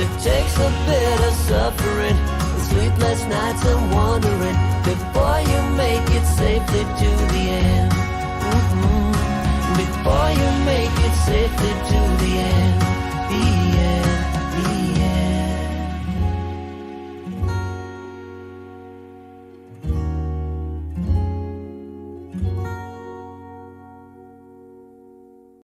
Speaker 19: It takes a bit of suffering, sleepless nights and wandering, before you make it safely to the end. Before you make it safely to the end.